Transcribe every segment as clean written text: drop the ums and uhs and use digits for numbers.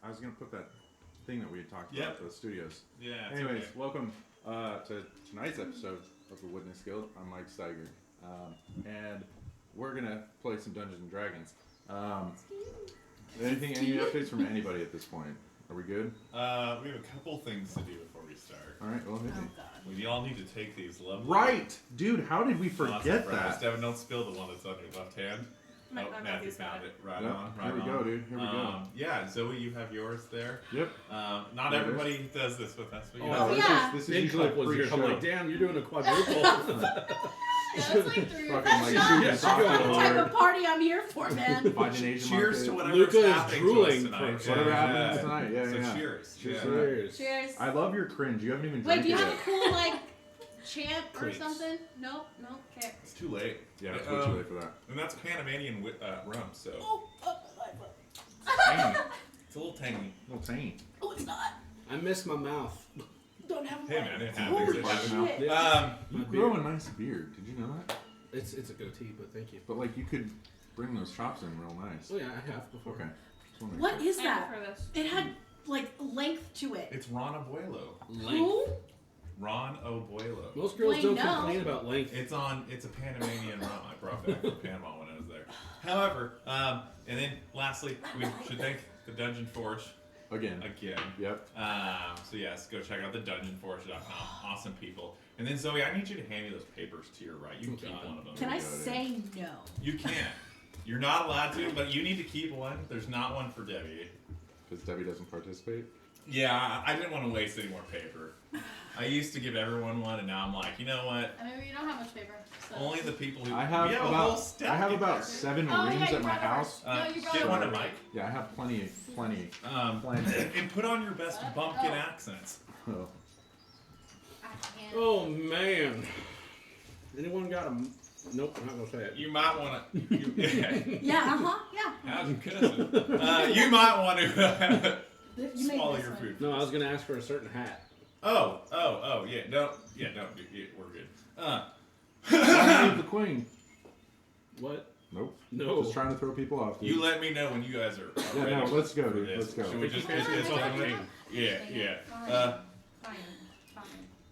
I was gonna put that thing that we had talked about at the studios. Yeah. Anyways, okay. welcome to tonight's episode of the Witness Guild. I'm Mike Steiger, and we're gonna play some Dungeons and Dragons. Any updates from anybody at this point? Are we good? We have a couple things to do before we start. All right. Well, hit me. We all need to take these lovely. Right, dude. How did we forget that? Devin, don't spill the one that's on your left hand. Matthew found it. Right on. Right Here we go, dude. Here we go. Yeah, Zoe, you have yours there. Yep. Not everybody does this with us. But This is usually I'm like, damn, you're doing a quadruple. That's like 3 or 4 shots. What type of party I'm here for, man? Find an Asian Cheers market. to whatever's Luca is happening drooling to us tonight. Whatever happens tonight. Yeah, So yeah. cheers. Cheers. Cheers. I love your cringe. You haven't even Wait, drank do you it have a yet. cool, like, chant or Please. something? No? Okay. It's too late. Yeah, it's way too late for that. And that's Panamanian rum, so Oh, Tangy. it's a little tangy. A little tangy. oh, it's not. I miss my mouth. Don't have a Hey man, it Holy happens. It shit. happens. You My grow a beard. nice beard. Did you know that? It's a goatee, but thank you. But like you could bring those chops in real nice. Oh yeah, I have before. Okay. What is that? For this. It had, like, length to it. It's Ron Abuelo. Who? Ron Abuelo. Most girls don't no. complain about length. It's a Panamanian rum. I brought that from Panama when I was there. However, and then lastly, we should thank the Dungeon Forge Again. Yep. So yes, go check out the dungeonforge.com. Awesome people. And then Zoe, I need you to hand me those papers to your right. You can keep one of them. Can I say no? You can. You're not allowed to, but you need to keep one. There's not one for Debbie. Because Debbie doesn't participate. Yeah, I didn't want to waste any more paper. I used to give everyone one, and now I'm like, you know what? I mean, you don't have much paper. So. Only the people who I have we have a about whole stack I have in about there. 7 Oh, rooms yeah, you at my brought it house. No, you brought Get it one to over. Mike. Yeah, I have plenty. Plenty. And put on your best bumpkin accents. Oh. I can't. Oh man. Anyone got a? Nope, I'm not gonna say it. You might want to. Yeah, yeah. How's your cousin? You might want to You made swallow this your one. food. No, I was gonna ask for a certain hat. Oh, yeah, don't. We're good. I'm the queen. What? Nope. No. Just trying to throw people off. Dude. You let me know when you guys are. Yeah, ready no, let's go, for dude. this. Let's go. Should we just Fine, it's fine, open? fine. Yeah. Fine.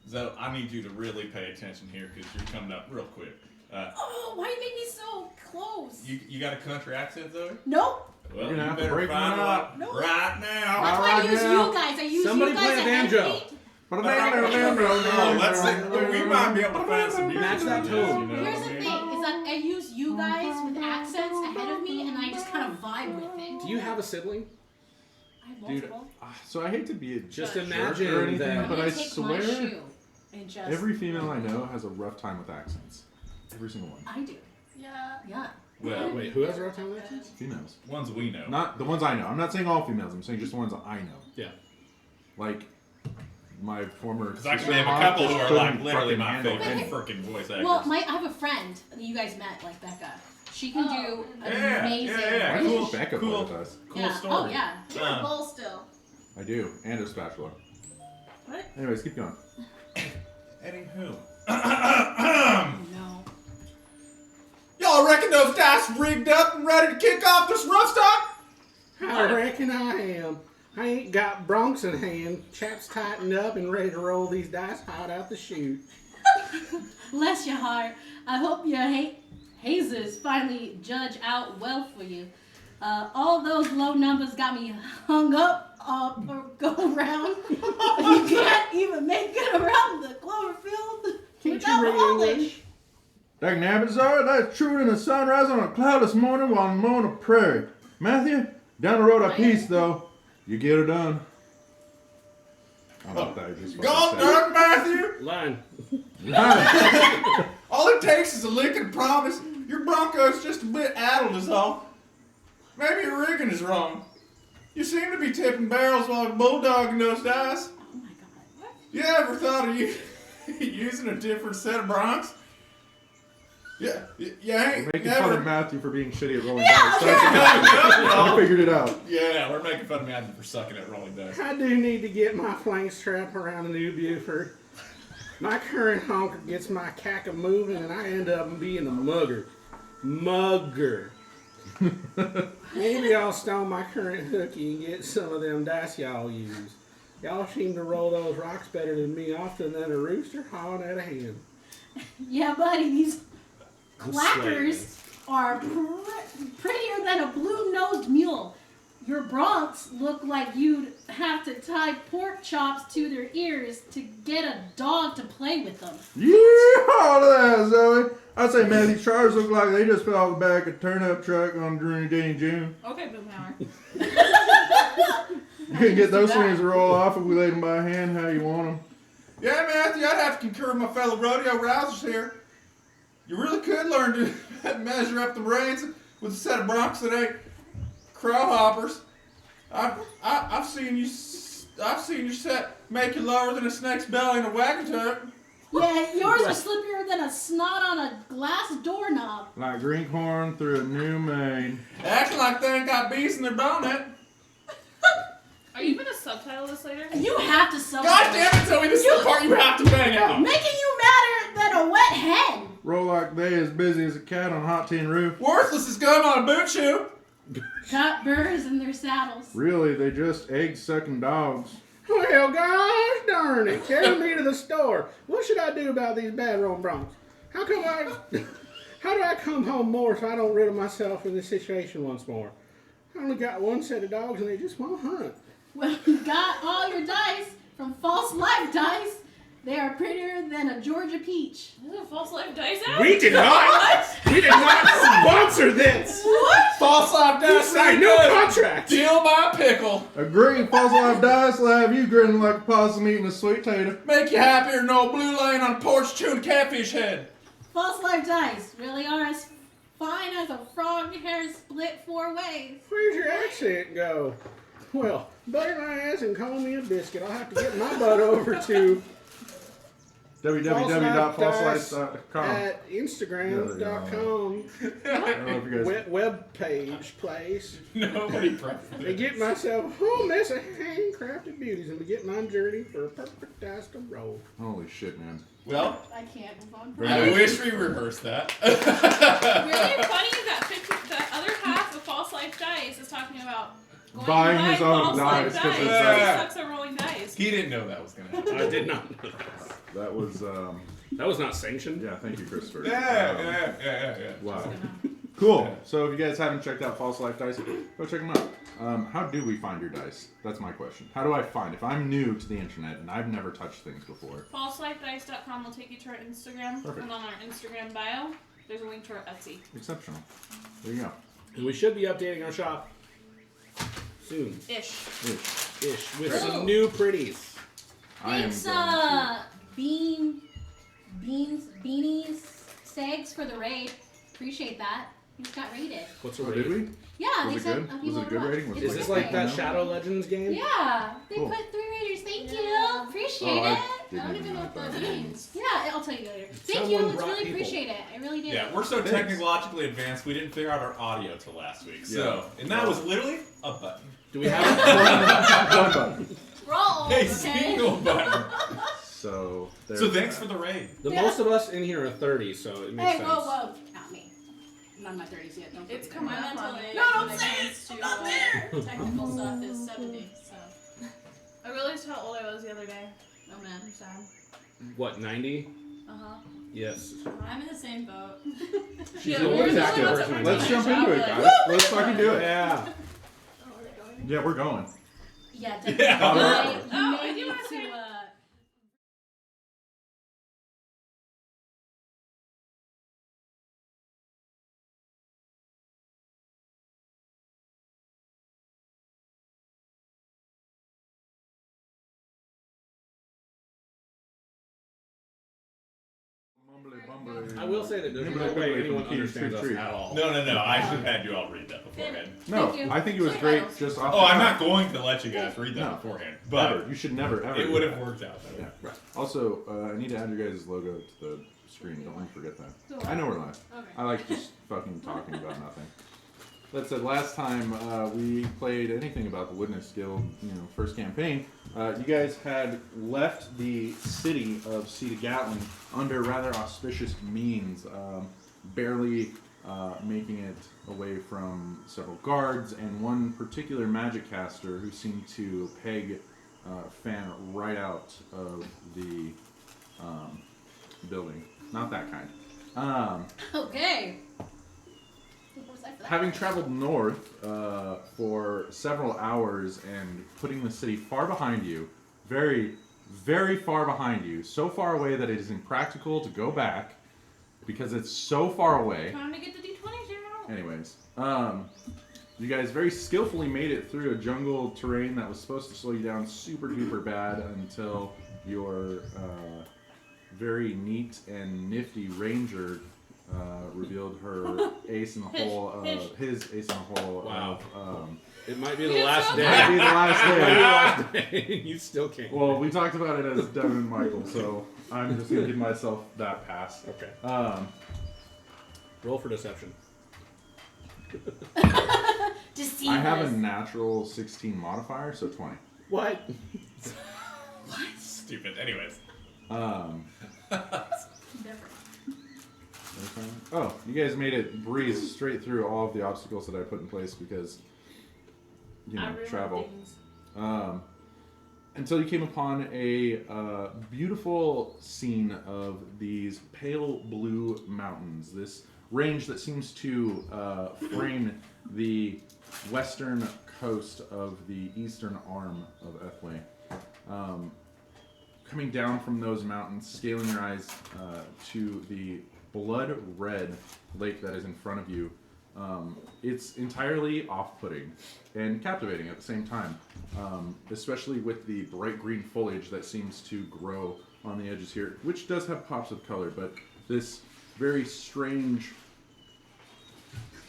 So I need you to really pay attention here because you're coming up real quick. Oh, why you make me so close? You got a country accent, Zoe? Nope. Well, You're gonna you have to better break find one one up. Nope. right now. That's why I use now. you guys. I use Somebody you guys play a ahead of banjo. me. Oh, let's see. We might be able to find some music. Match that tone. You know Here's what the I thing: mean? is that I use you guys with accents ahead of me, and I just kind of vibe with it. Do you have a sibling? I have Dude, multiple. so I hate to be a Just jerk imagine or anything, that. but I'm I gonna take my swear shoe and just. every female I know has a rough time with accents. Every single one. I do. Yeah. Yeah. Well, Wait, who has a rough time with that? Females. ones we know. Not the ones I know. I'm not saying all females. I'm saying just the ones that I know. Yeah. Like my former. Because actually, I have a sister-in-law couple who just are like couldn't literally fucking my handle favorite it. freaking voice actors. Well, I have a friend that you guys met, like Becca. She can do amazing. yeah. Why Cool. does Becca play with us? Cool Yeah. story. Oh yeah. You're a bowl still. I do, and a spatula. What? Anyways, keep going. Anywho. No. Y'all reckon those dice rigged up and ready to kick off this rough start? I reckon I am. I ain't got broncs in hand. Chaps tightened up and ready to roll these dice hot out the chute. Bless your heart. I hope your hazers finally judge out well for you. All those low numbers got me hung up or go around. You can't even make it around the Cloverfield Can't without you read falling. English? Dag nabbit, sir, that's truer than the sunrise on a cloudless morning while I'm mowing a prairie. Matthew, down the road I piece, though. You get her done. I love that. Just Gone dark, Matthew! Line. All it takes is a lick and promise. Your Bronco's just a bit addled is all. Maybe your rigging is wrong. You seem to be tipping barrels while bulldogging those dice. Oh my god. You ever thought of using a different set of broncs? Yeah, you ain't Making fun of never... Matthew for being shitty at rolling dice. I figured it out. Yeah, we're making fun of Matthew for sucking at rolling dice. I do need to get my flank strap around the new Buford. My current honker gets my caca moving and I end up being a mugger. Mugger. Maybe I'll stone my current hooky and get some of them dice y'all use. Y'all seem to roll those rocks better than me often than a rooster hawing at a hen. Yeah, buddy, these clackers are prettier than a blue-nosed mule. Your broncs look like you'd have to tie pork chops to their ears to get a dog to play with them. Yeehaw to that, Zoe. I'd say, man, these chargers look like they just fell off the back of a turnip truck on a dreary day in June. Okay, Boomhauer. You couldn't get those things to roll off if we laid them by hand how you want them. Yeah, Matthew, I'd have to concur with my fellow rodeo rousers here. You really could learn to measure up the reins with a set of broncs that ain't crow hoppers. I've seen you set make you lower than a snake's belly in a wagon truck. Yeah, yours are slippier than a snot on a glass doorknob. Like greenhorn through a new main. Acting like they ain't got bees in their bonnet. Are you gonna subtitle this later? You have to sell. God damn it, Zoe, this is the part you have to bang out. Making you madder than a wet hen. Roll like they as busy as a cat on a hot tin roof. Worthless as gum on a boot shoe. Got burrs in their saddles. Really, they just egg-sucking dogs. Well, gosh darn it. Carry me to the store. What should I do about these bad roan broncs? How do I come home more so I don't rid of myself in this situation once more? I only got one set of dogs and they just won't hunt. Well, you got all your dice from False Life Dice. They are prettier than a Georgia peach. There's a false life dice out? We did not sponsor this. What? False life dice. Signed no contract. Deal my pickle. Agree, false life dice will have you grinning like a possum eating a sweet tater. Make you happier than old blue laying on a porch chewing catfish head. False Life Dice really are as fine as a frog hair split 4 ways. Where's your accent go? Well, butter my ass and call me a biscuit. I'll have to get my butt over to www.falselife.com. at Instagram.com web page place. Nobody To get myself a whole mess of handcrafted beauties and to get my journey for a perfect dice to roll. Holy shit, man. Well, I can't move on. I wish we rehearsed that. Really funny that the other half of False Life Dice is talking about going Buying to buy his own False dice Life 'cause it's, Dice. He sucks at rolling dice. He didn't know that was going to happen. I did not know That was, that was not sanctioned. yeah, thank you, Christopher. Yeah. Wow. Cool. So if you guys haven't checked out False Life Dice, go check them out. How do we find your dice? That's my question. How do I find? If I'm new to the internet and I've never touched things before. FalseLifeDice.com will take you to our Instagram. Perfect. And on our Instagram bio, there's a link to our Etsy. Exceptional. There you go. And we should be updating our shop soon. Ish. With some new pretties. Thanks, beanies, Sags for the raid. Appreciate that. You just got raided. What's a Oh, did we? Yeah, Was they it said good? a few Was it a more good bucks. rating? Was It's it Is a this good like raid. that Shadow Legends game? Yeah, they Cool. put 3 raiders. Thank Yeah. you. Appreciate Oh, I it. didn't don't even know what that means. Yeah, I'll tell you later. Thank Someone you. Let's brought really people. appreciate it. I really did. Yeah, we're so Thanks. technologically advanced, we didn't figure out our audio till last week. So, and that was literally a button. Do we have One button. Roll. A Okay. single button. So, So there's thanks that. for the raid. the most of us in here are 30, so it makes Hey, sense. whoa. Not me. I'm not in my 30s yet. Don't It's put me coming there. up on it. No, don't say it. I'm not there. Technical stuff is 70, so. I realized how old I was the other day. Oh man. I'm sad. What, 90? Uh-huh. Yes. I'm in the same boat. She's Yeah, the we're most the active ones person that I were know. Let's jump into it, guys. Let's fucking do it. Yeah. Yeah, we're going. Yeah, definitely. Yeah. You I may do need wanna say- to, I will say that there's no way anyone understands us at all. No. I should have had you all read that beforehand. No, Thank you. I think it was great just off Oh, the I'm top. not going to let you guys read that No. beforehand. Ever. But You should never, ever. it do would that. have worked out that way. Yeah, right. Also, I need to add your guys' logo to the screen. Don't forget that. I know we're live. Okay. I like just fucking talking about nothing. That said, last time we played anything about the Witness Guild, first campaign, you guys had left the city of Cedar Gatlin under rather auspicious means, barely making it away from several guards and one particular magic caster who seemed to peg Fan right out of the building. Not that kind. Okay. What was I for that? Having traveled north for several hours and putting the city far behind you, very, very far behind you, so far away that it is impractical to go back because it's so far away. Time to get the D20s, you know. Anyways, you guys very skillfully made it through a jungle terrain that was supposed to slow you down super duper bad until your very neat and nifty ranger revealed her ace in the hole, his ace in the hole. Wow. Of, It might be the last day. might be the last Might be the day. last day. You still can't. Well, we talked about it as Devin and Michael, so I'm just gonna give myself that pass. Okay. Roll for deception. Deceive I have a us. natural 16 modifier, so 20. What? Stupid. Anyways. Oh, you guys made it breeze straight through all of the obstacles that I put in place because, you know, travel. Until you came upon a beautiful scene of these pale blue mountains. This range that seems to frame the western coast of the eastern arm of Ethway. Coming down from those mountains, scaling your eyes to the blood red lake that is in front of you. It's entirely off-putting and captivating at the same time, especially with the bright green foliage that seems to grow on the edges here, which does have pops of color, but this very strange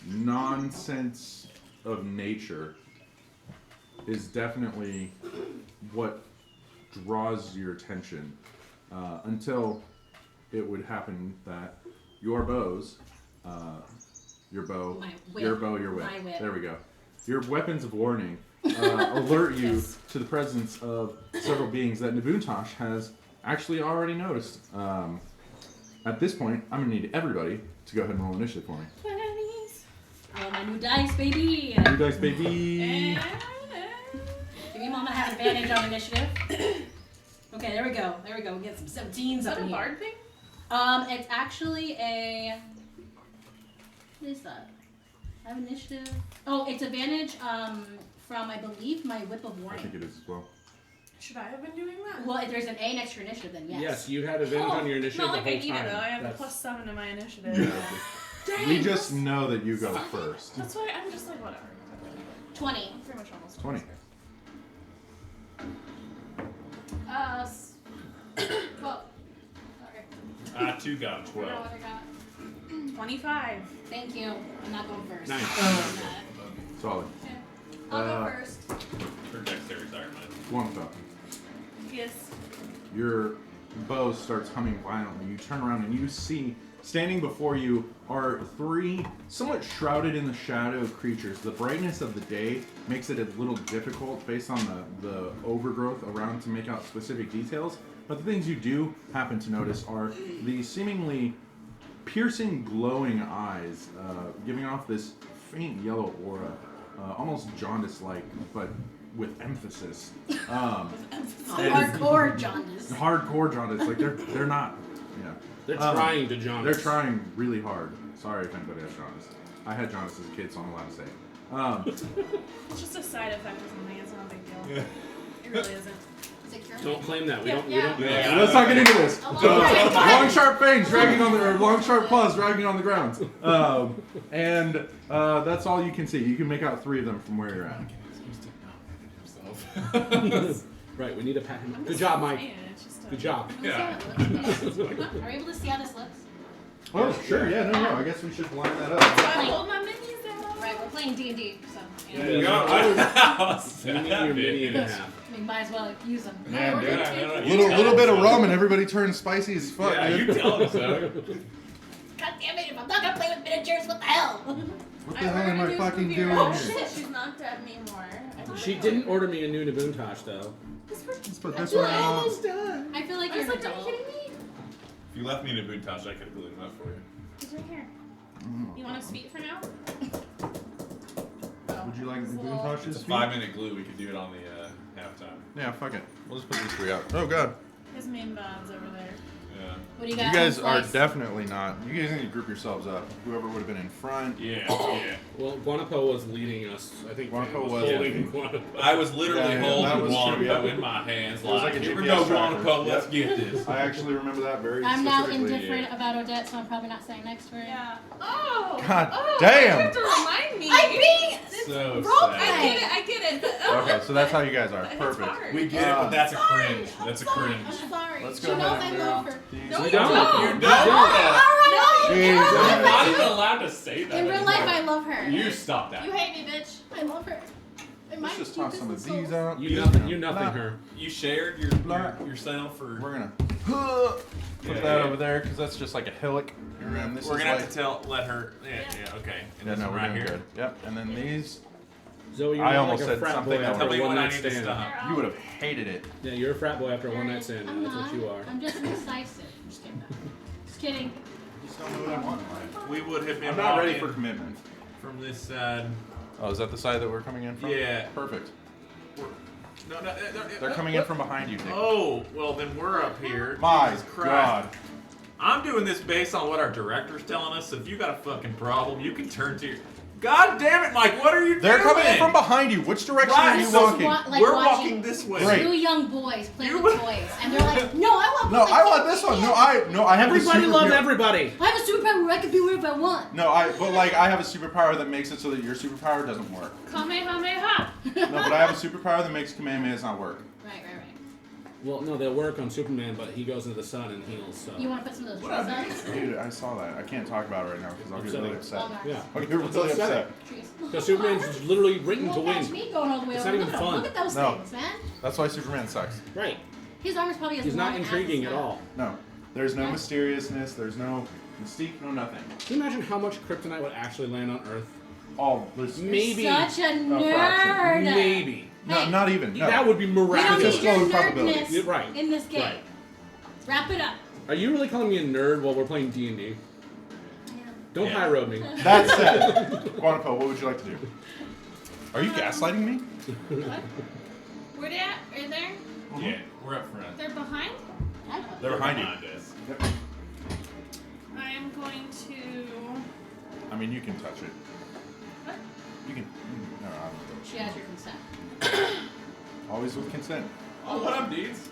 nonsense of nature is definitely what draws your attention until it would happen that your bows, your bow, My whip. your whip. My whip. There we go. Your weapons of warning alert you Yes. to the presence of several beings that Nabuntosh has actually already noticed. At this point, I'm gonna need everybody to go ahead and roll initiative for me. 20s. Roll my new dice, baby. New dice, baby. And Give me a moment. I have advantage on initiative. Okay, there we go. There we go. We get some 17s is up that in a here. bard thing? It's actually a. What is that? I have initiative. Oh, it's advantage from, I believe, my whip of I warning. think it is as well. Should I have been doing that? Well, if there's an A next to your initiative, then yes. Yes, you had advantage on your initiative Not like the I whole need time. it though. I have That's- a +7 to my initiative. Dang, We just know that you go first. That's why I'm just like whatever. 20. I'm pretty much almost 20. Well, okay. 2 got I don't know 12. what I got. 25. Thank you. I'm not going first. Nice. Solid. I'll go first. For dexterity, sorry, mine. One thought. Yes. Your bow starts humming violently. You turn around and you see, standing before you are 3 somewhat shrouded in the shadow creatures. The brightness of the day makes it a little difficult based on the overgrowth around to make out specific details. But the things you do happen to notice are the seemingly piercing, glowing eyes, giving off this faint yellow aura, almost jaundice-like, but with emphasis. Hardcore jaundice. Hardcore jaundice. Like they're not. Yeah. They're trying to jaundice. They're trying really hard. Sorry if anybody has jaundice. I had jaundice as a kid, so I'm allowed to say it. It's just a side effect or something. It's not a big deal. It really isn't. Secure. Don't claim that. We Yeah, don't. We yeah. don't. Yeah. Let's not get into this. long Long sharp fangs dragging on the, or long sharp claws dragging on the ground. And that's all you can see. You can make out 3 of them from where you're at. Right. We need a patent. Good job, Mike. It's just a- Good job. Yeah. Are we able to see how this looks? Oh, sure. Yeah, no. I guess we should line that up. I hold my minis down. Right, we're playing D&D, so Yeah, You got You need your mini and a half. I mean, might as well use them. Man, dude. Yeah, you Little tell bit us of so. rum and everybody turns spicy as fuck. Yeah, dude. you tell us so. God damn it! If I'm not gonna play with miniatures, what the hell? What the hell am I fucking doing Oh here? shit, she's not dead anymore. She didn't order me a new Nabuntosh though. Let's put this one on. done. I feel like I you're was an like, are you adult. kidding me? If you left me in a boot touch, I could have glued them up for you. It's right here. You want a sweet for now? Would you like the little- Boontosh's It's a feet? 5-minute glue. We could do it on the halftime. Yeah, fuck it. We'll just put these 3 out. Oh god. His main bond's over there. Yeah. What do you You got? guys are Slice? definitely not. You guys need to group yourselves up. Whoever would have been in front. Yeah. Well, Guanapo was leading us. I think Guanapo Van was holding leading. Guanapo. I was literally Yeah, that holding was Guanapo true, yeah. in my hands. It was like a Here we GPS go, tracker. Guanapo. Let's Yep. get this. I actually remember that very I'm now specifically. indifferent about Odette, so I'm probably not saying next to her. Yeah. Oh. God oh, damn. You have to remind me. I'm being So role sad. play. I get it. But, oh, Okay, so that's how you guys are. it's Perfect. hard. We get it, but that's a cringe. That's a cringe. I'm sorry. Let's She go knows ahead I and love move her. these. No, You you don't. don't. You No. don't. Jesus. I'm not even allowed to say that. In real life, I love her. You stop that. You hate me, bitch. I love her. It Let's might just keep toss us some in of these souls. out. You nothing her. You shared yourself for. We're gonna put Yeah, that yeah. over there because that's just like a hillock. And then this We're is gonna like, have to let her. Yeah, okay. And Yeah, this no, one we're right doing here. good. Yep. And then these, Zoe, you're I not almost like a said frat something boy that after Tell me a when I one-night need to stand. stop. you would have hated it. Yeah, you're a frat boy after a one-night stand. I'm That's not. what you are. I'm just indecisive. Just kidding. Just kidding. Just don't know what I want in life. We would have been. I'm not ready walking for commitment. from this side. Oh, is that the side that we're coming in from? Yeah. Perfect. No. They're coming in from behind you, Nick. Oh, well then we're up here. My Jesus Christ. God. I'm doing this based on what our director's telling us. So if you got a fucking problem, you can turn to your. God damn it, Mike! What are you They're doing? coming in from behind you. Which direction Right, are you so walking? Like We're watching walking this way. Great. Two young boys playing You- with toys, and they're like, "No, I want." No, boys. I want this one. No, I have Everybody a loves superhero. everybody. I have a superpower where I can be wherever I want. No, but like I have a superpower that makes it so that your superpower doesn't work. Kamehameha. No, but I have a superpower that makes Kamehamehas not work. Right. Well, no, they'll work on Superman, but he goes into the sun and heals. So. You want to put some of those What trees on? Dude, I saw that. I can't talk about it right now because I'll get really upset. Walmart. Yeah. I'll get really upset. Trees. Because Superman's literally written You to won't catch win. me going all the way It's over. not even Look at fun. Look at those No. things, man. That's why Superman sucks. Right. His armor's probably as He's not long as intriguing his at all. No, there's no mysteriousness. There's no mystique. No nothing. Can you imagine how much kryptonite would actually land on Earth? All this. Maybe. Such a fraction. nerd. Maybe. No, Hey. not even. No. That would be We don't miraculous. need your Statistical probability. nerdness Yeah, right. in this game. Right. Wrap it up. Are you really calling me a nerd while we're playing D&D? Don't Yeah. high road me. That said, Guanapo, what would you like to do? Are you gaslighting me? Where they at? Right there? Yeah, we're up front. They're behind? They're behind you. us. Yep. I am going to. I mean, you can touch it. What? You can. No, I don't know. She has your consent. Always with consent. Oh, what up, dudes?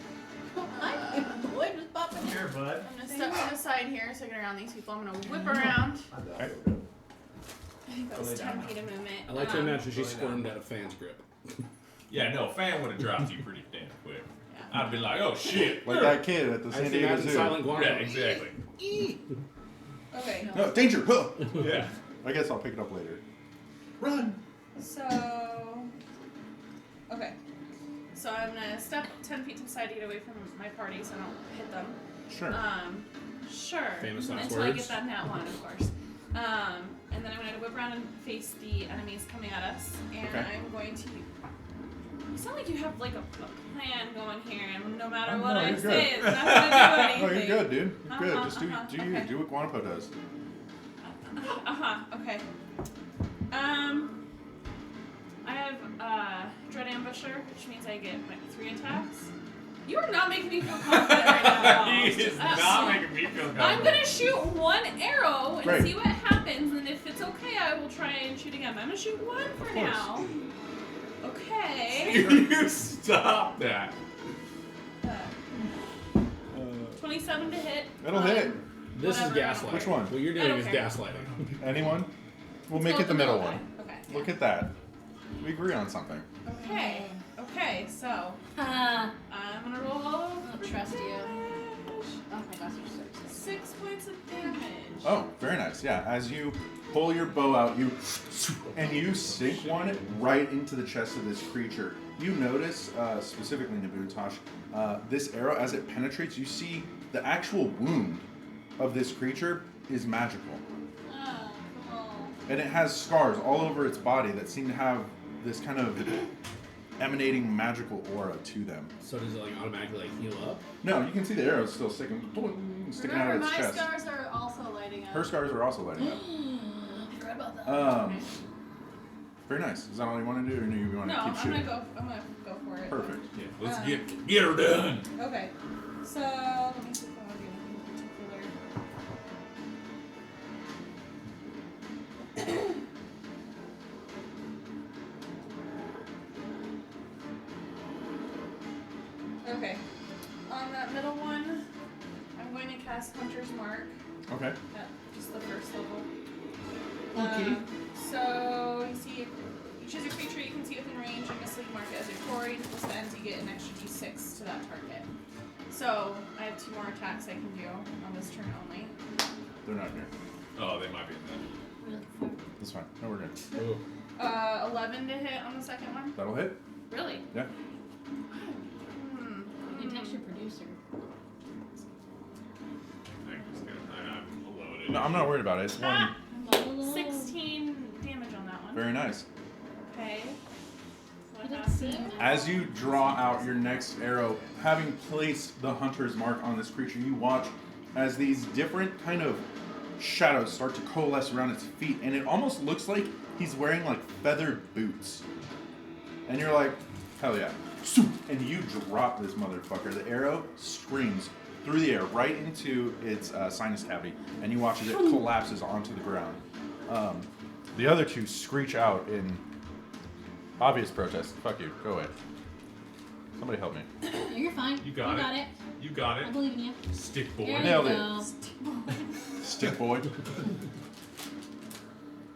Hi, boy, just popping in. Here, bud. I'm gonna step to the side here so I get around these people. I'm gonna whip around. Okay. I think that was 10 feet of movement. I like to imagine she squirmed out of Fan's grip. Yeah, no, fan would have dropped you pretty damn quick. I'd be like, oh shit. Like that kid at the I San just Diego imagine Zoo. Silent Yeah, Guanapo. exactly. Okay. No, danger! Huh. Yeah. I guess I'll pick it up later. Run! So. Okay. So I'm gonna step 10 feet to the side to get away from my party so I don't hit them. Sure. Sure. Famous last Until I words. get that nat one, of course. And then I'm gonna whip around and face the enemies coming at us. And Okay. I'm going to. You sound like you have like a plan going here, and no matter Oh, what no, I you're say, good. it's not gonna do Oh, anything. you're good, dude. You're good. Uh-huh, Just do you. okay. Do what Guanapo does. Okay. I have Dread Ambusher, which means I get like 3 attacks. You are not making me feel confident right now. He is not making me feel I'm confident. gonna shoot 1 arrow and Great. see what happens, and if it's okay, I will try and shoot again. I'm gonna shoot 1 for course. now. Okay. You stop that. 27 to hit. That'll hit. This is Whatever. gaslighting. Which one? What you're I doing don't is care. gaslighting. Anyone? We'll Let's make go it the with middle guy. one. Okay. Look at that. We agree on something. Okay. Okay. So Ah, I'm gonna roll. I don't trust you. damage. Oh my gosh, you're so excited. 6 points of damage. Oh, very nice. Yeah, as you pull your bow out, you sink one right into the chest of this creature. You notice, specifically Nabuntosh, this arrow, as it penetrates, you see the actual wound of this creature is magical. Oh, come on. And it has scars all over its body that seem to have this kind of emanating magical aura to them. So does it like automatically like heal up? No, you can see the arrow still sticking out Remember, of its my chest. scars are also lighting up. Her scars are also lighting up. about that. Okay. Very nice. Is that all you want to do, or do you want No, to I'm keep gonna shooting? go for it. Perfect. Yeah, let's get her done. Okay. So let me see if I want to do anything particular. Okay. On that middle one, I'm going to cast Hunter's Mark. Okay. At just the first level. Okay. So you choose a creature you can see within range and mislead mark it as a quarry. This ends, you get an extra d6 to that target. So I have 2 more attacks I can do on this turn only. They're not here. Oh, they might be in Really? That's fine. No, we're good. 11 to hit on the second one. That'll hit. Really? Yeah. You can text your producer. I'm loaded. No, I'm not worried about it. It's one. 16 damage on that one. Very nice. Okay. What You don't happens? see him. As you draw out your next arrow, having placed the hunter's mark on this creature, you watch as these different kind of shadows start to coalesce around its feet, and it almost looks like he's wearing like feathered boots. And you're like, hell yeah. And you drop this motherfucker. The arrow screams through the air right into its sinus cavity, and you watch as it collapses onto the ground. The other two screech out in obvious protest. Fuck you. Go away. Somebody help me. You're fine. You got it. it. You got I it. believe in you. Stick boy. There you Nailed it. go. Stick boy.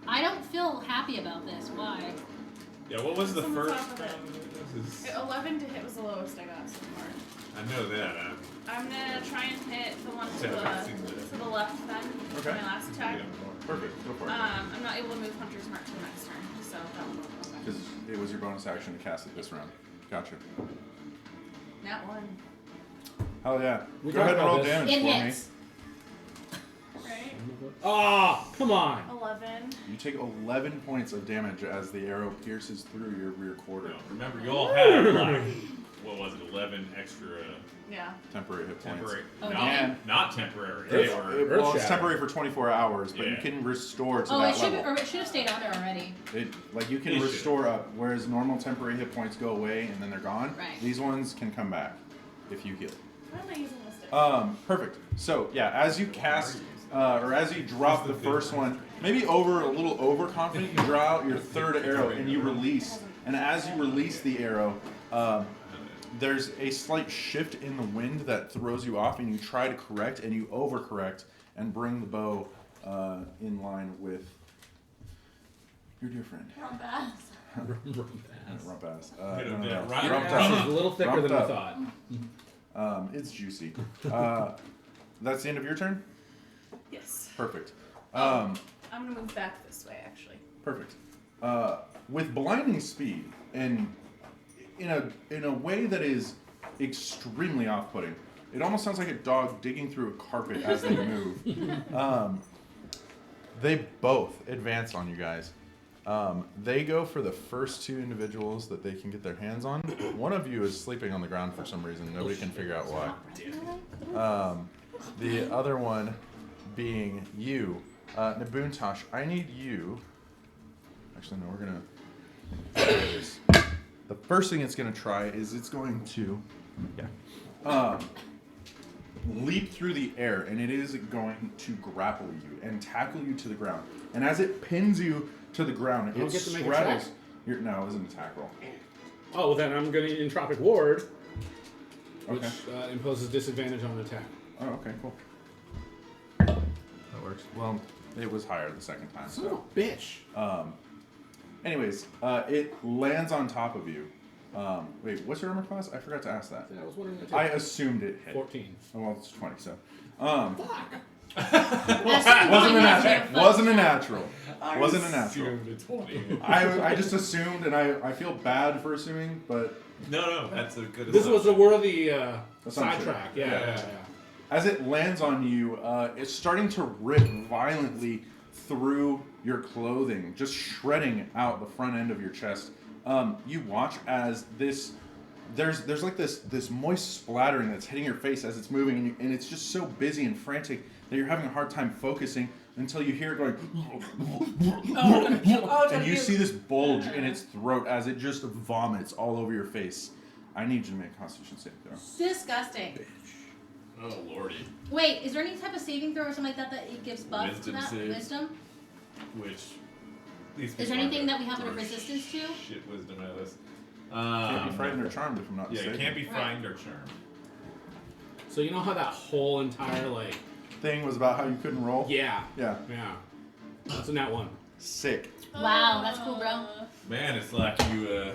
I don't feel happy about this. Why? Yeah, what was the It's on the first? top of it. This is- 11 to hit was the lowest I got so far. I know that. I'm gonna try and hit the one to Yeah, I've seen that. the left then. Okay. My last attack. Perfect. Go for it. I'm not able to move Hunter's Mark to the next turn, so that one will go back. Because it was your bonus action to cast it this round. Gotcha. That one. Hell yeah. We Go ahead and talked roll about this. damage It for hits. Right? Ah, come on. 11. me. You take 11 points of damage as the arrow pierces through your rear quarter. No, remember, you all had like, what was it, 11 extra Yeah. Temporary hit points. temporary? Oh, not, damn. not temporary. It's- They were. Well, it's Earthshatter. temporary for 24 hours, but you Yeah. can restore to Oh, that it should level. or it should have stayed on there already. You can It should. restore up, whereas normal temporary hit points go away and then they're gone. Right. These ones can come back if you heal. Why am I using this stick? Perfect. So yeah, as you cast, or as you drop the first one, maybe a little overconfident, you draw out your third arrow and you release. And as you release the arrow, there's a slight shift in the wind that throws you off, and you try to correct, and you overcorrect, and bring the bow in line with your dear friend. Wrong bass. Rump ass. Right No, up no, there, no. right Rumped up. This up. is a little thicker Rumped than I up. thought. It's juicy. That's the end of your turn? Yes. Perfect. I'm gonna move back this way, actually. Perfect. With blinding speed and in a way that is extremely off-putting, it almost sounds like a dog digging through a carpet as they move. They both advance on you guys. They go for the first two individuals that they can get their hands on. One of you is sleeping on the ground for some reason. Nobody can figure out why. The other one being you. Nabuntosh, I need you. Actually, no, we're going to do this. The first thing it's going to try is it's going to leap through the air, and it is going to grapple you and tackle you to the ground. And as it pins you to the ground, You don't it get to make a straddles. check? No, it was an attack roll. Oh, well, then I'm going to Entropic Ward, which Okay. imposes disadvantage on an attack. Oh, okay, cool. That works. Well, it was higher the second time. Son of So, a bitch. anyways, it lands on top of you. Wait, what's your armor class? I forgot to ask that. Yeah, I was wondering that I too. assumed it hit. 14. Oh, well, it's 20, so. Fuck. Wasn't a natural. Wasn't a natural. Wasn't a natural. Assumed it's 20. I just assumed, and I feel bad for assuming, but No, that's a good This was a assumption. worthy Assumption. sidetrack. Yeah. as it lands on you, it's starting to rip violently through your clothing, just shredding out the front end of your chest. You watch as there's like this moist splattering that's hitting your face as it's moving, and it's just so busy and frantic that you're having a hard time focusing. until you hear it going, Oh, and you see this bulge in its throat as it just vomits all over your face. I need you to make a Constitution saving throw. Disgusting. Oh lordy. Wait, is there any type of saving throw or something like that that it gives buff Wisdom to that? save. Wisdom? Which. These Is there people anything are that we have a throw resistance to? Shit wisdom at us. Can't be frightened or charmed if I'm not Yeah, mistaken. it can't be frightened or charmed. So you know how that whole entire like Thing was about how you couldn't roll? yeah. Yeah. That's in that one. Sick. Wow, that's cool, bro. Man, it's like you.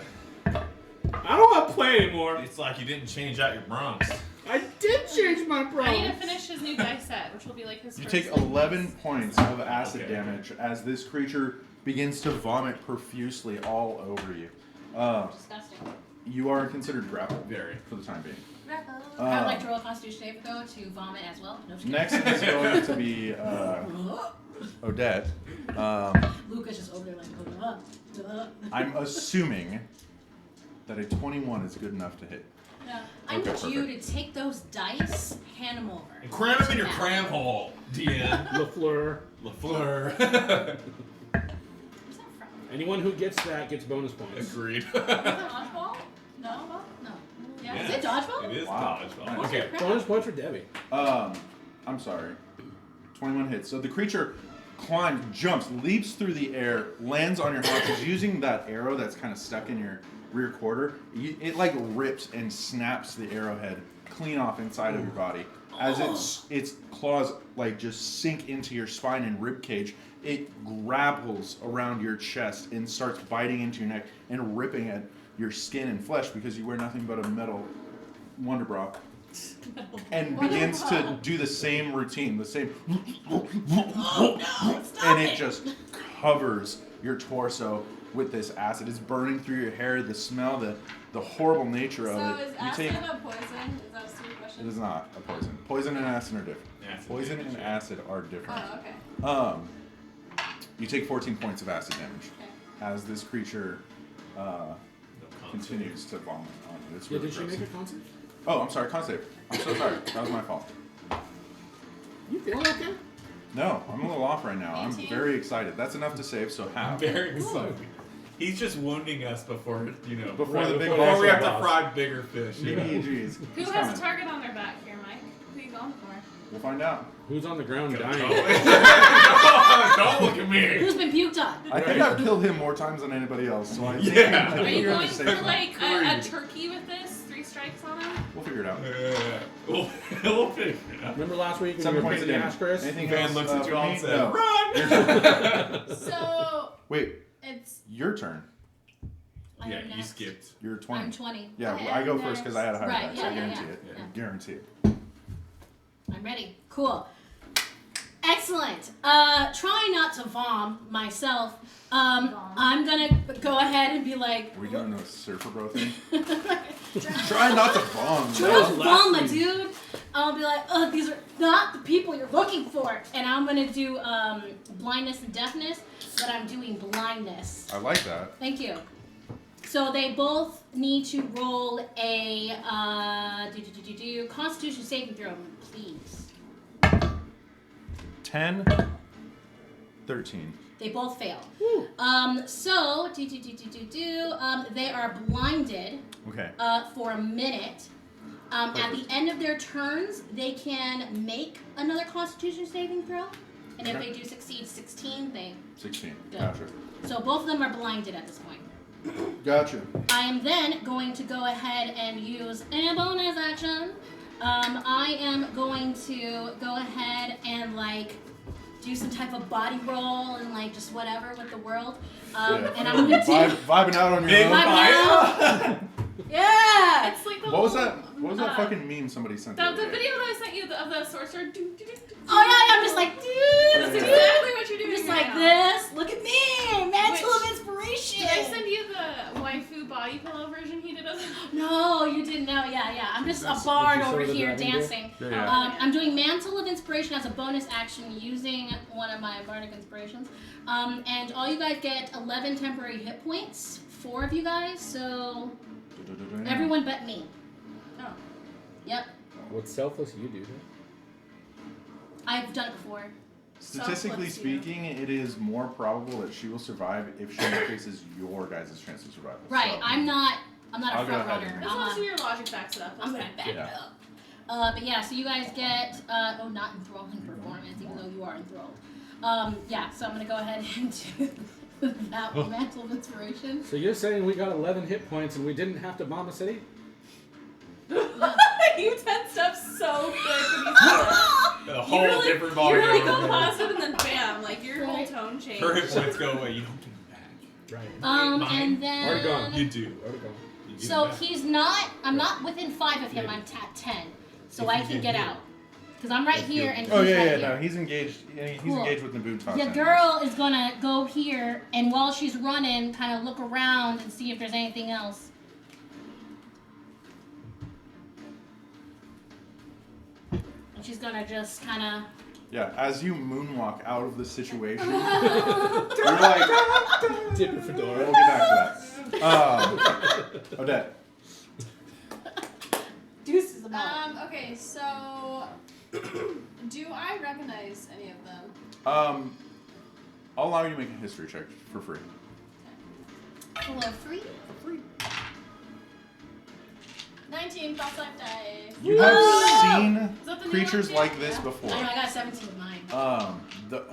I don't want to play anymore. It's like you didn't change out your Bronx. I did change my I need to problem. finish his new dice set, which will be like his You first, take like, 11 dice. points of acid Okay. damage as this creature begins to vomit profusely all over you. Disgusting. You are considered grappled Very. for the time being. I would like to roll a Constitution saving throw to vomit as well. No, just kidding. Next is going to be Odette. Lucas just over there like, I'm assuming that a 21 is good enough to hit. Yeah. I Okay, need you perfect. to take those dice, hand them over. And cram them in your Yeah. cram hole, DN. LaFleur. LaFleur. Where's that from? Anyone who gets that gets bonus points. Agreed. Is it dodgeball? No? No. Yeah. Is it dodgeball? It is Wow. dodgeball. Nice. Okay. Bonus points for Debbie. I'm sorry. 21 hits. So the creature climbs, jumps, leaps through the air, lands on your haunches using that arrow that's kind of stuck in your rear quarter. It like rips and snaps the arrowhead clean off inside of your body. As its claws like just sink into your spine and rib cage, it grapples around your chest and starts biting into your neck and ripping at your skin and flesh because you wear nothing but a metal wonder bra. And begins to do the same routine, the same, and it just covers your torso with this acid. It's burning through your hair. The smell, the horrible nature So of it. is acid a poison? Is that a stupid question? It is not a poison. Poison and acid are different. Acid Poison damage, and yeah. acid are different. Oh, okay. You take 14 points of acid damage Okay. as this creature No continues to vomit on you. It's Yeah, really did she gross. make a concept? Oh, I'm sorry, con save. I'm so sorry. That was my fault. You feeling okay? No, I'm a little off right now. I'm 18. very excited. That's enough to save, so I'm half. very excited. He's just wounding us before, Before the big before boss we have to boss. fry bigger fish. Jeez. Who He's has coming. a target on their back here, Mike? Who are you going for? We'll find out. Who's on the ground Don't dying? look at me. Who's been puked on? I think I've killed him more times than anybody else, so I think, Yeah. I Are think you you're in going the for safe zone. like a Agreed. turkey with this? 3 strikes on him? We'll figure it out. We'll figure it out. Remember last week when 7 you were points painting of the ass, damage. Chris? Anything Van else? looks at you for all me? and says, No. "Run!" So Wait, it's your turn. I Yeah, am you next. skipped. You're 20. I'm 20. Yeah, I I go am first because I had a higher Right, dice. yeah, I yeah, guarantee yeah. it. Yeah. Guarantee it. I'm ready. Cool. Excellent. Try not to vom myself. I'm gonna go ahead and be like, Are we doing a surfer bro thing? Try not to bomb. try not to vom, my dude. I'll be like, oh, these are not the people you're looking for. And I'm gonna do blindness and deafness, but I'm doing blindness. I like that. Thank you. So they both need to roll a Constitution saving throw, please. 10, 13. They both fail. So they are blinded Okay. for a minute. At the end of their turns, they can make another Constitution saving throw, and if Okay. they do succeed 16, they 16. Good. Gotcha. so both of them are blinded at this point. Gotcha. I am then going to go ahead and use a bonus action. I am going to go ahead and like do some type of body roll and like just whatever with the world. And I'm going to Vibing out on your Big own. vibe out. Yeah. it's like the What was whole, that? What was that fucking meme somebody sent? The other day? video that I sent you of the sorcerer. Oh yeah, I'm just like, dude. That's dude. exactly what you're doing. I'm just right like now. this. Look at me, Mantle of Which- Inspiration. Did I send you the waifu body pillow version he did of it? No, you didn't know. Yeah. I'm just a Did bard you over sort of here dragon do? dancing. Yeah. I'm doing Mantle of Inspiration as a bonus action using one of my bardic inspirations. And all you guys get 11 temporary hit points. 4 of you guys, so everyone but me. Oh. Yep, What's selfless you do that? I've done it before. Statistically Let's see. speaking, it is more probable that she will survive if she increases your guys' chance of survival. Right. So, I'm not a I'll go front ahead runner. and- As long as your logic backs it up. I'm That's gonna fine. back it Yeah. up. But yeah, so you guys get not enthralling performance, even though you are enthralled. Yeah, so I'm gonna go ahead and do that Mantle of Inspiration. So you're saying we got 11 hit points and we didn't have to bomb a city? You tensed up so quick when you said that. A whole different You ballgame. really go positive and then bam, like your whole tone changed. Her hit points go away. You don't get them back. Right. And then Already gone. You do. Already gone. You get so them back. he's not. I'm not within 5 of him. I'm at 10, so I can get out because I'm right here and he's Oh yeah, right yeah. here. No, he's engaged. He's Cool. engaged with Naboo Toss. The anyways. girl is gonna go here, and while she's running, kind of look around and see if there's anything else. And she's gonna just kind of. Yeah, as you moonwalk out of the situation, you're like, Tip your fedora. we'll get back to that. Odette. Deuces about. Okay, so do I recognize any of them? I'll allow you to make a history check for free. Hello, free. 19 false life dice. You have that seen the new creatures one, too? like this I before. know, I got 17 of mine. The Why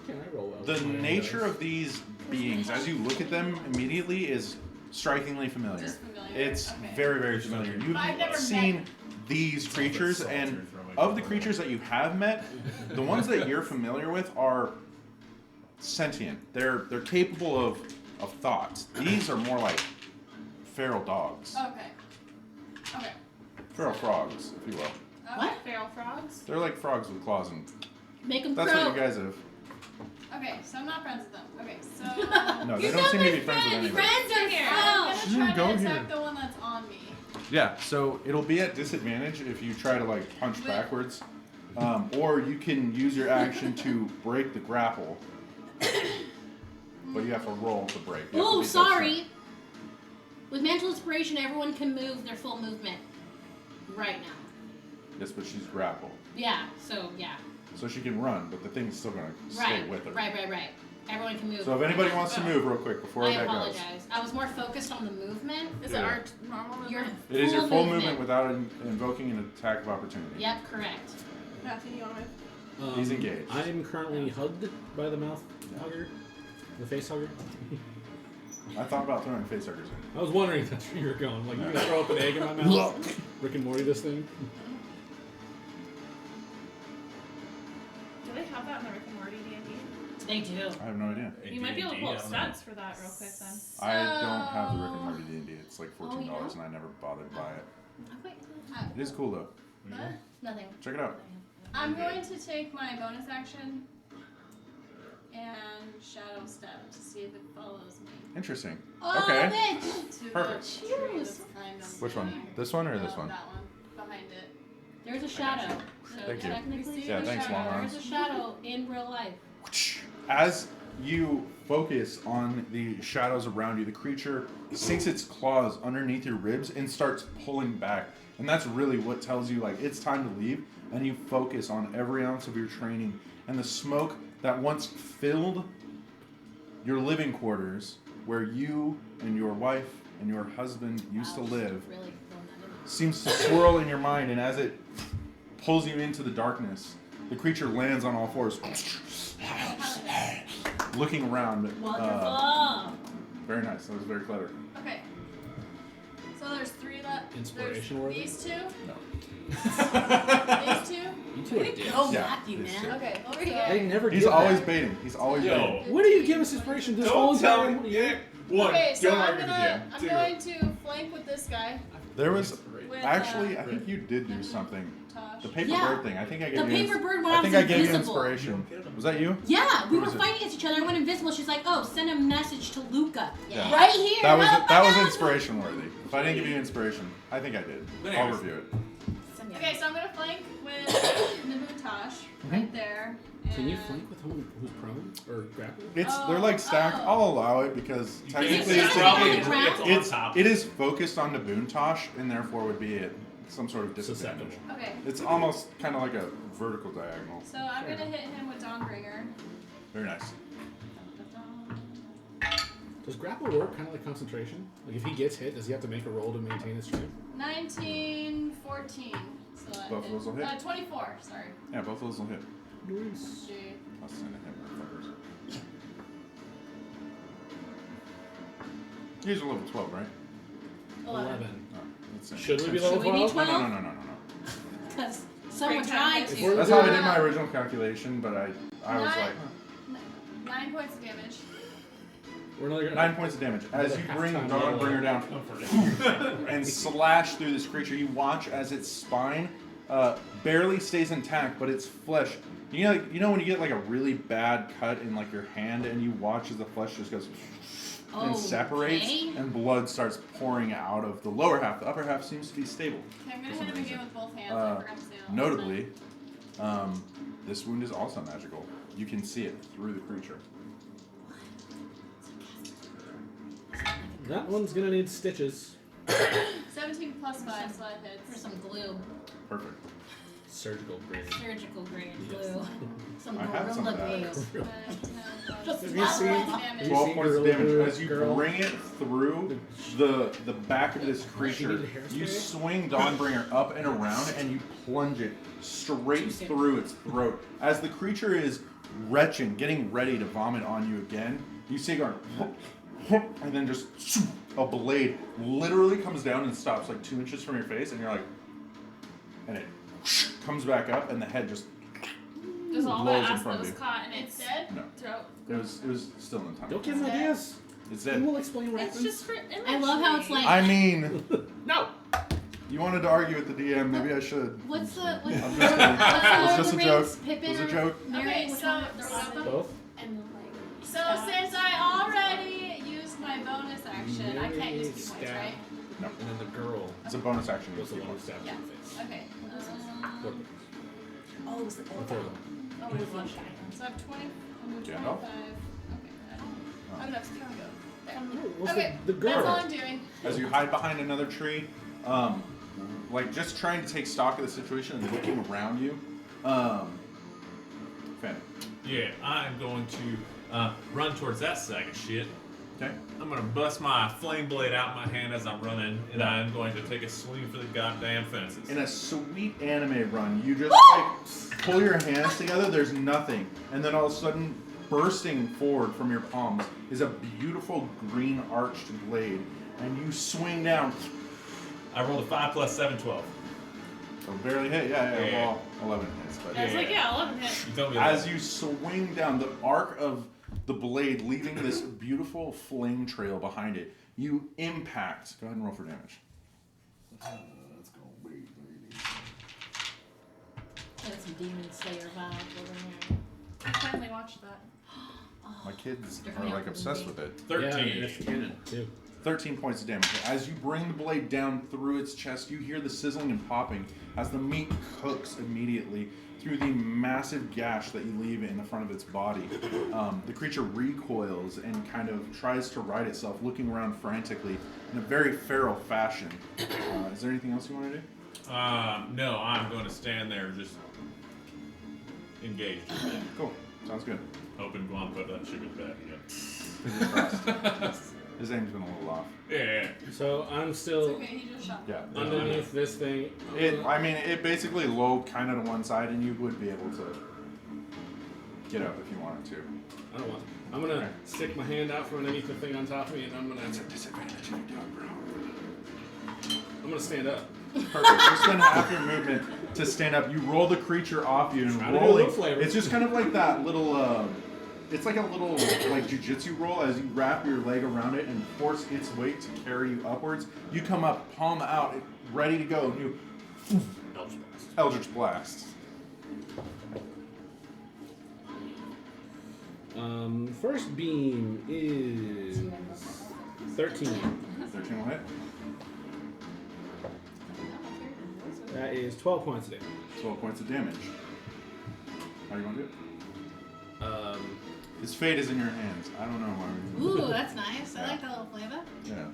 can't I roll well? the nature of these beings, as you look at them immediately, is strikingly familiar. Just familiar. It's Okay. very, very familiar. You've I've never seen met- these creatures, and of the creatures that you have met, the ones that you're familiar with are sentient. They're capable of thoughts. These are more like feral dogs, Okay. Okay. feral frogs, if you will. What? Feral frogs? They're like frogs with claws, and Make them that's crow. what you guys have. Okay, so I'm not friends with them. Okay, so No, they don't seem to be friends with anybody. Friends are here. frogs. I'm gonna try Go to attack here. the one that's on me. Yeah, so it'll be at disadvantage if you try to like punch backwards, or you can use your action to break the grapple, but you have to roll to break. You have to Oh, beat that sorry. With Mantle Inspiration, everyone can move their full movement right now. strength. Yes, but she's grappled, Yeah, so yeah. so she can run, but the thing's still gonna stay Right, with her. right. Everyone can move. So if anybody wants to move real quick before I that goes, apologize. I was more focused on the movement. Is Yeah. it our normal Your movement? it is your full movement without invoking an attack of opportunity. Yep, correct. Matthew, you want to He's engaged. I am currently hugged by the mouth hugger, the face hugger. I thought about throwing face huggers in. I was wondering if that's where you were going. Like, you're gonna throw up an egg in my mouth? Rick and Morty, this thing? Do they have that in the Rick and Morty D&D? They do. I have no idea. You might be able to pull up stats for that real quick then. I don't have the Rick and Morty D&D. It's like $14, Oh, you don't? and I never bothered to buy it. Oh, wait. It is cool though. What? Nothing. Check it out. I'm going to take my bonus action and shadow step to see if it follows me. Interesting. Oh, Okay. bitch. To Perfect. the tree that's kind of Which one? there. This one or No, this one? That one. Behind it. There's a shadow. So Thank you. technically, Yeah, thanks, shadow. Long Arms. there's a shadow in real life. As you focus on the shadows around you, the creature sinks its claws underneath your ribs and starts pulling back. And that's really what tells you, like, it's time to leave. And you focus on every ounce of your training. And the smoke that once filled your living quarters, where you and your wife and your husband used to Wow, live, Really throwing that in. seems to swirl in your mind. And as it pulls you into the darkness, the creature lands on all fours, looking around. Wonderful. Very nice. That was very clever. Okay. So there's 3 left. Inspiration There's worthy? these 2. No. These 2. You two are dicks. Oh, Yeah, Matthew, it's man. Okay. Over so- here. They never He's give always that. baiting. He's always Yo. baiting. When do you give us inspiration? This whole Don't tell time? me. Yeah. One. Okay, so Don't I'm argue with gonna you. I'm Two. going to flank with this guy. There was With, actually, I think you did do something. Tosh. The paper Yeah. bird thing. I think I gave The you. paper bird when I I think was I gave you invisible. inspiration. Was that you? Yeah, we Who were was it? fighting against each other. I went invisible. She's like, "Oh, send a message to Luca." Yeah. Right here. That was motherfucker. inspiration worthy. If I didn't give you inspiration, I think I did. But I'll anyways. review it. Send me a- Okay, so I'm gonna flank with Naboo Tosh right there. Can you and- flank with who's prone or grappled? They're like stacked. Oh. I'll allow it because technically it's it's, probably it's on top. it is focused on the Boontosh and therefore would be it. some sort of disadvantage. Susceptible. Okay, It's almost kind of like a vertical diagonal. so I'm gonna hit him with Dawnbringer. Very nice. Does grapple work kind of like concentration? Like if he gets hit, does he have to make a roll to maintain his strength? 19, 14. So that Both of those will hit? 24, sorry. Yeah, both of those will hit. Nice. Gee. Plus 10 to hit, motherfuckers. These are level 12, right? 11. Oh, that's it. Should we be Should level we be 12? No, 12? no, no, no, no, no. Because someone Great tried time. to. That's how I did my original calculation, but I was Nine. like, 9 points of damage. We're another 9 points of damage. As you bring Dawnbringer down and slash through this creature, you watch as its spine barely stays intact, but its flesh. You know when you get like a really bad cut in like your hand, and you watch as the flesh just goes and separates, Okay. and blood starts pouring out of the lower half. The upper half seems to be stable. Okay, I'm gonna hit him again with both hands. I forgot to say that. Notably, this wound is also magical. You can see it through the creature. That one's gonna need stitches. 17 plus 5, so that For hits. some glue. Perfect. Surgical grade. Surgical grade glue. Some I have some gorilla of that. glue. Just Have you swallow seen- it. Damage. 12 see points of Gorilla damage. Glue, As you girl? bring it through the back of this creature, need a hairspray? you swing Dawnbringer up and around, and you plunge it straight through its throat. As the creature is retching, getting ready to vomit on you again, you see it going, and then just a blade literally comes down and stops like 2 inches from your face, and you're like, and it comes back up, and the head just Does all blows that in acid front that of was you. caught in its No, throat? it was still in time. Don't give him ideas. It's He dead. will explain what It's happens. just for imagery. I love how it's like. I mean, No! you wanted to argue with the DM. Maybe I should. What's the I'm just kidding. what's It's the just a Lord of the joke. Rings? Pippin It was a or joke. Merry? Okay, Which so one? the One of them? Both? And the like. So since I already used my bonus action, I can't use 2 points, Stab. right? No, And then the girl it's a bonus action. was the You one who can stabbed Yeah. in the face. Okay. Oh, it was the The third one. Oh, it was one guy. So I have 20, Gandalf? 25. Okay, I don't know, it's kind of go. There. What's Okay, the that's all girl? I'm doing. As you hide behind another tree, like just trying to take stock of the situation and looking around you. Fanny. Yeah, I'm going to run towards that sack of shit. Okay. I'm going to bust my flame blade out in my hand as I'm running, and I'm going to take a swing for the goddamn fences. In a sweet anime run, you just like pull your hands together. There's nothing, and then all of a sudden, bursting forward from your palms is a beautiful green arched blade, and you swing down. I rolled a 5 plus 7, 12. Oh, barely hit. Yeah. Yeah. Well, 11 hits, but. I was like, yeah, 11 hit. You told me As that. you swing down the arc of the blade, leaving this beautiful flame trail behind it, you impact. Go ahead and roll for damage. Let's go. Got some Demon Slayer vibes over there. I finally watched that. My kids are like obsessed with it. 13. Yeah, that's canon, too. 13 points of damage. As you bring the blade down through its chest, you hear the sizzling and popping as the meat cooks immediately through the massive gash that you leave in the front of its body. The creature recoils and kind of tries to right itself, looking around frantically in a very feral fashion. Is there anything else you want to do? No, I'm going to stand there just engaged. Cool. Sounds good. Hoping Guam put that sugar back again. Fingers crossed. His aim's been a little off. Yeah. So I'm It's still okay, he just shot. Yeah. underneath this thing. It basically lowered kind of to one side, and you would be able to get up if you wanted to. I don't want to. I'm gonna Okay. stick my hand out from underneath the thing on top of me, and I'm gonna Disadvantage if you do it, bro. stand up. Perfect. You spend half your movement to stand up. You roll the creature off you, and Try to do a rolling. little flavor. It's just kind of like that little. It's like a little like jujitsu roll as you wrap your leg around it and force its weight to carry you upwards. You come up, palm out, ready to go, and you Eldritch Blast. First beam is 13. 13 will hit. That is 12 points of damage. 12 points of damage. How do you want to do it? His fate is in your hands. I don't know why. Ooh, that's nice. I like that little flavor. Yeah.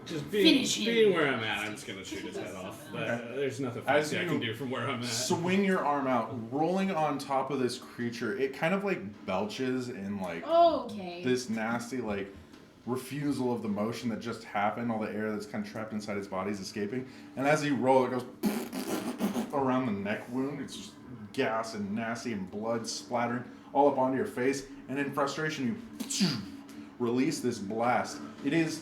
Just Finish him. being where I'm at, I'm just gonna shoot his head off. But there's nothing As fancy I you can do from where I'm at. swing your arm out, rolling on top of this creature, it kind of like belches in like Okay. this nasty like refusal of the motion that just happened. All the air that's kind of trapped inside its body is escaping, and as you roll, it goes around the neck wound. It's just gas and nasty and blood splattering all up onto your face, and in frustration you release this blast. It is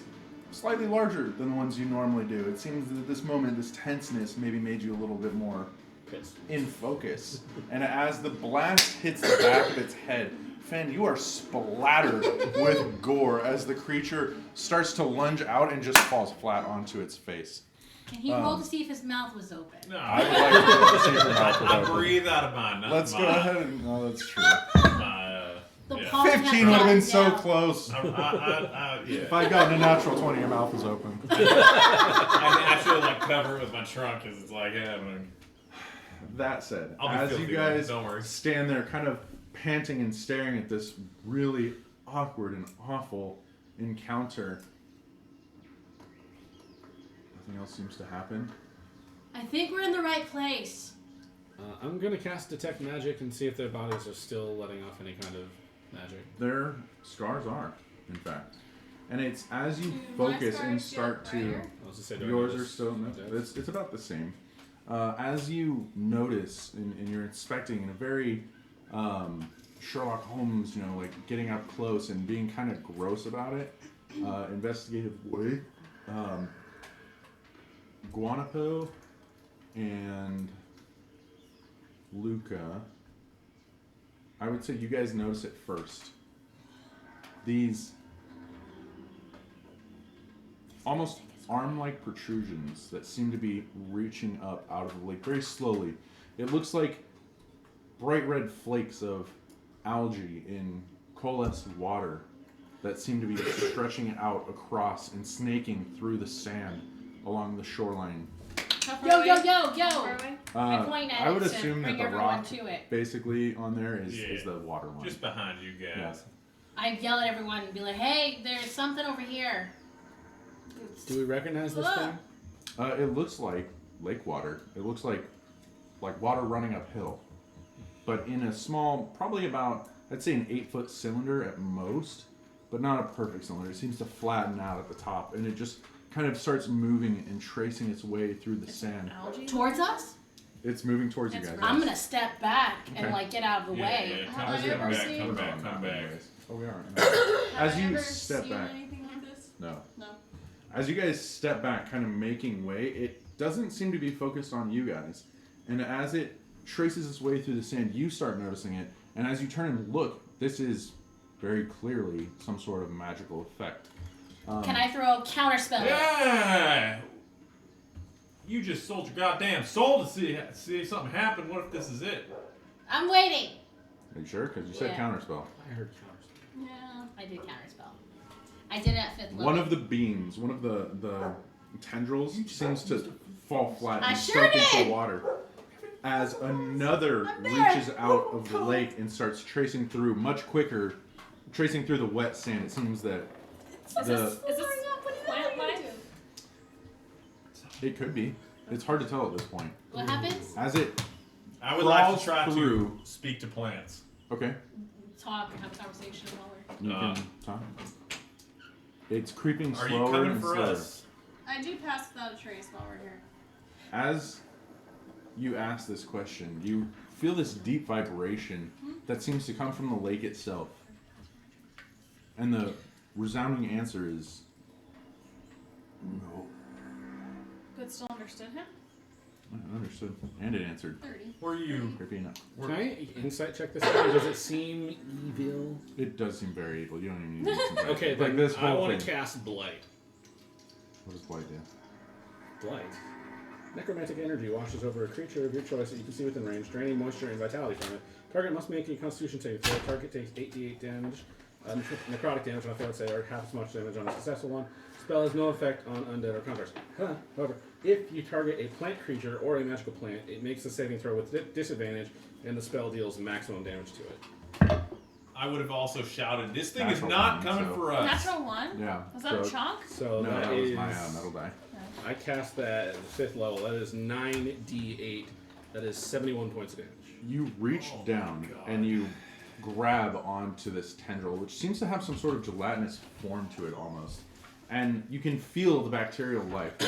slightly larger than the ones you normally do. It seems that at this moment, this tenseness maybe made you a little bit more in focus. And as the blast hits the back of its head, Fen, you are splattered with gore as the creature starts to lunge out and just falls flat onto its face. Can he roll to see if his mouth was open? No. I would like to roll to see if your mouth was I open. breathe out of mine. Not Let's mine. go ahead and... No, that's true. The Yeah. palm 15 would have been has so down. close. Yeah. If I got a natural 20, your mouth was open. I actually like cover it with my trunk because it's like, yeah, I'm That said, I'll be as you filthy, guys don't worry. stand there kind of panting and staring at this really awkward and awful encounter, nothing else seems to happen. I think we're in the right place. I'm gonna cast Detect Magic and see if their bodies are still letting off any kind of magic. Their scars are, in fact. And it's as you Do my focus and scars start feel to... brighter? I was just say, do I Yours are notice still... No, deaths? it's about the same. As you notice and you're inspecting in a very Sherlock Holmes, like getting up close and being kind of gross about it, investigative way, Guanapo and Luca, I would say you guys notice it first. These almost arm-like protrusions that seem to be reaching up out of the lake very slowly. It looks like bright red flakes of algae in coalesced water that seem to be stretching out across and snaking through the sand along the shoreline. Yo, yo, yo, How yo! far away? I point at I would it to assume that bring the everyone rock to it. basically on there is Yeah. the water line. just behind you guys. Yeah. I yell at everyone and be like, hey, there's something over here. Do we recognize this Look. thing? It looks like lake water. It looks like water running uphill, but in a small, probably about, I'd say an 8-foot cylinder at most, but not a perfect cylinder. It seems to flatten out at the top, and it just kind of starts moving and tracing its way through the sand. Algae? Towards us? It's moving towards you It's guys. I'm gonna step back and Okay. get out of the way. Yeah, Have I come ever back, seen- come back, come back. Oh, we are. Have As I you ever step seen back. anything like this? No. No. As you guys step back, kind of making way, it doesn't seem to be focused on you guys. And as it traces its way through the sand, you start noticing it. And as you turn and look, this is very clearly some sort of magical effect. Can I throw a counter spell? Yeah! You just sold your goddamn soul to see something happen. What if this is it? I'm waiting. Are you sure? Because you said Yeah. counterspell. I heard counters. Yeah. I did counter spell. I did it at 5th level. One of the beams, one of the tendrils seems to fall flat I and sure soak into did! the water. As another I'm there. reaches out of the lake and starts tracing through much quicker, tracing through the wet sand. It seems that Is this plant life? it could be. It's hard to tell at this point. What happens? As it I would like crawls to try through. to speak to plants. Okay, Talk and have a conversation while we're... you can talk. It's creeping Are slower you coming and for slower. us? I do pass without a trace while we're here. As you ask this question, you feel this deep vibration that seems to come from the lake itself. And the resounding answer is no. But still understood him? I understood. And it answered. 30. Were you? Creepy enough. Can I insight check this thing? Does it seem evil? It does seem very evil. You don't even need to insight. Okay, Like then this I whole want thing. to cast Blight. What does Blight do? Blight. Necromantic energy washes over a creature of your choice that you can see within range, draining moisture and vitality from it. Target must make a Constitution saving throw. Target takes 8d8 damage, necrotic damage on a failed save, or half as much damage on a successful one. Spell has no effect on undead or counters. However, if you target a plant creature or a magical plant, it makes a saving throw with disadvantage, and the spell deals maximum damage to it. I would have also shouted, "This thing Natural is not one, coming so- for us." Natural 1? Yeah. Was that a so- chunk? So No, that was my metal die. I cast that at the 5th level. That is 9d8. That is 71 points of damage. You reach down and you grab onto this tendril, which seems to have some sort of gelatinous form to it almost. And you can feel the bacterial life, the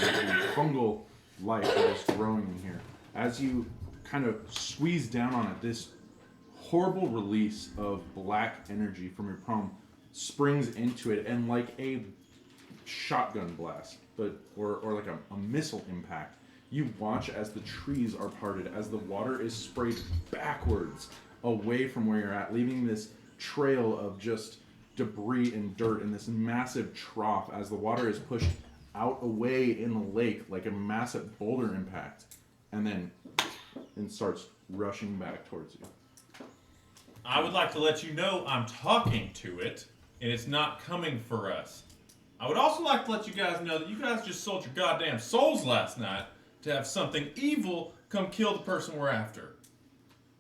fungal life that is growing in here. As you kind of squeeze down on it, this horrible release of black energy from your palm springs into it, and like a shotgun blast, or like a missile impact, you watch as the trees are parted, as the water is sprayed backwards away from where you're at, leaving this trail of just debris and dirt in this massive trough as the water is pushed out away in the lake like a massive boulder impact, and then starts rushing back towards you. I would like to let you know I'm talking to it, and it's not coming for us. I would also like to let you guys know that you guys just sold your goddamn souls last night to have something evil come kill the person we're after.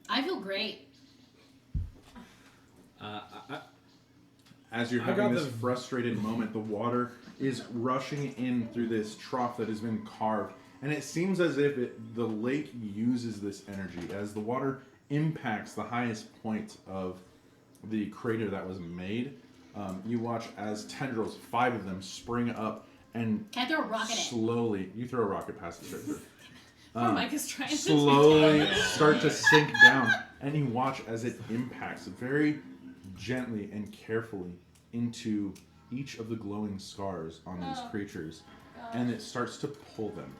I feel great. As you're I having got this the- frustrated moment, the water is rushing in through this trough that has been carved, and it seems as if the lake uses this energy as the water impacts the highest point of the crater that was made. You watch as tendrils, 5 of them, spring up and Can I throw a rocket at it? slowly, you throw a rocket past it straight through. Poor Mike is trying to Slowly start to sink down, and you watch as it impacts very gently and carefully into each of the glowing scars on these creatures, and it starts to pull them.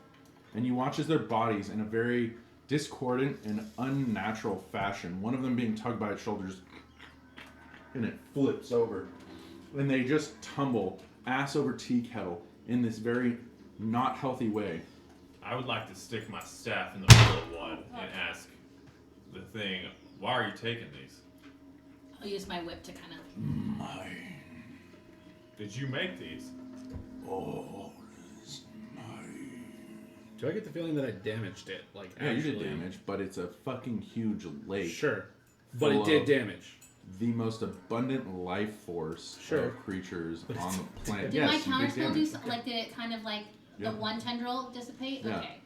And you watch as their bodies, in a very discordant and unnatural fashion, one of them being tugged by its shoulders, and it flips over, and they just tumble ass over tea kettle in this very not healthy way. I would like to stick my staff in the middle of one and ask the thing, why are you taking these? I'll use my whip to kind of. Did you make these? Do I get the feeling that I damaged it? Like, Yeah, you actually? did damage, but it's a fucking huge lake. Sure. But full it did of damage. The most abundant life force Sure. of creatures on the planet. Did Yes, my you did counterspell do damage. something? Like, did it kind of like Yeah. the one tendril dissipate? Yeah. Okay.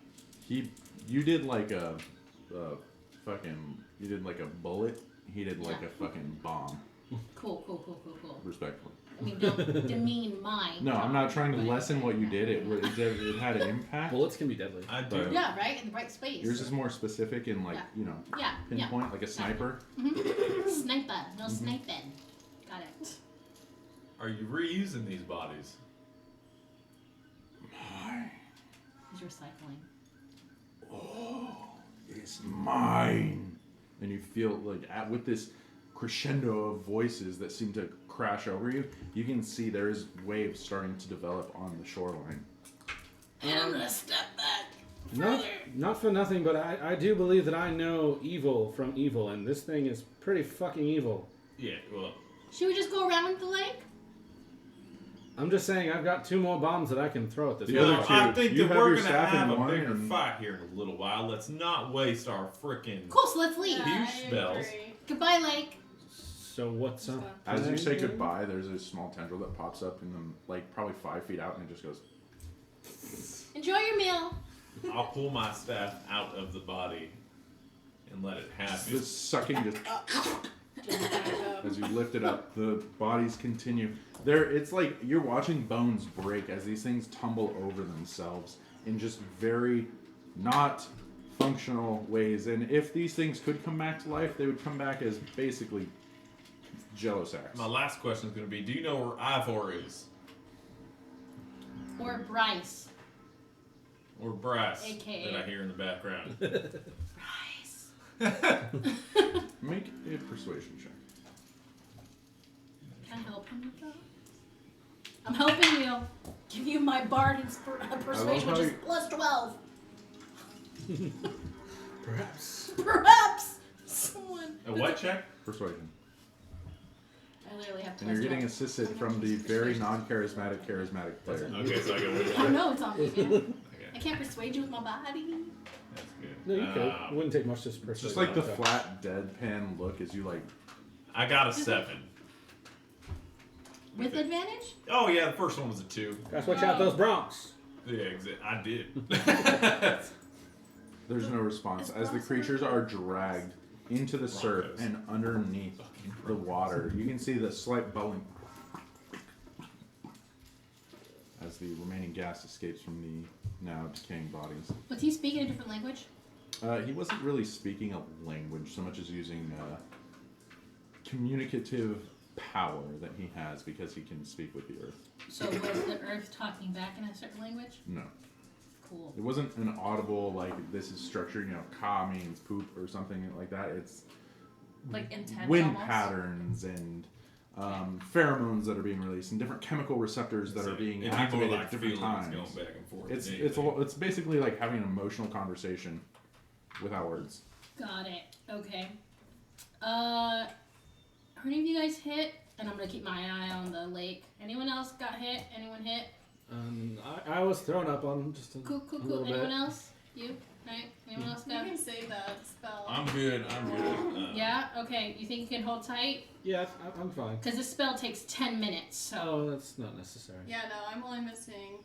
You did like a you did like a bullet. He did like Yeah. a fucking bomb. Cool. Respectfully. I mean, don't demean mine. No, I'm not trying to lessen what you did. It had an impact. Bullets can be deadly. I do. But- Yeah, right? In the right space. Yours is more specific and like Yeah. Yeah. pinpoint, like a sniper. Sniper. No sniping. Got it. Are you reusing these bodies? He's recycling. It's mine. And you feel like with this crescendo of voices that seem to crash over you, you can see there is waves starting to develop on the shoreline. And I'm gonna step back. Not for nothing, but I do believe that I know evil from evil, and this thing is pretty fucking evil. Yeah, well, Should we just go around the lake? I'm just saying, I've got 2 more bombs that I can throw at this. The thing. other two, I think you that have we're your gonna staff in have a one bigger and- fight here in a little while. Let's not waste our freaking. Cool, so let's leave. Huge spells. Goodbye, lake. So what's up? As you say goodbye, there's a small tendril that pops up in the, like, probably 5 feet out, and it just goes. Enjoy your meal. I'll pull my staff out of the body and let it have The it. sucking just Just back up. as you lift it up. The bodies continue. It's like you're watching bones break as these things tumble over themselves in just very not functional ways. And if these things could come back to life, they would come back as basically jello sacks. My last question is going to be: do you know where Ivor is, Or Bryce. or Brass AKA. that I hear in the background? Bryce. Make a persuasion check. Can I help him with that? I'm helping you. Give you my bard persuasion, how which is you- plus 12. Perhaps. Perhaps someone. A what check? Persuasion. I literally have plus And you're getting 12. assisted from the very non-charismatic player. Okay, so I get Oh one. no, it's on me, man. Okay, I can't persuade you with my body. that's good. No, you could. It wouldn't take much to persuade. It's just like the so. flat deadpan look as you like I got a 7. With advantage? Oh yeah, the first one was a 2. Gotta watch out those Bronx. Yeah, I did. There's no response as the creatures are dragged into the surf and underneath the water. You can see the slight bubbling as the remaining gas escapes from the now decaying bodies. Was he speaking a different language? He wasn't really speaking a language so much as using communicative power that he has because he can speak with the earth. So was the earth talking back in a certain language? No. Cool. It wasn't an audible, like, this is structured, ka means poop or something like that. It's Like intense wind almost. patterns and pheromones that are being released and different chemical receptors that are being It'd be more activated like at different feelings times. going back and forth. It's basically like having an emotional conversation without words. Got it. Okay. Are any of you guys hit? And I'm gonna keep my eye on the lake. Anyone else got hit? Anyone hit? I was thrown up on just a Cool. little bit. Anyone else? You? Right? Anyone else You got? can save that spell. I'm good. Yeah. Okay. You think you can hold tight? Yeah, I'm fine. Because this spell takes 10 minutes. So. Oh, that's not necessary. Yeah, no, I'm only missing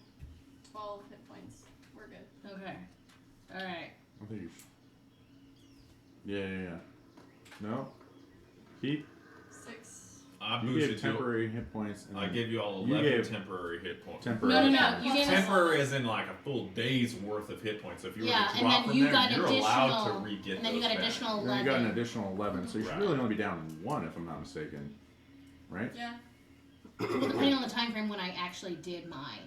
12 hit points. We're good. Okay. All right. I think you Yeah. No? Pete? 6. I You boosted gave temporary hit points. And I gave you all You 11 gave temporary hit points. temporary. No. You gave us. Temporary is in like a full day's worth of hit points. So if you were Yeah, to and drop then from you there, got you're additional. allowed to re-get And then you those got back. additional Then 11. you got an additional 11, so you should Right. really only be down 1 if I'm not mistaken. Right? Yeah. Well, depending on the time frame when I actually did mine.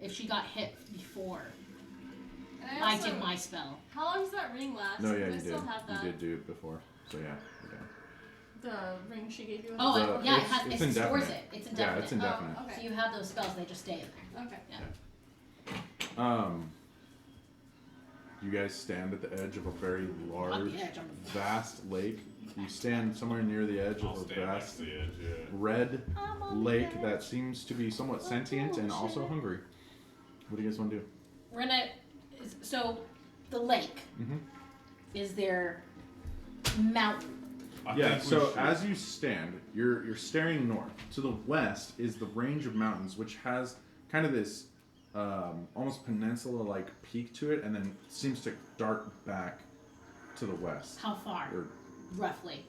If she got hit before And I also, did my spell. How long does that ring last? No, yeah, I you still did. have that. You did do it before. So yeah. Okay. The ring she gave you. Oh, The- yeah, it's it stores indefinite. it. It's Yeah, indefinite. it's indefinite. Oh, okay. So you have those spells, they just stay in there. Okay. You guys stand at the edge of a very On large, the edge. vast lake. You stand somewhere near the edge I'll of a stand next vast to the edge, yeah. red lake that seems to be somewhat sentient and also hungry. What do you guys want to do? We're gonna. So, the lake. Mm-hmm. Is there mountain? I Yeah, think we so should- as you stand, you're staring north. To the west is the range of mountains, which has kind of this almost peninsula-like peak to it, and then seems to dart back to the west. How far? Or, Roughly.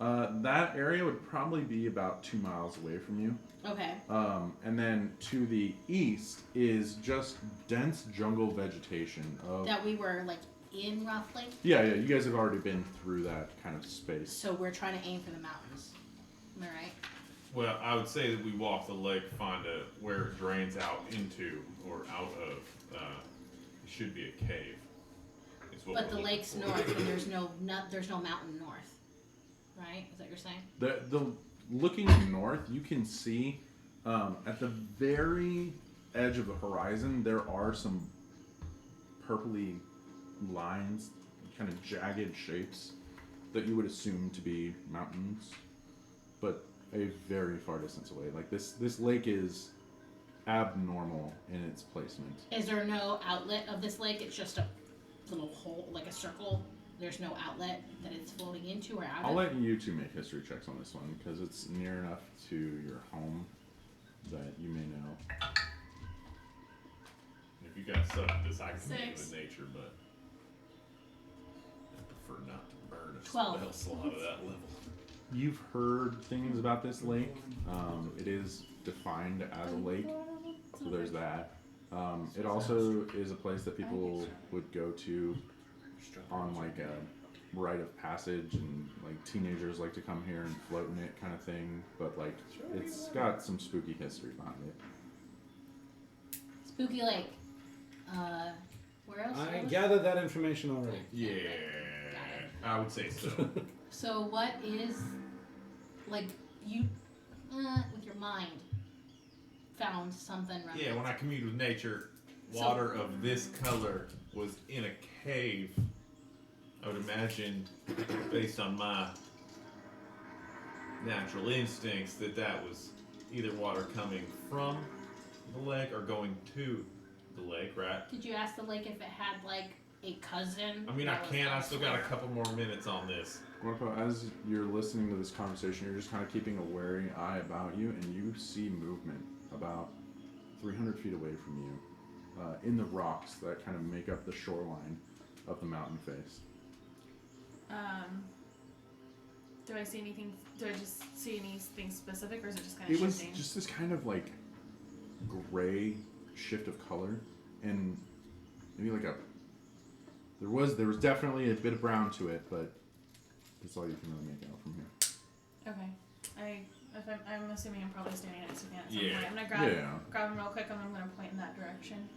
that area would probably be about 2 miles away from you. Okay. And then to the east is just dense jungle vegetation of... That we were, like, in roughly. Yeah, you guys have already been through that kind of space. So we're trying to aim for the mountains. Am I right? Well, I would say that we walk the lake, find where it drains out into or out of. It should be a cave. Is what But we're the looking lake's for. north, and there's no mountain north. Right? Is that what you're saying? The looking north, you can see at the very edge of the horizon, there are some purpley lines, kind of jagged shapes that you would assume to be mountains, but a very far distance away. Like this lake is abnormal in its placement. Is there no outlet of this lake? It's just a little hole, like a circle. There's no outlet that it's flowing into or out I'll of? let you two make history checks on this one because it's near enough to your home that you may know. If you guys suck at this, I can make it 6. with nature, but I prefer not to burn a 12. spell slot of that level. You've heard things about this lake. It is defined as a lake, so there's that. It also is a place that people would go to on like a rite of passage, and like teenagers like to come here and float in it, kind of thing. But like, it's got some spooky history behind it. Spooky Lake. Where else? I gathered that information already. Yeah, I would say so. So what is, like, you, with your mind, found something right? Yeah, when I commute with nature, water of this color was in a cave. I would imagine, based on my natural instincts, that was either water coming from the lake or going to the lake, right? Did you ask the lake if it had, like, a cousin. I mean, I that was can't. I still got a elsewhere. couple more minutes on this. Gorpo, as you're listening to this conversation, you're just kind of keeping a wary eye about you, and you see movement about 300 feet away from you in the rocks that kind of make up the shoreline of the mountain face. Do I see anything? Do I just see anything specific, or is it just kind It of was shifting? just this kind of like gray shift of color, and maybe like there was definitely a bit of brown to it, but that's all you can really make out from here. Okay. I'm assuming I'm probably standing next to me at some Yeah. point. I'm gonna grab him real quick, and I'm gonna point in that direction.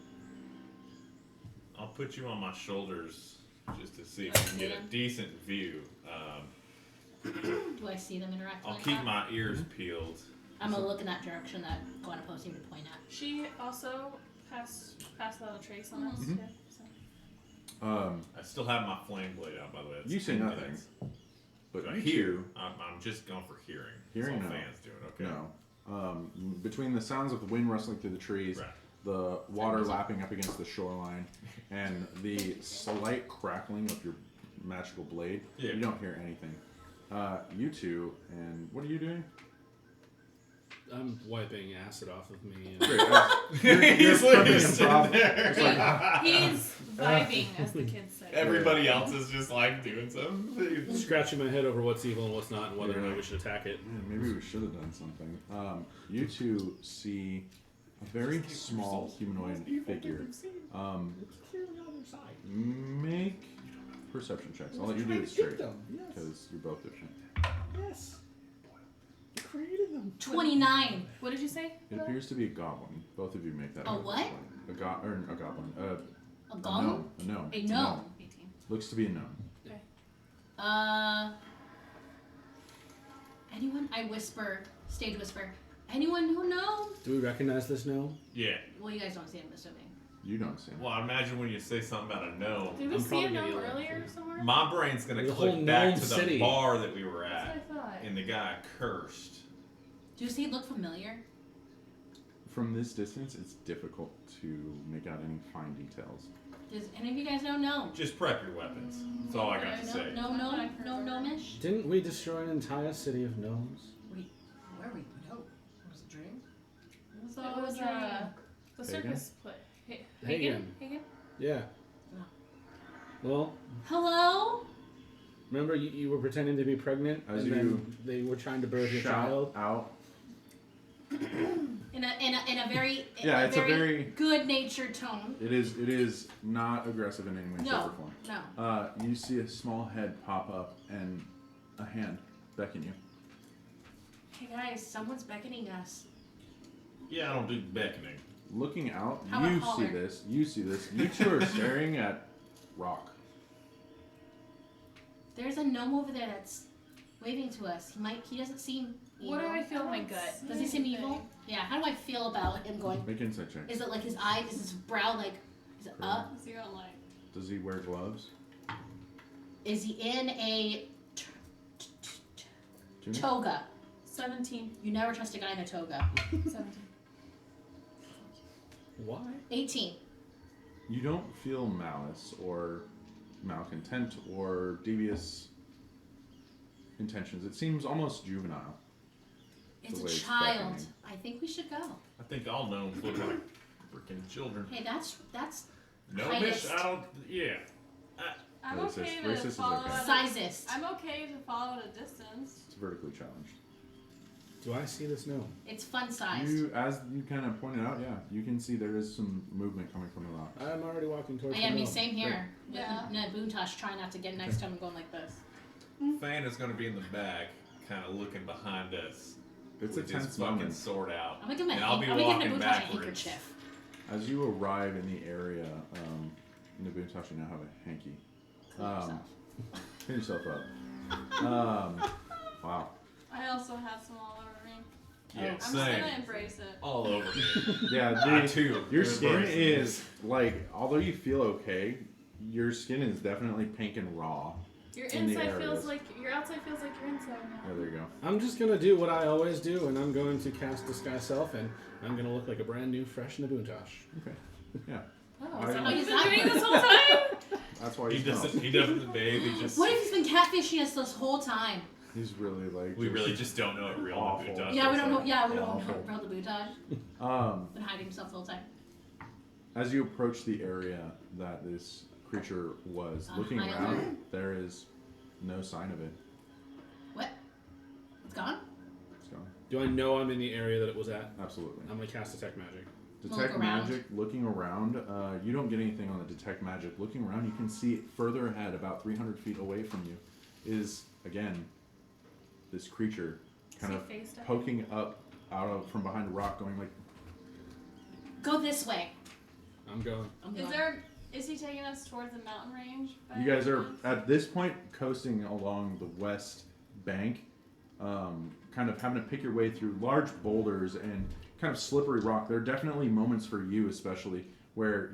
I'll put you on my shoulders just to see if I you can see get a them. decent view. Do I see them interacting I'll like keep that? my ears peeled. I'm gonna look in that direction that Guanapo seemed to point at. She also passed without a trace on us. Mhm. Yeah, so. I still have my flame blade out, by the way. It's You say 10 nothing, minutes. but Do I you hear? I'm just going for hearing. Hearing, That's all no. fans doing. Okay. No. Between the sounds of the wind rustling through the trees, Right. the water lapping up against the shoreline, and the slight crackling of your magical blade, Yeah. you don't hear anything. You two, and what are you doing? I'm wiping acid off of me. And Great. He's perfect like sitting improv. there. He's vibing, as the kids say. Everybody else is just like doing something. scratching my head over what's evil and what's not, and whether or Yeah. not we should attack it. Man, maybe we should have done something. You two see a very small humanoid figure. Make perception checks. I'll let you do it straight because you're both different. Yes. You created them. 29. What did you say? It appears to be a goblin. Both of you make that. A what? A goblin. A A golem? gnome. A gnome. A gnome. 18. Looks to be a gnome. Anyone? I whisper, stage whisper. Anyone who knows? Do we recognize this gnome? Yeah. Well, you guys don't see him, assuming. You don't see him. Well, I imagine when you say something about a gnome, Did we I'm see a probably gonna gnome be earlier somewhere? my brain's gonna The whole click back gnome to the city. bar that we were That's at, what I thought. and the guy cursed. Do you see it look familiar? From this distance, it's difficult to make out any fine details. Does any of you guys know gnome? Just prep your weapons. That's all I got to say. No gnomish? Didn't we destroy an entire city of gnomes? Wait, where were you? No. It was a dream? It was the circus play. Hagen. Hagen? Yeah. Well, Hello? remember you were pretending to be pregnant, As and you then they were trying to birth your child. out. In a very Yeah, it's a very- good-natured tone. It is not aggressive in any way, shape, No, or form. no. You see a small head pop up and a hand beckon you. Hey guys, someone's beckoning us. Yeah, I don't do beckoning. Looking out, How about you holler? see this. You see this. You two are staring at rock. There's a gnome over there that's waving to us. He doesn't seem evil. What do I feel in my gut? Does he seem evil? Yeah, how do I feel about him going? Make insight checks. Is it like his eye? Is his brow like? Is it up? Zero light. Does he wear gloves? Is he in a Tunic? toga? 17. You never trust a guy in a toga. 17. Why? 18. You don't feel malice or malcontent or devious intentions. It seems almost juvenile. It's The a way it's child. beckoning. I think we should go. I think all gnomes look like freaking children. Hey, that's Gnomish? Highest. I don't. Yeah. I'm Racist. okay Racist to is follow okay. at sizest. I'm okay to follow at a distance. It's vertically challenged. Do I see this gnome? It's fun sized. You, as you kind of pointed out, yeah, you can see there is some movement coming from the rock. I'm already walking towards Oh, the yeah, me gnome. same here. Yeah. Boontosh trying not to get next to him and going like this. Fan is going to be in the back, kind of looking behind us. It's a with his tense fucking moment. sword out. I'm gonna give him And I'll be I'm gonna walking give Boontosh a backwards. handkerchief. As you arrive in the area, Nabuntosh, you now have a hanky. Clean yourself. Clean yourself up. Wow. I also have some all over me. Yeah, I'm just same. gonna embrace it. All over me. Yeah, I too. your am skin embracing is like, although you feel okay, your skin is definitely pink and raw. Your In the inside feels areas. like your outside feels like your inside now. Yeah, there you go. I'm just gonna do what I always do, and I'm going to cast Disguise Self, and I'm gonna look like a brand new, fresh Nabuntosh. Okay. Yeah. Oh, Are is that you- what Oh, you've he's been not- doing this whole time? why He he's doesn't bathe. He just. What if he's been catfishing us this whole time? He's really like. We really just don't know what real awful. Nabu does. Yeah, we don't know. Yeah, we don't Awful. know about the boutage. Been hiding himself the whole time. As you approach the area that this creature was looking high around, alert. there is no sign of it. What? It's gone? It's gone. Do I know I'm in the area that it was at? Absolutely. I'm gonna cast Detect Magic. Detect Look around. magic, looking around, you don't get anything on the detect magic. Looking around, you can see further ahead, about 300 feet away from you, is, again, this creature kind of face down? poking up out of from behind a rock, going like, Go this way. I'm going. I'm going. Is he taking us towards the mountain range? by you guys any are, chance? at this point, coasting along the west bank, kind of having to pick your way through large boulders and kind of slippery rock. There are definitely moments for you, especially, where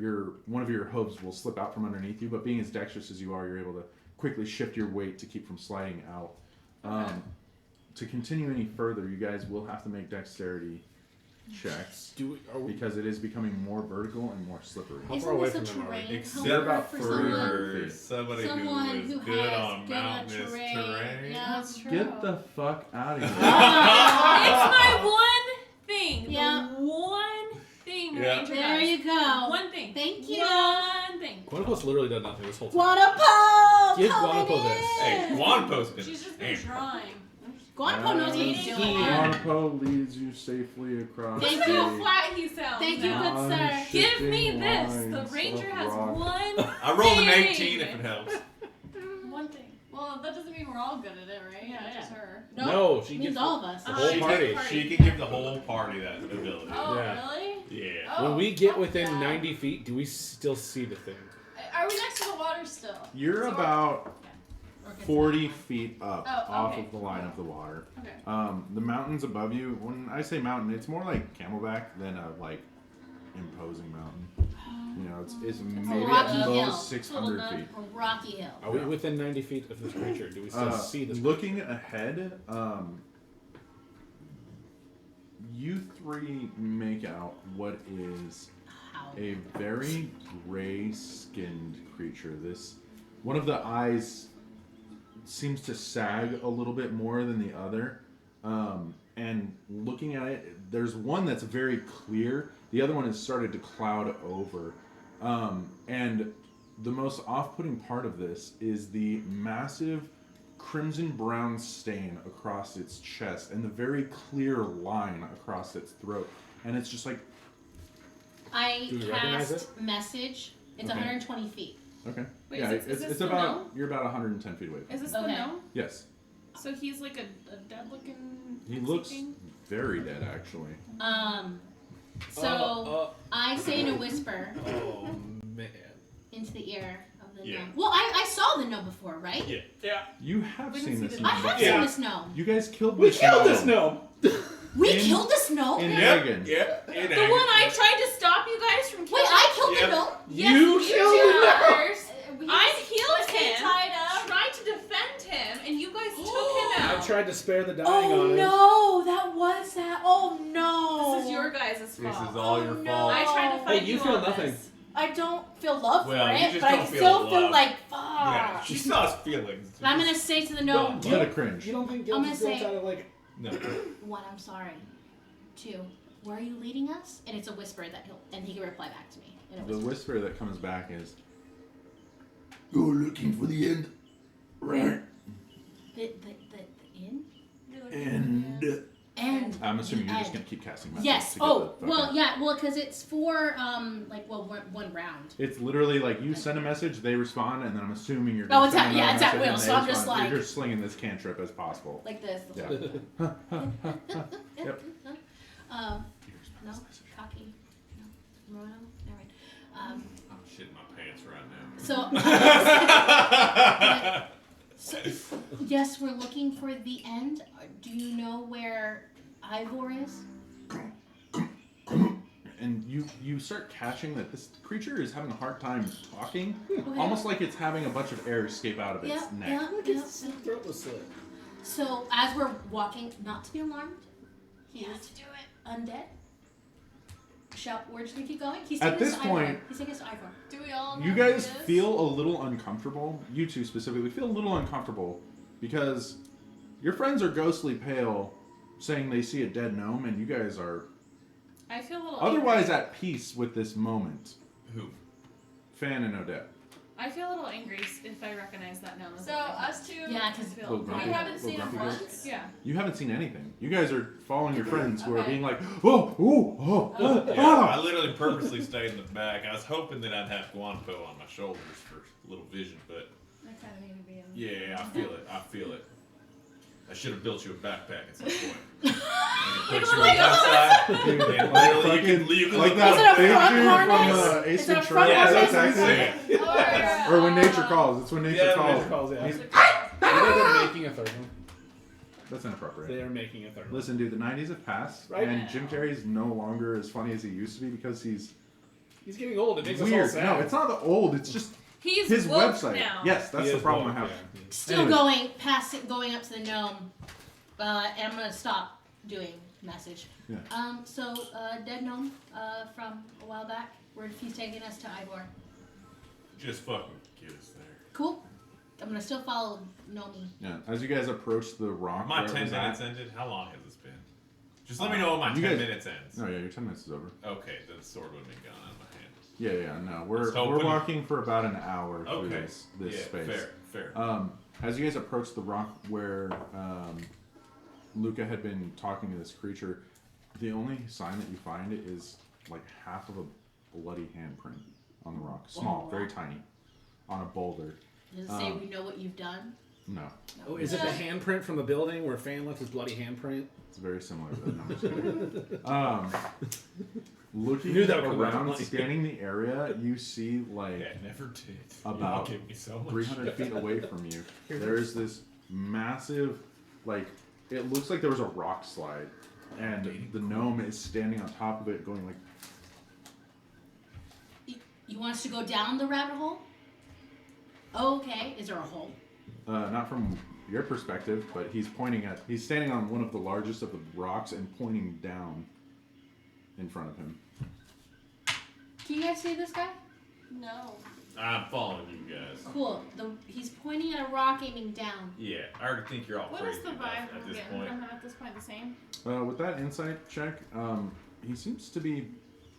one of your hooves will slip out from underneath you, but being as dexterous as you are, you're able to quickly shift your weight to keep from sliding out. To continue any further, you guys will have to make dexterity checks because it is becoming more vertical and more slippery. How far Isn't away this a from them are we? terrain Except homework about for 300 someone? feet. Somebody who is good has on mountainous terrain. Yeah, that's true. Get the fuck out of here. It's my one thing. Yeah. The one thing. Yeah. Ranger There does. you go. One thing. Thank you. One thing. Quantipo's literally done nothing this whole time. Guanapo! Give coming Guanapo this. in. Hey, Guanapo's been. She's just been damn. drawing. Guanapo knows what he's doing. Guanapo leads you safely across Thank Look you. how flat he sounds. Thank you, now. good sir. Give me Shifting this. lines The ranger of has rock. one I rolled an thing. 18 if it helps. One thing. Well, that doesn't mean we're all good at it, right? Yeah, Not yeah. just her. No, she means gets all of us. the whole She party. can, she can give the whole party that ability. Oh, Yeah. really? Yeah. Oh, When we get fuck within that. 90 feet, do we still see the thing? Are we next to the water still? You're So- about We're good. 40 feet up Oh, off okay. of the line of the water. Okay. The mountains above you, when I say mountain, it's more like Camelback than a like imposing mountain. You know, it's a maybe rocky at hill. most 600 Little feet. A rocky hill. Are we within 90 feet of this creature? Do we still see this? Looking ahead, you three make out what is How? a very gray-skinned creature. One of the eyes seems to sag a little bit more than the other. And looking at it, there's one that's very clear. The other one has started to cloud over. And the most off-putting part of this is the massive crimson-brown stain across its chest and the very clear line across its throat. And it's just like, I Do we recognize cast message. It's Okay. 120 feet. okay. Wait, yeah, is this it's the about, gnome? you're about 110 feet away. Is this Okay. the gnome? Yes. So he's like a dead-looking. He fancy looks thing? very dead, actually. So I say in a whisper Oh, man. into the ear of the Yeah. gnome. Well, I saw the gnome before, right? Yeah. Yeah. You have We seen didn't see this the I gnome have before. seen this gnome. You guys killed We this killed gnome. this gnome! We In- killed this gnome? in Yep. Reagan. Yep. The one I tried to stop you guys from killing. Wait, I killed Yep. the gnome? Yes, You killed the gnome! others. I healed him. tied up. Tried to defend him, and you guys took him I out. tried to spare the dying Oh on him. no, that was that. Oh no. This is your guys' This fault. is all your Oh, no. fault. I tried to fight Hey, you feel on nothing. this. I don't feel love Well, for you it, just but I don't feel still feel love. like fuck. Yeah, she saw his feelings. And I'm gonna say to the gnome, Let it cringe. You don't think I'm guilt gonna is built say- out of like... No. one, I'm sorry. Two, where are you leading us? And it's a whisper that he can reply back to me. In a The whisper. whisper that comes back is, "You're looking for the end, right? The inn? And And I'm assuming you're just end. gonna keep casting messages. Yes. to get Oh, the fucking- well, yeah. Well, because it's for one round. It's literally like you send a message, they respond, and then I'm assuming you're. Oh, gonna it's send at- yeah, another it's at message will, and so they I'm just respond. like- You're just slinging this cantrip as possible. Like this. Yeah. Yep. No, cocky. No, Morono. Never mind. I'm shitting my pants right now. So, yes, we're looking for the end. Do you know where Ivor is? And you start catching that this creature is having a hard time talking, Okay. almost like it's having a bunch of air escape out of its Yeah, neck. yeah, Look, yeah. his throat was slit. So as we're walking, not to be alarmed, he is undead. We're just gonna keep going. He's At taking us this to Ivor. point- He's taking us to Ivor. Do we all know You who guys it is? feel a little uncomfortable. You two specifically feel a little uncomfortable because your friends are ghostly pale, saying they see a dead gnome, and you guys are I feel a little otherwise angry. at peace with this moment. Who? Fan and Odette. I feel a little angry if I recognize that gnome. So us two. Yeah, because Little we grumpy. haven't Little seen him grumpy ghost. once. Yeah. You haven't seen anything. You guys are following your friends who are Okay. being like, oh, ooh, oh, oh, Yeah, I oh. literally purposely stayed in the back. I was hoping that I'd have Guanpo on my shoulders for a little vision, but I kind of need to be in. yeah, I feel it. I feel it. I should have built you a backpack at some point. And put you on one side. Dude, And like literally, you can like look that Is it a big front dude harness? from Ace Is it a Ventura. front Yeah, harness? that's exactly it. Or when nature calls. It's when nature Yeah, calls. nature Calls, yeah. He's- They're making a third one. That's inappropriate. They are making a third one. Listen, dude, the 90s have passed, Right and now. Jim Carrey's no longer as funny as he used to be because he's He's getting old. It makes us all weird. sad. No, it's not the old. It's just He's his woke website. now. Yes, that's He the is problem woke, I have. yeah. Still Anyways. going past it, going up to the gnome, and I'm gonna stop doing message. Yeah. So dead gnome from a while back. Where he's taking us to Ivor. Just fucking get us there. Cool. I'm gonna still follow Nomi. Yeah. As you guys approach the rock, My where it 10 was minutes at- ended. How long has this been? Just let me know when my You 10 guys- minutes ends. No, yeah, your 10 minutes is over. Okay, then the sword would have been gone out of my hand. Yeah, no, we're Let's hope it- walking for about an hour through Okay. this Yeah, space. fair. As you guys approach the rock where Luca had been talking to this creature, the only sign that you find is like half of a bloody handprint on the rock, small, Oh, very wow. tiny, on a boulder. Does it say we know what you've done? No, Oh, is it the handprint from the building where Fan left his bloody handprint? it's very similar to that. No, I'm just kidding. Looking Knew that would come out around, of my- scanning the area, you see like Yeah, never did. About you give me so much 300 shit. feet away from you, there's this massive, like, it looks like there was a rock slide, and the gnome is standing on top of it, going like, You want us to go down the rabbit hole? Okay. Is there a hole? not from your perspective, but he's standing on one of the largest of the rocks and pointing down in front of him. Can you guys see this guy? No. I'm following you guys. Cool. He's pointing at a rock, aiming down. Yeah, I already think you're all What crazy is the enough vibe at we're this getting point. from him at this point? The same. With that insight check, he seems to be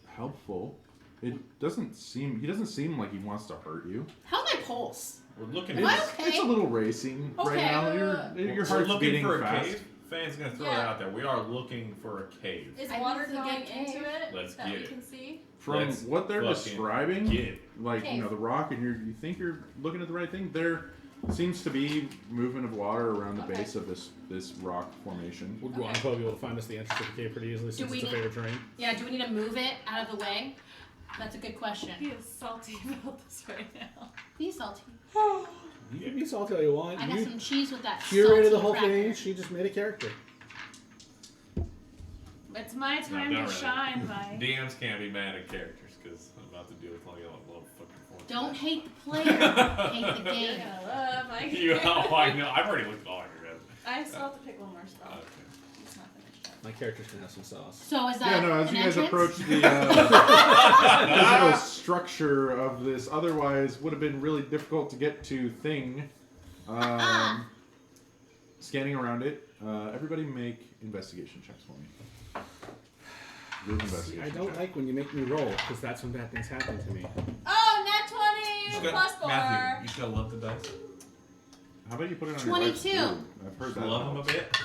helpful. He doesn't seem like he wants to hurt you. How's my pulse? We're looking Am I for okay? It's a little racing right Okay, now. Your we're heart's looking beating for a fast. cave. Fan's gonna throw it Yeah. out there. We are looking for a cave. Is I water need to going get into cave. it Let's that get we it. can see? From Let's what they're fucking describing, get it. like Okay. the rock, and you think you're looking at the right thing. There seems to be movement of water around the Okay. base of this rock formation. Would Guanapo be able to find us the entrance to the cave pretty easily since we it's a need- favorite terrain? Yeah. Do we need to move it out of the way? That's a good question. He is salty about this right now. Be salty. You can be salty all you want. I got You some cheese with that. curated salty the whole cracker. thing. She just made a character. It's my time not to really. shine, Mike. DMs can't be mad at characters because I'm about to deal with all y'all little fucking fortune. Don't hate the player. Hate the You're game. gonna love Mike. Oh, I know. I've already looked at all your guys. I still have to pick one more spell. Okay. It's not finished yet. My character's gonna have some sauce. So is that Yeah, no. As an you guys entrance? approach the physical structure of this, otherwise would have been really difficult to get to thing, scanning around it. Everybody make investigation checks for me. Group investigation. I don't check. like when you make me roll because that's when bad things happen to me. Oh, You nat just 20 got- plus 4. Matthew, you just gotta love the dice. How about you put it on 22. your life's blue? I've heard that. Love them a bit.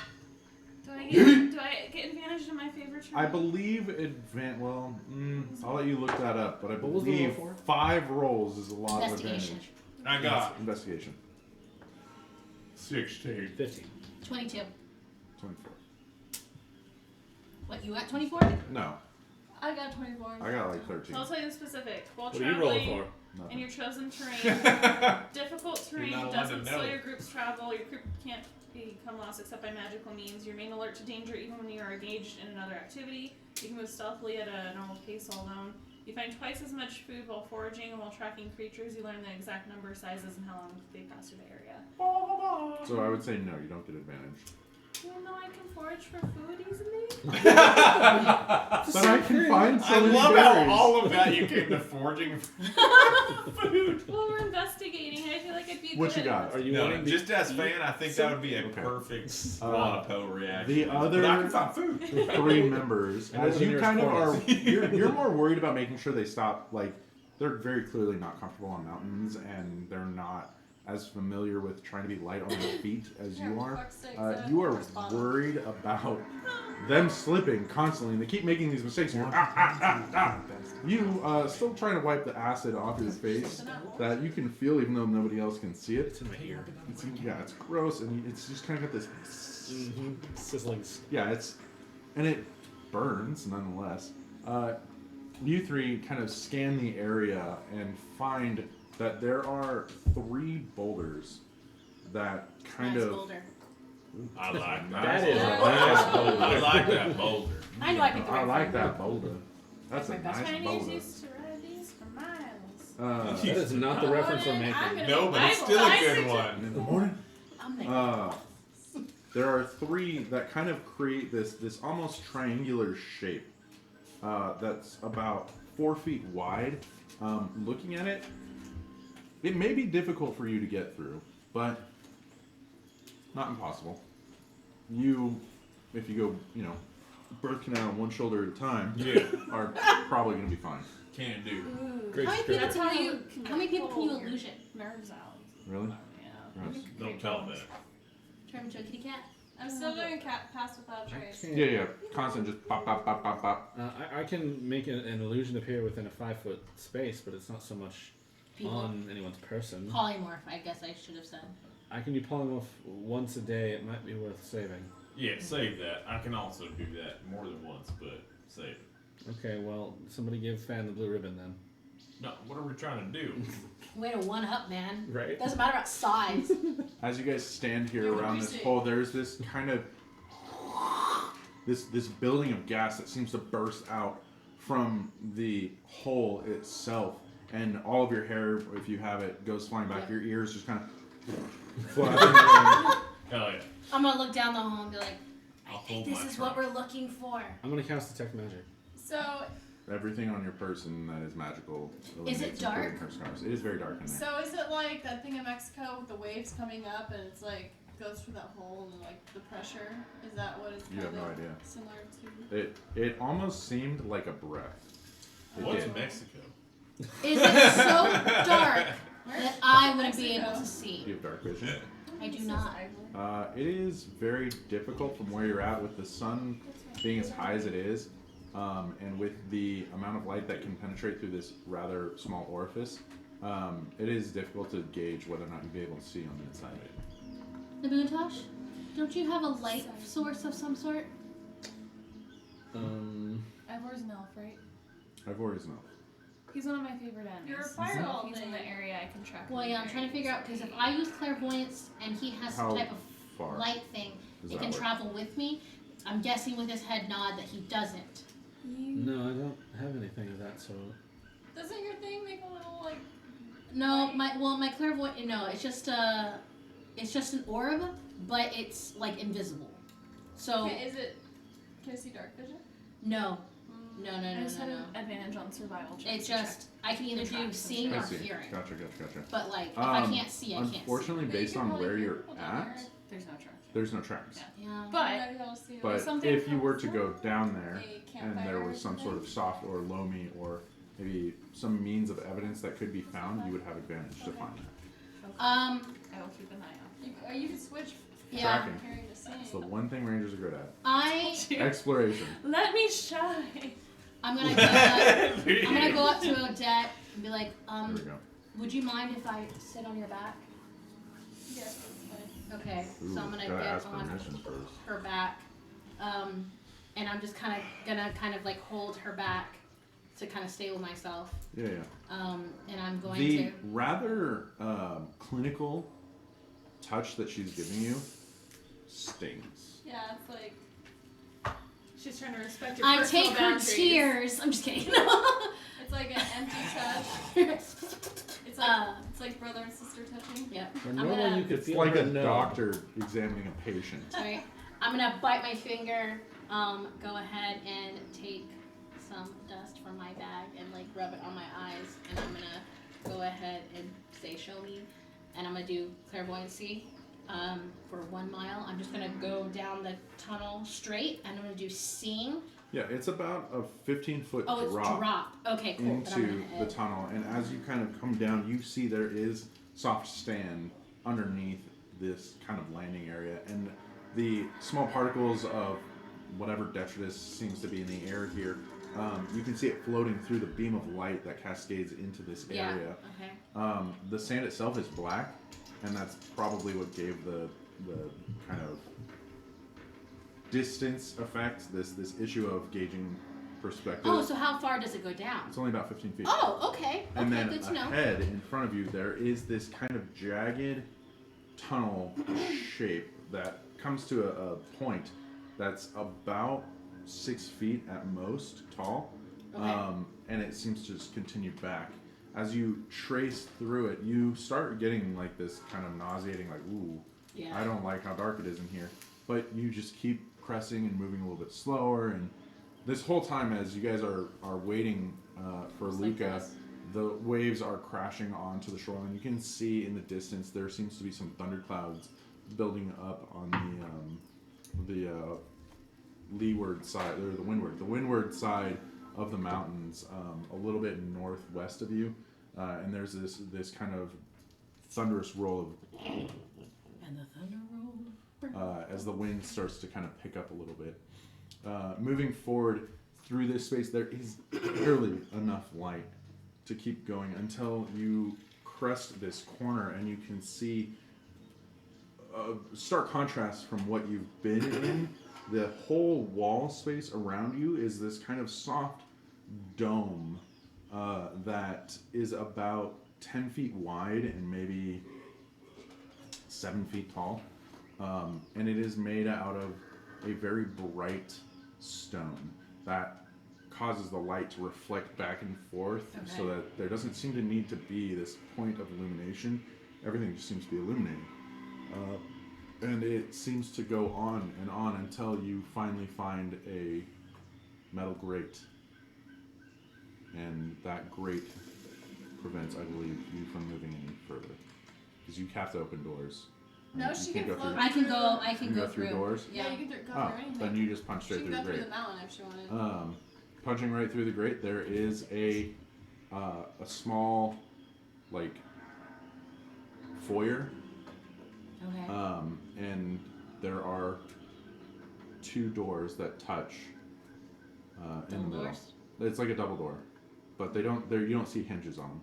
Do I get advantage to my favorite trait? I believe I'll let you look that up, but I What was the believe roll for? 5 rolls is a lot of Investigation. advantage. I got Investigation. 16. 15. 22. 24. What, you got 24? No, I got 24. I got like 13. I'll tell you the specific. While What are you rolling traveling for? Nothing. in your chosen terrain, difficult terrain You're not allowed to doesn't know. slow your group's travel. Your group can't become lost except by magical means. You remain alert to danger even when you are engaged in another activity. You can move stealthily at a normal pace all alone. You find twice as much food while foraging and while tracking creatures. You learn the exact number, sizes, and how long they pass through the area. So I would say no, you don't get advantage. Even though I can forage for food easily? But I can find so I many love berries. how all of that you came to foraging food. Well, we're investigating. I feel like I'd be What good you at got? Are you No, wanting just to as eat fan, I think that would be a Okay. perfect Wanapo reaction. The other But I can find food. 3 members, And as over the you nearest kind of corner. are, you're more worried about making sure they stop. Like, they're very clearly not comfortable on mountains, and they're not as familiar with trying to be light on their feet as you are. You are worried about them slipping constantly, and they keep making these mistakes. And you're, You still trying to wipe the acid off your face that you can feel, even though nobody else can see it. It's in my ear. It's gross, and it's just kind of got this. Sizzling. Yeah, and it burns nonetheless. You 3 kind of scan the area and find that there are 3 boulders that kind Nice of. boulder. I like that. That is a boulder. nice boulder. I like that boulder. I know I picked the I right like one. that boulder. That's a nice Chinese boulder. used to ride these for miles. That is not the reference we're I'm making. gonna No, be but it's Bible. still a I good think one. In the morning. I'm thinking. There are 3 that kind of create this almost triangular shape that's about 4 feet wide. Looking at it, it may be difficult for you to get through, but not impossible. If you go, birth canal on one shoulder at a time, Yeah, are probably going to be fine. can do. Great How many script. people That's can how you? you How many people can you pull your illusion? Nerves out. Really? Yeah. Gross. Don't tell them that. Turn into a kitty cat. I'm still doing cat pass without I trace. can't- Yeah. Constant, just pop, pop, pop, pop, pop. I can make an illusion appear within a 5-foot space, but it's not so much People. on anyone's person. Polymorph, I guess I should have said. I can do polymorph once a day. It might be worth saving. Yeah, save that. I can also do that more than once, but save it. Okay, well, somebody give Fan the blue ribbon then. No, what are we trying to do? Way to one up, man. Right? Doesn't matter about size. As you guys stand here Yeah, what around do we this see? hole, there's this kind of this building of gas that seems to burst out from the hole itself, and all of your hair, if you have it, goes flying back. Yeah. Your ears just kind of flapping. Hell yeah. I'm gonna look down the hole and be like, I I'll think hold this my is what trunk. we're looking for. I'm gonna cast Detect Magic. So, Everything on your person that is magical. Is it eliminates, including dark? her scars. It is very dark in there. so is it like that thing in Mexico with the waves coming up and it's like goes through that hole and like the pressure? Is that what it's You kind have no of idea. similar to? It almost seemed like a breath. It What's did. Mexico? Is it so dark that I wouldn't be able to Do see? you have dark vision? I do not. It is very difficult from where you're at with the sun being as high as it is, and with the amount of light that can penetrate through this rather small orifice. It is difficult to gauge whether or not you'll be able to see on the inside. Nabuntosh, don't you have a light source of some sort? Ivor's an elf, right? Ivor is an elf. He's one of my favorite enemies. You're a fireball He's in thing. the area I can track. Well, him yeah, I'm trying to figure out because if I use clairvoyance and he has How some type of far light thing, does it that can work? travel with me. I'm guessing with his head nod that he doesn't. No, I don't have anything of that sort. Doesn't your thing make a little like? No, my clairvoyant. No, it's just an orb, but it's like invisible. So Okay, is it? Can I see dark vision? no, no. I just had an advantage on survival checks. It's just I can either do seeing I or see. hearing. Gotcha. But like if I can't see, I can't see. Unfortunately, But you based can on probably where hear you're people down at, there. There's no track. there's no tracks. Yeah. Yeah. But But something if you were to comes go up, down there a and there campfire was some sort of thing. soft or loamy or maybe some means of evidence that could be found, you would have advantage to find that. I will keep an eye out. You can switch. Yeah. Tracking. Hearing to seeing. It's the one thing rangers are good at. I Exploration. Let me shine. I'm gonna go up to Odette and be like, There we go. would you mind if I sit on your back? Yes. Okay, Ooh, so I'm gonna gotta get ask on permission first. her back, and I'm just gonna like hold her back to kind of stay with myself, Yeah. and I'm going The to. rather clinical touch that she's giving you stings. Yeah, it's like She's trying to respect your I personal take her boundaries. tears. I'm just kidding. it's like an empty touch. It's like brother and sister touching. Yep. Or I'm normally gonna- you could It's feel like her a no. doctor examining a patient. Sorry. I'm gonna bite my finger, go ahead and take some dust from my bag and like rub it on my eyes, and I'm gonna go ahead and say show me, and I'm gonna do clairvoyancy for 1 mile. I'm just gonna go down the tunnel straight, and I'm gonna do seeing. Yeah, it's about a 15-foot Oh, it's drop. Okay, cool. into the tunnel, and as you kind of come down, you see there is soft sand underneath this kind of landing area, and the small particles of whatever detritus seems to be in the air here, you can see it floating through the beam of light that cascades into this area. Okay. The sand itself is black, and that's probably what gave the kind of distance effect, this issue of gauging perspective. Oh, so how far does it go down? It's only about 15 feet. Oh, okay. And then good to know. ahead, in front of you, there is this kind of jagged tunnel shape that comes to a point that's about 6 feet at most tall. Okay. And it seems to just continue back. As you trace through it, you start getting like this kind of nauseating, like, ooh, Yeah. I don't like how dark it is in here. But you just keep pressing and moving a little bit slower, and this whole time as you guys are waiting for Just like Luca, this. the waves are crashing onto the shoreline. You can see in the distance there seems to be some thunderclouds building up on the leeward side, or the windward side of the mountains, a little bit northwest of you, and there's this kind of thunderous roll of And the thunder roll. as the wind starts to kind of pick up a little bit. Moving forward through this space, there is barely enough light to keep going until you crest this corner and you can see a stark contrast from what you've been in. The whole wall space around you is this kind of soft dome that is about 10 feet wide and maybe 7 feet tall. And it is made out of a very bright stone that causes the light to reflect back and forth, so that there doesn't seem to need to be this point of illumination. Everything just seems to be illuminated. And it seems to go on and on until you finally find a metal grate. And that grate prevents, I believe, you from moving any further. Because you have to open doors. No, You she can't can go float. through- I can go. I You can can go go through through doors? Yeah, Yeah. you can go Oh, through anything. then you just punch She straight can through go the through grate. the mountain if she wanted. Punching right through the grate, there is a small, like, foyer, Okay. and there are 2 doors that touch in the Double middle. doors? It's like a double door, but you don't see hinges on them.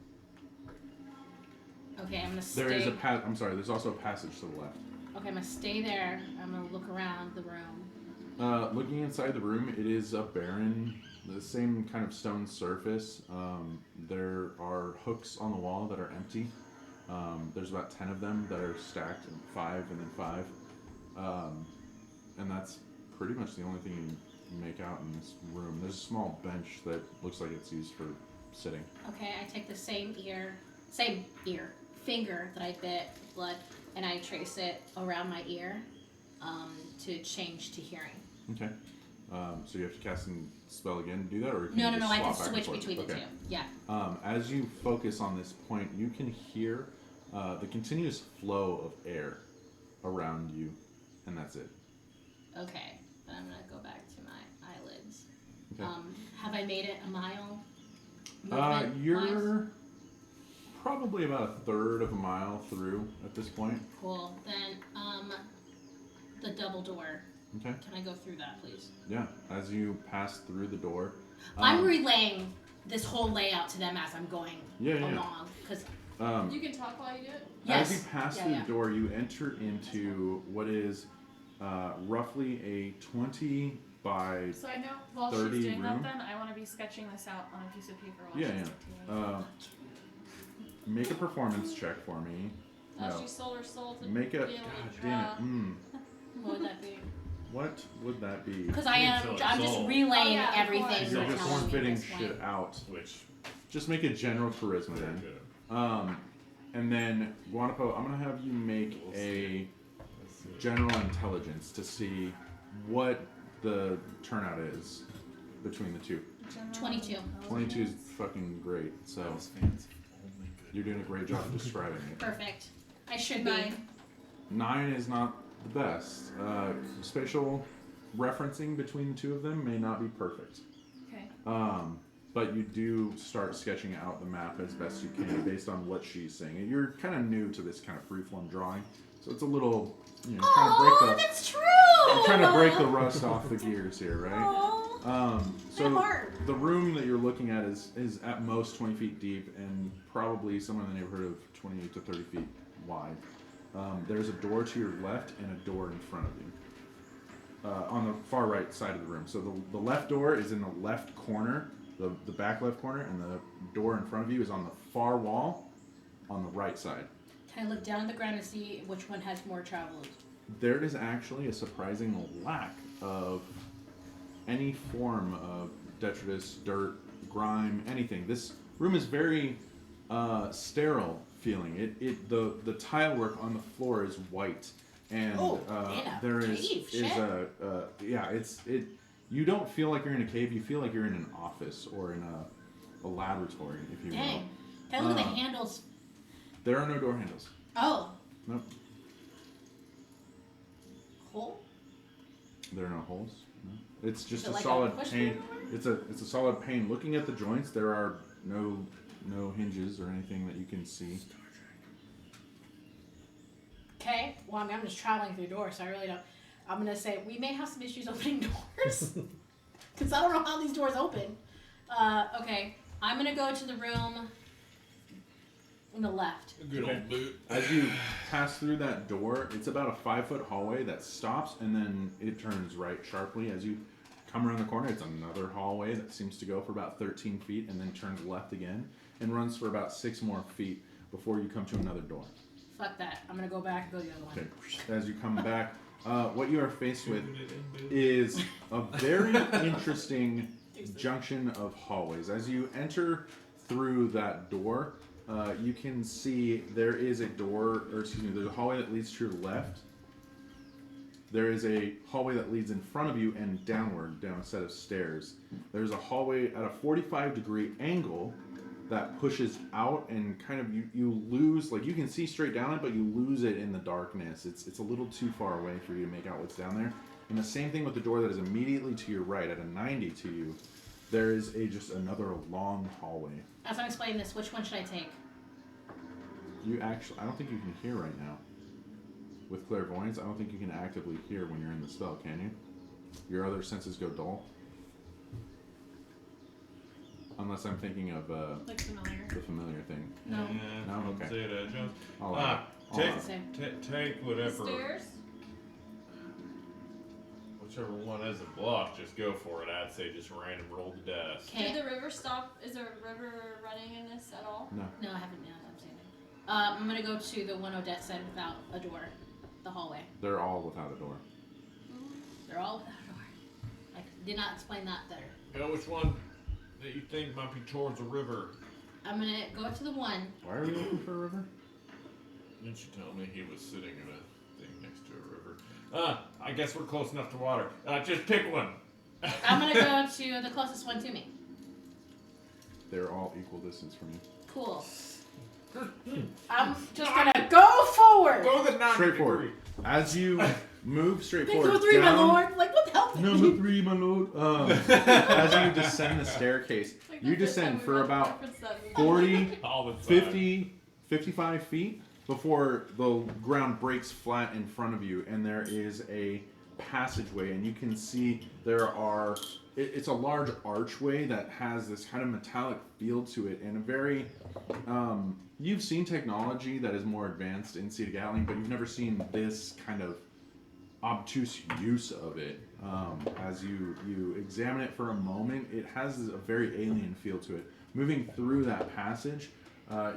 Okay, I'm gonna stay. There is I'm sorry. There's also a passage to the left. Okay, I'm gonna stay there. I'm gonna look around the room. Looking inside the room, it is a barren, the same kind of stone surface. There are hooks on the wall that are empty. There's about 10 of them that are stacked, 5 and then 5. And that's pretty much the only thing you make out in this room. There's a small bench that looks like it's used for sitting. Okay, I take the same finger that I bit with blood, and I trace it around my ear to change to hearing. Okay. So you have to cast a spell again to do that, or can No, you just I can swap back and switch forth? between the Okay. two. Yeah. As you focus on this point, you can hear the continuous flow of air around you, and that's it. Okay, then I'm gonna go back to my eyelids. Okay. Have I made it a mile? Movement-wise? You're probably about a third of a mile through at this point. Cool. Then, the double door. Okay. Can I go through that, please? Yeah. As you pass through the door, I'm relaying this whole layout to them as I'm going along, because You can talk while you do it. yes. as you pass Yeah, through yeah. the door, you enter into what is roughly a 20 by So I know while 30 she's doing room? that, then I want to be sketching this out on a piece of paper while Yeah, she's yeah. doing it. Make a performance check for me. No. She sold her soul to Make a. be able to God draw. damn it. What would that be? What would that be? Because So it's I'm just all- relaying Oh, yeah, everything of You're you're just telling me at form-fitting this point. shit out. Which Just make a general charisma very then. good. And then Guanapo, I'm gonna have you make a general intelligence to see what the turnout is between the two. 22. 22 is fucking great. So you're doing a great job of describing it. Perfect. I should be. 9 is not the best. Spatial referencing between the two of them may not be perfect. Okay. But you do start sketching out the map as best you can based on what she's saying. And you're kind of new to this kind of freeform drawing, so it's a little, trying to break the. That's true. I'm trying to break the rust off the gears here, right? Aw. So Hard. the room that you're looking at is at most 20 feet deep and probably somewhere in the neighborhood of 20 to 30 feet wide. There's a door to your left and a door in front of you. On the far right side of the room. So the left door is in the left corner, the back left corner, and the door in front of you is on the far wall on the right side. Can I look down at the ground and see which one has more traveled? There is actually a surprising lack of any form of detritus, dirt, grime, anything. This room is very sterile feeling. The tile work on the floor is white, and there is you don't feel like you're in a cave. You feel like you're in an office or in a laboratory, if you will. Dang. Can I look at the handles? There are no door handles. Oh. Nope. Hole? There are no holes. No. It's just Is it a like solid a push pane. door? It's a solid pane. Looking at the joints, there are no hinges or anything that you can see. Okay. Well, I'm just traveling through doors, so I really don't. I'm gonna say we may have some issues opening doors because I don't know how these doors open. Okay. I'm gonna go to the room on the left. Good old boot. As you pass through that door, it's about a 5-foot hallway that stops and then it turns right sharply. As you come around the corner, it's another hallway that seems to go for about 13 feet and then turns left again and runs for about 6 more feet before you come to another door. Fuck that. I'm gonna go back and go the other one. Okay. As you come back, what you are faced with is a very interesting junction of hallways. As you enter through that door, you can see there is a door, or excuse me, there's a hallway that leads to your left. There is a hallway that leads in front of you and downward down a set of stairs. There's a hallway at a 45-degree angle that pushes out and kind of you lose, like you can see straight down it, but you lose it in the darkness. It's a little too far away for you to make out what's down there. And the same thing with the door that is immediately to your right at a 90 to you. There is just another long hallway. As I'm explaining this, which one should I take? I don't think you can hear right now. With clairvoyance, I don't think you can actively hear when you're in the spell, can you? Your other senses go dull? Unless I'm thinking of Like familiar. the familiar thing. No. No? Okay. Say that, Jones. I'll allow it. Take whatever. Stairs? Whichever one isn't blocked, just go for it. I'd say just random roll the dice. Okay. Did the river stop? Is there a river running in this at all? No. No, I haven't. No, I'm saying it. I'm gonna go to the one Odette said without a door, the hallway. They're all without a door. They're all without a door. I did not explain that better. Go which one that you think might be towards the river. I'm gonna go to the one. Why are you looking for a river? Didn't you tell me he was sitting in a thing next to a river? I guess we're close enough to water. Just pick one. I'm gonna go to the closest one to me. They're all equal distance from you. Cool. I'm just gonna go forward. Go the 90 Straight forward. degree. As you move straight Big forward, number 3, my down, lord. Like what the hell? Number 3, my lord. As you descend the staircase, Like you the first time descend we for about referenced that movie. 40, All the time. 50, 55 feet before the ground breaks flat in front of you, and there is a passageway, and you can see it's a large archway that has this kind of metallic feel to it, and a very you've seen technology that is more advanced in Sea of Gatling, but you've never seen this kind of obtuse use of it. As you examine it for a moment, it has a very alien feel to it. Moving through that passage,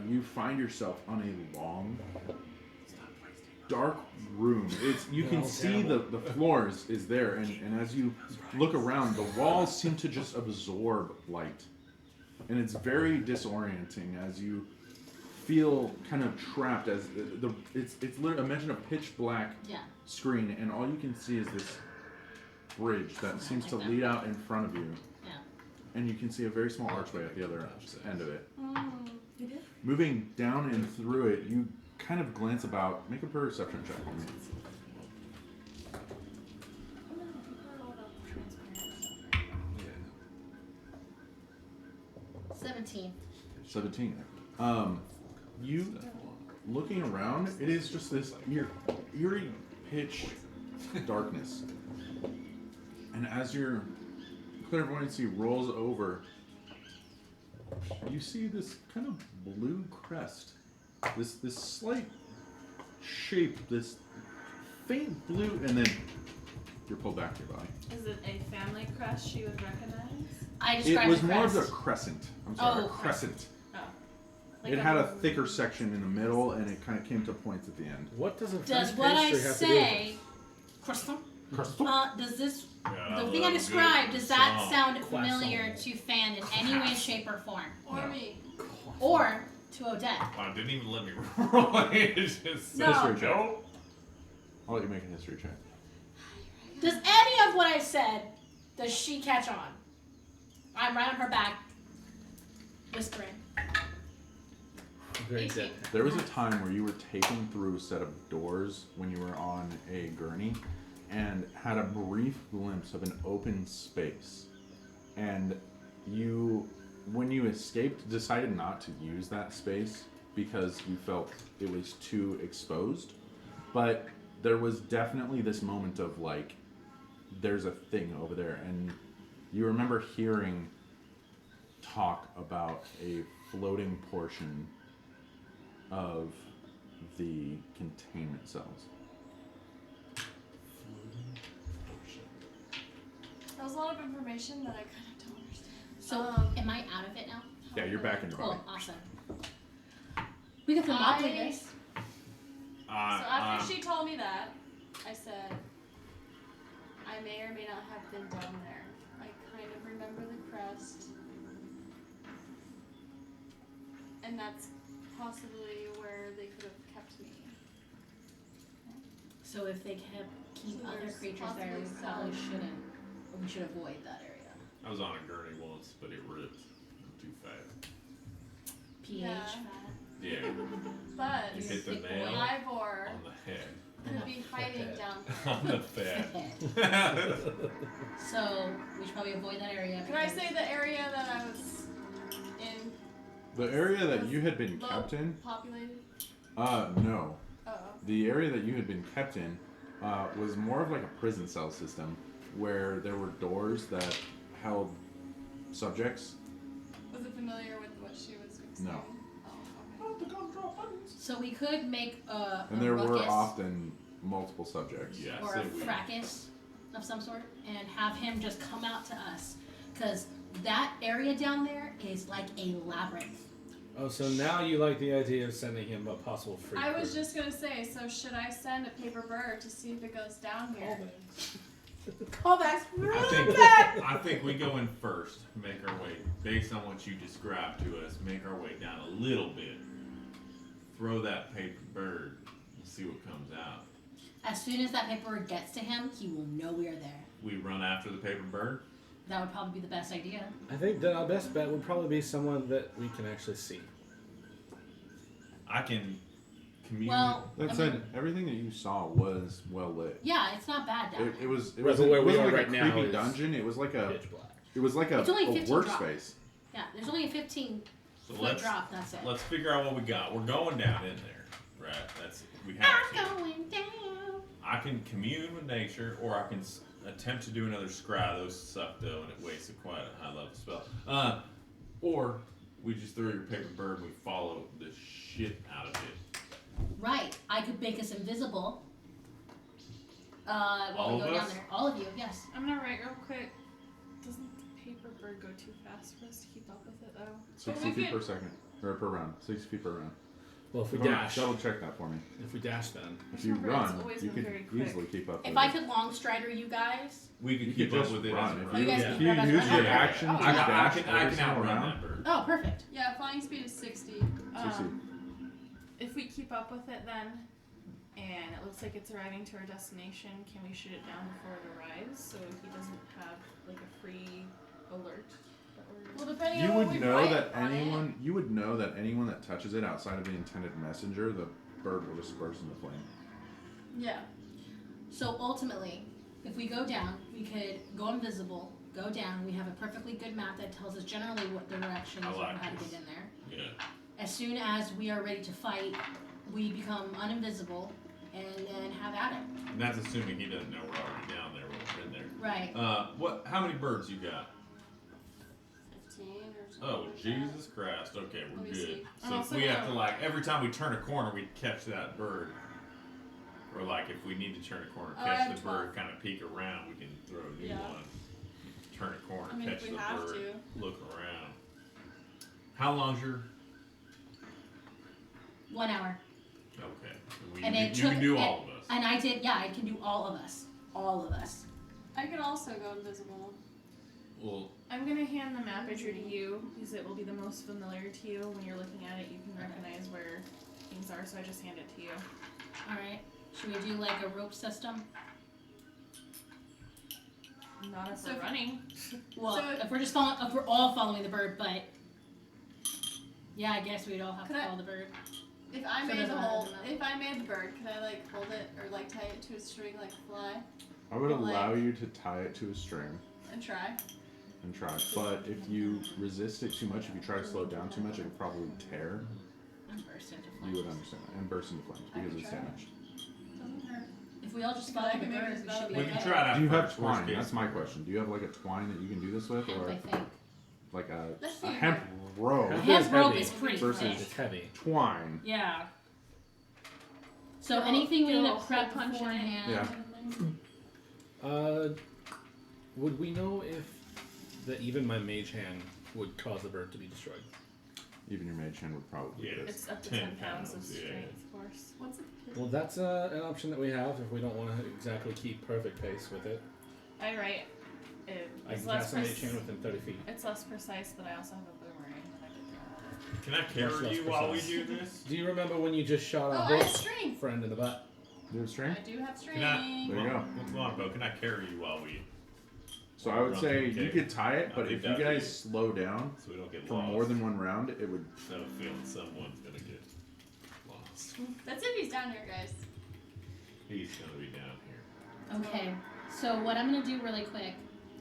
you find yourself on a long, dark room. You can see the floor is there, and as you look around, the walls seem to just absorb light, and it's very disorienting as you feel kind of trapped. As it's literally, imagine a pitch black screen, and all you can see is this bridge that seems to lead out in front of you. Yeah. And you can see a very small archway at the other end of it. You did? Moving down and through it, you kind of glance about. Make a perception check for me. 17. 17. You looking around, it is just this eerie pitch darkness. And as your clairvoyancy rolls over, you see this kind of blue crest. This slight shape, this faint blue, and then you're pulled back to your body. Is it a family crest she would recognize? I It described was the more of crest. a crescent. I'm sorry, Oh, a crescent. Oh. It had a thicker section in the middle, and it kind of came to points at the end. What does a Does French what I pastry have to do with say, croissant? Crystal? Does this, Yeah, the thing I love a described, good does that song. sound familiar to Fan in any way, shape, or form? Or No. me. Or to Odette? Wow, didn't even let me roll. It just No. History check. Nope. I'll let you make a history check. Does any of what I said, does she catch on? I'm right on her back, whispering. Very 18. dead. There was a time where you were taken through a set of doors when you were on a gurney and had a brief glimpse of an open space. And you, when you escaped, decided not to use that space because you felt it was too exposed. But there was definitely this moment of like, there's a thing over there. And you remember hearing talk about a floating portion of the containment cells. That was a lot of information that I kind of don't understand. So, am I out of it now? Yeah, you're back in your Cool, body. awesome. We can Thermopylae I- this. So after she told me that, I said, I may or may not have been down there. I kind of remember the crest. And that's possibly where they could have kept me. So if they keep So other there's creatures there, we possibly probably some- shouldn't. Or we should avoid that area. I was on a gurney once, but it ripped. I'm too fat. pH Yeah. fat. Yeah, But you hit the Sick nail boy. Ivor on the head. could be hiding down there. On the fat. So we should probably avoid that area. Can I because- say the area that I was in The area that you had been low kept in, populated? no. Oh. The area that you had been kept in was more of like a prison cell system where there were doors that held subjects. Was it familiar with what she was explaining? No. Oh, okay. So we could make a And there were ruckus often multiple subjects. Yeah, I or a said we. fracas of some sort and have him just come out to us. Because that area down there is like a labyrinth. Oh, so now you like the idea of sending him a possible free I was crew. just gonna say, so should I send a paper bird to see if it goes down here? Callbacks. I think we go in first, make our way, based on what you described to us, make our way down a little bit. Throw that paper bird and see what comes out. As soon as that paper gets to him, he will know we are there. We run after the paper bird. That would probably be the best idea. I think that our best bet would probably be someone that we can actually see. I can communicate. Well, That I said, mean, everything that you saw was well lit. yeah, it's not bad down It there. was. It Right, was. but where It we wasn't are like right a now creepy is dungeon. It was like a. Pitch black. It was like a It's only 15 workspace. drops. Yeah, there's only a 15 So foot drop. That's it. let's figure out what we got. We're going down in there, right? We have to. I'm going down. I can commune with nature, or I can attempt to do another scry. Those suck though, and it wastes quite a high level spell. Or we just throw your paper bird and we follow the shit out of it. Right. I could make us invisible. While All we go of down us? there. All of you, yes. I'm gonna write real quick. Doesn't the paper bird go too fast for us to keep up with it though? 60 feet per second. Or per round. 60 feet per round. Well, if we Hold on, dash, double check that for me. if we dash, then If you Remember, it's run, always you been can very quick. easily keep up If with I it. could long strider you guys. We could You keep could up just with it run. as If we you, you guys if can you grab us use right your now? action to Oh, I dash can every single outrun round, that bird. Oh, perfect. Yeah, flying speed is 60. 60. If we keep up with it, then and it looks like it's arriving to our destination. Can we shoot it down before it arrives so he doesn't have like a free alert? Well, depending You on what would we know write that on anyone. it. You would know that anyone that touches it outside of the intended messenger, the bird will disperse into flame. Yeah. So ultimately, if we go down, we could go invisible, go down. We have a perfectly good map that tells us generally what the directions I of like how to this. get in there. Yeah. As soon as we are ready to fight, we become uninvisible and then have at it. And that's assuming he doesn't know we're already down there. We've been there. Right. What? How many birds you got? 15 or something. Oh, like Jesus Christ. Okay, we're Let me good. see. So I'm if also we have gonna- to, like, every time we turn a corner, we catch that bird. Or, like, if we need to turn a corner, Oh, I catch have the bird, 12. kind of peek around, we can throw a new Yeah. one. Turn a corner, I mean, if catch we the have bird, to. look around. How long's your... 1 hour. Okay. And it You took- can do and- all of us. And I did, yeah, I can do all of us. All of us. I could also go invisible. Well, I'm gonna hand the map picture to you because it will be the most familiar to you. When you're looking at it, you can recognize where things are. So I just hand it to you. Alright. Should we do like a rope system? Not if So we're if- running. Well, So- if we're just following, if we're all following the bird, but yeah, I guess we'd all have Could to I- follow the bird. If I So made doesn't the matter, whole, doesn't matter. if I made the bird, could I like hold it or like tie it to a string like fly I would Like- allow you to tie it to a string and try? and try, but if you resist it too much, if you try to slow it down too much, it would probably tear. And burst into You flames. would understand that, and burst into flames I because can it's try. damaged. Doesn't hurt. If we all just Because follow I the can make bird, this we better should be we than can okay. try that Do you have first, worst twine? case. That's my question. Do you have like a twine that you can do this with, Hemp, or I think. like Let's a see. hemp rope Hemp Hemp is rope heavy is pretty versus- thick. It's heavy. twine? Yeah. So You'll- anything we need you'll to prep hole punch in it. beforehand. Yeah. Would we know if even my mage hand would cause the bird to be destroyed? Even your mage hand would probably Yeah. do this. It's up to 10 10 pounds of pounds, yeah. strength, of course. What's it? Well, that's an option that we have if we don't want to exactly keep perfect pace with it. I write. I It's can less cast a mage precise. hand within 30 feet. It's less precise, but I also have a boomerang that I can throw at it. Can I Much carry less you while we precise. do this? Do you remember when you just shot Oh, our I have horse string. friend in the butt? Do you have string? I do have string. Can I? There you go. Longbow, can I carry you while we... So I would Run say through the you cave. could tie it, I'll but leave if you that for guys you. slow down So we don't get for lost. more than one round, it would. I have a feeling someone's gonna get lost. That's if he's down here, guys. He's gonna be down here. Okay. So what I'm gonna do really quick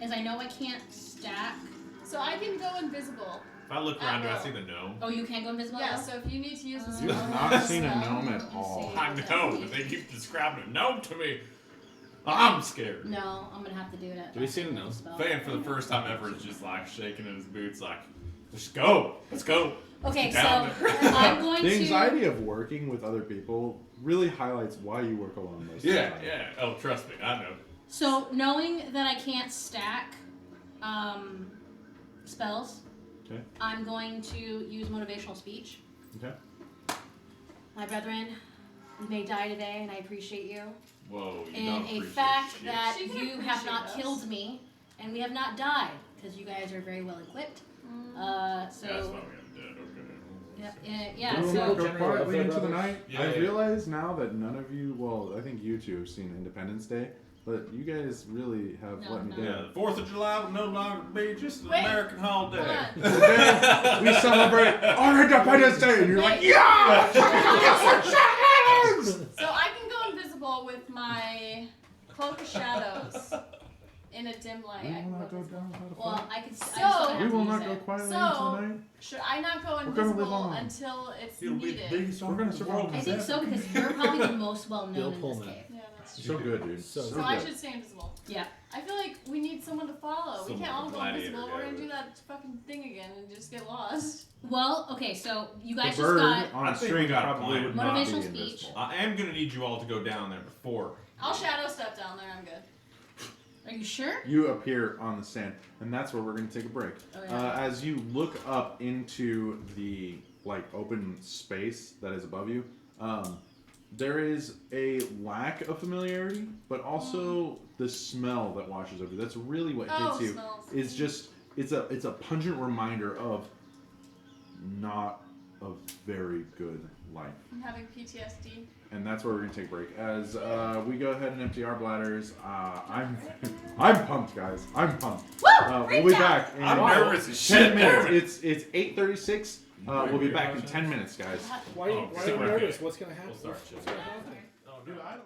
is I know I can't stack. So I can go invisible. If I look around, do I will. see the gnome? Oh, you can't go invisible. Yeah. So if you need to use this. You have spell, not seen a spell, gnome at Let me all. see. I know, but they keep describing a gnome to me. I'm scared. No, I'm gonna have to do it at. Do we see the gnome? spell. Fan for the first time ever is just like shaking in his boots, like, let's go, let's go. Okay, so Down there. I'm going The to. anxiety of working with other people really highlights why you work alone most of the Yeah, time. yeah. Oh, trust me, I know. So knowing that I can't stack spells, Okay. I'm going to use motivational speech. Okay. My brethren, you may die today, and I appreciate you. Whoa, you And don't a appreciate fact shit. that She can you have not appreciate us. killed me, and we have not died, because you guys are very well equipped. That's why So we haven't dead. Okay. yeah, We will so- not go General quietly welfare into the brothers. night. Yeah, I yeah. realize now that none of you, well, I think you two have seen Independence Day, but you guys really have No, let me no. Yeah, down. the 4th of July will no longer be just an Wait, American holiday. hold on. Today, we celebrate our Independence Day, and you're like, Wait. yeah! Yes, So I can go invisible with my cloak of shadows in a dim light. we I will can not go go invisible. down without a well, fight. I could. So- We will not go quietly into So- the night. Should I not go We're gonna live invisible on. until it's It'll be the needed? biggest We're song gonna in the survive world. this. I think so because you're probably the most well Bill known in this Pullman. cave. Yeah, that's true. So good, dude. So So I good. should stay invisible. Yeah. I feel like we need someone to follow. We Someone can't all go gladiator invisible. We're gonna guy. do that fucking thing again and just get lost. Well, okay, so you The guys just bird got on I a think we string got a probably plan. would not be Motivational invisible. speech. I am gonna need you all to go down there before. I'll shadow step down there. I'm good. Are you sure? You appear on the sand, and that's where we're going to take a break. Oh, yeah. As you look up into the like open space that is above you, there is a lack of familiarity, but also the smell that washes over you. That's really what Oh, hits you. smells. Is just it's a pungent reminder of not a very good life. I'm having PTSD. And that's where we're gonna take a break. As we go ahead and empty our bladders, I'm pumped, guys. I'm pumped. We'll be back in I'm nervous as 10 shit. minutes. It's 8:36. We'll be back in 10 minutes, guys. Why are you nervous? What's going to happen? We'll start. What's going to happen? Oh, Dude, I don't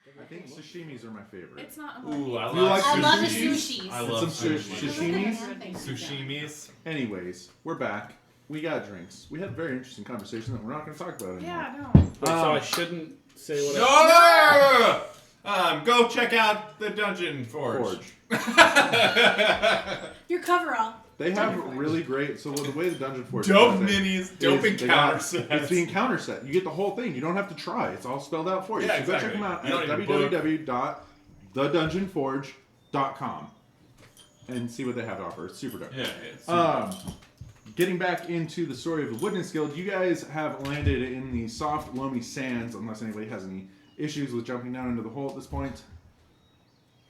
I think sashimis are my favorite. It's not. Ooh, I You like love the sushi. sushis. I love Some sushi. sashimis. Sushimis. Anyways, we're back. We got drinks. We had a very interesting conversation that we're not going to talk about anymore. Yeah, no. Wait, so I shouldn't say what I... No! Go check out the Dungeon Forge. Your coverall. They have really great. So the way the Dungeon Forge Dope does it minis, dope is encounter it's sets. the encounter set. You get the whole thing. You don't have to try. It's all spelled out for you. Yeah, so go check exactly. them out You at don't need to www.thedungeonforge.com and see what they have to offer. It's super dope. Yeah, it's Getting back into the story of the Woodness Guild, you guys have landed in the soft, loamy sands, unless anybody has any issues with jumping down into the hole at this point.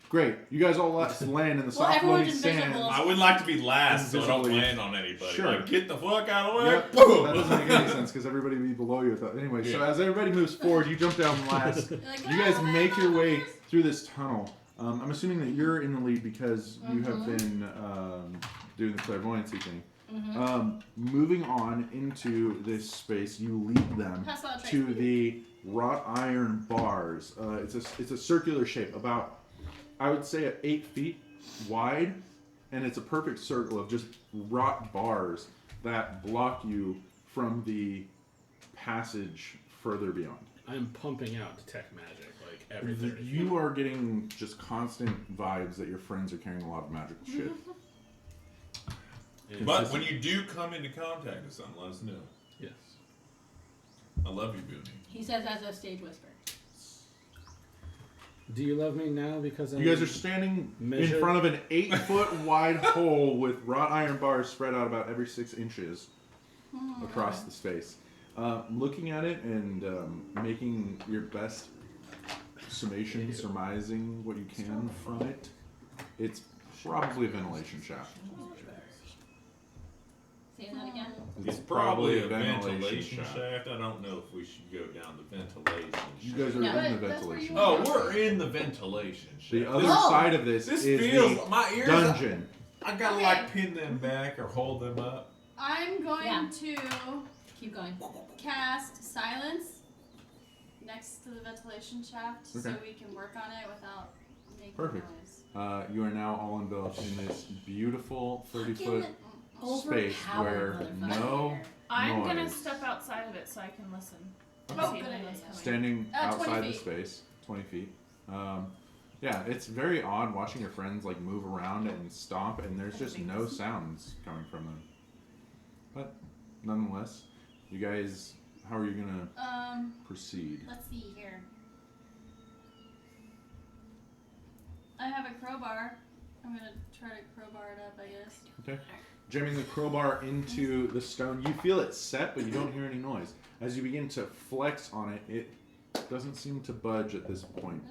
Great. You guys all land in the soft, loamy everyone's sands. invisible. I would like to be last so I don't Invisibly. land on anybody. Sure. Like, get the fuck out of the way. Yep. Boom. That doesn't make any sense because everybody would be below you. Anyway, so Yeah. as everybody moves forward, you jump down last. You're like, You guys "Oh, make I'm your on way this." through this tunnel. I'm assuming that you're in the lead because you have been doing the clairvoyancy thing. Moving on into this space, you lead them Pass out a to tray. the wrought iron bars. It's a circular shape, about, I would say, 8 feet wide, and it's a perfect circle of just wrought bars that block you from the passage further beyond. I'm pumping out detect magic like every 30 feet. You are getting just constant vibes that your friends are carrying a lot of magical shit. And But when you do come into contact with something, let us know. yes. I love you, Booney. He says as a stage whisper. Do you love me now because I'm... You guys are standing in Measure- front of an 8-foot wide hole with wrought iron bars spread out about every 6 inches across the space. Looking at it and making your best summation, surmising what you can from it, it's probably a ventilation shaft. Say that again. It's probably a ventilation shaft. I don't know if we should go down the ventilation shaft. You guys are No. in the But that's where ventilation. you Oh, are. we're in the ventilation shaft. The other Oh. side of this This is feels the my ears. dungeon. I gotta Okay. like pin them back or hold them up. I'm going Yeah. to Keep going. cast silence next to the ventilation shaft so Okay. we can work on it without making Perfect. noise. You are now all enveloped in this beautiful 30-foot space where Overpowered no motherfucker. I'm gonna noise. step outside of it so I can listen. Okay. See good if idea. anyone's coming. Standing 20 outside the feet. space, 20 feet. Yeah, it's very odd watching your friends like move around and stomp, and there's just no sounds coming from them. But nonetheless, you guys, how are you gonna proceed? Let's see here. I have a crowbar. I'm gonna try to crowbar it up, I guess. Okay. Jamming the crowbar into the stone, you feel it set, but you don't hear any noise. As you begin to flex on it, it doesn't seem to budge at this point.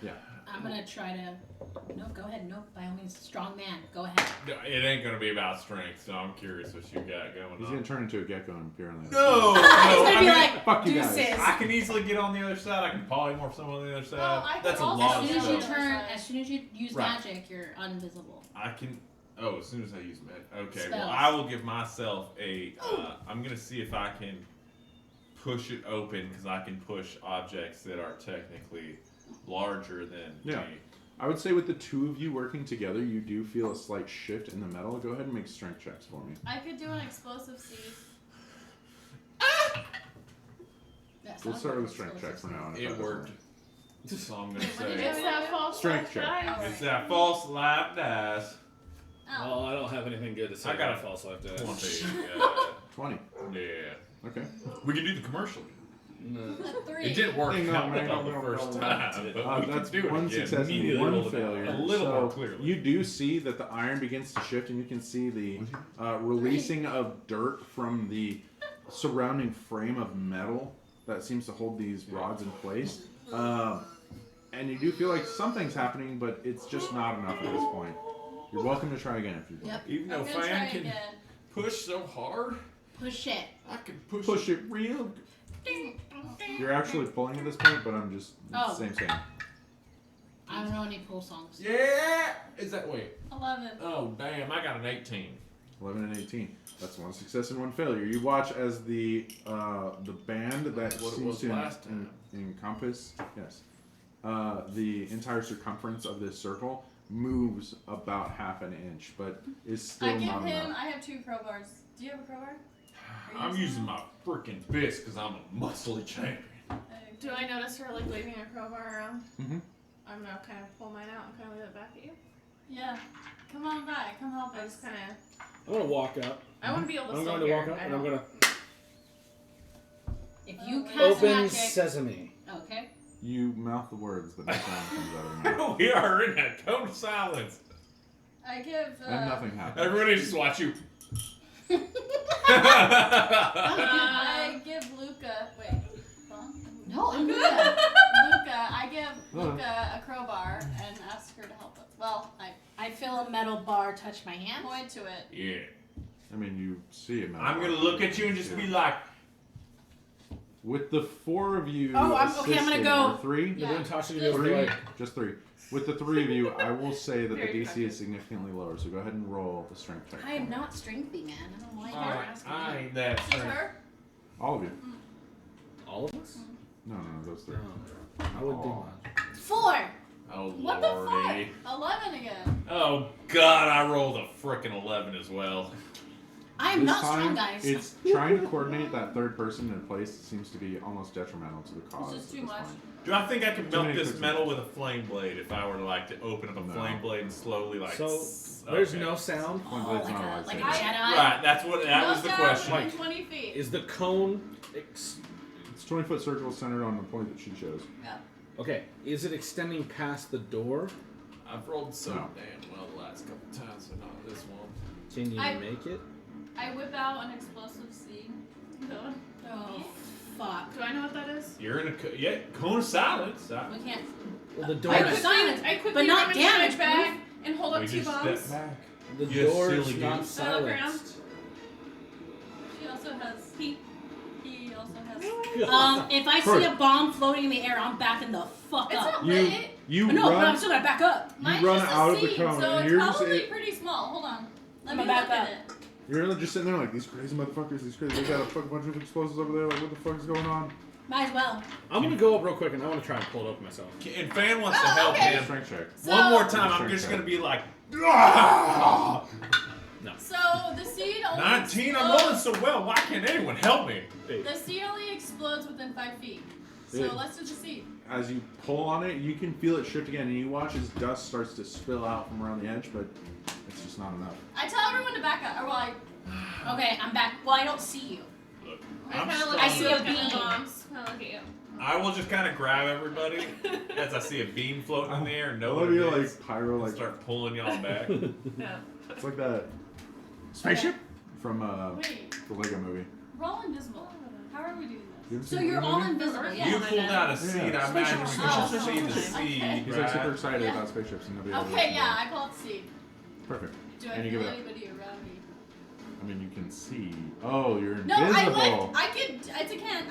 Yeah. I'm gonna try to. No, go ahead. No, by all means, strong man. Go ahead. No, it ain't gonna be about strength, so I'm curious what you got going He's on. gonna turn into a gecko and appear on the No, other He's no, gonna I be mean, like, Fuck you guys. deuces. I can easily get on the other side. I can polymorph someone on the other side. Well, I can That's a also lot As of soon as you stuff. turn, as soon as you use Right. magic, you're invisible. I can. Oh, as soon as I use med. Okay, well, Spells. I will give myself a. I'm gonna see if I can push it open because I can push objects that are technically larger than Yeah. me. I would say with the two of you working together, you do feel a slight shift in the metal. Go ahead and make strength checks for me. I could do an explosive seed. We'll start with a strength check for now. and if It that doesn't worked. work- So I'm gonna It's say that false Strength check. dice. it's that false life dice. Oh. Well, I don't have anything good to say I got about a false life dice. 20. Yeah. Okay. We can do the commercial. No. Three. It didn't work Ding out dong, well ding the dong, first ding time, but we That's can do it one again. success and Immediately one rolled it failure. a little so more clearly. You do see that the iron begins to shift, and you can see the releasing of dirt from the surrounding frame of metal that seems to hold these rods in place. And you do feel like something's happening, but it's just not enough at this point. You're welcome to try again if you want. Yep. Even though I'm gonna Fan try can again. push so hard, Push it. I can push. Push it real. You're actually pulling at this point, but I'm just Oh. same. I don't know any pull songs. Yeah. Is that wait? 11. Oh damn! I got an 18. 11 and 18. That's one success and one failure. You watch as the band that What it seems was to last time. encompass, yes, the entire circumference of this circle moves about half an inch, but is still I give not him. enough. I have 2 crowbars. Do you have a crowbar? Are you I'm using my freaking fist because I'm a muscly champion. Do I notice her like waving a crowbar around? Mm-hmm. I'm gonna kind of pull mine out and kind of wave it back at you. Yeah. Come on back. Come help I us. just kind of. I'm gonna walk up. I want to be able to. I'm still going to hear. walk up I and I'm don't- gonna If you cast open magic, sesame. okay. You mouth the words, but no sound comes out of your mouth. We are in a cone of silence. I give. And nothing happens. Everybody just watch you. I give Luca. Wait. No, I'm good. Luca. I give Luca a crowbar and ask her to help us. Well, I feel a metal bar touch my hand. point to it. Yeah. I mean, you see him. I'm gonna look at you and just be like, With the 4 of you Oh, I'm gonna go. or 3? They're Yeah. doing tossing Just you over 3? like Just 3. With the 3 of you, I will say that the Very DC effective. is significantly lower, so go ahead and roll the strength check. I am not strengthy, man. I don't like I asking. ain't that Just strength. her? All of you. all of us. No, those 3. I would do Oh. mine. 4. Oh What the lordy. fuck? 11 again. Oh god, I rolled a frickin' 11 as well. I am This not time, strong, guys. it's trying to coordinate that third person in place seems to be almost detrimental to the cause. just at too this much. point. Do I think I could Too melt many this cookies. metal with a flame blade if I were to like to open up a No. flame blade and slowly like? So there's there's no sound. One Oh, blade's like not a lightsaber. Jedi. Right, that No was the sound question. within 20 feet. Is the cone? It's 20-foot circle centered on the point that she chose. Yeah. Okay. Is it extending past the door? I've rolled so No. damn well the last couple times, but not this one. Can you I- make it? I whip out an explosive seed. Oh, fuck. Do I know what that is? You're in a cone of silence. We can't. Well, the I door. was is- silent, I quickly but not rummage in my damage bag proof. and hold up We 2 just bombs. step back. The You door is silly not goose. silenced. She also has. He also has. If I see a bomb floating in the air, I'm backing the fuck It's up. not You lit. you No, but I'm run still gonna back up. Mine's run just a out of the seed, cone, so and it's you're just- probably pretty small. Hold on. Let I'ma me back look up. at it. You're just sitting there like these crazy motherfuckers. These crazy. They got a fucking bunch of explosives over there. Like what the fuck is going on? Might as well. I'm gonna go up real quick and I want to try and pull it open myself. And Fan wants to Oh, help okay. him. Strength check. So, One more time, I'm Strength just check. gonna be like, So the seed only 19. I'm explodes- rolling so well. Why can't anyone help me? The seed only explodes within 5 feet. So Yeah. let's do the seed. As you pull on it, you can feel it shift again, and you watch as dust starts to spill out from around the edge, but it's just not enough. I tell everyone to back up. Or well, Okay, I'm back. Well, I don't see you. Look, I I'm kind of look strong. at you. I see a Look at beam. the bombs. I look at you. I will just kind of grab everybody as I see a beam floating in the air and I know love what it you is. like pyro, and like start pulling y'all back. Yeah. it's like that spaceship from Wait. the Lego movie. We're all invisible. How are we doing You this? ever So seen you're the all movie? invisible, You yeah. You pulled out a seed. Yeah. I imagine we Spaceship. can see the Okay. seed. He's like super right? excited Yeah. about spaceships and nobody else Okay, is. yeah, I pull out the seed. Perfect. Do I And you feel give it up. anybody around me? I mean, you can see. Oh, you're No, invisible. I can.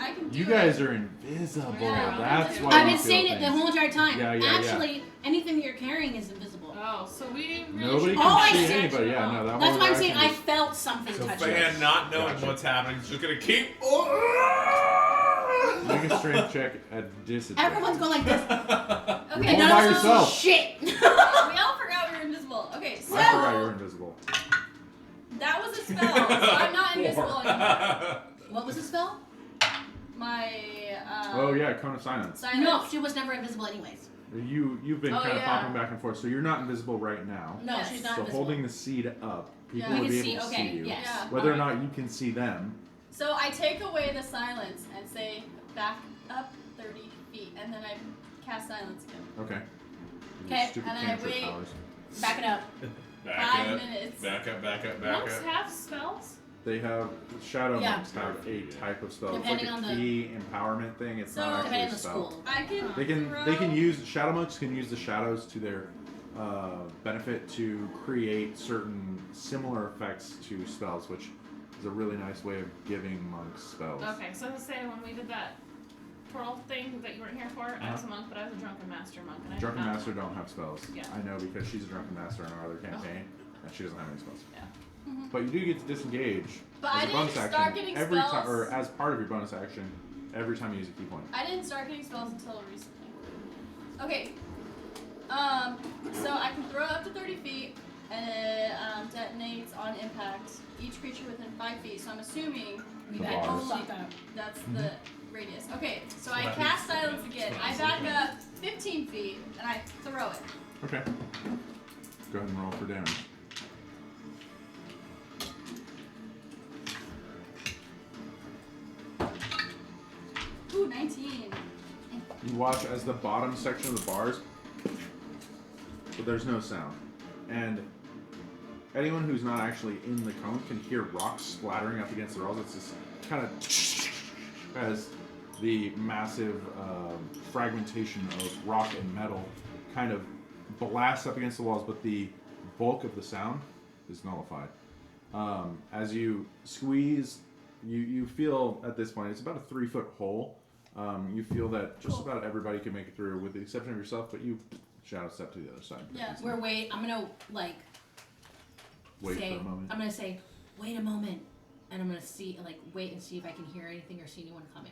I can do You it. guys are invisible. Yeah. That's why. I've you been feel saying it the things. whole entire time. Yeah, yeah, Actually, anything you're carrying is invisible. Oh, so we didn't really Nobody should- Oh, I can see see. anybody. Yeah, no, that That's one why I'm saying I interaction felt something So touch Fan, you. not knowing Gotcha. what's happening, is just gonna keep. is- Make a strength check at disadvantage. Everyone's going like this. Okay, You're none all by of us- yourself. Shit. we all forgot we were invisible. Okay, so I forgot you were invisible. that was a spell, so I'm not invisible anymore. What was the spell? My Oh yeah, cone of silence. silence. No, she was never invisible anyways. You've been Oh, kind of yeah. popping back and forth, so you're not invisible right now. No, Yes. she's not So invisible. holding the seed up, people Yeah. will We be can able to see, see okay, you. yes. Yeah. Whether or Alright. not you can see them. So I take away the silence and say back up 30 feet, and then I cast silence again. Okay. Okay, Stupid and I cantrip wait. powers. Back it up. Back 5 up. minutes. Back up. Back up. Back Monks up. have spells. They have shadow Yeah. monks have a type of spell. It's Depending like on a the- key empowerment thing. It's So- not actually Depending a on the spell. school. I can. They can use shadow monks can use the shadows to their benefit to create certain similar effects to spells, which is a really nice way of giving monks spells. Okay, so let's say when we did that portal thing that you weren't here for, I was a monk, but I was a drunken master monk, and I did Drunken not Master know. don't have spells. Yeah. I know because she's a Drunken Master in our other campaign, and she doesn't have any spells. Yeah. But you do get to disengage But as I a didn't bonus start action getting every time, spells. or as part of your bonus action every time you use a key point. I didn't start getting spells until recently. Okay. So I can throw it up to 30 feet, and it detonates on impact. Each creature within 5 feet. So I'm assuming The that bars. only that's the radius. Okay. So I cast silence again. I back up 15 feet, and I throw it. Okay. Go ahead and roll for damage. Ooh, 19. You watch as the bottom section of the bars, but there's no sound. And anyone who's not actually in the cone can hear rocks splattering up against the walls. It's this kind of as the massive fragmentation of rock and metal kind of blasts up against the walls, but the bulk of the sound is nullified. As you squeeze, you feel at this point, it's about a 3-foot hole. You feel that just about everybody can make it through, with the exception of yourself, but you shadow step to the other side. Yeah. I'm gonna like Wait say, for a moment. I'm gonna say, wait a moment, and I'm gonna see, like, wait and see if I can hear anything or see anyone coming.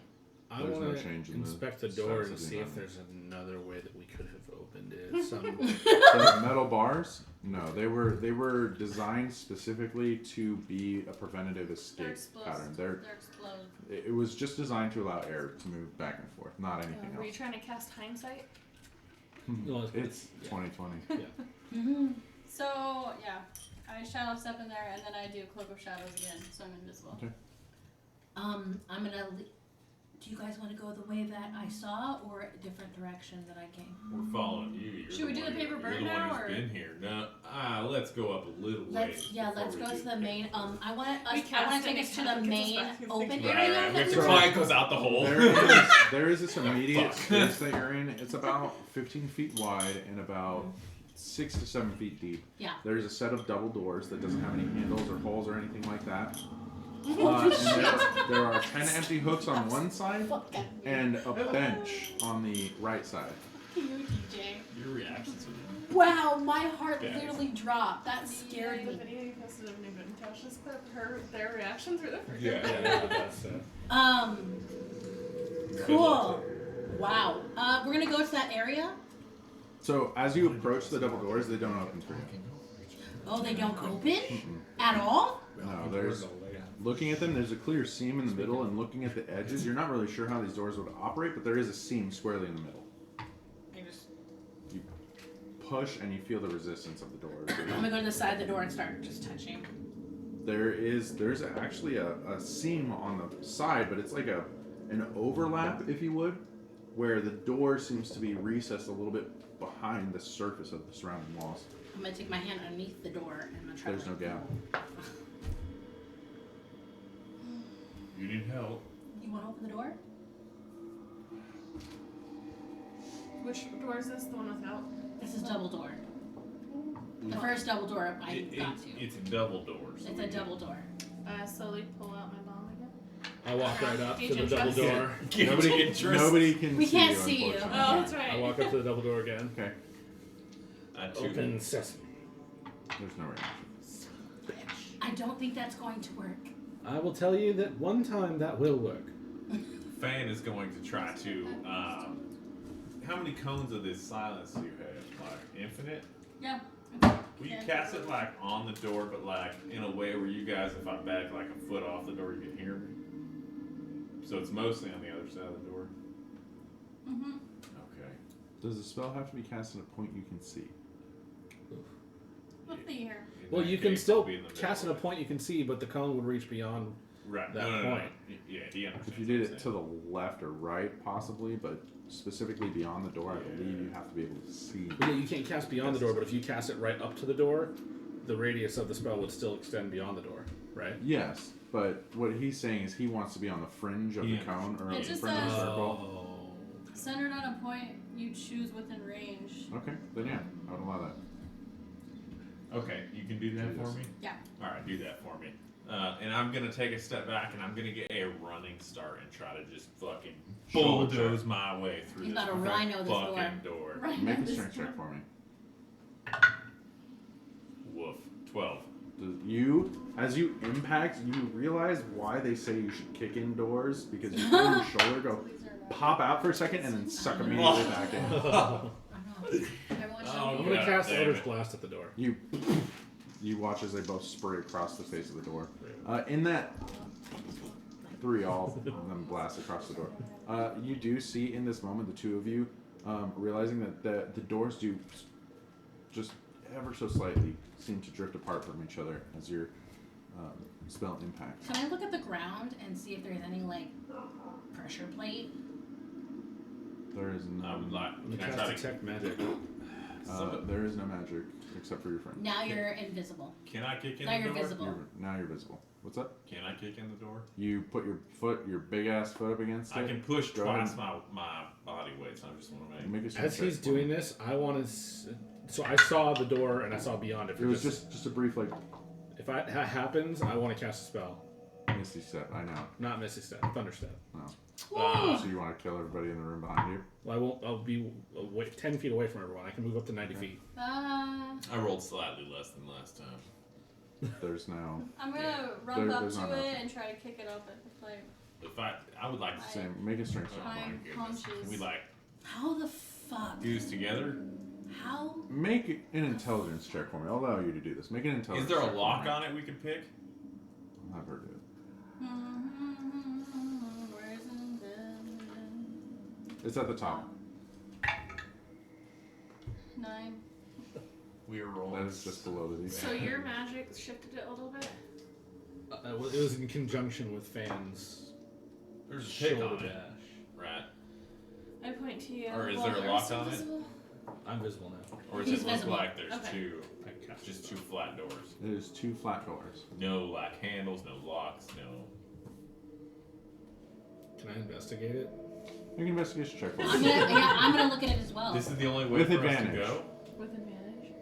I There's no want to change in inspect the the door size and of the see if environment. there's another way that we could have opened it. Some The metal bars, no, they were designed specifically to be a preventative escape pattern. They're explode. It was just designed to allow air to move back and forth, not anything Were you else. trying to cast hindsight? No, It's yeah. 2020. Mm-hmm. So yeah, I shadow step in there, and then I do cloak of shadows again, so I'm invisible. Okay. I'm gonna. Do you guys want to go the way that I saw, or a different direction that I came? We're following you. You're Should we do the paper you're bird the now, one or- who's been here. No, let's go up a little ways. Let's before we go do to the main. I want We to cast take it us to and the it gets us main back in open thinking. area. Right. We that have to we're climb in. goes out the hole. There is this immediate Fuck. space that you're in. It's about 15 feet wide and about 6 to 7 feet deep. Yeah. There's a set of double doors that doesn't have any handles or holes or anything like that. And there are 10 empty hooks on one side and a bench on the right side. Your reactions. Wow, my heart Yeah. literally dropped. That scared The me. video you posted of Noob and Tasha's clip, their reactions were different. Yeah. that's Cool. Wow. We're gonna go to that area. So as you approach the double doors, they don't open for you. Oh, they don't open at all. No, there's looking at them. There's a clear seam in the middle, and looking at the edges, you're not really sure how these doors would operate, but there is a seam squarely in the middle. You push, and you feel the resistance of the doors. I'm gonna go to the side of the door and start just touching. There's actually a seam on the side, but it's like an overlap, if you would, where the door seems to be recessed a little bit behind the surface of the surrounding walls. I'm gonna take my hand underneath the door and I'm gonna try. There's no gap. You need help. You want to open the door? Which door is this? The one without? This is double door. The first double door I got to. It's a double door. So It's a double door. Slowly pull out my bomb again. I walk right up to the Agent double Trust. door. Nobody can We see can't you, see you. unfortunately. Oh, that's I right. walk up to the double door again. Okay. Open sesame. There's no reaction. I don't think that's going to work. I will tell you that one time that will work. Fan is going to try to. How many cones of this silence do you have? Like infinite? Yeah. Will you cast it like on the door, but like in a way where you guys, if I back like a foot off the door, you can hear me? So it's mostly on the other side of the door. Mm-hmm. Okay. Does the spell have to be cast at a point you can see? Let's see here. In Well, that you can case, still I'll be in the cast at middle. a point you can see, but the cone would reach beyond. Right. that No. point. Yeah, he understands. If you did what I'm it to the left or right, possibly, but specifically beyond the door, I believe you have to be able to see. But yeah, you can't cast beyond the door, but if you cast it right up to the door, the radius of the spell would still extend beyond the door, right? Yes, but what he's saying is he wants to be on the fringe of Yeah. the cone or It the just fringe of the says- circle. Centered on a point you choose within range. Okay, then yeah, I would allow that. Okay, you can do that for Yes. me? Yeah. Alright, do that for me. And I'm gonna take a step back and I'm gonna get a running start and try to just fucking bulldoze my way through You this gotta rhino this fucking door. Right. Make a strength check for me. Woof. 12. As you impact, you realize why they say you should kick in doors, because you feel your shoulder go pop out for a second and then suck immediately back in. Everyone show I'm me. gonna cast damn Eldritch it. Blast at the door. You watch as they both spray across the face of the door. In that 3 all of them blast across the door. You do see in this moment the two of you realizing that the doors do just ever so slightly seem to drift apart from each other as your spell impacts. Can I look at the ground and see if there's any like pressure plate? There is I no. would like. I'm gonna Can I cast try to? Detect Magic. There is no magic except for your friend. Now you're invisible. Can I kick in Now the you're door? visible. Now you're visible. What's up? Can I kick in the door? You put your big ass foot up against it. I can push Go twice ahead. my body weight, so I just want to Make a As strength he's check for me. doing this, I want to. So I saw the door and I saw beyond it. It was just a brief like If that happens, I want to cast a spell. misty step. I know. Not Misty Step, Thunder Step. So you want to kill everybody in the room behind you? Well, I won't. I'll be 10 feet away from everyone. I can move up to 90 feet. I rolled slightly less than last time. There's no. I'm gonna run up there's to not it enough. and try to kick it open. Like, If I would like to say, Same. Make a strength check. oh my I'm goodness. conscious. Can we like How the fuck? do this together? How? Make an intelligence check for me. I'll allow you to do this. Make an Is intelligence. there a check lock for me. on it we could pick? I'll have her do it. It's at the top. 9. We are That rolling. is just below the D. So your magic shifted it a little bit. It was in conjunction with Fan's There's a pick shoulder on it, dash. right? I point to you. Or is Well, there a you're lock still on it? visible. I'm visible now. Or does He's it look visible. like there's Okay. two, I can cast just a two spell. flat doors? There's 2 flat doors. No like handles, no locks, no. Can I investigate it? Make an investigation check for I'm me. gonna look at it as well. This is the only way With for advantage. us to go. With advantage.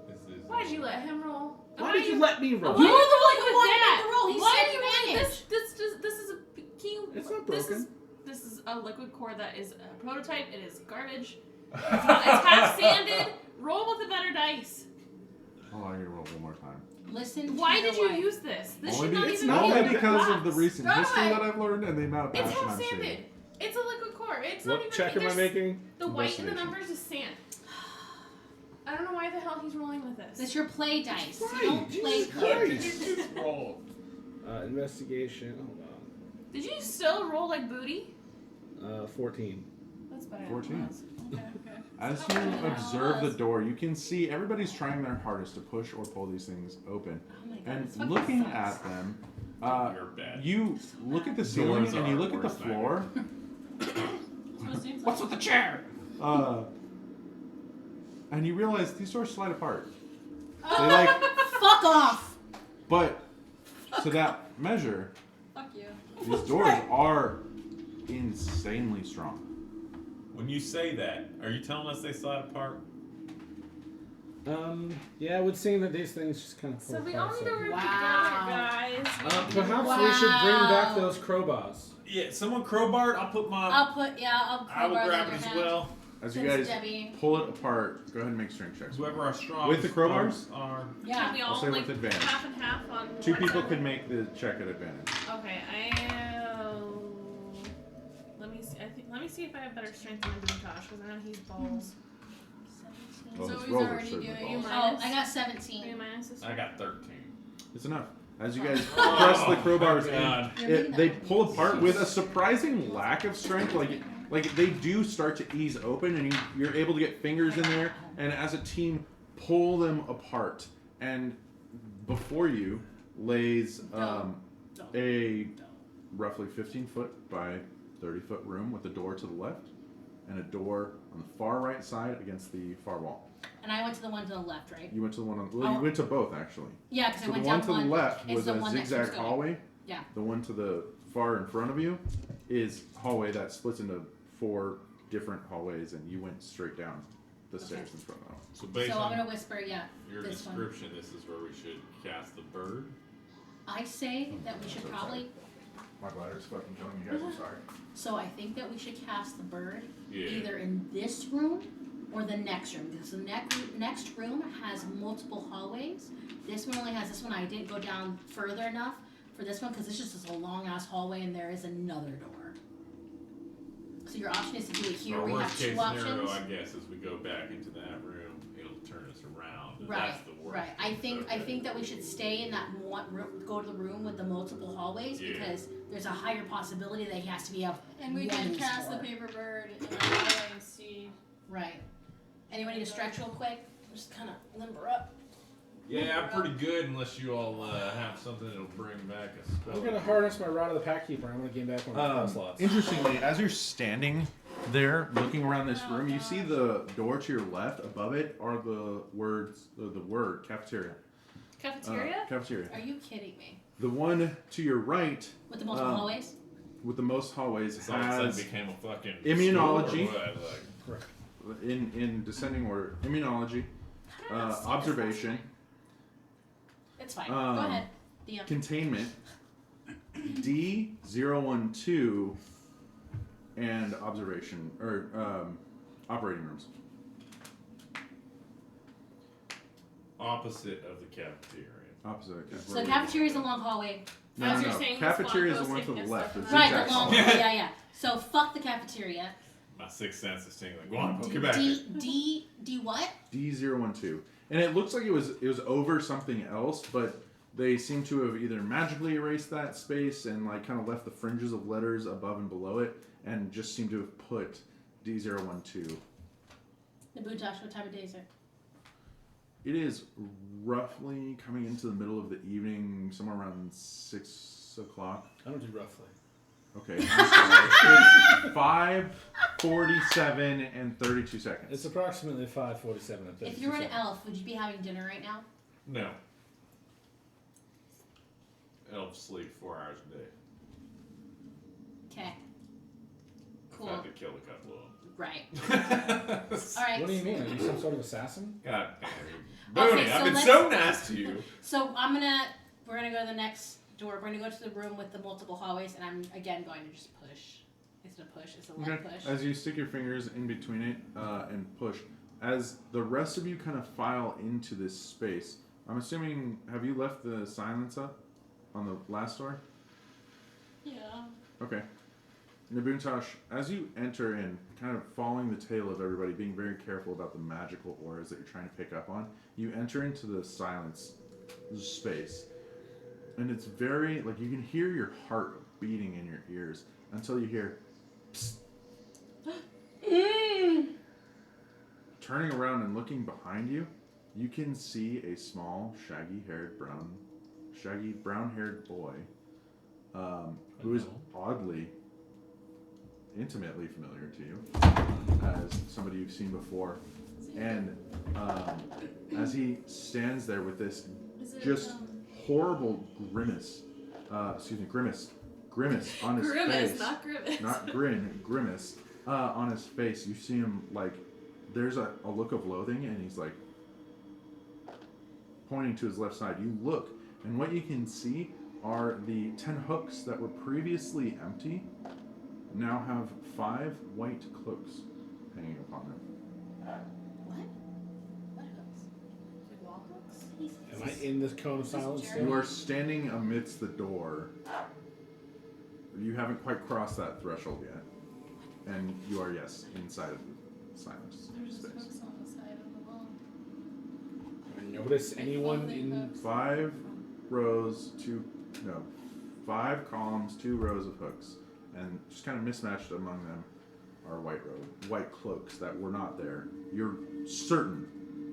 This is. Why'd you let him roll? Why did you let me roll? You were the one who with wanted that? to roll. He Why said do you want advantage. this is a key. It's not This broken. this is a liquid core that is a prototype. It is garbage. It's half sanded. Roll with a better dice. I'll allow you to roll one more time. Listen. Why to did your you wife. use this? This Only should not it's even not be only in the because of the box. recent Throw it history away. that I've learned and the amount of It's passion half I'm seeing. sanded. It's a liquid core. It's not What even. check am I there's- making? The white in the Investigation. numbers is sand. I don't know why the hell he's rolling with this. That's your play dice. Right, You don't play Jesus cards. Christ. roll. Investigation. Hold Did you still roll like booty? on. 14. That's better. 14. Okay. As you observe the door, you can see everybody's trying their hardest to push or pull these things open. Oh my God, And this fucking looking sucks. at them, You're bad. you look at the ceiling Doors and you are look at the worse floor. What seems What's with the chair? And you realize these doors slide apart. They like, Fuck off. but to that measure, Fuck you. these doors are insanely strong. When you say that, are you telling us they slide apart? Yeah, it would seem that these things just kind of pull So we all apart. need to work Wow. together, guys. Perhaps we should bring back those crowbars. Yeah, someone crowbarred. I'll put my. I'll I will crowbar the grab other it as hand. well. As you Since guys Debbie. pull it apart, go ahead and make strength checks. Whoever are strong. With the crowbars? Are. Can Yeah. we I'll all say like with advantage. half and half on 2 one people side? can make the check at advantage. Okay, let me see. Let me see if I have better strength than Tosh, because I know he's balls. Well, So his he's rolls are already certainly doing balls. Oh, I got Are you 17. minus this I got 13. It's enough. As you guys press the crowbars in, God. they pull apart with a surprising lack of strength. Like they do start to ease open, and you're able to get fingers in there, and as a team pull them apart. And before you lays a roughly 15-foot by 30-foot room with a door to the left and a door on the far right side against the far wall. And I went to the one to the left, right? You went to the one on. Well, you went to both actually. Yeah, because I So the went one down to the left is was the a one next to zigzag Scott. hallway. Yeah. The one to the far in front of you is hallway that splits into 4 different hallways, and you went straight down the stairs in front of them. So based So I'm on gonna whisper, yeah. your this one. description, this is where we should cast the bird. I say that we should probably. My bladder's fucking killing you guys. I'm sorry. So I think that we should cast the bird Yeah. either in this room or the next room? Because the next room has multiple hallways. This one only has this one. I didn't go down further enough for this one because this just is a long ass hallway and there is another door. So your option is to do it here. Our We have worst case two options. scenario, I guess, is we go back into that room. It'll turn us around. Right, That's the worst. right. I think that we should stay in that one room, go to the room with the multiple hallways because there's a higher possibility that he has to be up. And we can cast the paper bird in our hallway and see. Right. Anyone need to stretch real quick? Just kind of limber up. Yeah, I'm pretty good unless you all have something that'll bring back a spell. I'm gonna harness my Rod of the Pack Keeper. I'm gonna gain back one of the slots. Interestingly, as you're standing there looking around this room, you see the door to your left. Above it are the word cafeteria. Cafeteria? Cafeteria. Are you kidding me? The one to your right, With the multiple hallways? with the most hallways, It's all of a sudden has became a fucking immunology. store or what, like, Correct. in descending order: immunology, observation, It's fine. Go ahead. DM. containment, D012, and observation or operating rooms. opposite of the cafeteria. Opposite. So cafeteria is a long hallway. No, As no, you're no. saying, Cafeteria is this the one to the one goes left. like It's this. Right, exact the long same. hallway. Yeah. So fuck the cafeteria. My sixth sense is tingling. Go on, get back. D what? D012, and it looks like it was over something else, but they seem to have either magically erased that space and like kind of left the fringes of letters above and below it, and just seem to have put D012. Nabutash, what time of day is it? It is roughly coming into the middle of the evening, somewhere around 6 o'clock. I don't do roughly. Okay, it's 5:47 and 32 seconds. It's approximately 5:47 and 32 If you were an seconds. elf, would you be having dinner right now? No. Elves sleep 4 hours a day. Okay. Cool. I've had to kill a couple of them. Right. God All right. What do you mean? Are you some sort of assassin? damn. Okay, Booney, so I've been let's- so nice to you. So we're gonna go to the next door. We're gonna go to the room with the multiple hallways, and I'm again going to just push. It's a push. It's a light Okay. push. As you stick your fingers in between it and push, as the rest of you kind of file into this space, I'm assuming, have you left the silence up on the last door? Yeah. Okay. Nabuntosh, as you enter in, kind of following the tail of everybody, being very careful about the magical auras that you're trying to pick up on, you enter into the silence space. And it's very, like, you can hear your heart beating in your ears until you hear, psst. Turning around and looking behind you, you can see a small, shaggy brown-haired boy who is oddly, intimately familiar to you as somebody you've seen before. And as he stands there with this just horrible grimace on his Grimace, face. not grimace. Not grin, grimace on his face. You see him like, there's a look of loathing, and he's like pointing to his left side. You look, and what you can see are the 10 hooks that were previously empty now have 5 white cloaks hanging upon them. What? What hooks? Like wall hooks? Am I in this cone of silence Jeremy. You still? are standing amidst the door. You haven't quite crossed that threshold yet. And you are, yes, inside of the silence There's space. hooks on the side of the wall. Notice anyone in... 5 columns, 2 rows of hooks. And just kind of mismatched among them are white cloaks that were not there. You're certain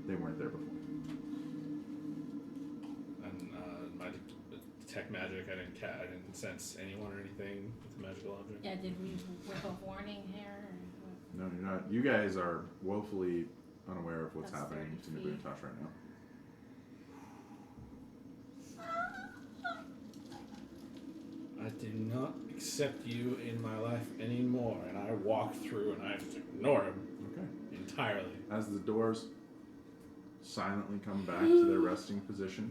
they weren't there before. And detect magic. I didn't sense anyone or anything with a magical object. Yeah. Did we whip a warning here? No, you're not. You guys are woefully unaware of what's That's happening to 30 feet. Nabuntosh right now. I do not accept you in my life anymore, and I walk through and I just ignore him Okay. entirely. As the doors silently come back to their resting position,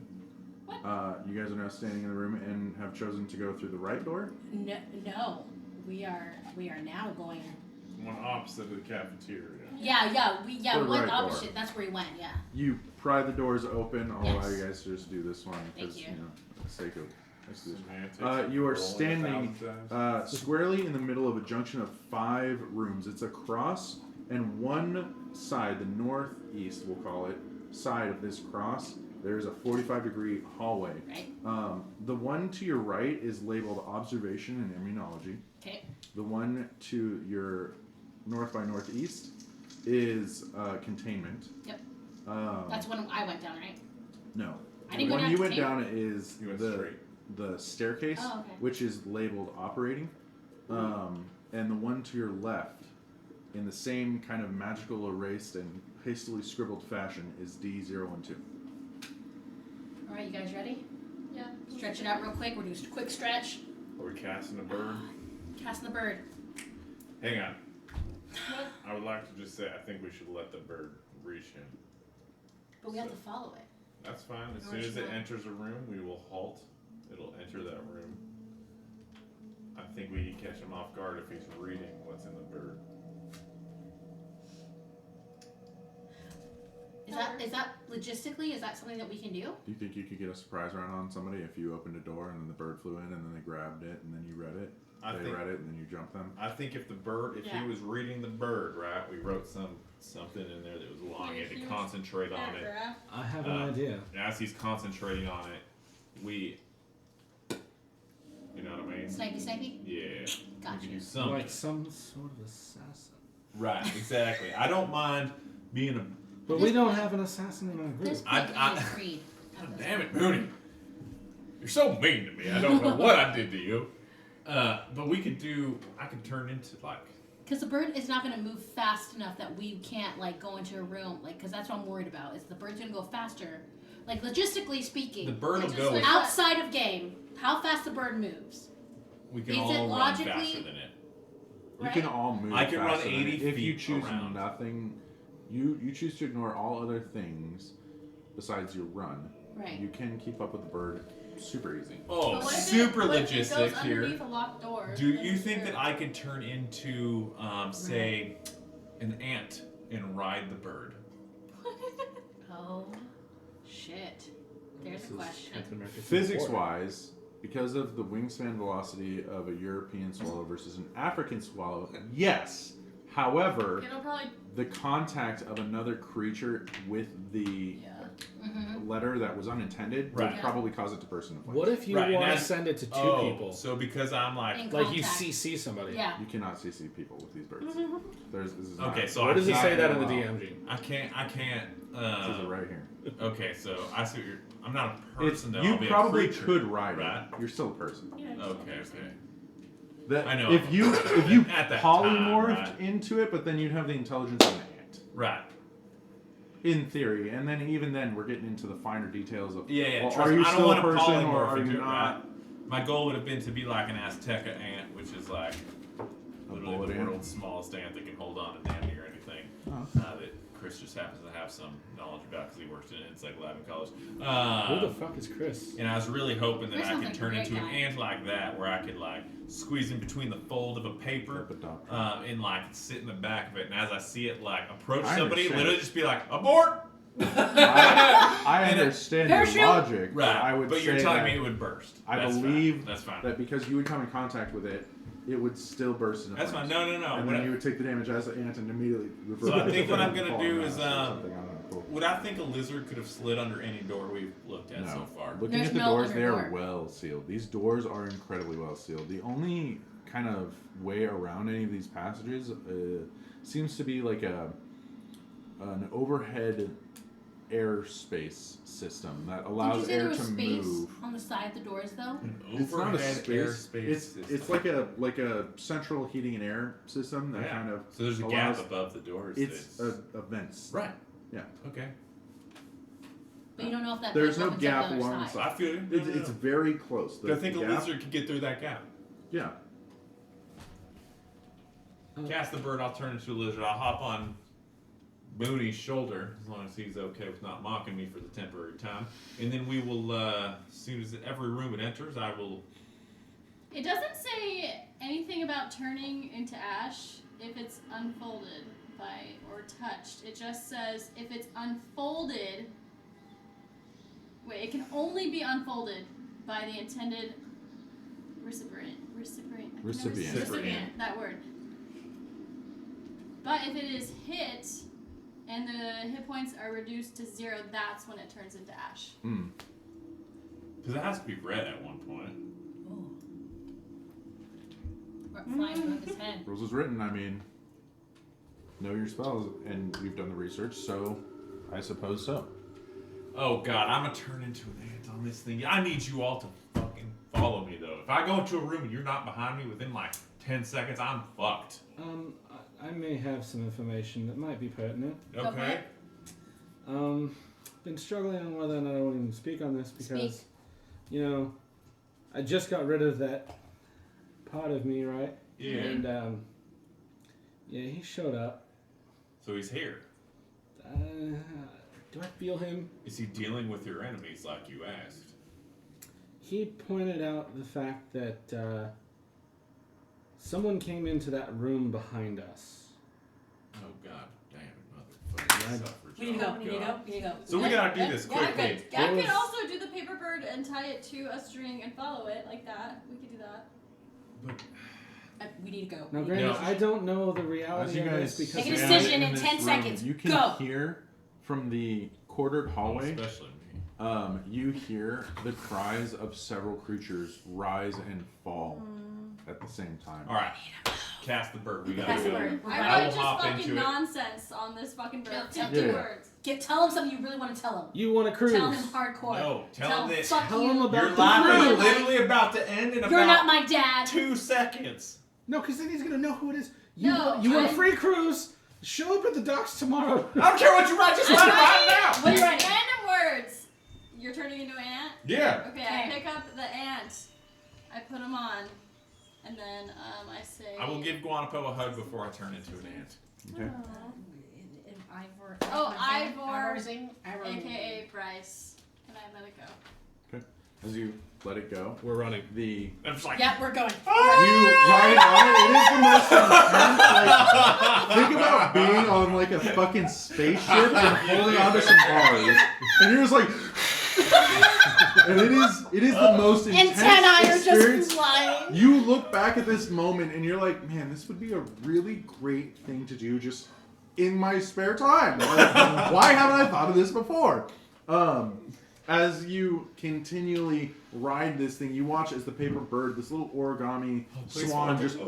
you guys are now standing in the room and have chosen to go through the right door. No. We are now going one opposite of the cafeteria. We The went right opposite. door. That's where we went. Yeah. You pry the doors open. I'll allow Yes. you guys to just do this one Thank because, you. for the sake of expedition. Semantics, You are rolling standing 1,000 times. squarely in the middle of a junction of 5 rooms. It's a cross, and one side, the northeast, we'll call it, side of this cross, there's a 45-degree hallway. Right. The one to your right is labeled observation and immunology. Okay. The one to your north by northeast is containment. Yep. That's when I went down, right? No. I didn't The go one down you to went containment? down is You went the straight. staircase, Oh, okay. which is labeled operating. And the one to your left, in the same kind of magical erased and hastily scribbled fashion, is D012. All right, you guys ready? Yeah. Stretch it out real quick. We're doing a quick stretch. Are we casting a bird? Casting the bird. Hang on. I would like to just say I think we should let the bird reach him. But we have to follow it. That's fine. As Or soon as should it I- enters a room, we will halt. It'll enter that room. I think we can catch him off guard if he's reading what's in the bird. Is that logistically? Is that something that we can do? Do you think you could get a surprise round on somebody if you opened a door and then the bird flew in and then they grabbed it and then you read it? They read it and then you jumped them? I think if the bird, if Yeah. he was reading the bird, right, we wrote something in there that was long. He had to Huge concentrate on it. paragraph. I have an idea. And as he's concentrating on it, you know what I mean? Snipey, snipey. Yeah. Gotcha. We could do something. Like some sort of assassin. Right, exactly. I don't mind being a. But we don't have an assassin in our group. This I- point, I- we agreed. God damn it, Mooney. You're so mean to me. I don't know what I did to you. But we could do. I could turn into like. Because the bird is not going to move fast enough that we can't like go into a room. Like, because that's what I'm worried about. Is the bird's going to go faster? Like logistically speaking. The bird will Just go. like- outside of game, how fast the bird moves. We can is all it run logically- faster than it. You Right? can all move. I can run faster than 80 it. If you feet choose around. nothing, you choose to ignore all other things besides your run. Right. You can keep up with the bird super easy. Oh, But what if super what if it goes logistics here. underneath a locked door? Do Then you it's think true. that I could turn into, say, an ant and ride the bird? Oh, shit. There's a question. Physics-wise, because of the wingspan velocity of a European swallow versus an African swallow, yes. However, It'll probably. the contact of another creature with the Yeah. letter that was unintended Right. would probably cause it to burst into flames. What if you Right, and want to that's- send it to two Oh, people? so because I'm like, In Like you contact. CC somebody. Yeah. You cannot CC people with these birds. This is okay, not, so Where I does it can't- say that in the Wow. DMG? I can't. This is it right here. Okay, so I see what you're. I'm not a person though. You I'll be probably a creature, could ride right? it. You're still a person. Yeah, just Okay, one person. okay. That, I know. If you At that polymorphed time, right. into it, but then you'd have the intelligence of an ant, Right. in theory. And then even then, we're getting into the finer details of. Yeah, yeah. Well, trust are me, you I don't still a want to person or polymorph are into you it, not? right? My goal would have been to be like an Azteca ant, which is like literally bullet the ant? world's smallest ant that can hold on to damn near anything. Oh. That Chris just happens to have some knowledge about because he works in an insect lab in college. Who the fuck is Chris? And I was really hoping that Chris I sounds could like a turn great into an guy. ant like that, where I could like squeeze in between the fold of a paper, and like sit in the back of it. And as I see it like approach I somebody, understand. literally just be like abort. I And understand Parachute? your logic, Right, but I would but say you're telling that me it would burst. I That's believe fine. That's fine. that because you would come in contact with it, it would still burst into That's fine. flames. No. And then you would take the damage as an ant and immediately revert. So I think what I'm to gonna falling do ass is, or something. I don't know. Cool. Would I think a lizard could have slid under any door we've looked at so far? Looking There's at the no doors, under they are door. well sealed. These doors are incredibly well sealed. The only kind of way around any of these passages seems to be like an overhead airspace system that Did allows you say air there was to space move. on the side of the doors though? It's not a Overhead space. airspace It's system. like a central heating and air system that Yeah. kind of So there's a allows- gap above the doors. It's that's- a vents. right. Yeah. Okay. But you don't know if that There's vent no opens gap up the other along the side. side. I feel you. It's very close. Do I think a gap- lizard could get through that gap? Yeah. Cast the bird, I'll turn into a lizard. I'll hop on Mooney's shoulder, as long as he's okay with not mocking me for the temporary time. And then we will, as soon as every room it enters, I will... It doesn't say anything about turning into ash if it's unfolded by or touched. It just says if it's unfolded. Wait, it can only be unfolded by the intended recipient. That word. But if it is hit and the hit points are reduced to 0, that's when it turns into ash. Because it has to be red at one point. Flying above his head. Rules is written. I mean, know your spells, and we've done the research, so I suppose so. Oh God, I'm gonna turn into an ant on this thing. I need you all to fucking follow me though. If I go into a room and you're not behind me within like 10 seconds, I'm fucked. I may have some information that might be pertinent. Okay. Been struggling on whether or not I want to even speak on this because, I just got rid of that part of me, right? Yeah. And, he showed up. So he's here. Do I feel him? Is he dealing with your enemies like you asked? He pointed out the fact that someone came into that room behind us. Oh God damn it, motherfucker. We need to go. So we gotta do this quickly. I could also do the paper bird and tie it to a string and follow it like that. We could do that. But We need to go. Now, granted, No. I don't know the reality of this because Make a stand decision in this 10 room, seconds. You can Go. hear from the quartered hallway. especially me. You hear the cries of several creatures rise and fall at the same time. All right, cast the bird. We gotta Cast the go. bird. I I wrote will just hop fucking into it. nonsense on this fucking bird. Tell 50 Yeah. words. Tell him something you really want to tell him. you want to cruise. Tell him hardcore. No, tell him this. Fuck Tell you. him about Your the life cruise. is literally about to end in You're not about my dad. 2 seconds. No, because then he's gonna know who it is. You No, want a I- free cruise? Show up at the docks tomorrow. I don't care what you write. Just write it right now. What are you writing? Random words. You're turning into an ant? Yeah. Okay, I Okay. pick up the ant. I put him on. And then I say... I will give Guanapo a hug before I turn into an ant. Okay. Ivor. Oh, Ivor. Ivor. AKA Bryce. And I let it go. As you let it go, We're running. I'm just like, Yep, we're going. you ride on it. It is the most intense. Like, think about being on like a fucking spaceship and holding onto some bars, and you're just like, and it is the most intense Antennae are experience. just flying. You look back at this moment and you're like, man, this would be a really great thing to do just in my spare time. Like, why haven't I thought of this before? As you continually ride this thing, you watch as the paper bird, this little origami swan, just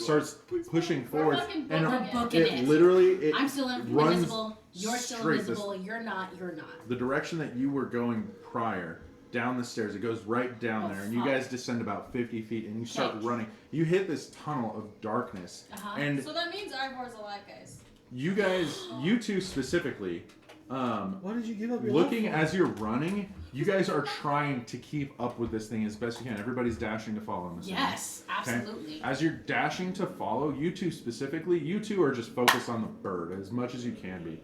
starts pushing We're forward, fucking and booking booking it it. literally I'm still runs invisible. You're still straight. invisible. You're not. You're not. The direction that you were going prior, down the stairs, it goes right down Oh, there, and you fuck. guys descend about 50 feet, and you start Okay. running. You hit this tunnel of darkness, Uh-huh. and So that means Ivor's alive, guys. you guys, you two specifically, Why did you give up your looking life for? as you're running, you guys are trying to keep up with this thing as best you can. Everybody's dashing to follow in this. Yes, absolutely. As you're dashing to follow, you two specifically, you two are just focused on the bird as much as you can be.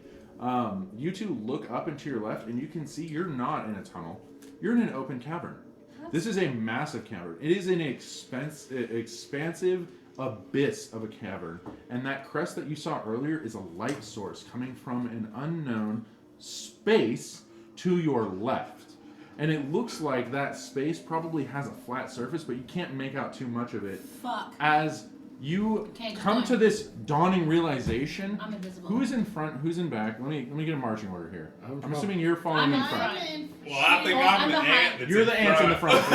You two look up and to your left, and you can see you're not in a tunnel. You're in an open cavern. This is a massive cavern. It is an expansive abyss of a cavern. And that crest that you saw earlier is a light source coming from an unknown space to your left. And it looks like that space probably has a flat surface, but you can't make out too much of it. Fuck. As you Okay, come just to this dawning realization, I'm invisible. who is in front, who's in back? Let me get a marching order here. I'm I'm assuming you're following I'm in in front. front. in well, I think Well, I'm I'm the behind. ant. That's You're the ants in the front. So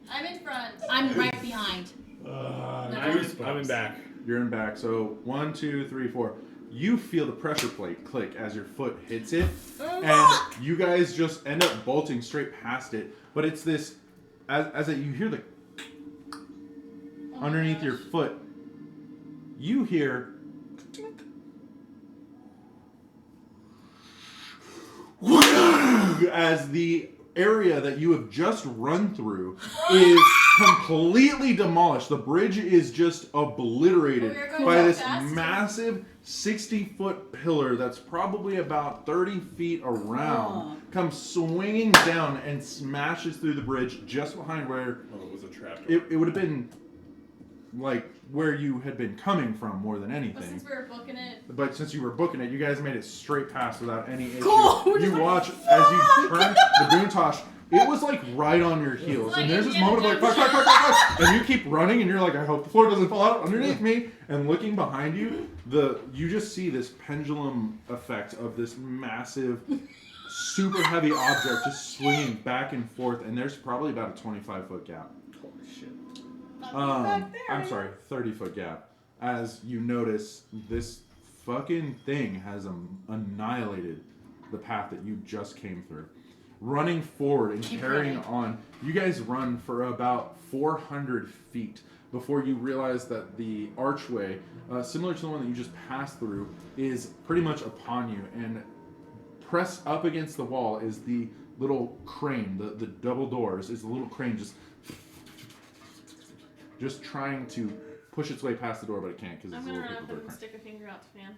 I'm in front. I'm right behind. I'm in back. you're in back. So 1, 2, 3, 4. You feel the pressure plate click as your foot hits it, and you guys just end up bolting straight past it. But it's this, you hear the underneath your foot. You hear as the area that you have just run through is completely demolished. The bridge is just obliterated Oh, you're going by so this fast? massive 60-foot pillar that's probably about 30 feet around comes swinging down and smashes through the bridge just behind where Oh, it was a trap. it would have been like where you had been coming from more than But anything. since we were booking it, But since you were booking it, you guys made it straight past without any issue. Cool, we're just You like, watch as you turn the Boontosh. It was like right on your heels, like and there's this Indiana moment of like, Jones. fuck, and you keep running, and you're like, I hope the floor doesn't fall out underneath me. And looking behind you, you just see this pendulum effect of this massive, super heavy object just swinging back and forth, and there's probably about a 25-foot gap. Holy shit. I'm sorry, 30-foot gap. As you notice, this fucking thing has annihilated the path that you just came through. Running forward and carrying on, you guys run for about 400 feet before you realize that the archway, similar to the one that you just passed through, is pretty much upon you. And pressed up against the wall is the little crane, the double doors, is the little crane just trying to push its way past the door, but it can't because I'm it's a gonna little run paper up and crane. stick a finger out to fan.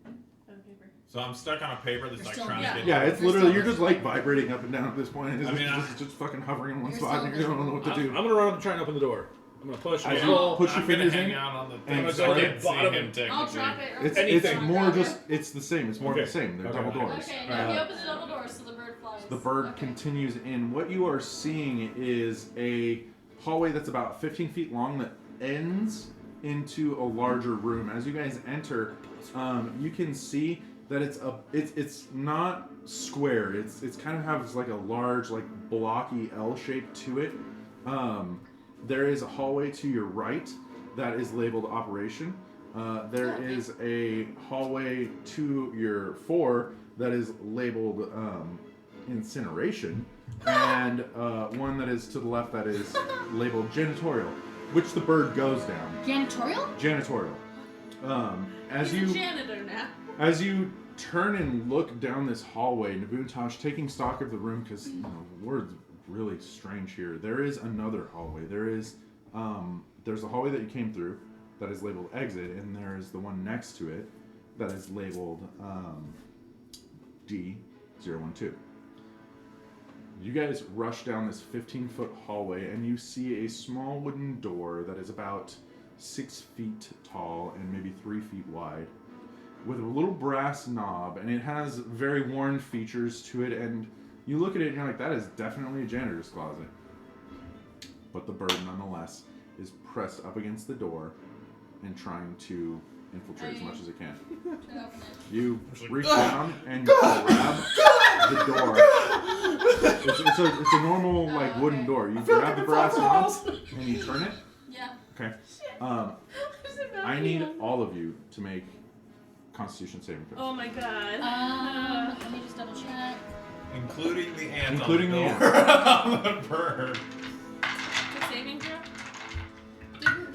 By the paper. So I'm stuck on a paper that's You're like still trying there. to get. Yeah, it's You're literally, still- you're just like vibrating up and down at this point. It's I mean, just fucking hovering in one You're spot still and you don't know what to do. I'm gonna run up and try and open the door. I'm gonna push. As and you pull. push your I'm gonna fingers hang in, out on the and thing so start I at can the see bottom. him technically. I'll drop it. it's Anything. more just, it's the same. It's more of Okay. the same. They're Okay. double doors. okay, now he opens the double doors so the bird flies. The bird Okay. continues in. What you are seeing is a hallway that's about 15 feet long that ends into a larger room. As you guys enter, you can see that it's not square. It's kind of has like a large, like blocky L shape to it. There is a hallway to your right that is labeled operation. There is a hallway to your fore that is labeled incineration, and one that is to the left that is labeled janitorial, which the bird goes down. Janitorial? Janitorial. As He's you a janitor now. as you turn and look down this hallway, Nabuntosh, taking stock of the room, because the word's really strange here. There is another hallway. There's a hallway that you came through that is labeled exit, and there is the one next to it that is labeled D012. You guys rush down this 15-foot hallway, and you see a small wooden door that is about 6 feet tall and maybe 3 feet wide, with a little brass knob, and it has very worn features to it, and you look at it and you're like, that is definitely a janitor's closet. But the bird, nonetheless, is pressed up against the door and trying to infiltrate as much as it can. Try to open it. You reach down and grab the door. It's a normal like wooden door. You grab the brass knob and you turn it. Yeah. Okay. I need all of you to make Constitution saving throws. Oh my god. Let me just double check. Including the ant Including the on the door on the bird. The saving throw?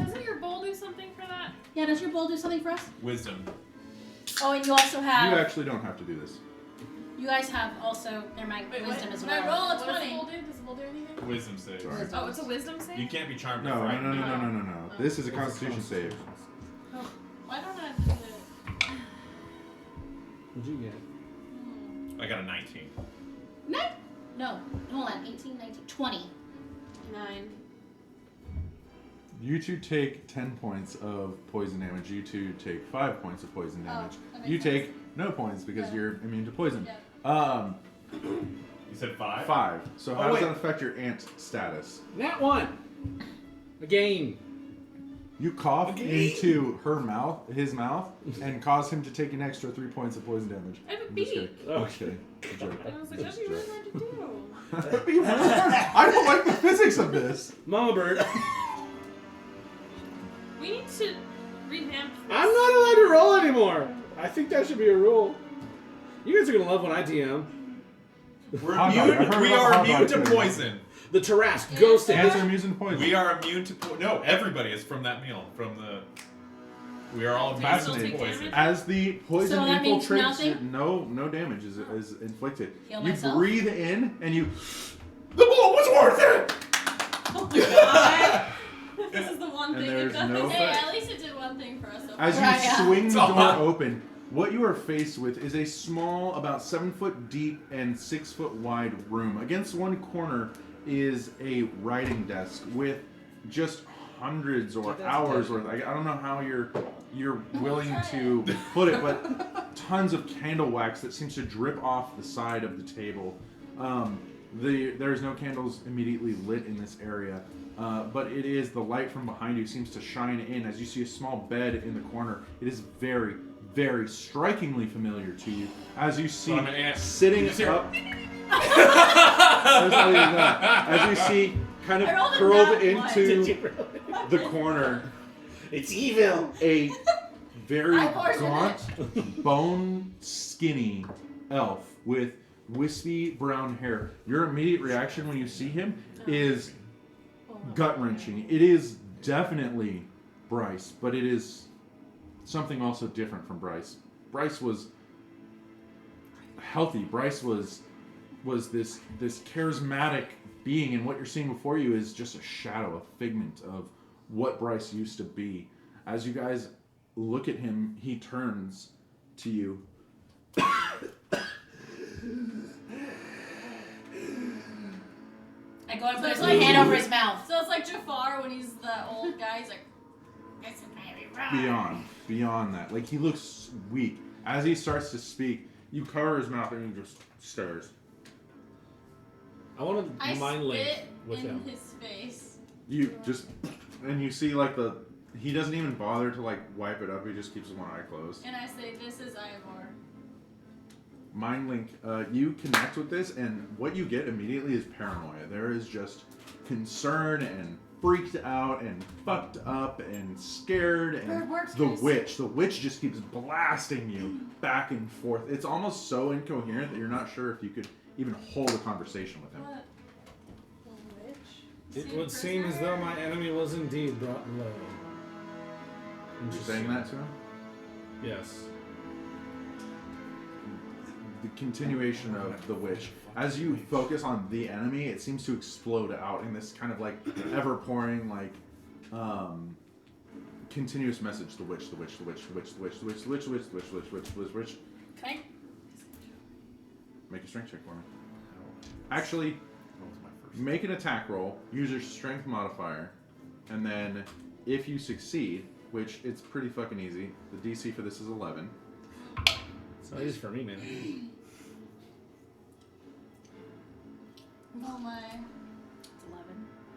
Doesn't your bowl do something for that? Yeah, does your bowl do something for us? Wisdom. Oh, and you also have. You actually don't have to do this. You guys have also. They're my Wait, wisdom what? as When I well. roll a 20. Does the bowl do anything? Wisdom save. Sorry. Oh, it's a wisdom save? You can't be charmed or No. frightened. This is a Constitution save. Why don't I do it? What'd you get? I got a 19. No, hold on. 18, 19, 20. 9. You two take 10 points of poison damage. You two take 5 points of poison damage. that makes You sense. take no points because Yeah. you're immune to poison. Yeah. You said 5? 5. So how Oh, does wait. that affect your ant status? Nat 1. Again. You cough into his mouth, and cause him to take an extra 3 points of poison damage. I have a I'm just beak. kidding. I'm just kidding. Good joke. And I was like, Just that'd be really joke. hard to do. That'd be really hard. I don't like the physics of this. Mama bird. We need to revamp this. I'm not allowed to roll anymore. I think that should be a rule. You guys are gonna love when I TM. We're Hot dog. I've immune. heard We about are hot immune dog to too. poison. The Tarrasque ghost Ants are ant. immune to poison. We are immune to no. Everybody is from that meal. We are all immune to Fascinating. poison. As the poison So that means infiltrates, nothing? no damage is inflicted. Heal You myself? breathe in and you. The bullet was worth it. Oh my god. This is the one one and thing. there's it no does. Hey, effect. at least it did one thing for us. So As far. you swing the It's door all- open, what you are faced with is a small, about 7 foot deep and 6 foot wide room. Against one corner is a writing desk with just hundreds or hours worth. I don't know how you're willing to put it, but tons of candle wax that seems to drip off the side of the table. There's no candles immediately lit in this area. But it is the light from behind you seems to shine in as you see a small bed in the corner. It is very, very strikingly familiar to you as you see I'm an ant. sitting You see her- up. There's not even that. As you see, kind of I rolled a curled nat one. into the corner, It's evil. a very Ivor's in gaunt, bone skinny elf with wispy brown hair. Your immediate reaction when you see him is gut-wrenching. It is definitely Bryce, but it is something also different from Bryce. Bryce was healthy. Bryce was this charismatic being, and what you're seeing before you is just a shadow, a figment of what Bryce used to be. As you guys look at him, he turns to you. I go and So put it's my like- hand over his mouth. So it's like Jafar when he's the old guy. He's like, "This is very wrong." Beyond that, like he looks weak. As he starts to speak, you cover his mouth and he just stares. I want to I mind link spit with in him. his face. You just, and you see like he doesn't even bother to like wipe it up. He just keeps one eye closed. And I say, "This is Ivor." Mind link, you connect with this, and what you get immediately is paranoia. There is just concern and freaked out and fucked up and scared, and the witch just keeps blasting you back and forth. It's almost so incoherent that you're not sure if you could even hold a conversation with him. What? The witch? Is It he a would seem as prisoner? though my enemy was indeed brought low. You're saying that to him? Yes. The continuation of the witch. As you focus on the enemy, it seems to explode out in this kind of like ever pouring like continuous message. The witch, the witch, the witch, the witch, the witch, the witch, the witch, the witch, the witch, the witch, the witch, the witch. Okay. Make a strength check for me. Actually, make an attack roll. Use your strength modifier, and then if you succeed, which it's pretty fucking easy, the DC for this is 11. So it is for me, man. Oh my. It's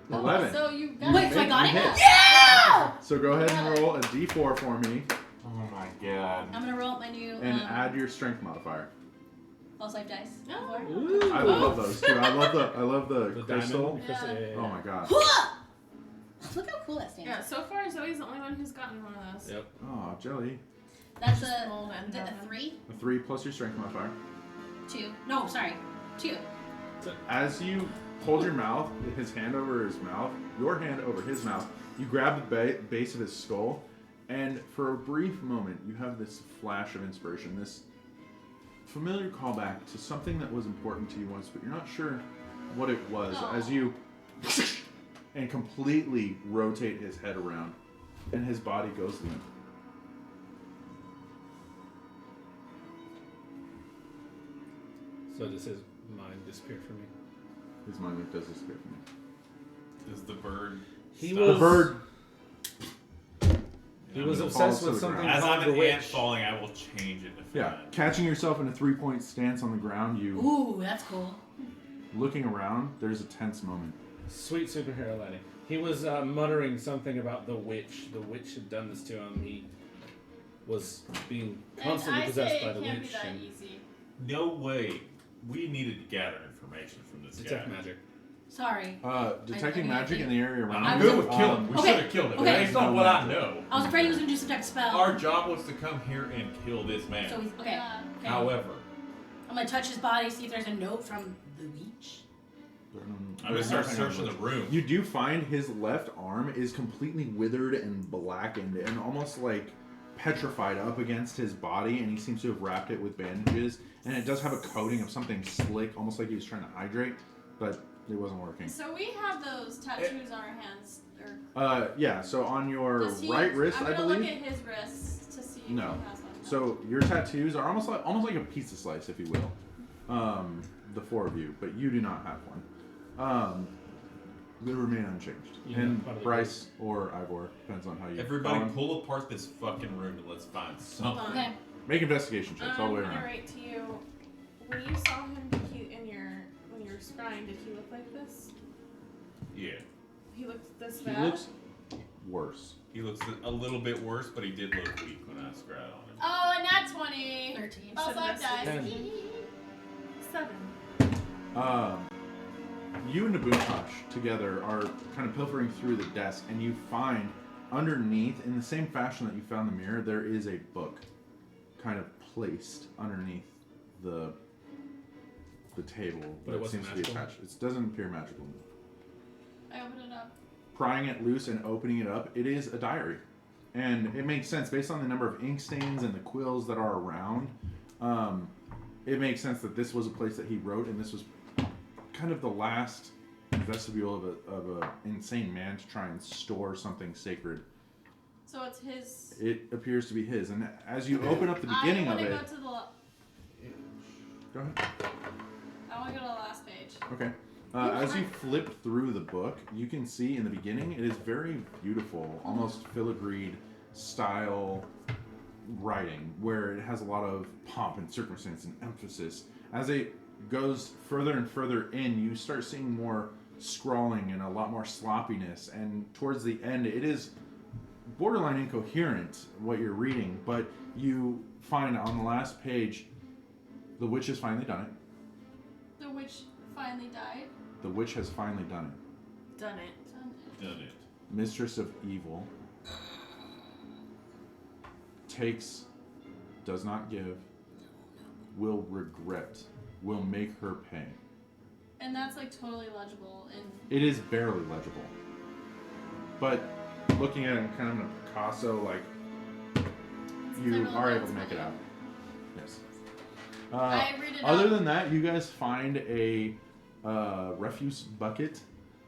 11. 11. So you got Wait, so I got You it? hit. Yeah! So go ahead and roll a D4 for me, Oh my god. I'm gonna roll up my new and add your strength modifier. false life dice. Oh. Ooh. I love those too. I love the The crystal. diamond. Crystal, yeah. Oh my god. Look how cool that stands. Yeah, so far Zoe's the only one who's gotten one of those. Yep. Oh, jelly. That's Just a, mold and a nothing. 3, A 3 plus your strength modifier. 2. No, sorry, 2. As you hold your mouth, his hand over his mouth, your hand over his mouth, you grab the base of his skull, and for a brief moment, you have this flash of inspiration, this familiar callback to something that was important to you once, but you're not sure what it was. Oh. As you and completely rotate his head around, and his body goes limp. So does his mind disappear from me? His mind does disappear from you. Does the bird? He stop? was- The bird. He was Falls obsessed to with the something ground. As called I'm the an witch. ant falling, I will change it. If Yeah, catching yourself in a 3-point stance on the ground, you Ooh, that's cool. looking around. There's a tense moment. Sweet superhero lady. He was muttering something about the witch. The witch had done this to him. He was being constantly And I possessed say by it the can't witch. be that And easy. No way. We needed to gather information from this detect guy. magic. Sorry. Detecting I- magic in the area around. I'm I was good with killing him. We Okay, should have killed him. okay. Based on what I know. I was afraid he was gonna do some type of spell. Our job was to come here and kill this man. So he's okay. Yeah. Okay. However, I'm gonna touch his body, see if there's a note from the witch. I'm gonna start searching the room. You do find his left arm is completely withered and blackened and almost like petrified up against his body, and he seems to have wrapped it with bandages. And it does have a coating of something slick, almost like he was trying to hydrate, but It wasn't working. So we have those tattoos on our hands. Or Yeah. So on your does he, right wrist, I'm I gonna believe. look at his wrists to see if No. he has one. So your tattoos are almost like a pizza slice, if you will. The 4 of you, but you do not have one. They remain unchanged. You And know, part of the Bryce or Ivor, depends on how you. Everybody call them. pull apart this fucking room and let's find something. Okay. Make investigation checks all the way I'm gonna around. write to you. When you saw him, when you were scrying, did he look like this? Yeah. He looked this He bad. looks worse. He looks a little bit worse, but he did look weak when I scratched on him. Oh, and that's 20. 13. Oh, 5 dice. 10. 7. You and Nabuntosh together are kind of pilfering through the desk, and you find underneath, in the same fashion that you found the mirror, there is a book kind of placed underneath the table. But it wasn't seems to be magical? attached. It doesn't appear magical. I opened it up. Prying it loose and opening it up, it is a diary. And it makes sense based on the number of ink stains and the quills that are around. It makes sense that this was a place that he wrote, and this was kind of the last vestibule of a insane man to try and store something sacred. So it's his. It appears to be his, and as you open up the beginning of I it, want to go to the. go ahead. I want to go to the last page. Okay. As you flip through the book, you can see in the beginning it is very beautiful, almost filigreed style writing, where it has a lot of pomp and circumstance and emphasis. As it goes further and further in, you start seeing more scrawling and a lot more sloppiness, and towards the end it is borderline incoherent what you're reading, but you find on the last page, the witch has finally done it. The witch finally died. The witch has finally done it. Done it. Done it. Mistress of Evil takes, does not give, will regret, will make her pay. And that's like totally legible. And It is barely legible. But looking at it kind of in a Picasso, like, you are able to make it out. Yes. I read it Other out. than that, you guys find a refuse bucket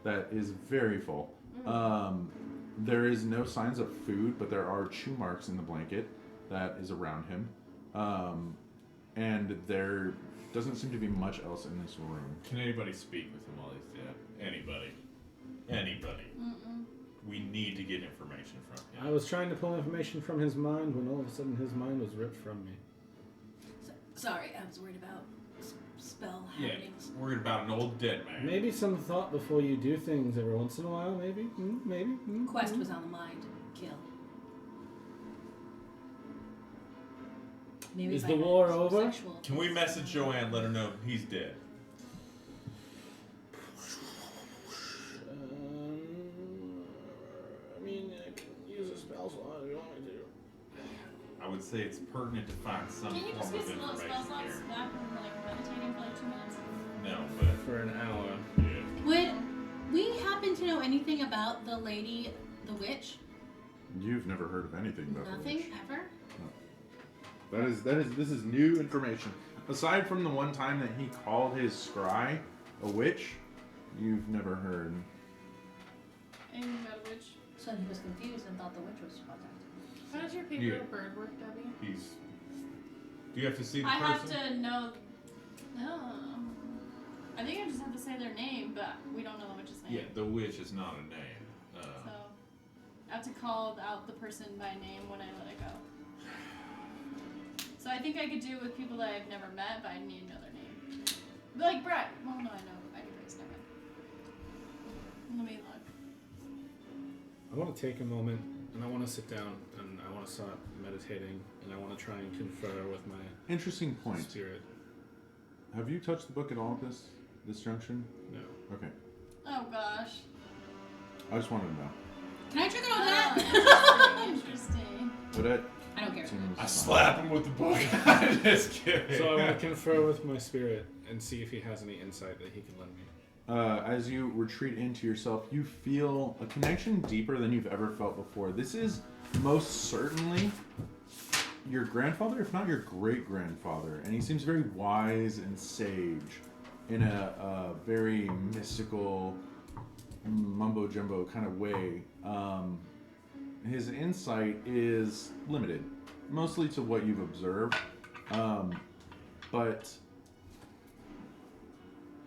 that is very full. There is no signs of food, but there are chew marks in the blanket that is around him. And there doesn't seem to be much else in this room. Can anybody speak with him while he's dead? Anybody. Anybody. We need to get information from him. I was trying to pull information from his mind when all of a sudden his mind was ripped from me. Sorry, I was worried about spell Yeah, happenings. worried about an old dead man. Maybe some thought before you do things every once in a while, maybe? Maybe? Quest was on the mind. Kill. Maybe Is if the I had war some over? sexual- Can we message Joanne, let her know he's dead? I mean, I can use a spell slot if you want me to. I would say it's pertinent to find some can you just form get of some little spell information slots here. back from like meditating for like 2 minutes? No, but For an hour. yeah. Would we happen to know anything about the lady, the witch? You've never heard of anything about the Nothing witch. ever. This is new information. Aside from the one time that he called his scry a witch, you've never heard. Anything about a witch? So he was confused and thought the witch was contact. How does your paper Yeah. bird work, Debbie? He's. Do you have to see the I have person? to know. No. I think I just have to say their name, but we don't know the witch's name. Yeah, the witch is not a name. So I have to call out the person by name when I let it go. So I think I could do it with people that I've never met, but I need to know their name. Like Brett. Well, no, I know Brett's never. Let me look. I want to take a moment and I want to sit down and I want to start meditating and I want to try and confer with my Interesting point. spirit. Have you touched the book at all at this junction? No. Okay. Oh gosh. I just wanted to know. Can I trigger on Oh, that? interesting. Would I don't care. I slap him with the book. I'm just kidding. So I want to confer with my spirit and see if he has any insight that he can lend me. As you retreat into yourself, you feel a connection deeper than you've ever felt before. This is most certainly your grandfather, if not your great-grandfather, and he seems very wise and sage. in a very mystical, mumbo jumbo kind of way. His insight is limited, mostly to what you've observed, but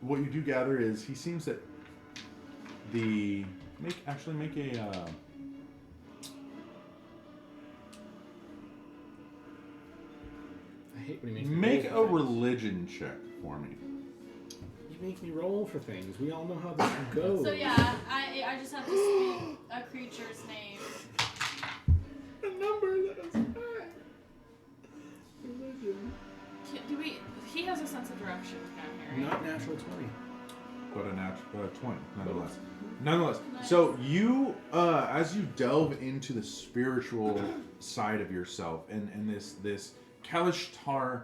what you do gather is he seems that make a I hate when you make me a roll for things. religion check for me. You make me roll for things. We all know how this goes. So yeah, I just have to speak a creature's name. A number that is high. Religion. He has a sense of direction down here, right? Not natural 20. But a natural 20, nonetheless. So you, as you delve into the spiritual side of yourself and this Kalishtar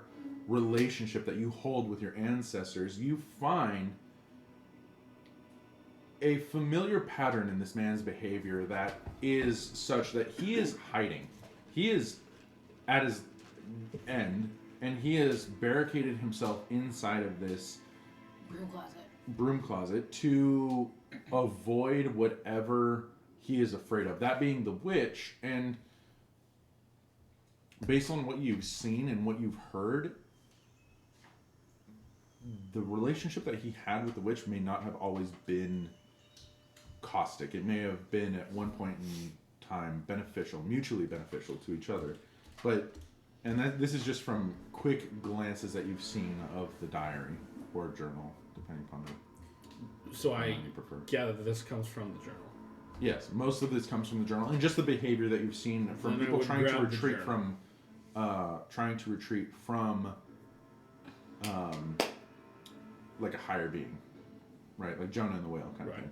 relationship that you hold with your ancestors, you find a familiar pattern in this man's behavior that is such that he is hiding. He is at his end, and he has barricaded himself inside of this broom closet to avoid whatever he is afraid of. That being the witch, and based on what you've seen and what you've heard, the relationship that he had with the witch may not have always been caustic. It may have been at one point in time beneficial, mutually beneficial to each other. This is just from quick glances that you've seen of the diary or journal, depending upon So I you prefer. gather that this comes from the journal. Yes, most of this comes from the journal, and just the behavior that you've seen from And I people would trying to grab the retreat journal. from, like a higher being, right? Like Jonah and the whale kind of thing.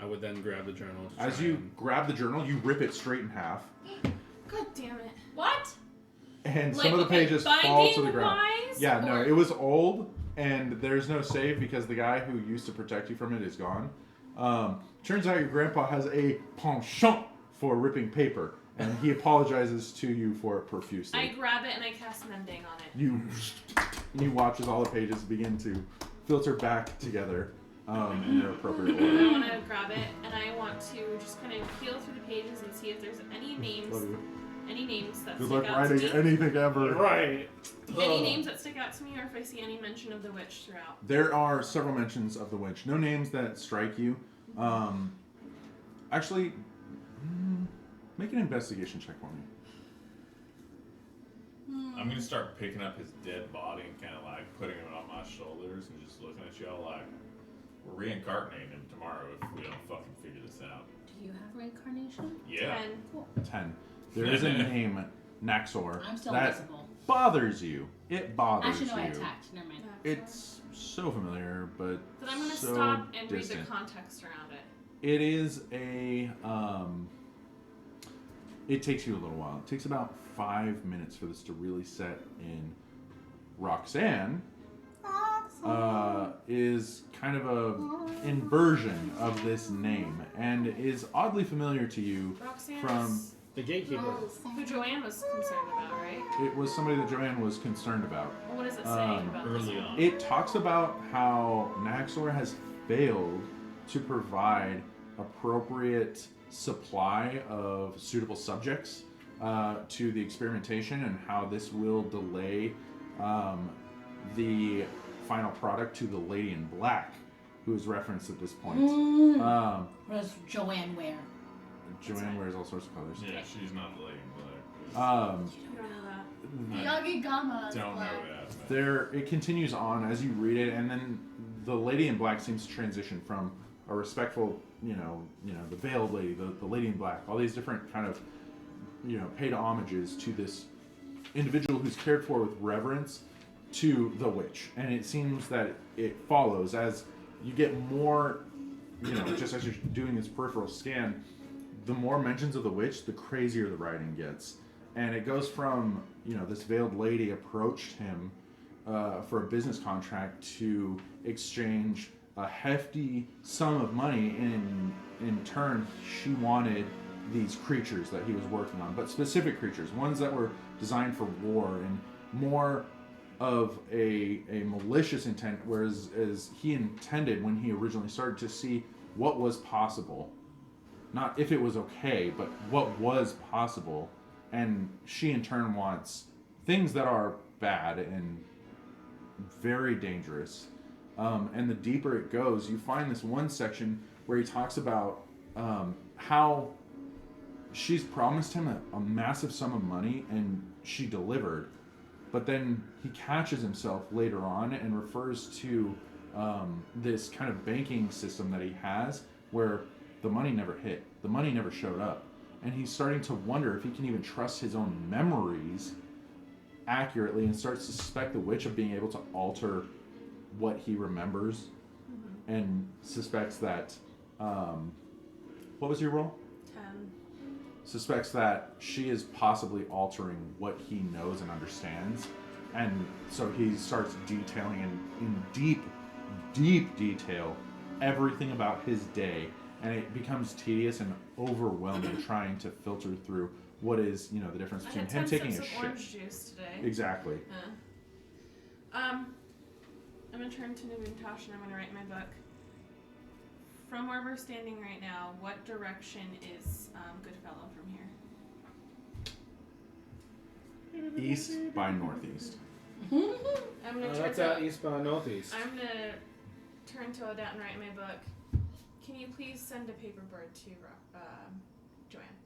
I would then grab the journal. To As try you and- grab the journal, you rip it straight in half, God damn it. What? and Like, some of the okay, pages fall to the ground. binding-wise, Yeah, no, or- it was old, and there's no save because the guy who used to protect you from it is gone. Turns out your grandpa has a penchant for ripping paper, and he apologizes to you for it profusely. I grab it and I cast Mending on it. You watch as all the pages begin to filter back together in their appropriate I order. want to grab it and I want to just kind of peel through the pages and see if there's any names that Good stick luck out to writing me. anything ever. Right. Any names that stick out to me, or if I see any mention of the witch throughout. There are several mentions of the witch. No names that strike you. Actually, make an investigation check for me. I'm gonna start picking up his dead body and kind of like putting him on my shoulders and just looking at y'all like, we're reincarnating him tomorrow if we don't fucking figure this out. Do you have reincarnation? Yeah. 10. Cool. 10. There is a name, Naxor, I'm still that invisible. bothers you. It bothers Actually, no, I you. attacked. Never mind. It's so familiar, but Then I'm going to so stop and distant. read the context around it. It is a, it takes you a little while. It takes about 5 minutes for this to really set in. Roxanne is kind of a inversion of this name and is oddly familiar to you Roxanne from, is The gatekeeper. who Joanne was concerned about, right? it was somebody that Joanne was concerned about. Well, what does it say about this? Early on. It talks about how Naxor has failed to provide appropriate supply of suitable subjects to the experimentation, and how this will delay the final product to the Lady in Black, who is referenced at this point. What does Joanne wear? Joanne wears all sorts of colors. Yeah, she's not the Lady in Black. You don't know that. Yagi Gama. Don't know that. There, it continues on as you read it, and then the Lady in Black seems to transition from a respectful, the veiled lady, the Lady in Black, all these different kind of, paid homages to this individual who's cared for with reverence to the witch. And it seems that it follows as you get more, just as you're doing this peripheral scan, the more mentions of the witch, the crazier the writing gets. And it goes from, this veiled lady approached him for a business contract to exchange a hefty sum of money. In turn, she wanted these creatures that he was working on, but specific creatures, ones that were designed for war and more of a malicious intent, whereas as he intended when he originally started to see what was possible. Not if it was okay, but what was possible. And she in turn wants things that are bad and very dangerous. And the deeper it goes, you find this one section where he talks about how she's promised him a massive sum of money and she delivered. But then he catches himself later on and refers to this kind of banking system that he has where the money never hit. The money never showed up. And he's starting to wonder if he can even trust his own memories accurately and starts to suspect the witch of being able to alter what he remembers and suspects that... what was your role? 10. Suspects that she is possibly altering what he knows and understands. And so he starts detailing in deep detail everything about his day. And it becomes tedious and overwhelming trying to filter through what is, the difference between him taking a shit. Orange juice today. Exactly. I'm gonna turn to Nubuntosh and I'm gonna write my book. From where we're standing right now, what direction is Goodfellow from here? East by northeast. I'm gonna turn That's to out east by northeast. I'm gonna turn to Odette and write my book. Can you please send a paper bird to Joanne?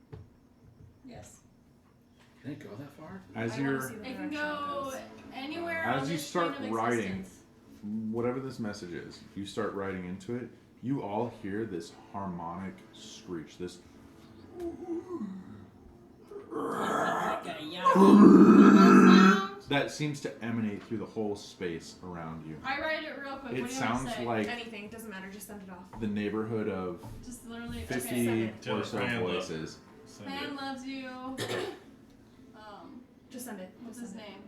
Yes. Can it go that far? As I wanna you're, see the It can direction go it goes. anywhere. As on you this start plane of writing, existence. whatever this message is, you start writing into it, you all hear this harmonic screech, this that seems to emanate through the whole space around you. I write it real quick. It what do you want sounds to say? like Anything, doesn't matter, just send it off. the neighborhood of Just literally. 50 Okay. Send or so Fan loves voices. Send Man it. loves you. Just send it. What's Just his send it. name?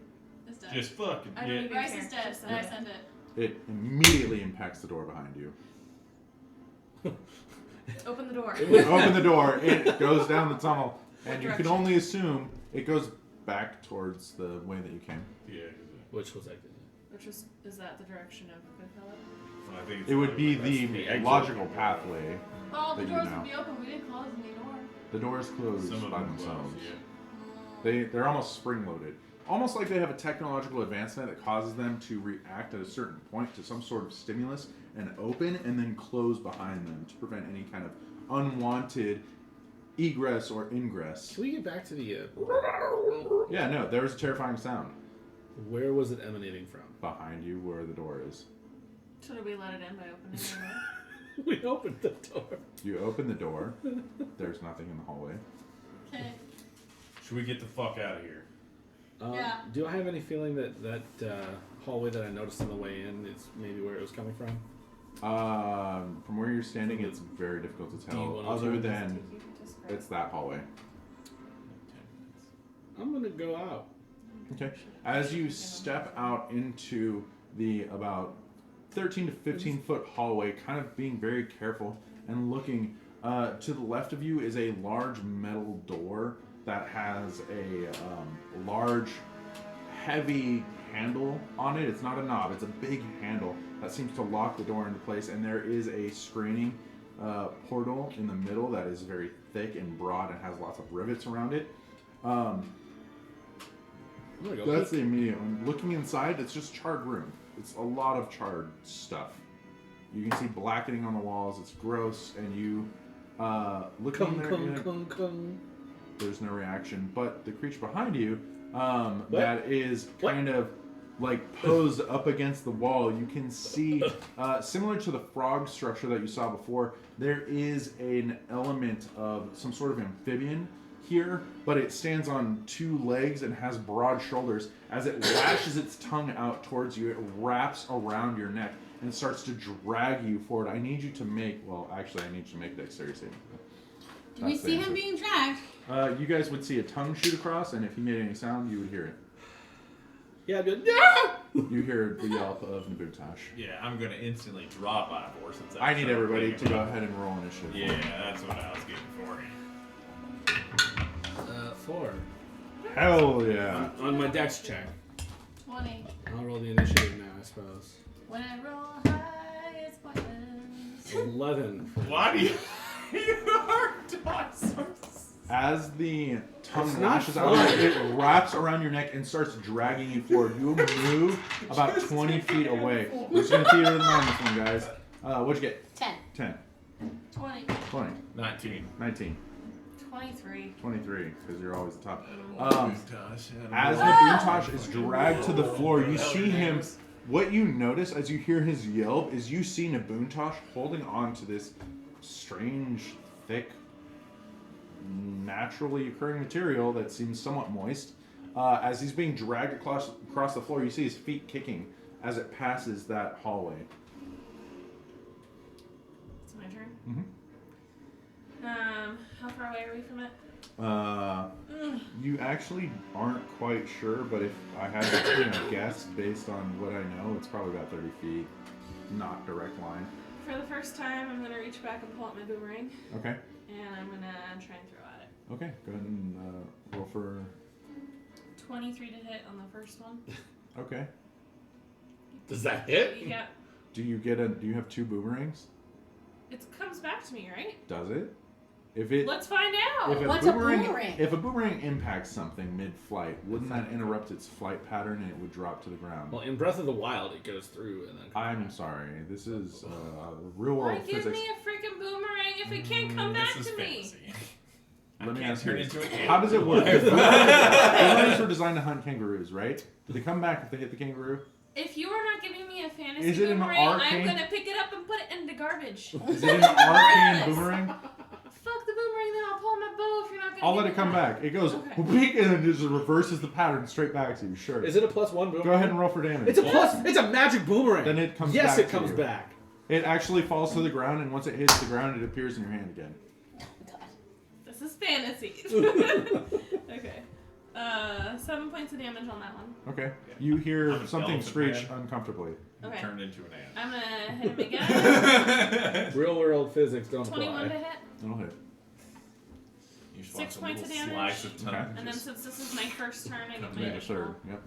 It's dead. Just fucking I don't yeah. even Bryce care. is dead. Just And I send it. send it. It immediately impacts the door behind you. Open the door. Open the door, it goes down the tunnel, and What you can direction? only assume it goes back towards the way that you came. Yeah. Which was exit? Which is that the direction of Goodfellow? I think it's It would like- be that's the exit. logical pathway. All the that you doors know. would be open. We didn't close any door. The doors close Some of by them themselves. close, yeah. They're almost spring-loaded. Almost like they have a technological advancement that causes them to react at a certain point to some sort of stimulus and open and then close behind them to prevent any kind of unwanted egress or ingress. Can we get back to the... Yeah, no, there was a terrifying sound Where was it emanating from? behind you where the door is. So did we let it in by opening the door? We opened the door. You open the door. There's nothing in the hallway. Okay. Should we get the fuck out of here? Yeah. Do I have any feeling that hallway that I noticed on the way in is maybe where it was coming from? From where you're standing, it's very difficult to tell. D102. Other than You can describe it's that hallway. I'm gonna go out. Okay. As you step out into the about 13 to 15 foot hallway, kind of being very careful and looking to the left of you is a large metal door that has a large, heavy handle on it. It's not a knob, it's a big handle that seems to lock the door into place, and there is a screening portal in the middle that is very thick and broad and has lots of rivets around it. I'm gonna go That's peek. the immediate one. Looking inside, it's just charred room. It's a lot of charred stuff. You can see blackening on the walls. It's gross, and you look in there. Kung. There's no reaction, but the creature behind you, that is kind of like posed up against the wall. You can see, similar to the frog structure that you saw before, there is an element of some sort of amphibian here, but it stands on two legs and has broad shoulders. As it lashes its tongue out towards you, it wraps around your neck and starts to drag you forward. I need you to make, I need you to make a dexterity saving throw. Do we That's the see him answer. being dragged? You guys would see a tongue shoot across, and if he made any sound, you would hear it. Yeah, good. Yeah! You hear the yelp of Nabutash. Yeah, I'm gonna instantly drop Ivor since I need started everybody thinking to go about- ahead and roll initiative. for Yeah, me. that's what I was getting for. 4. Hell yeah. On my dex check. 20. 20. I'll roll the initiative now, I suppose. When I roll high, it's pointless. 11. Why do you are awesome? As the tongue It's not lashes out, fun. it wraps around your neck and starts dragging you forward. You move about 20 feet away. We're just going to theater the mind this one, guys. What'd you get? 10. 10, 20. 20, 19. 19, 23. 23, because you're always the top. Gosh, As Nabuntosh is dragged to the floor, you see him. What you notice as you hear his yelp is you see Nabuntosh holding on to this strange, thick, naturally occurring material that seems somewhat moist. As he's being dragged across the floor, you see his feet kicking as it passes that hallway. It's my turn. Mm-hmm. How far away are we from it? You actually aren't quite sure, but if I had to guess based on what I know, it's probably about 30 feet. Not direct line. For the first time, I'm gonna reach back and pull out my boomerang, Okay. and I'm gonna try and throw at it. Okay. Go ahead and roll for. 23 to hit on the first one. Okay. Does that hit? Yeah. Do you have 2 boomerangs? It comes back to me, right? Does it? If it. Let's find out. If What's a boomerang? If a boomerang impacts something mid-flight, wouldn't that interrupt its flight pattern and it would drop to the ground? Well, in Breath of the Wild, it goes through and then. I'm sorry. This is real Why world give physics. me a freaking boomerang if it can't come back This is to me? fantasy. Let me can't ask you turn this. into an How does it work? Boomerangs were designed to hunt kangaroos, right? Do they come back if they hit the kangaroo? If you are not giving me a fantasy Is it an boomerang, arcane- I'm gonna pick it up and put it in the garbage. Is it an arcane boomerang? Fuck the boomerang, then I'll pull my bow if you're not gonna I'll give let me it come that. back. It goes Okay. whoop, and it just reverses the pattern straight back to you. Sure. Is it a +1 boomerang? Go ahead and roll for damage. It's a plus. It's a magic boomerang. Then it comes Yes, back it to comes you. back. It actually falls to the ground, and once it hits the ground, it appears in your hand again. This is fantasy. Okay. 7 points of damage on that one. Okay. You hear I'm an something elephant screech man. uncomfortably. Okay. Turned into an ant. I'm gonna hit him again. Real world physics don't 21 to apply. hit. That'll hit. You just 6 want some points of little damage. slice of tongue. Okay. And then since this is my first turn, I get my Yeah, additional. third. Yep.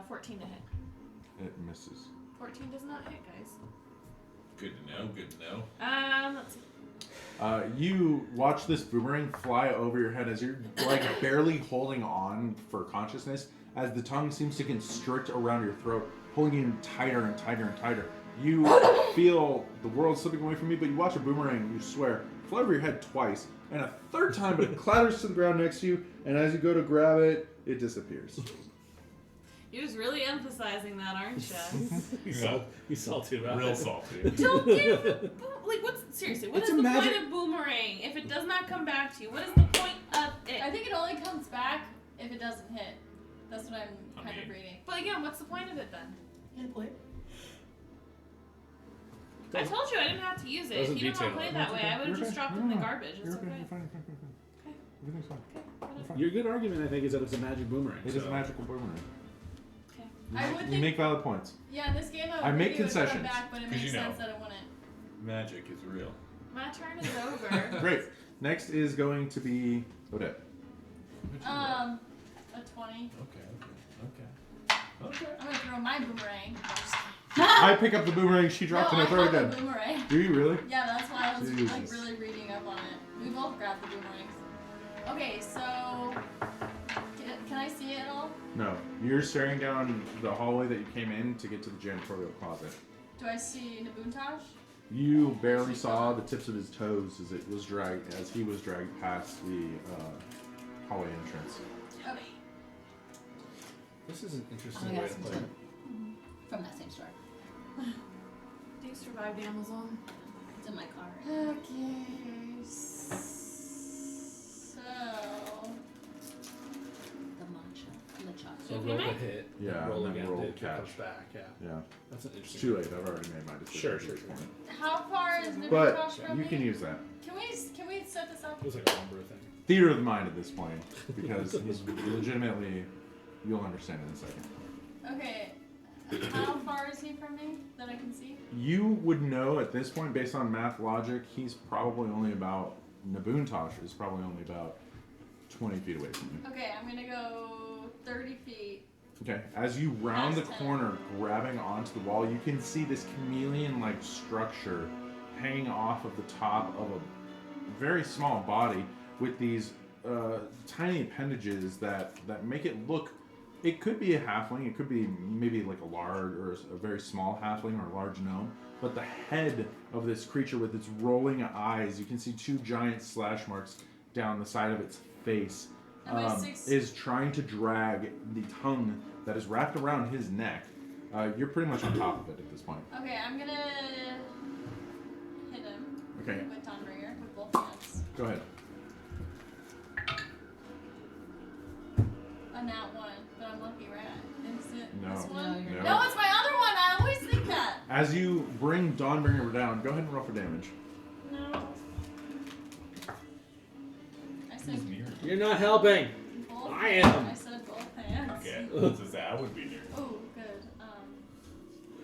14 to hit. It misses. 14 does not hit, guys. Good to know. Good to know. Let's see. You watch this boomerang fly over your head as you're like barely holding on for consciousness as the tongue seems to constrict around your throat, pulling you in tighter and tighter and tighter. You feel the world slipping away from you, but you watch a boomerang, you swear, fly over your head twice, and a third time, but it clatters to the ground next to you, and as you go to grab it, it disappears. You're just really emphasizing that, aren't you? He's salty about Real it. salty. Don't give. Like, what's seriously? What It's is a the magic- point of boomerang if it does not come back to you? What is the point of it? I think it only comes back if it doesn't hit. That's what I'm kind of mean- reading. But again, what's the point of it then? I Doesn't- told you I didn't have to use it. If doesn't you didn't want to detail play it. that way, I would have You're just okay. dropped it No, in the no. garbage. It's You're okay. okay. You're fine. You're fine. Okay. Everything's fine. Whatever. Your good argument, I think, is that it's a magic boomerang. It is so- a magical boomerang. Okay. I would You think. make valid points. Yeah, in this game I would I think make it would concessions. come back, but it 'Cause makes you know. sense that it wouldn't. Magic is real. My turn is over. Great. Next is going to be Odette. A 20. Okay. I'm gonna throw my boomerang. I pick up the boomerang, she dropped no, and I throw it have again. the boomerang. Do you really? Yeah, that's why I was like Jesus. really reading up on it. We both grabbed the boomerangs. Okay, so can I see it at all? No. You're staring down the hallway that you came in to get to the janitorial closet. Do I see Nabuntosh? You barely saw the tips of his toes as he was dragged past the hallway entrance. Okay. This is an Oh, interesting yeah, way to play it. from that same store. Do you survive Amazon? It's in my car. Okay, so the matcha. So Okay, roll the Mike? hit. Yeah, and roll and then again. roll It catch. comes back. Yeah, Yeah. that's an It's interesting. too late. I've already made my decision. Sure, at sure, this sure. point. How far is Nabuntosh But from you me? can use that. Can we set this up? It was like a lumber thing. Theater of the mind at this point, because he's legitimately. You'll understand in a second. Okay. How far is he from me that I can see? You would know at this point, based on math logic, he's probably only about. Nabuntosh is probably only about 20 feet away from you. Okay, I'm gonna go 30 feet Okay, as you round the corner, grabbing onto the wall, you can see this chameleon-like structure hanging off of the top of a very small body with these tiny appendages that make it look. It could be a halfling. It could be maybe like a large or a very small halfling or a large gnome. But the head of this creature with its rolling eyes, you can see 2 giant slash marks down the side of its face, is trying to drag the tongue that is wrapped around his neck. You're pretty much on top of it at this point. Okay, I'm gonna hit him. Okay. With Dawnbringer with both hands. Go ahead. A nat 1, but I'm lucky, right? Is it No. this one? No. No, it's my other one. I always think that. As you bring Dawnbringer down, go ahead and roll for damage. No. I said You're not helping. both. I am. I said both hands. Okay, let's just say I would be near. Oh, good.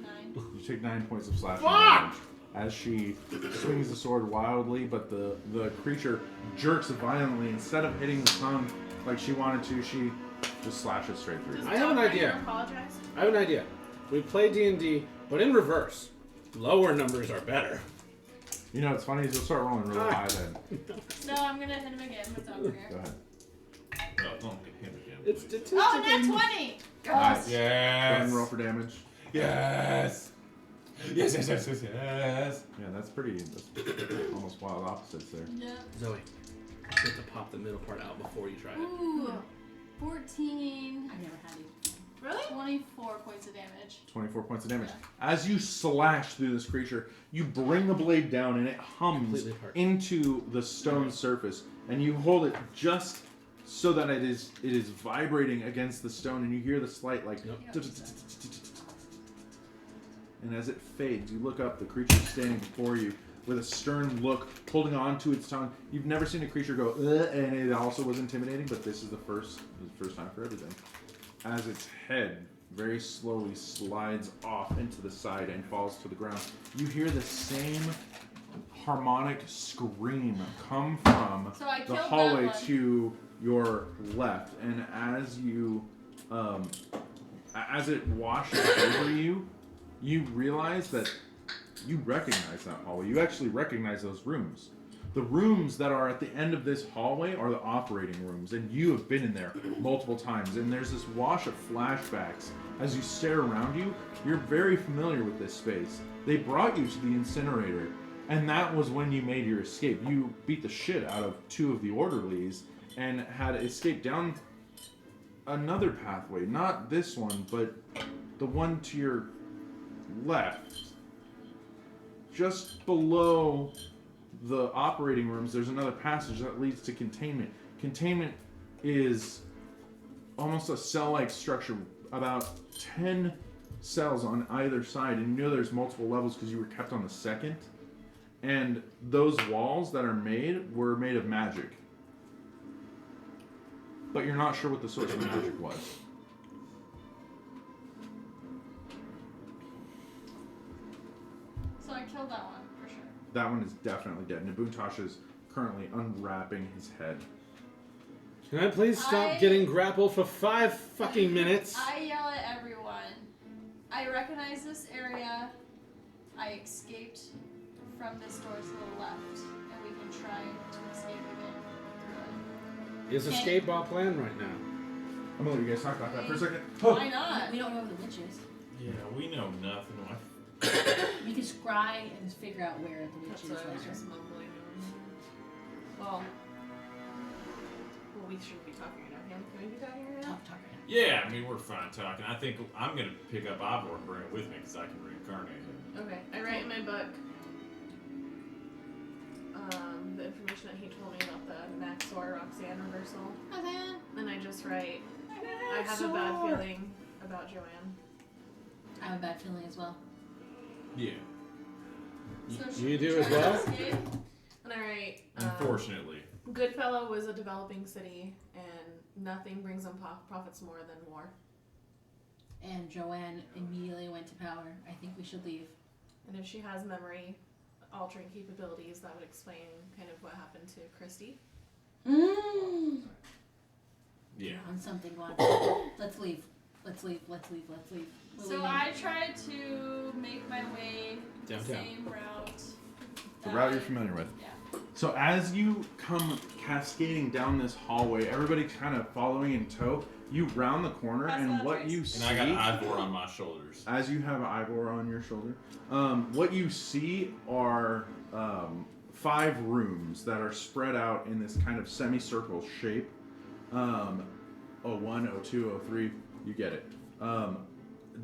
9. You take 9 points of slashing Fuck! damage as she swings the sword wildly, but the creature jerks violently. Instead of hitting the tongue like she wanted to, she just slashes straight through. Does I have an Dawnbringer idea. apologize? I have an idea. We play D&D, but in reverse. Lower numbers are better. You know, what's funny is you'll start rolling really high then. No, I'm gonna hit him again with Dawnbringer. Go ahead. No, don't get him again. It's please. statistically... Oh, nat 20! Nice. Go ahead Yes. and roll for damage. Yes. Yes, yes, yes, yes, yes. Yeah, that's almost wild opposites there. Yeah. Zoe, you have to pop the middle part out before you try it. Ooh. 14. I've never had it. Really? 24 points of damage. 24 points of damage. Yeah. As you slash through this creature, you bring the blade down and it hums Completely apart. into the stone surface, and you hold it just so that it is vibrating against the stone, and you hear the slight like. Yep. And as it fades, you look up. The creature standing before you with a stern look, holding on to its tongue. You've never seen a creature go, and it also was intimidating, but this is the first time for everything. As its head very slowly slides off into the side and falls to the ground, you hear the same harmonic scream come from So I the killed hallway that one. to your left, and as you as it washes over you, you realize that you recognize that hallway. You actually recognize those rooms. The rooms that are at the end of this hallway are the operating rooms, and you have been in there multiple times. And there's this wash of flashbacks. As you stare around you, you're very familiar with this space. They brought you to the incinerator, and that was when you made your escape. You beat the shit out of 2 of the orderlies and had escaped down another pathway. Not this one, but the one to your left. Just below the operating rooms, there's another passage that leads to containment. Containment is almost a cell-like structure, about 10 cells on either side, and you know there's multiple levels because you were kept on the second. And those walls that are were made of magic. But you're not sure what the source of the magic was. So I killed that one, for sure. That one is definitely dead. Nabuntosh is currently unwrapping his head. Can I please stop getting grappled for 5 fucking minutes? I yell at everyone. I recognize this area. I escaped from this door to the left, and we can try to escape again through it. Is escape our plan right now? I'm gonna let you guys talk about that for a second. Why not? We don't know who the witch is. Yeah, we know nothing. We can scry and figure out where the witch That's is what I was later. just mumbling. Well, we shouldn't be talking right now. Can we be talking right now? Talk right now. Yeah, I mean, we're fine talking. I think I'm going to pick up Ivor and bring it with me because I can reincarnate him. Okay, I write in my book the information that he told me about the Maxor Roxanne reversal. And I just write, I have a bad feeling about Joanne. I have a bad feeling as well. Yeah. So You should do we as try to well? escape? And I write, Unfortunately. Goodfellow was a developing city, and nothing brings them profits more than war. And Joanne immediately went to power. I think we should leave. And if she has memory altering capabilities, that would explain kind of what happened to Christy. Mm. Yeah. On something, Juan. Let's leave. Let's leave. Let's leave. Let's leave. We're So leaving. I tried to make my way the Downtown. same route. The that route you're I- familiar with. Yeah. So as you come cascading down this hallway, everybody kind of following in tow, you round the corner, Pass and that, what Trace. you And see, I got Ivor on my shoulders. as you have Ivor on your shoulder, what you see are 5 rooms that are spread out in this kind of semicircle shape. 01, 02, 03, you get it.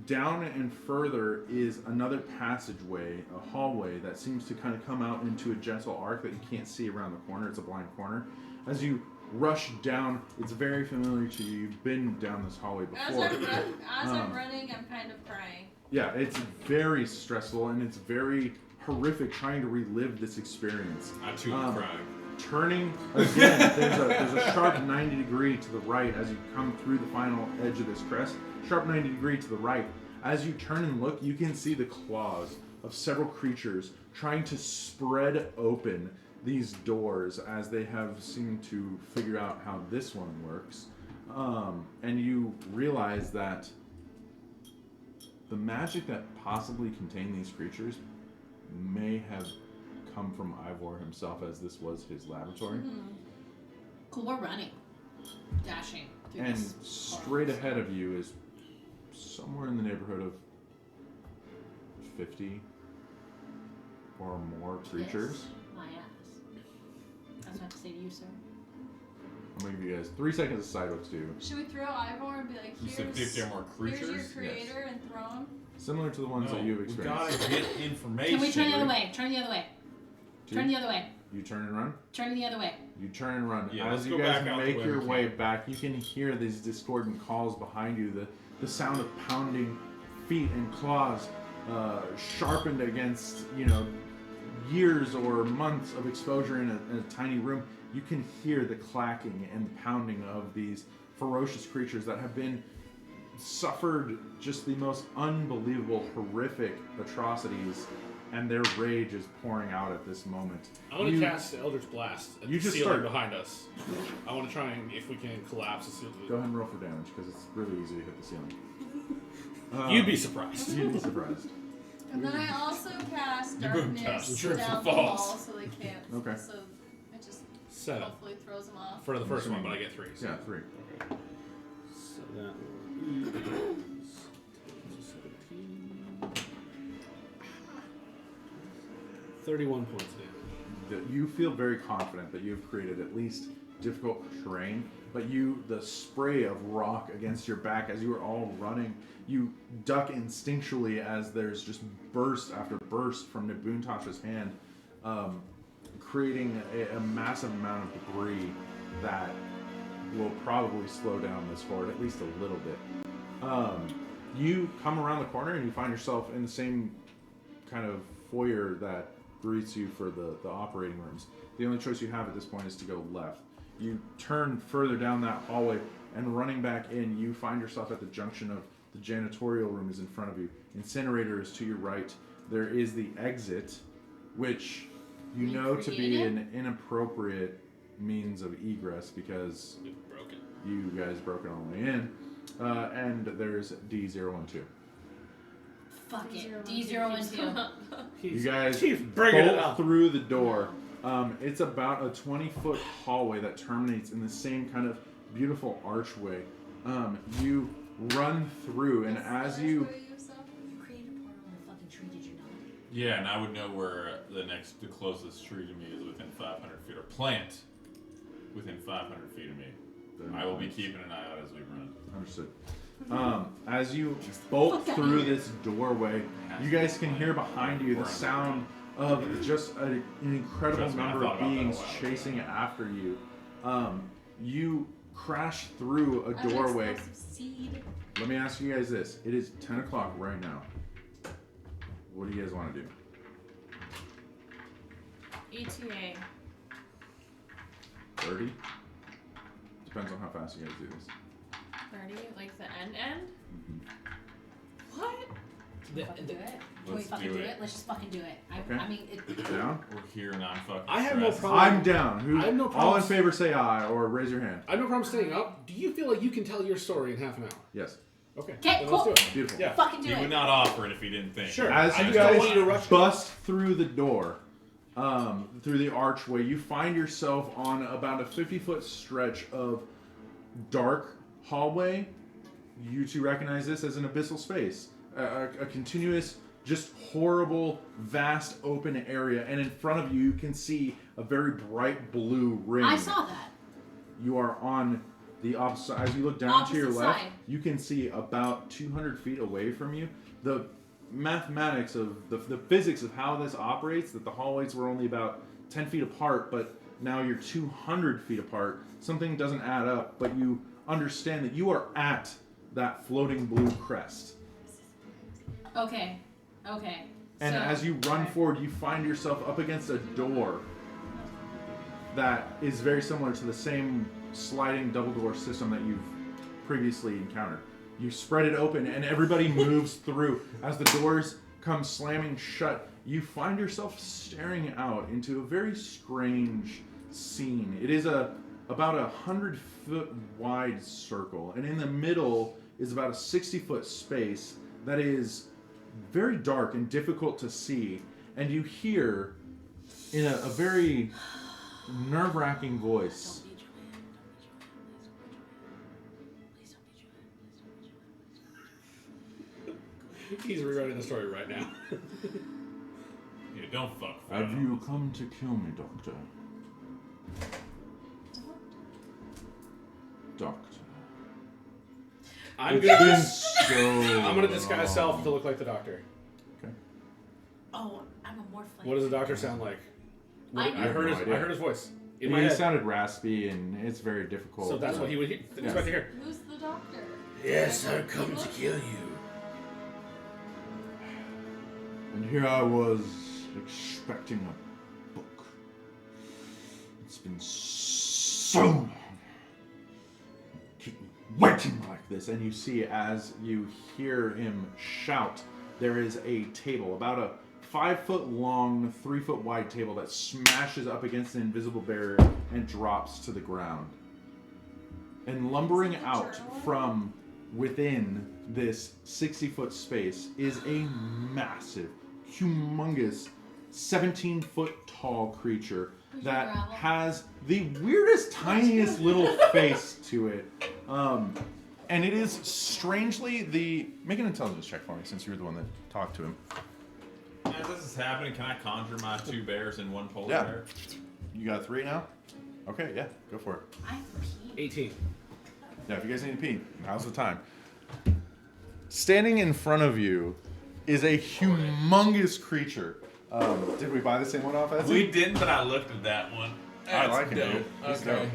Down and further is another passageway, a hallway that seems to kind of come out into a gentle arc that you can't see around the corner. It's a blind corner. As you rush down, it's very familiar to you. You've been down this hallway before. As I'm running, I'm kind of crying. Yeah, it's very stressful and it's very horrific trying to relive this experience. I too am crying. Turning again, there's a sharp 90 degree to the right as you come through the final edge of this crest. Sharp 90 degree to the right. As you turn and look, you can see the claws of several creatures trying to spread open these doors as they have seemed to figure out how this one works. And you realize that the magic that possibly contained these creatures may have come from Ivor himself, as this was his laboratory. Cool, we're running. Dashing. through And this straight ahead of you is somewhere in the neighborhood of 50 or more creatures. Kiss my ass. That's what I have to say to you, sir. I'm gonna give you guys 3 seconds to decide what to do. Should we throw Ivor and be like, You said here's 50 or more your creatures? creator and throw him? Similar to the ones that you've we experienced. gotta get information. Can we turn the other way? Turn the other way. Turn the other way. You turn and run? Turn the other way. You turn and run. Yeah, As let's you go guys back out the make way your we way came. back, you can hear these discordant calls behind you, the sound of pounding feet and claws sharpened against, years or months of exposure in a tiny room. You can hear the clacking and pounding of these ferocious creatures that have been suffered just the most unbelievable, horrific atrocities, and their rage is pouring out at this moment. I want to cast Eldritch Blast at You the just ceiling start. behind us. I want to try and, if we can, collapse the ceiling. Go ahead and roll for damage, because it's really easy to hit the ceiling. You'd be surprised. You'd be surprised. And then I also cast You boom darkness toss. True down the falls. wall so they can't. Okay. So it just 7 hopefully throws them off. for the first one, but I get 3. So. Yeah, 3. Okay. So that was 17. 31 points of damage. You feel very confident that you've created at least difficult terrain, but the spray of rock against your back as you are all running, you duck instinctually as there's just burst after burst from Nabuntasha's hand, creating a massive amount of debris that will probably slow down this horde at least a little bit. You come around the corner and you find yourself in the same kind of foyer that greets you for the operating rooms. The only choice you have at this point is to go left. You turn further down that hallway, and running back in, you find yourself at the junction of the janitorial room is in front of you. Incinerator is to your right. There is the exit, which you know to be an inappropriate means of egress because Broken. you guys broke it on the way in. And there's D012. Fuck it. D012. You guys He's bringing it bolt up. through the door. It's about a 20-foot hallway that terminates in the same kind of beautiful archway. You run through, and as you... You created a portal in the fucking tree, did you not? Yeah, and I would know where the closest tree to me is within 500 feet, or plant within 500 feet of me. I will be keeping an eye out as we run. Understood. As you bolt through this doorway, you guys can hear behind you the sound of just an incredible Trust me, I number thought of about that a beings while ago. chasing after you. You crash through a doorway. Let me ask you guys this. It is 10 o'clock right now. What do you guys want to do? ETA. 30? Depends on how fast you guys do this. 30? Like the end? Mm-hmm. What? Fucking do it. Can we Let's fucking do do it. it? Let's just fucking do it. Okay. I mean, it, Down? We're here and I'm fucking I have no stressed. problem. I'm down. Who? I have no all in problem. favor say aye or raise your hand. I have no problem staying up. Do you feel like you can tell your story in half an hour? Yes. Okay. Okay, then cool. Let's do it. Beautiful. Yeah. Fucking do He it. would not offer it if he didn't think. Sure. As I you just don't guys want you to rush. bust through the door, through the archway, you find yourself on about a 50-foot stretch of dark hallway. You two recognize this as an abyssal space, a continuous, just horrible, vast open area, and in front of you can see a very bright blue ring. I saw that. You are on the opposite. As you look down to your Opposite left, side. you can see about 200 feet away from you the mathematics of the physics of how this operates. That the hallways were only about 10 feet apart, but now you're 200 feet apart. Something doesn't add up, but you understand that you are at that floating blue crest. Okay. Okay. And so, as you run forward, you find yourself up against a door that is very similar to the same sliding double door system that you've previously encountered. You spread it open and everybody moves through. As the doors come slamming shut, you find yourself staring out into a very strange scene. It is about 100-foot wide circle, and in the middle is about a 60-foot space that is very dark and difficult to see. And you hear in a very nerve-wracking voice, Don't be Joanne. Please don't be Joanne. Please don't be Joanne. He's rewriting the story right now. Yeah, don't fuck. "Have you come to kill me, Doctor? Doctor. I'm It's gonna been dis- so I'm gonna disguise long." self to look like the doctor. Okay. Oh, I'm a morphling. What does the doctor sound like? I heard no his. idea. I heard his voice in my He head. sounded raspy, and it's very difficult. So that's what he would expect to hear. Who's the doctor? Yes, I've come to kill you. And here I was expecting a book. It's been so long. Keep me waiting like this. And you see, as you hear him shout, there is a table, about a 5-foot long, 3-foot wide table that smashes up against an invisible barrier and drops to the ground. And lumbering out from within this 60-foot space is a massive, humongous, 17-foot tall creature that has the weirdest, tiniest little face to it. And it is strangely make an intelligence check for me, since you're the one that talked to him. As this is happening, can I conjure my 2 bears and 1 polar Yeah. bear? You got 3 now? Okay, yeah, go for it. I pee. 18. Yeah, if you guys need to pee, now's the time. Standing in front of you is a humongous creature. Did we buy the same one off Etsy? We didn't, but I looked at that one. I That's like him, dope. dude. He's Okay. dope.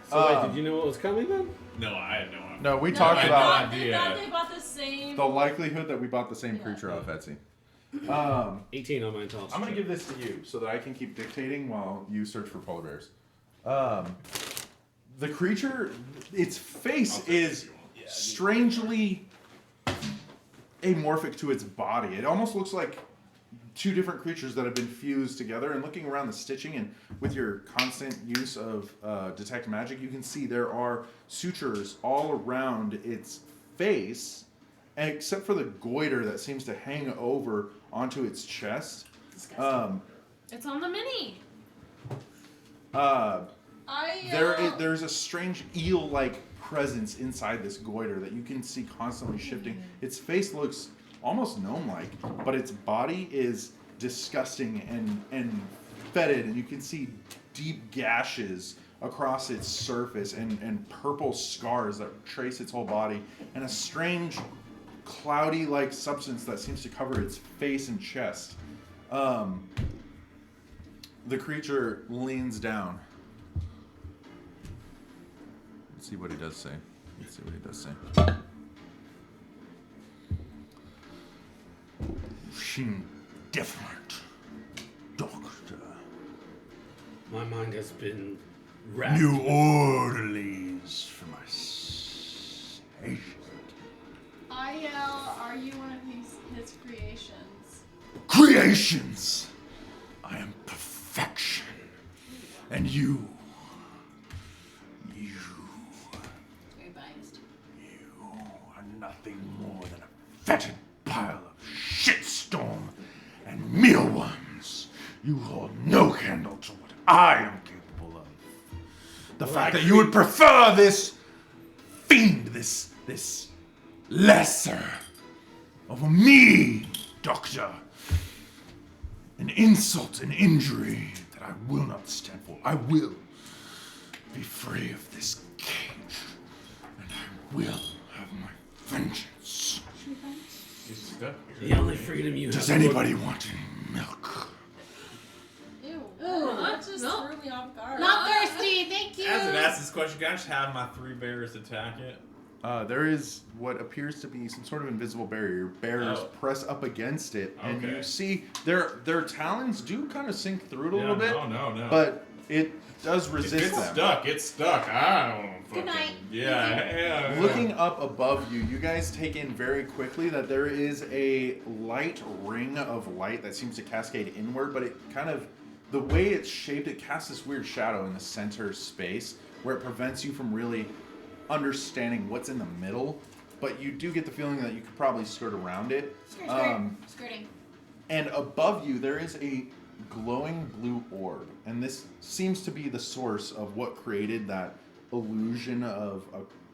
So wait, did you know what was coming then? No, I had no idea. No, we No, talked they about thought- idea. They thought they bought the same. the likelihood that we bought the same creature off Etsy. 18 on my intelligence. I'm gonna give this to you so that I can keep dictating while you search for polar bears. The creature, its face is strangely amorphic to its body. It almost looks like 2 different creatures that have been fused together. And looking around the stitching, and with your constant use of detect magic, you can see there are sutures all around its face, except for the goiter that seems to hang over onto its chest. It's on the mini. There's a strange eel-like presence inside this goiter that you can see constantly shifting. Its face looks almost gnome-like, but its body is disgusting and fetid, and you can see deep gashes across its surface and purple scars that trace its whole body, and a strange cloudy-like substance that seems to cover its face and chest. The creature leans down. Let's see what he does say. Seem different, Doctor. My mind has been wrapped. New orderlies for my patient. IL, are you one of his creations? Creations! I am perfection. And you. Very biased. You are nothing more than a fetid pile of shitstorm and mealworms. You hold no candle to what I am capable of. The fact that you would prefer this fiend, this lesser over me, Doctor. An insult, an injury that I will not stand for. I will be free of this cage, and I will have my vengeance. He's stuck here. The only freedom you have. Does anybody want any milk? Ew. That That just no. threw me off guard. Not thirsty, thank you. As it asks this question, can I just have my 3 bears attack it? There is what appears to be some sort of invisible barrier. Bears Oh. press up against it, and Okay. you see their talons do kind of sink through it a little bit, No. but it does resist If it's them. stuck, it's stuck. I don't fucking... Good night. Yeah. Looking up above you, you guys take in very quickly that there is a light ring of light that seems to cascade inward, but it kind of, the way it's shaped, it casts this weird shadow in the center space where it prevents you from really understanding what's in the middle, but you do get the feeling that you could probably skirt around it. Skirting. And above you, there is a glowing blue orb, and this seems to be the source of what created that illusion of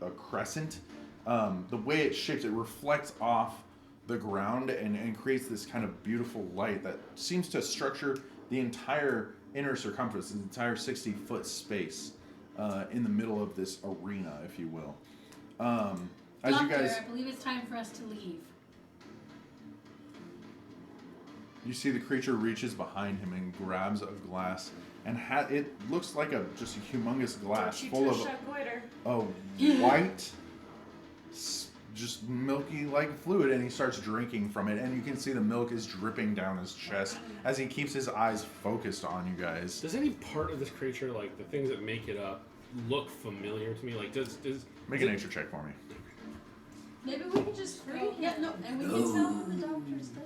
a crescent. The way it's shaped, it reflects off the ground and creates this kind of beautiful light that seems to structure the entire inner circumference, the entire 60-foot space in the middle of this arena, if you will. As Doctor, you guys, I believe it's time for us to leave. you see the creature reaches behind him and grabs a glass, and it looks like just a humongous glass Don't you full touch of that glitter. a white, just milky-like fluid, and he starts drinking from it, and you can see the milk is dripping down his chest as he keeps his eyes focused on you guys. Does any part of this creature, like the things that make it up, look familiar to me? Like, does Make a nature check for me. Maybe we can just go. Yeah, no. And we can tell him the doctor's dead.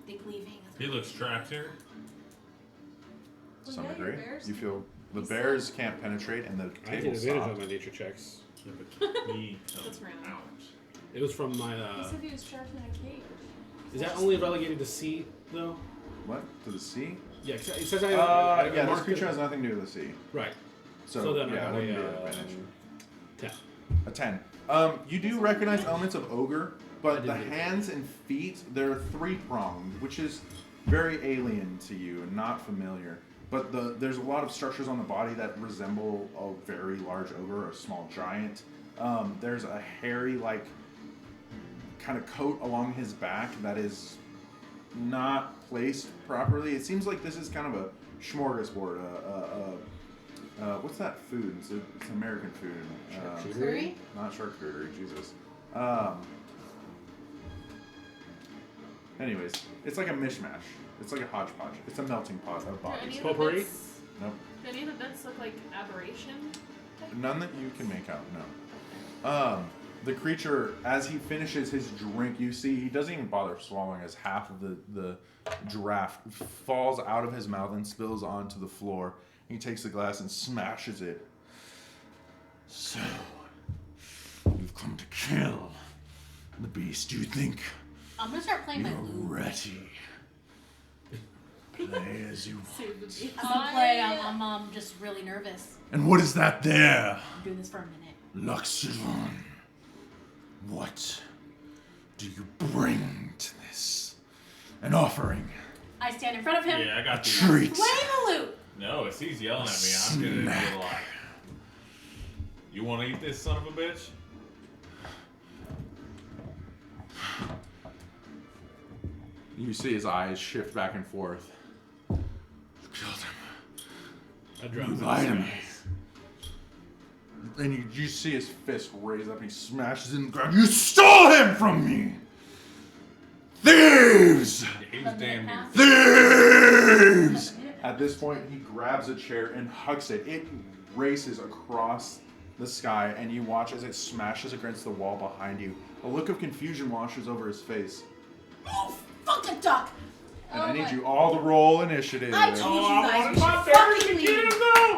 Think leaving. He looks trapped here. To some Yeah, your degree. bears You feel the He bears can't penetrate, and the I get table advantage stopped. on my nature checks? Yeah, but he That's random. out. It was from my. He said he was trapped in a cage. Is that only relegated to sea though? What? To the sea? Yeah, it says I. Yeah, this marked creature it- has nothing to do with the sea. Right. So, then yeah, I it got wouldn't be an a advantage. 10. A 10. You do recognize elements of ogre, I but did the do that. hands and feet, they're 3-pronged, which is very alien to you and not familiar. But there's a lot of structures on the body that resemble a very large ogre or a small giant. There's a hairy, like, kind of coat along his back that is not placed properly. It seems like this is kind of a smorgasbord. What's that food? It's an American food. Curry? Not charcuterie, Jesus. Anyways, it's like a mishmash. It's like a hodgepodge. It's a melting pot of Do any bodies. of the Potpourri? bits- Nope. Do any of the bits look like aberration? None that you can make out, no. The creature, as he finishes his drink, you see he doesn't even bother swallowing, as half of the draft falls out of his mouth and spills onto the floor. He takes the glass and smashes it. So, you've come to kill the beast. Do you think I'm gonna start playing my you're lute. ready? Play as you want. Save the beast. I'm gonna play. I'm just really nervous. And what is that there? I'm doing this for a minute. Luxidon, what do you bring to this? An offering, I stand in front of him. Yeah, I a got the. treat, Playing the lute. No, it's he's yelling at me. I'm gonna Snack. be like, "You want to eat this son of a bitch?" You see his eyes shift back and forth. You killed him. I drop You it. lied to me. And you see his fist raise up. He smashes it in the ground. You stole him from me! Thieves! Yeah, he was damn near. Thieves! At this point, he grabs a chair and hucks it. It races across the sky, and you watch as it smashes against the wall behind you. A look of confusion washes over his face. Oh, fucking duck! And I need you all to roll initiative. I told you Oh, I guys wanted we my should bears fucking to get him leave. though.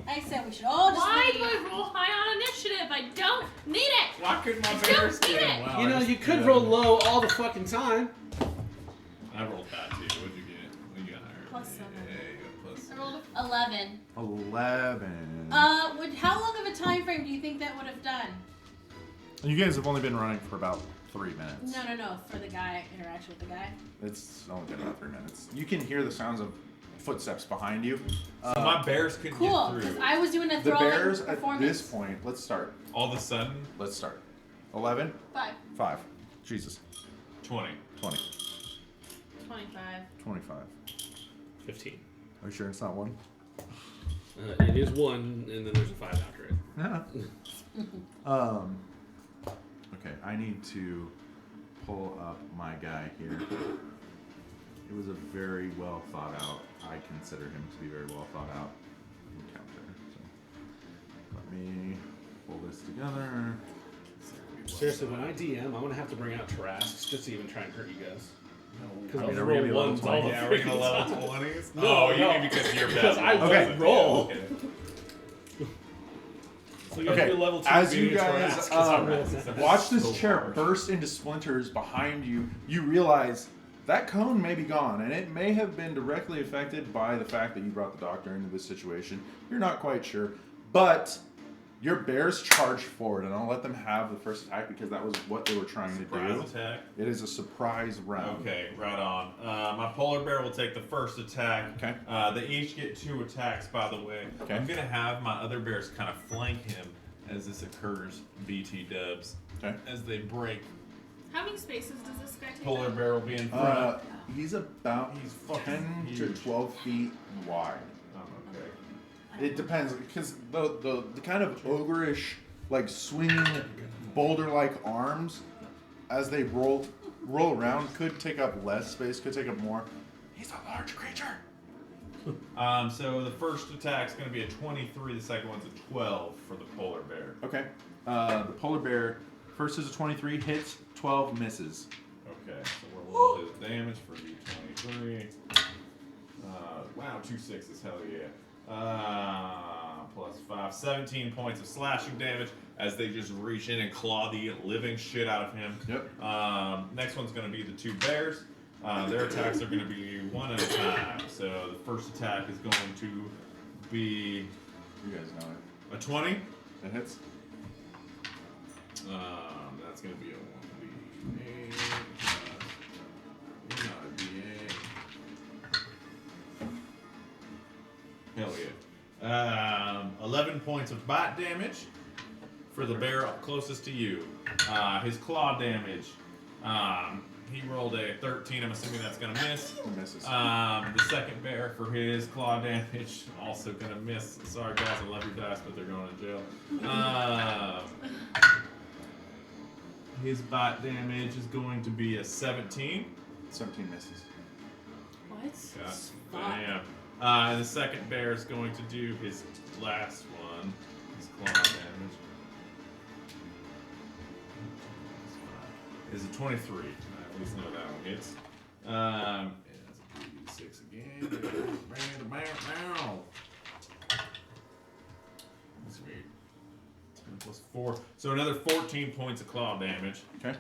I I said we should all just Why leave. do I roll high on initiative? I don't need it. Why couldn't my I bears don't need get it. him? Wow, You know, I you just- could yeah. roll low all the fucking time. I rolled bad too. What'd you get? What you got higher? Plus 7. Yeah, you got plus. I rolled 11. 11. How long of a time frame do you think that would have done? You guys have only been running for about 3 minutes. No, for the guy, interaction with the guy. It's only been about 3 minutes. You can hear the sounds of footsteps behind you. So my bears couldn't Cool, get because through. I was doing a The throwing bears at performance. this point, let's start. All of a sudden, Let's start. 11, 5. 5. Jesus. 20. 20. 25. 25. 15. Are you sure it's not 1? It is 1, and then there's a 5 after it. Okay, I need to pull up my guy here. It was a very well thought out. I consider him to be very well thought out encounter. So let me pull this together. Seriously, when I DM, I'm gonna have to bring out Tarrasques just to even try and hurt you guys. Because I mean, I'll are we gonna be roll level ones 20? all the Yeah, we're gonna freaking level time. 20s? No, Oh, you no. mean because you're bad. Because I Okay. won't roll. Yeah, okay. So you Okay, do level 2 as you being a guys Tarrasque, 'cause I rolled that. watch this So chair hard. burst into splinters behind you, you realize that cone may be gone, and it may have been directly affected by the fact that you brought the doctor into this situation. You're not quite sure, but your bears charge forward, and I'll let them have the first attack because that was what they were trying to Surprise do. attack. It is a surprise round. Okay, right on. My polar bear will take the first attack. Okay. They each get 2 attacks, by the way. Okay. I'm gonna have my other bears kind of flank him as this occurs. BT dubs. Okay. As they break. How many spaces does this guy take? Polar up? bear will be in front. He's about He's fucking 10 to huge. 12 feet wide. Okay. It depends, because the kind of ogreish, like swinging boulder-like arms, as they roll around, could take up less space, could take up more. He's a large creature. So the first attack's gonna be a 23. The second one's a 12 for the polar bear. Okay. The polar bear first is a 23, hits, 12 misses. Okay, so we'll roll his damage for D23. Wow, 2 6s, hell yeah. Plus 5, 17 points of slashing damage as they just reach in and claw the living shit out of him. Yep. Next one's going to be the 2 bears. Their attacks are going to be 1 at a time. So the first attack is going to be You guys know it. a 20. It hits. That's going to be a 1d8. Not a d8. Hell yeah. 11 points of bite damage for the bear closest to you. His claw damage. He rolled a 13. I'm assuming that's going to miss. It misses. The second bear for his claw damage, also going to miss. Sorry guys, I love your dice, but they're going to jail. His bite damage is going to be a 17. 17 misses. What? God Fuck. damn. And the second bear is going to do his last one. His claw damage. Is a 23. I at least know that one hits. And that's a 6 again. Sweet. 10 plus 4. So another 14 points of claw damage. Okay.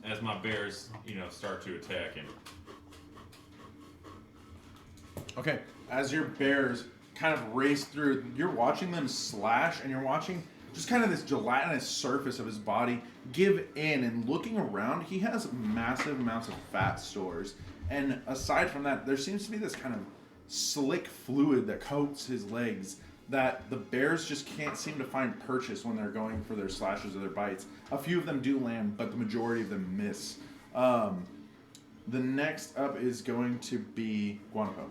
As my bears, start to attack him. Okay, as your bears kind of race through, you're watching them slash, and you're watching just kind of this gelatinous surface of his body give in, and looking around, he has massive amounts of fat stores. And aside from that, there seems to be this kind of slick fluid that coats his legs that the bears just can't seem to find purchase when they're going for their slashes or their bites. A few of them do land, but the majority of them miss. The next up is going to be Guanaco.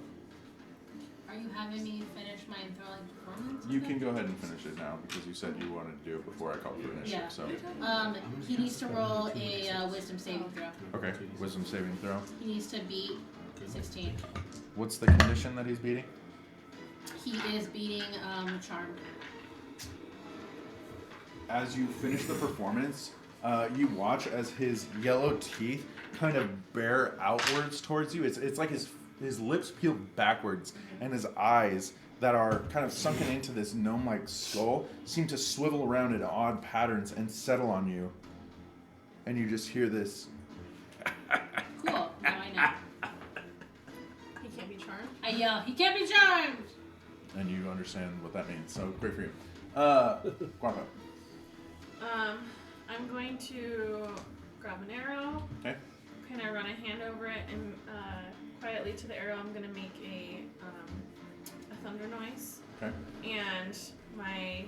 Are you having me finish my enthralling performance? You can go ahead and finish it now because you said you wanted to do it before I called for initiative. Yeah. So, He needs to roll a wisdom saving throw. okay, wisdom saving throw. He needs to beat 16. What's the condition that he's beating? He is beating Charmed. As you finish the performance, you watch as his yellow teeth kind of bear outwards towards you. It's like his lips peel backwards and his eyes that are kind of sunken into this gnome-like skull seem to swivel around in odd patterns and settle on you. And you just hear this. Cool. Now I know. He can't be charmed. I yell, he can't be charmed! And you understand what that means. So great for you. Guapo. I'm going to grab an arrow. Okay. Kind of run a hand over it, and quietly to the arrow, I'm gonna make a thunder noise. Okay. And my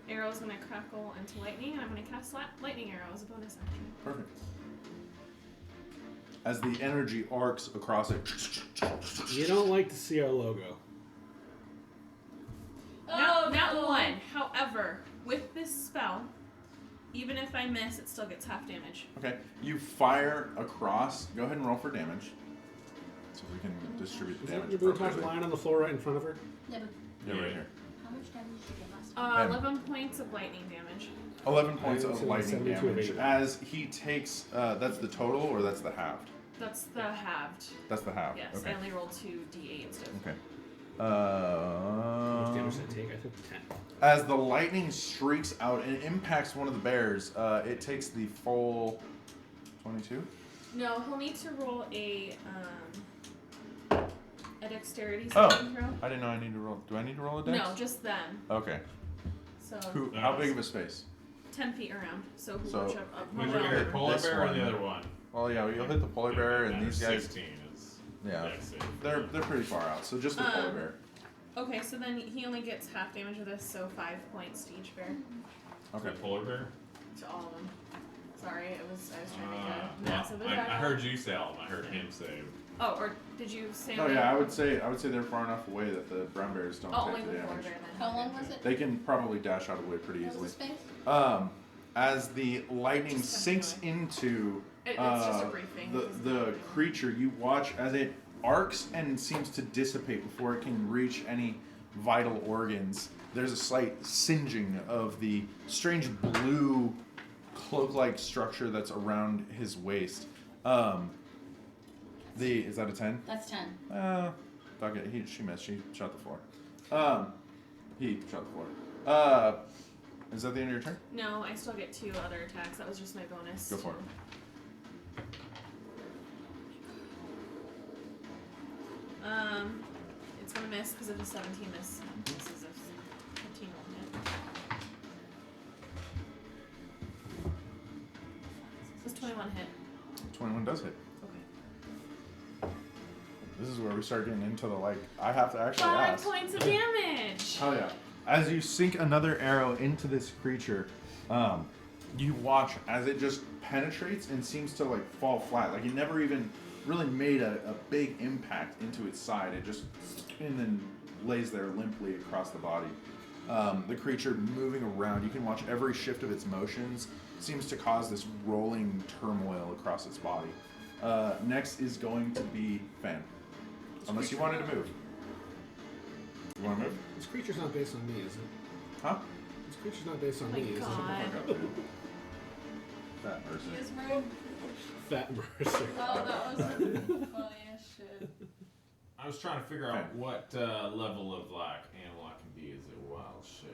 arrow is gonna crackle into lightning, and I'm gonna cast lightning arrow as a bonus action. Perfect. As the energy arcs across it. You don't like to see our logo. Not one. However, with this spell, even if I miss, it still gets half damage. Okay. You fire across. Go ahead and roll for damage. So we can distribute the Is that damage your blue top appropriately. line on the floor right in front of her? Yeah, but Yeah, right here. how much damage did you get last time? 11 points of lightning damage. 11 points I of said lightning 72 of damage. 80. As he takes, that's the total or that's the halved? That's the halved. That's the halved. Yes, Okay. I only rolled 2d8 instead of. Okay. How much damage did I take? I took 10. As the lightning streaks out and impacts one of the bears, it takes the full 22. No, he'll need to roll a dexterity saving throw. I didn't know I need to roll. Do I need to roll a dex? No, just them. Okay. So How big of a space? 10 feet around. So who So, will jump up? Which Hold one? on. Polar This bear or one. the other one? Well, yeah, you'll hit the polar bear and these guys. 16 is. Yeah, dex save. they're pretty far out. So just the polar bear. Okay, so then he only gets half damage of this, so 5 points to each bear. Okay. The polar bear? To all of them. Sorry, I was trying to make a massive I attack. heard you say all of them. I heard him say. Oh, or did you say? Oh yeah, I would say they're far enough away that the brown bears don't Oh, take only the the polar damage. bear then. How long was it? They can probably dash out of the way pretty What easily. was the space? As the lightning Just sinks anyway. into It's just a briefing. the creature, you watch as it arcs and seems to dissipate before it can reach any vital organs. There's a slight singeing of the strange blue cloak-like structure that's around his waist. Is that a 10? That's 10. Fuck it. She missed. She shot the floor. He shot the floor. Is that the end of your turn? No, I still get 2 other attacks. That was just my bonus. Go for it. It's gonna miss because of the 17 miss. This is a 15 will hit. This 21 hit. 21 does hit. Okay. This is where we start getting into the, like, I have to actually 5 ask. points of damage! Hell yeah. As you sink another arrow into this creature, you watch as it just penetrates and seems to, like, fall flat. Like, it never even really made a big impact into its side. It just and then lays there limply across the body. The creature moving around, you can watch every shift of its motions seems to cause this rolling turmoil across its body. Next is going to be Fan. Unless you wanted to move. You want to move? This creature's not based on me, is it? Huh? This creature's not based on My me, is it? God. Fat person. He is rude. Fat mercer. Oh, that was funny as shit. I was trying to figure out what level of like animal I can be. Is it wild shape?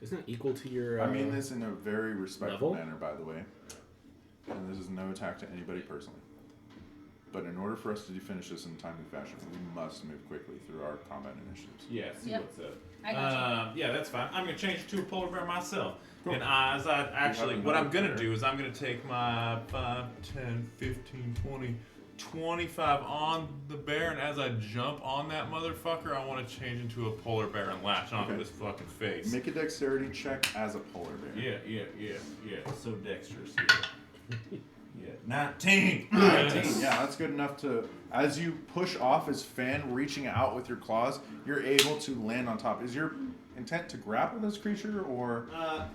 Isn't that equal to your? I mean this in a very respectful level? manner, by the way. And this is no attack to anybody personally. But in order for us to finish this in a timely fashion, we must move quickly through our combat initiatives. Yeah, see Yep. what's up. I got Yeah, that's fine. I'm gonna change it to a polar bear myself. Cool. And as I actually, have what I'm another gonna bear. do is I'm gonna take my 5, 10, 15, 20, 25 on the bear, and as I jump on that motherfucker, I want to change into a polar bear and latch onto Okay. his fucking face. Make a dexterity check as a polar bear. Yeah. So dexterous. Yeah. 19. 19. Yeah, that's good enough to. As you push off his fan, reaching out with your claws, you're able to land on top. Is your intent to grapple this creature, or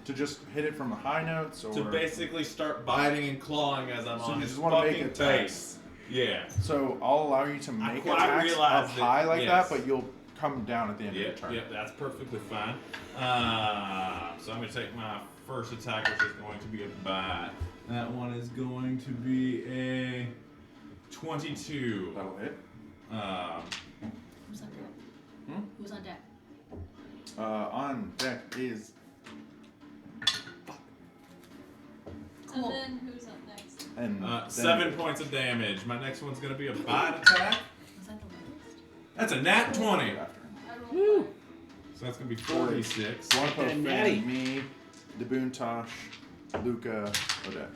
to just hit it from the high notes, or To basically start biting and clawing as I'm So on you his just wanna make fucking attacks. face. Yeah. So I'll allow you to I make quite attacks realize up that- high like yes. that, but you'll come down at the end of your turn. Yep, that's perfectly fine. So I'm going to take my first attack, which is going to be a bite. That one is going to be a 22. That'll hit. Who's on deck? Who's on deck? On deck is. And then who's up next? And 7 points of damage. My next one's going to be a bite attack. Was that the lowest? That's a nat 20. I rolled Woo. So that's going to be 46. One poke And Natty. fan, me, Daboon Luca, Odette.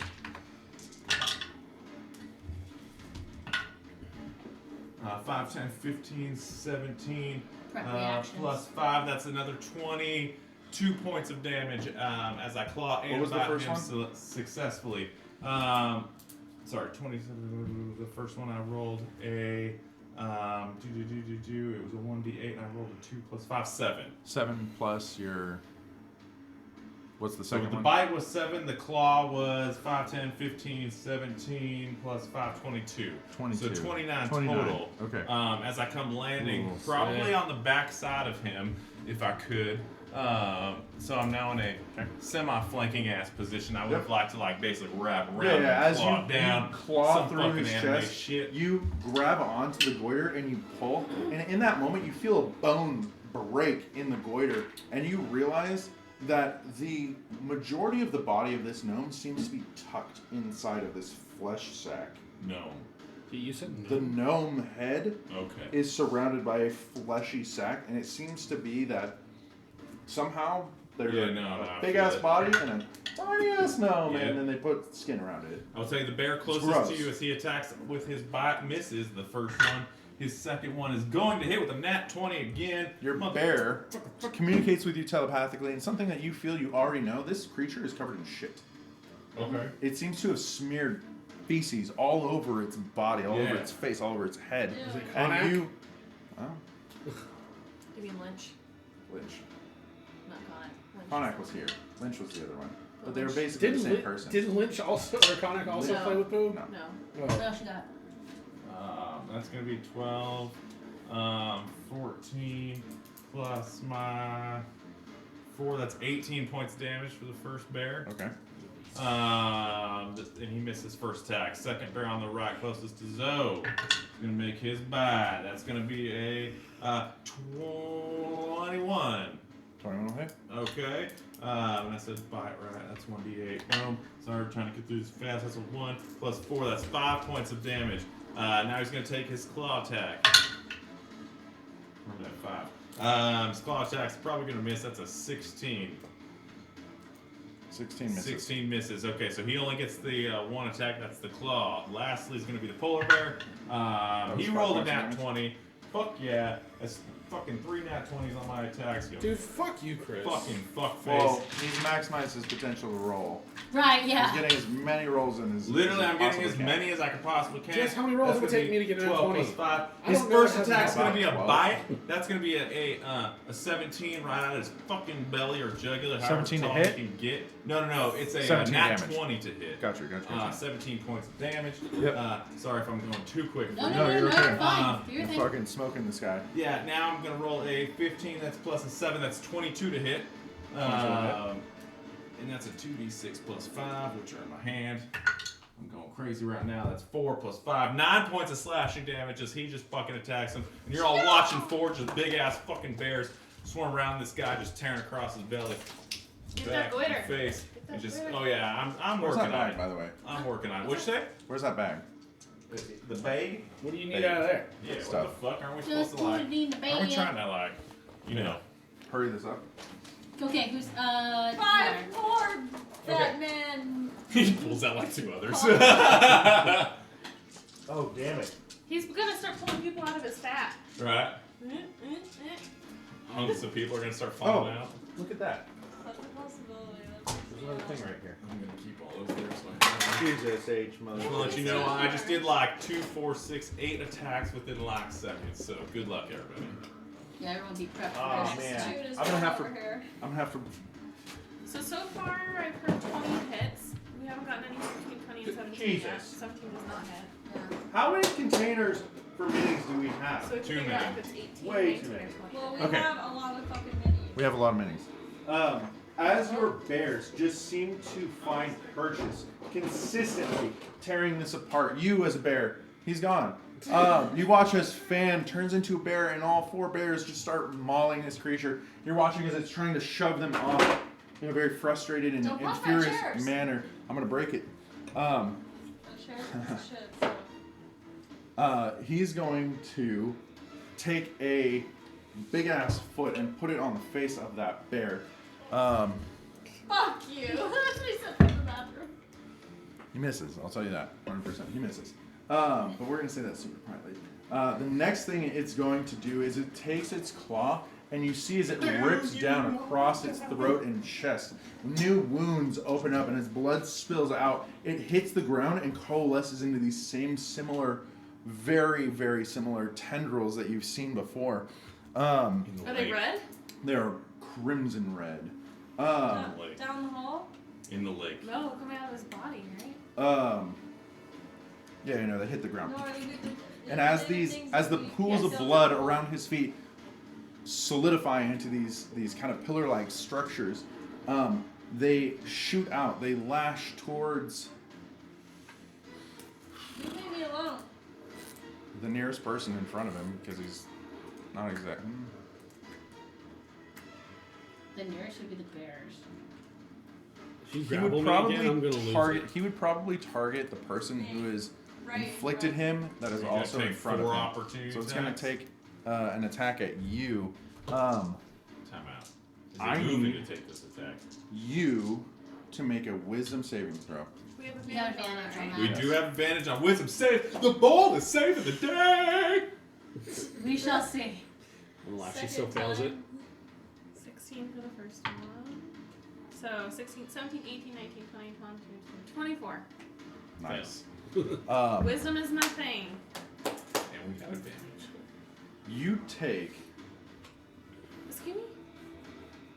5, 10, 15, 17. Prep reactions. Plus 5, that's another 22 points of damage as I claw and was the bite first him one? successfully. Sorry, 27. The first one I rolled a. It was a 1d8 and I rolled a 2 plus 5, 7. 7 plus your. What's the So second the one? bite was 7, the claw was 5, 10, 15, 17, plus 5, 22. 22. So 29 29. total. Okay. As I come landing, Ooh, probably sick. on the back side of him, if I could. So I'm now in a semi-flanking ass position. I would Yep. like to basically wrap around Yeah, and as claw you down. claw some through fucking his anime chest, shit. you grab onto the goiter and you pull, and in that moment you feel a bone break in the goiter, and you realize that the majority of the body of this gnome seems to be tucked inside of this flesh sack. No. You said no. The gnome head Okay. is surrounded by a fleshy sack, and it seems to be that somehow there's Yeah, a I big feel ass it. body and a tiny ass gnome, Yeah. and then they put skin around it. I'll tell you, the bear gross. closest to you as he attacks with his bite misses the first one. His second one is going to hit with a nat 20 again. Your bear communicates with you telepathically, and something that you feel you already know, this creature is covered in shit. Okay. It seems to have smeared feces all over its body, all over Yeah. its face, all over its head. Is it And Konak? you... Oh, You mean Lynch? Lynch. Not Connor. Lynch. Konak was here. Lynch was the other one. But they were Lynch. basically the same Didn't person. didn't Lynch also or Konak also No. play with Pooh? No. No. Oh. What else you got? That's going to be 12, 14, plus my 4. That's 18 points of damage for the first bear. Okay. And he missed his first attack. Second bear on the right, closest to Zoe. He's going to make his bite. That's going to be a 21. 21 will hit. Okay. And I said bite, right? That's 1d8. Boom. Sorry, we're trying to get through this fast. That's a 1 plus 4. That's 5 points of damage. Now he's going to take his claw attack. Remember that 5. His claw attack's probably going to miss. That's a 16. 16 misses. 16 misses. Okay, so he only gets the one attack. That's the claw. Lastly is going to be the polar bear. was He 5 rolled a points of nat damage? 20. Fuck yeah. That's fucking 3 nat 20s on my attacks. You Dude, fuck you, Chris. fucking fuck face. Well, he's maximized his potential to roll. Right, yeah. He's getting as many rolls in as Literally, as I'm he getting possibly as can. many as I can possibly can. Guess how many rolls That's it would gonna take be me to get to 12 20? plus 5. I His don't know first if it has attack's a going to be a 12. bite. That's going to be a 17 right out of his fucking belly or jugular. 17 to however tall hit? he can get. No. It's a 17 nat damage. 20 to hit. Gotcha. 17 points of damage. Yep. Sorry if I'm going too quick. No, for no, you. no, you're no, okay. fine. Do your You're thing. fucking smoking this guy. Yeah, now I'm going to roll a 15. That's plus a 7. That's 22 to hit. 22 to hit. And that's a 2d6 plus 5, which are in my hand. I'm going crazy right now. That's 4 plus 5. 9 points of slashing damage as he just fucking attacks him. And you're all watching Forge with big ass fucking bears swarm around this guy, just tearing across his belly. Get Back, that glitter. and face. Get that And just, glitter. oh yeah, I'm Where's working that on bag, it. by the way? I'm working on it. What'd you say? Where's that bag? The bag? What do you need out of there? Yeah, Stuff. what the fuck? Aren't we Just supposed to like? put it in the Aren't we bag. trying to like, you know? Hurry this up. Okay, who's 5 more fat men. He pulls out like 2 others. Oh, damn it. He's gonna start pulling people out of his fat. Right? Hunks of people are gonna start falling out. Look at that. That's a possibility. There's another thing right here. I'm gonna keep all those there so I can. Jesus H, mother. Just wanna let you know, I just did like 2, 4, 6, 8 attacks within like seconds. So good luck, everybody. Yeah, everyone be prepped for Oh, this. man. Dude is I'm gonna have over to- here. I'm gonna have to. So far I've heard 20 hits. We haven't gotten anything between 20 and 17 yet. Jesus. 17 does not hit. Yeah. How many containers for minis do we have? So we can Too figure out many. if it's 18, Way 19, too or many. 20. Well, we Okay. have a lot of fucking minis. We have a lot of minis. As your bears just seem to find purchase, consistently tearing this apart, you as a bear He's gone. You watch as Fan turns into a bear, and all 4 bears just start mauling this creature. You're watching as it's trying to shove them off in a very frustrated and Don't want my furious chairs. manner. I'm gonna break it. The chair is shit, so. He's going to take a big ass foot and put it on the face of that bear. Fuck you. That's what he said in the bathroom. He misses. I'll tell you that. 100%. He misses. But we're going to say that super quietly. The next thing it's going to do is it takes its claw, and you see as it rips down across its throat and chest. New wounds open up, and as blood spills out, it hits the ground and coalesces into these same similar, very, very similar tendrils that you've seen before. Are they red? They're crimson red. Down the hall? In the lake. No, coming out of his body, right? Yeah, you know, they hit the ground. No, are they And as the pools of blood around his feet solidify into these kind of pillar-like structures, they shoot out. They lash towards Leave me alone. the nearest person in front of him because he's not exactly. The nearest should be the bears. If you He grapple would me again, I'm gonna probably lose target. it. He would probably target the person who has inflicted him. That is You're gonna also in take front of 4 him. opportunity So it's going to attacks? take an attack at you. Time out. Is I he moving need- to take this attack? You to make a wisdom saving throw. We have You have advantage on advantage that, on right? We that. do have advantage on wisdom save. The boldest save of the day. We shall see. Unless she still fails it. 16 for the first one. So 16, 17, 18, 19, 20, 21, 22, 24. Nice. Wisdom is my thing. And we have advantage. You take Excuse me?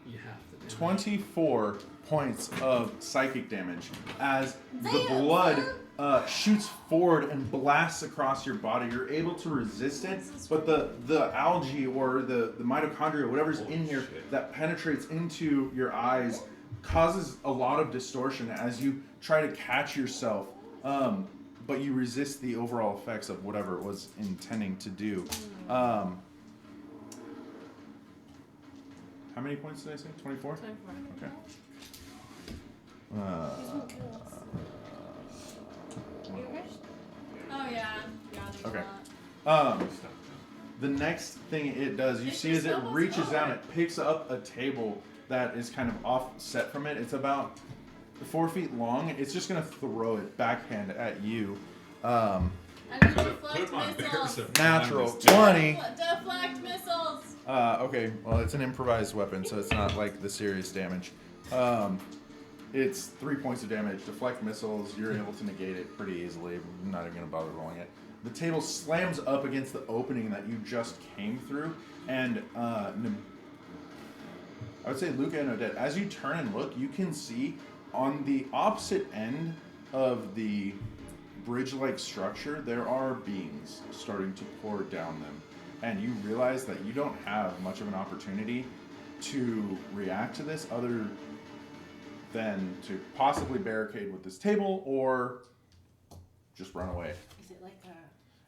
You have to. 24 points of psychic damage as the Damn, blood shoots forward and blasts across your body. You're able to resist it, but the algae or the mitochondria, whatever's in here that penetrates into your eyes, causes a lot of distortion as you try to catch yourself. But you resist the overall effects of whatever it was intending to do. How many points did I say? 24? 24. Okay. Oh, yeah. Yeah, there's Okay. a lot. The next thing it does, you see as it reaches down, it picks up a table that is kind of offset from it. It's about 4 feet long. It's just going to throw it backhand at you. I need to Put deflect my bears missiles. at Natural minus 20. Deflect missiles. Okay, well, it's an improvised weapon, so it's not like the serious damage. It's 3 points of damage. Deflect missiles, you're able to negate it pretty easily. I'm not even going to bother rolling it. The table slams up against the opening that you just came through, and I would say Luca and Odette, as you turn and look, you can see on the opposite end of the bridge-like structure, there are beings starting to pour down them. And you realize that you don't have much of an opportunity to react to this other than to possibly barricade with this table or just run away. Is it like a...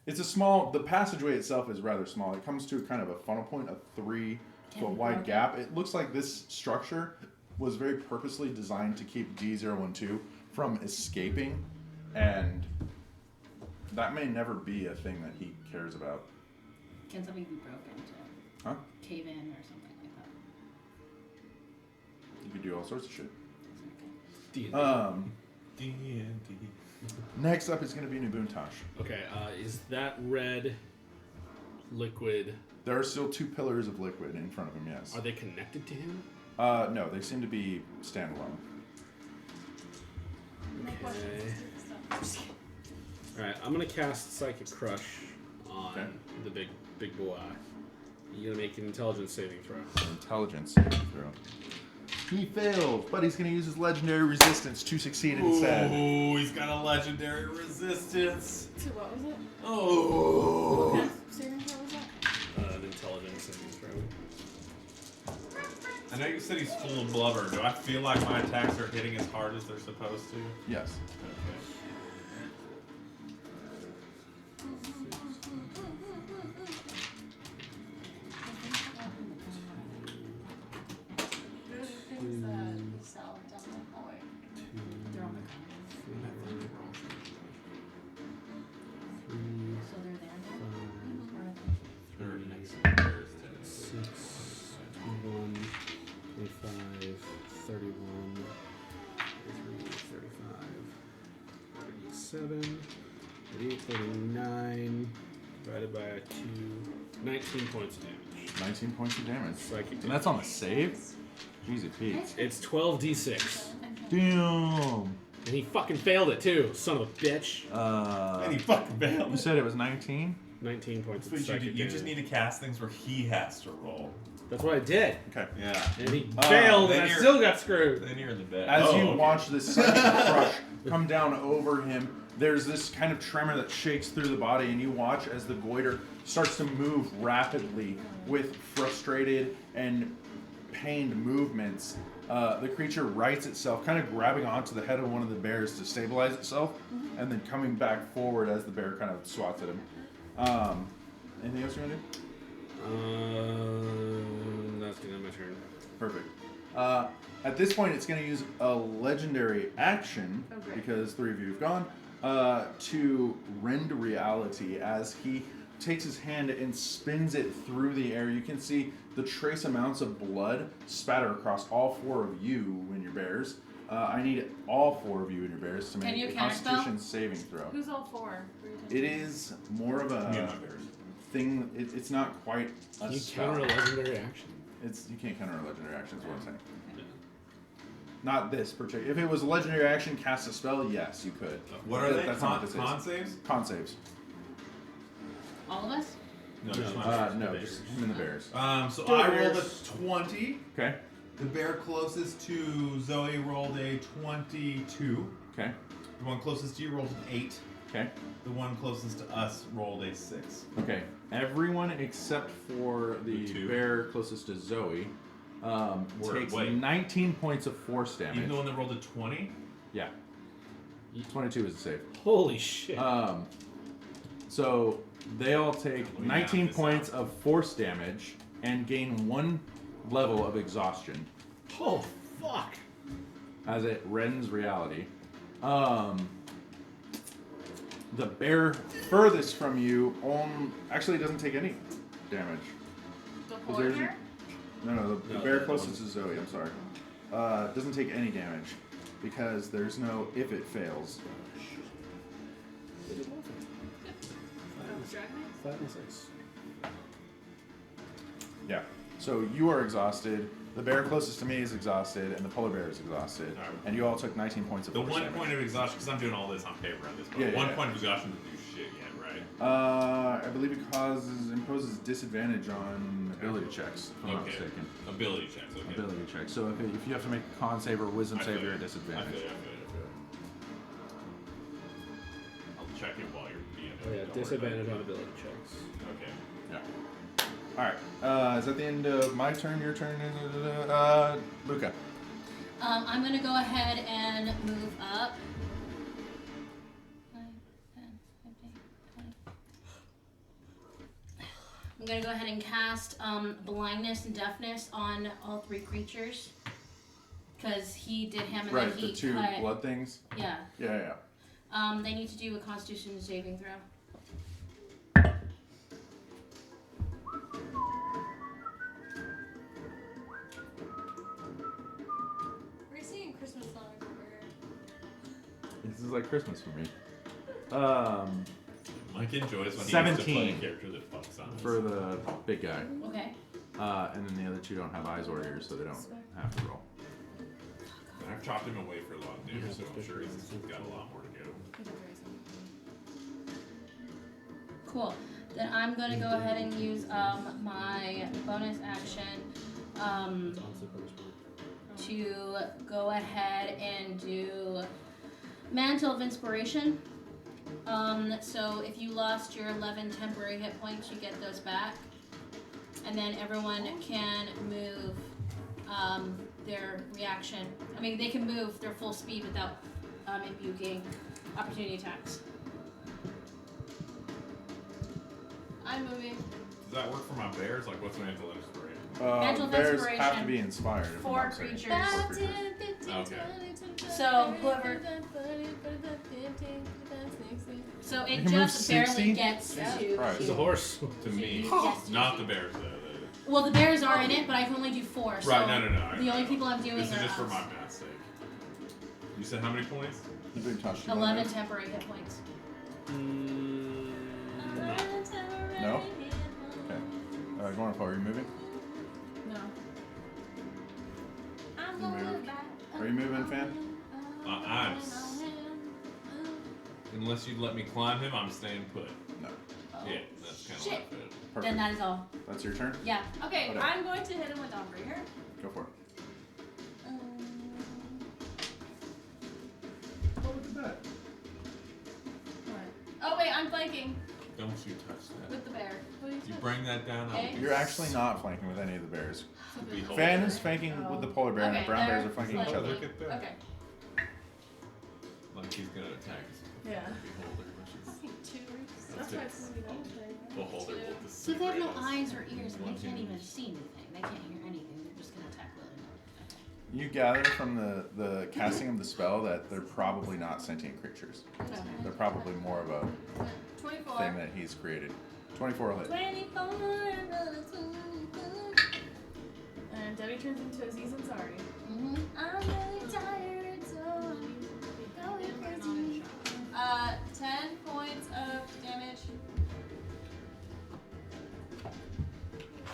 It's a small, the passageway itself is rather small. It comes to kind of a funnel point, a 3 foot wide gap. It looks like this structure was very purposely designed to keep D012 from escaping, and that may never be a thing that he cares about. Can something be broken to Huh? cave in or something like that? You could do all sorts of shit. D&D. D&D. Next up is going to be Nubuntosh. Okay, is that red liquid? There are still 2 pillars of liquid in front of him, yes. Are they connected to him? No, they seem to be standalone. Okay. Alright, I'm gonna cast Psychic Crush on the big boy. You're gonna make an intelligence saving throw. Intelligence saving throw. He failed, but he's going to use his legendary resistance to succeed instead. Ooh, he's got a legendary resistance. So what was it? Oh. What kind of saving throw was that? An intelligence saving throw. I know you said he's full of blubber. Do I feel like my attacks are hitting as hard as they're supposed to? Yes. Okay. 7, 8, 39, divided by 2, 19 points of damage. 19 points of damage. Psychic And that's on the save? Easy Pete. It's 12d6. Damn. And he fucking failed it too, son of a bitch. And he fucking failed. You said it was 19? 19 points of That's what psychic you damage. just need to cast things where he has to roll. That's what I did. Okay. Yeah. And he failed, and then I you're- still got screwed. Then you're in the bed. As you okay. watch this psychic crush come down over him, there's this kind of tremor that shakes through the body, and you watch as the goiter starts to move rapidly with frustrated and pained movements. The creature rights itself, kind of grabbing onto the head of one of the bears to stabilize itself, and then coming back forward as the bear kind of swats at him. Anything else you want to do? That's gonna be my turn. Perfect. At this point, it's going to use a legendary action, because 3 of you have gone, to rend reality as he takes his hand and spins it through the air. You can see the trace amounts of blood spatter across all 4 of you and your bears. I need all 4 of you and your bears to Can make you a counterspell? Constitution saving throw. Who's all 4? It is more of a thing. It's not quite a Can you spell. counter a legendary action? You can't counter a legendary action. Is what I'm saying. Not this particular. If it was a legendary action, cast a spell, yes, you could. What are they? That's not what this Con is. saves? Con saves. All of us? No, No, just him and the bears. So I rolled a 20. Okay. The bear closest to Zoe rolled a 22. Okay. The one closest to you rolled an 8. Okay. The one closest to us rolled a 6. Okay. Everyone except for the The 2. bear closest to Zoe takes wait. 19 points of force damage. Even the one that rolled a 20? Yeah. 22 is a save. Holy shit. So they all take We 19 mapped this points of force damage and gain 1 level of exhaustion Oh, fuck. as it rends reality. The bear furthest from you actually doesn't take any damage. The 'Cause polar there's bear? No, the No, bear the closest to Zoe, I'm sorry. Doesn't take any damage because there's no if it fails. Flat and 6. Yeah. So you are exhausted. The bear closest to me is exhausted, and the polar bear is exhausted. Alright. And you all took 19 points of The force 1 damage. point of exhaustion, because I'm doing all this on paper at this point. Yeah, 1 yeah. point of exhaustion doesn't do shit yet, right? I believe it imposes disadvantage on ability checks, if I'm not Okay. mistaken. Ability checks, okay. Ability checks. So if you have to make a con save or wisdom I save, feel you're at it. disadvantage. I feel it. I'll check it while you're being Oh, yeah, disadvantage on ability checks. Okay. Alright. Is that the end of my turn? Your turn? Luca. I'm going to go ahead and move up. 9, 10, 15, 20. I'm going to go ahead and cast blindness and deafness on all 3 creatures. Because he did him and Right, then he the 2 cut. blood things? Yeah. Yeah. They need to do a Constitution saving throw. We're singing Christmas songs over here. This is like Christmas for me. Mike enjoys when he gets to play 17 a character that fucks on us. For the big guy. Okay. And then the other 2 don't have eyes or ears, so they don't have to roll. I've chopped him away for a long day, so I'm sure he's got a lot more to go. Cool. Then I'm going to go ahead and use my bonus action to go ahead and do Mantle of Inspiration. So if you lost your 11 temporary hit points, you get those back. And then everyone can move their reaction. I mean, they can move their full speed without imbuing opportunity attacks. I'm moving. Does that work for my bears? Like, what's Mantle of Inspiration? Mantle of Bears Inspiration. have to be inspired. if I'm 4 not mistaken. creatures. 4 creatures. Okay. So whoever. So You it can move just barely 60? gets to. Christ. He's a horse. To me. Yes, to Not you. the bears, though. Well, the bears are in it, but I can only do 4. So Right, no. The only people I'm doing This is are just for us. my math's sake. You said how many points? The big touch. 11 temporary hit points. No? Okay. Going forward, are you moving? No. You moved. Are you moving, Fan? Unless you'd let me climb him, I'm staying put. No. Yeah, that's kind of Shit. what I feel. Perfect. Then that is all. That's your turn? Yeah. Okay, Okay. I'm going to hit him with Dawnbringer. Go for it. Oh, look at that. Oh wait, I'm flanking Don't you touch that. with the bear. What do you You say? bring that down, I'll Okay. You're actually not flanking with any of the bears. behold. Fan is flanking with the polar bear, and the Okay, brown bears they're are flanking each flanking. other. Look at that. Okay. Like he's gonna attack us. Yeah. Beholder, which is That's why it's gonna be that way. beholder with the So they have no cigarettes. eyes or ears and they can't even see anything. They can't hear anything. They're just going to attack willy-nilly. You gather from the casting of the spell that they're probably not sentient creatures. Okay. They're probably more of a 24. thing that he's created. 24 will hit. 24. And Debbie turns into Aziz Ansari. Mm-hmm. I'm really tired, so I'm going crazy. 10 points of damage.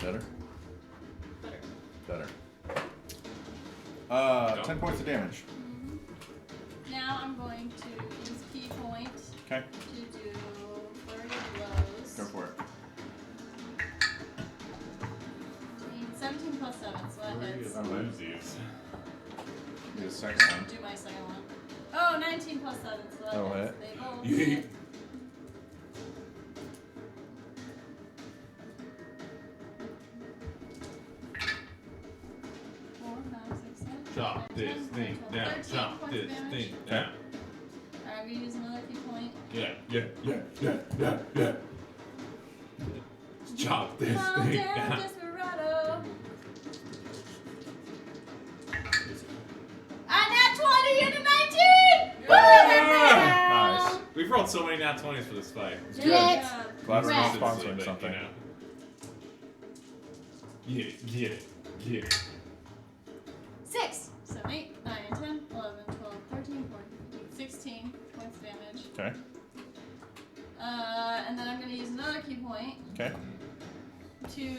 Better? Better. Better. 10 points of damage. Now I'm going to use key point Okay. to do flurry of blows. Go for it. 17 plus 7, so that hits. Losies. Do the second one. Do my second one. Oh, 19 plus 7, so that That'll hits. hit. They both Yeet. hit. 4, 5, 6, 7. Chop 9, this 10, thing 12, down. 13 Chop points this of damage. thing down. Alright, I'm gonna use another key point. Yeah. Chop this Calm thing down, down. Desperado. I'm at 20 and a 19! Nice. We've rolled so many nat 20s for this fight. It's Get good. Glad we're not wrecked. sponsoring But, something. Get it. 6, 7, 8, 9, 10, 11, 12, 13, 14, 15, 16 points of damage. Okay. And then I'm going to use another key point Okay. to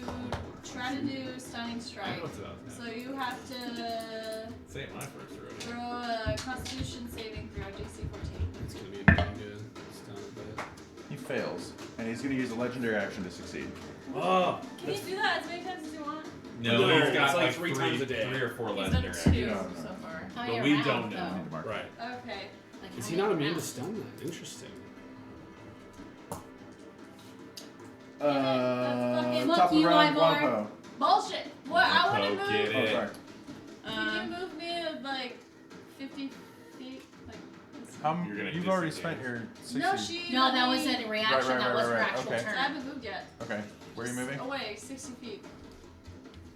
try to do Stunning Strike. What's up? So you have to Say it my first rodeo. throw a Constitution saving throw, DC 14. It's gonna be pretty good. Stun a bit. He fails, and he's going to use a legendary action to succeed. Oh, Can you do that as many times as you want? No, No, he's got it's like like 3 times a day. 3 or 4 He's done legendary 2 actions. No. so far. How But you we around, don't know. though? Need to mark. right. Okay. Like, Is how he you not immune around? to stun then? Interesting. fucking Top fuck of the you, round, Ivor. Wampo. Bullshit! What? I want to Poke move. it. Oh, sorry. Can you move me like 50 feet? Like, You're gonna You've already disengage. spent your 60. no, she. No, that was a reaction. Right, that was her right, actual okay. I turn. haven't moved yet. Okay. Where are you moving? Away, 60 feet.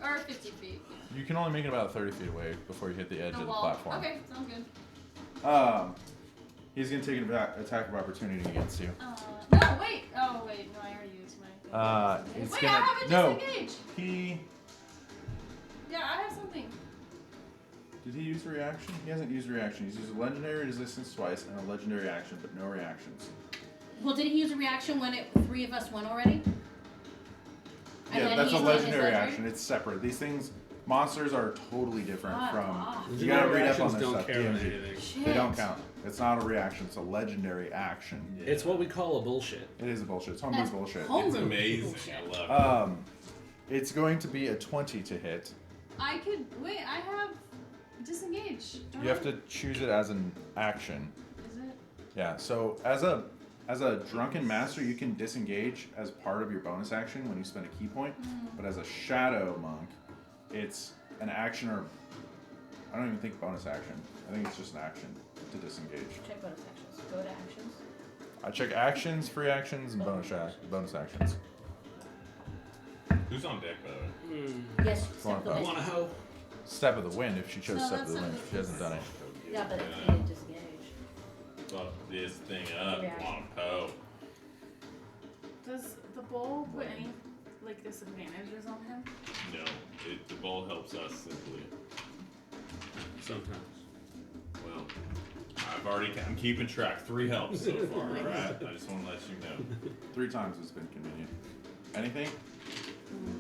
Or 50 feet. You can only make it about 30 feet away before you hit the edge The of the wall. platform. Okay, sounds good. He's going to take an attack of opportunity against you. No, wait. Oh, wait. No, I already used my thing. It's wait, gonna, I haven't no, disengaged. he... Yeah, I have something. Did he use a reaction? He hasn't used a reaction. He's used a legendary resistance twice and a legendary action, but no reactions. Well, did he use a reaction when 3 of us went already? And Yeah, then that's he a used his legendary action. It's separate. These things, monsters are totally different from... You gotta read up on this don't stuff. care about DMG. anything. Shit. They don't count. It's not a reaction. It's a legendary action. It's what we call a bullshit. It is a bullshit. It's homebrew That's bullshit. It's homebrew amazing. bullshit. I love it. It's going to be a 20 to hit. I could. Wait, I have disengage. You have to choose it as an action. Is it? Yeah. So as a drunken master, you can disengage as part of your bonus action when you spend a key point. But as a shadow monk, it's an action or I don't even think bonus action. I think it's just an action to disengage. Check bonus actions. Go to actions. I check actions, free actions, and bonus actions. Who's on deck, by the way? Yes, Come on, step the Bob. wind. Want a hoe? Step of the wind if she chose No, step of that's the not wind. what She hasn't done it. Yeah, but it's going to disengage. Fuck this thing up, Reaction. Wampo. Does the bowl put any like disadvantages on him? No, the ball helps us simply. Sometimes. Well, I've I'm keeping track. 3 helps so far, alright? I just want to let you know. 3 times has been convenient. Anything?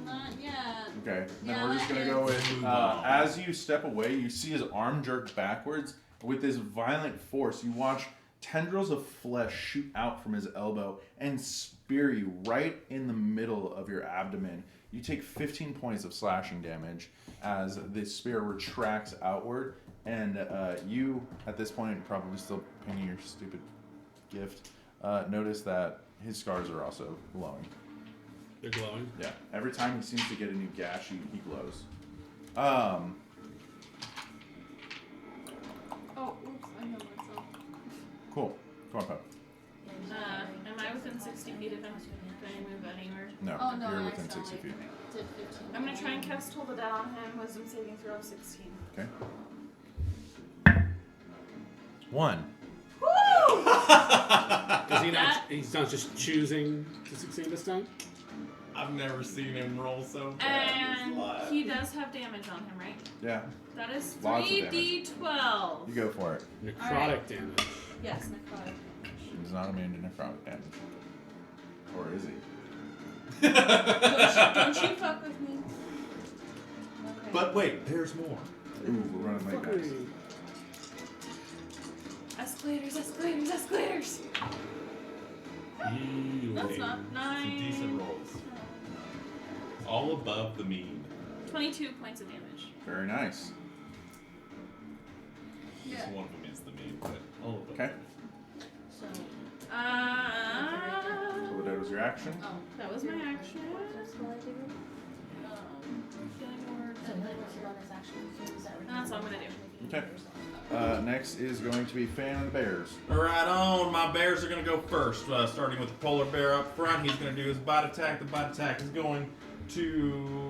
Not yet. Okay, then Yeah, we're just that gonna go with, as you step away, you see his arm jerk backwards. With this violent force, you watch tendrils of flesh shoot out from his elbow and spear you right in the middle of your abdomen. You take 15 points of slashing damage as this spear retracts outward, and you, at this point, probably still painting your stupid gift, notice that his scars are also glowing. They're glowing? Yeah. Every time he seems to get a new gash, he glows. Oh, oops, I know myself. Cool. Come on, Pep. Am I within 60 feet of him? Can I move anywhere? No, Oh, no, you're I within 60 accidentally feet. did 15. I'm gonna try and cast Toll the Dead on him. Wisdom saving throw of 16. Okay. 1. Is he not? He's not just choosing to succeed this time. I've never seen him roll so bad. in his And life. he does have damage on him, right? Yeah. That is Lots of 3d12. You go for it. Necrotic Alright. damage. Yes, necrotic. He's not immune to necrotic damage. Or is he? Don't you fuck with me. Okay. But wait, there's more. Ooh, we're running late, guys. Escalators, escalators, escalators. That's not Some 9. decent rolls. All above the mean. 22 points of damage. Very nice. Just one of them is the mean, but all of them. Okay. So, So that was your action. oh. That was my action. That's what I do. Healing word. So that was the bonus action. So is that That's all I'm gonna do. Okay. Next is going to be Fan and the Bears. Right on. My bears are going to go first, starting with the polar bear up front. He's going to do his bite attack. The bite attack is going to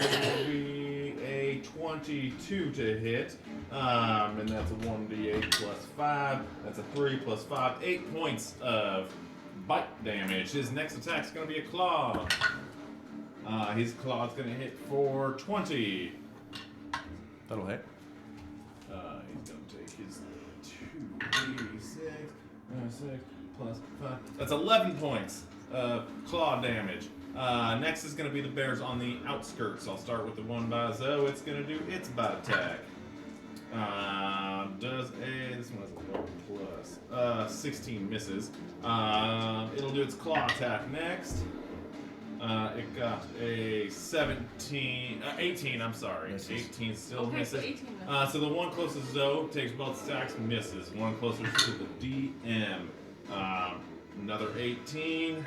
be a 22 to hit. And that's a 1d8 plus 5. That's a 3 plus 5. 8 points of bite damage. His next attack is going to be a claw. His claw is going to hit for 20. That'll hit. He's going to take his 2d6 6 plus 5. That's 11 points of claw damage. Next is going to be the bears on the outskirts. I'll start with the one by Zoe. It's going to do its bite attack. This one has a low plus. 16 misses. It'll do its claw attack next. It got a 18, I'm sorry. Misses. 18 still Okay, so misses. 18 misses. So the one closest to Zoe takes both stacks, misses. One closer to the DM. Another 18.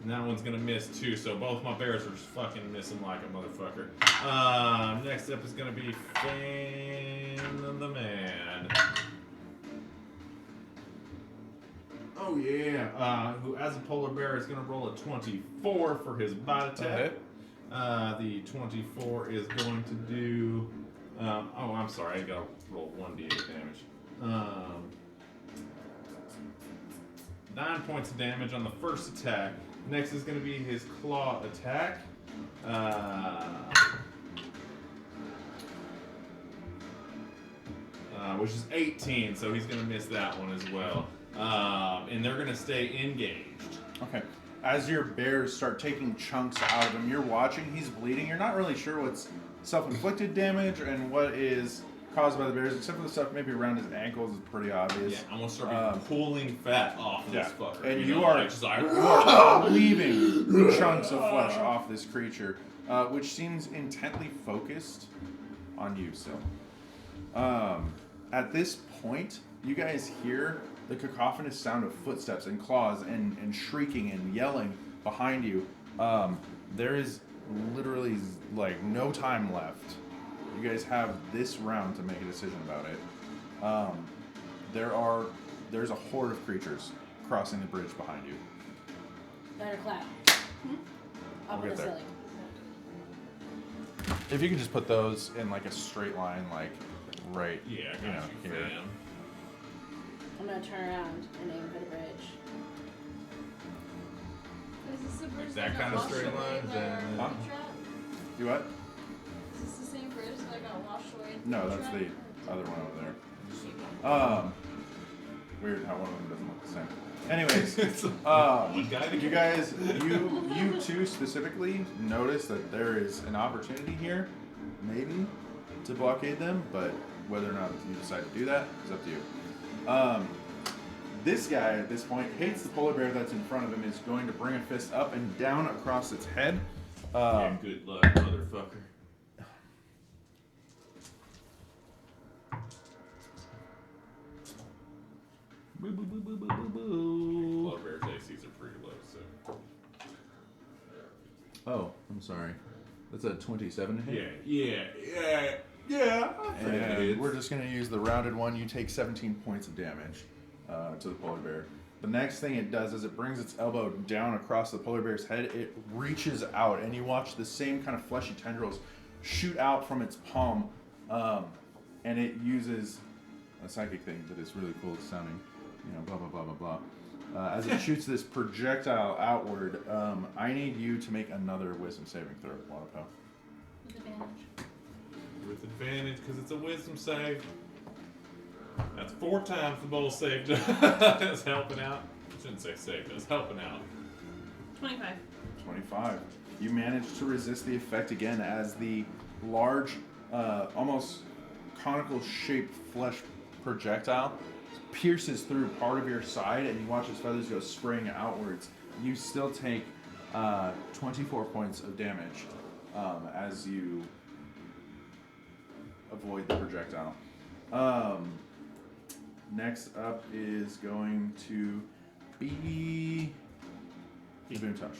And that one's gonna miss too, so both my bears are just fucking missing like a motherfucker. Next up is gonna be Fan of the Man. Oh yeah, who as a polar bear is gonna roll a 24 for his bite attack. The 24 is going to do. Oh, I'm sorry, I gotta roll 1d8 damage. 9 points of damage on the first attack. Next is going to be his claw attack. Which is 18, so he's going to miss that one as well. And they're going to stay engaged. Okay. As your bears start taking chunks out of him, you're watching, he's bleeding. You're not really sure what's self-inflicted damage and what is caused by the bears, except for the stuff maybe around his ankles is pretty obvious. Yeah, I'm going to start pulling fat off this fucker. And you you know, are, like, just like, you are leaving chunks of flesh off this creature, which seems intently focused on you still. At this point, you guys hear the cacophonous sound of footsteps and claws and shrieking and yelling behind you. There is literally like no time left. You guys have this round to make a decision about it. There's a horde of creatures crossing the bridge behind you. Better clap. Up We'll on get the there. ceiling. If you can just put those in like a straight line, like right, yeah, I you know, got you, here. fam. I'm gonna turn around and aim for the bridge. Is this the bridge that got kind of washed straight away line, by then- our Huh? booby trap? You what? Is this the same bridge that got washed away? in No, booby that's trap? the other one over there. Weird how one of them doesn't look the same. Anyways, One guy to you guys, you two specifically notice that there is an opportunity here, maybe, to blockade them, but whether or not you decide to do that is up to you. This guy at this point hates the polar bear that's in front of him, is going to bring a fist up and down across its head. Yeah, good luck, motherfucker. Polar bear's ACs are pretty low, so. Oh, I'm sorry. That's a 27 hit. Yeah. And we're just going to use the rounded one. You take 17 points of damage to the polar bear. The next thing it does is it brings its elbow down across the polar bear's head. It reaches out, and you watch the same kind of fleshy tendrils shoot out from its palm, and it uses a psychic thing that is really cool sounding. Blah, blah, blah, blah, blah. As it shoots this projectile outward, I need you to make another wisdom saving throw, Wadapo. With advantage. With advantage, because it's a wisdom save. That's 4 times the bowl save. That's helping out. I shouldn't say save, that's helping out. 25. 25. You manage to resist the effect again as the large, almost conical shaped flesh projectile pierces through part of your side, and you watch its feathers go spraying outwards. You still take 24 points of damage as you avoid the projectile. Next up is going to be Boom Touch.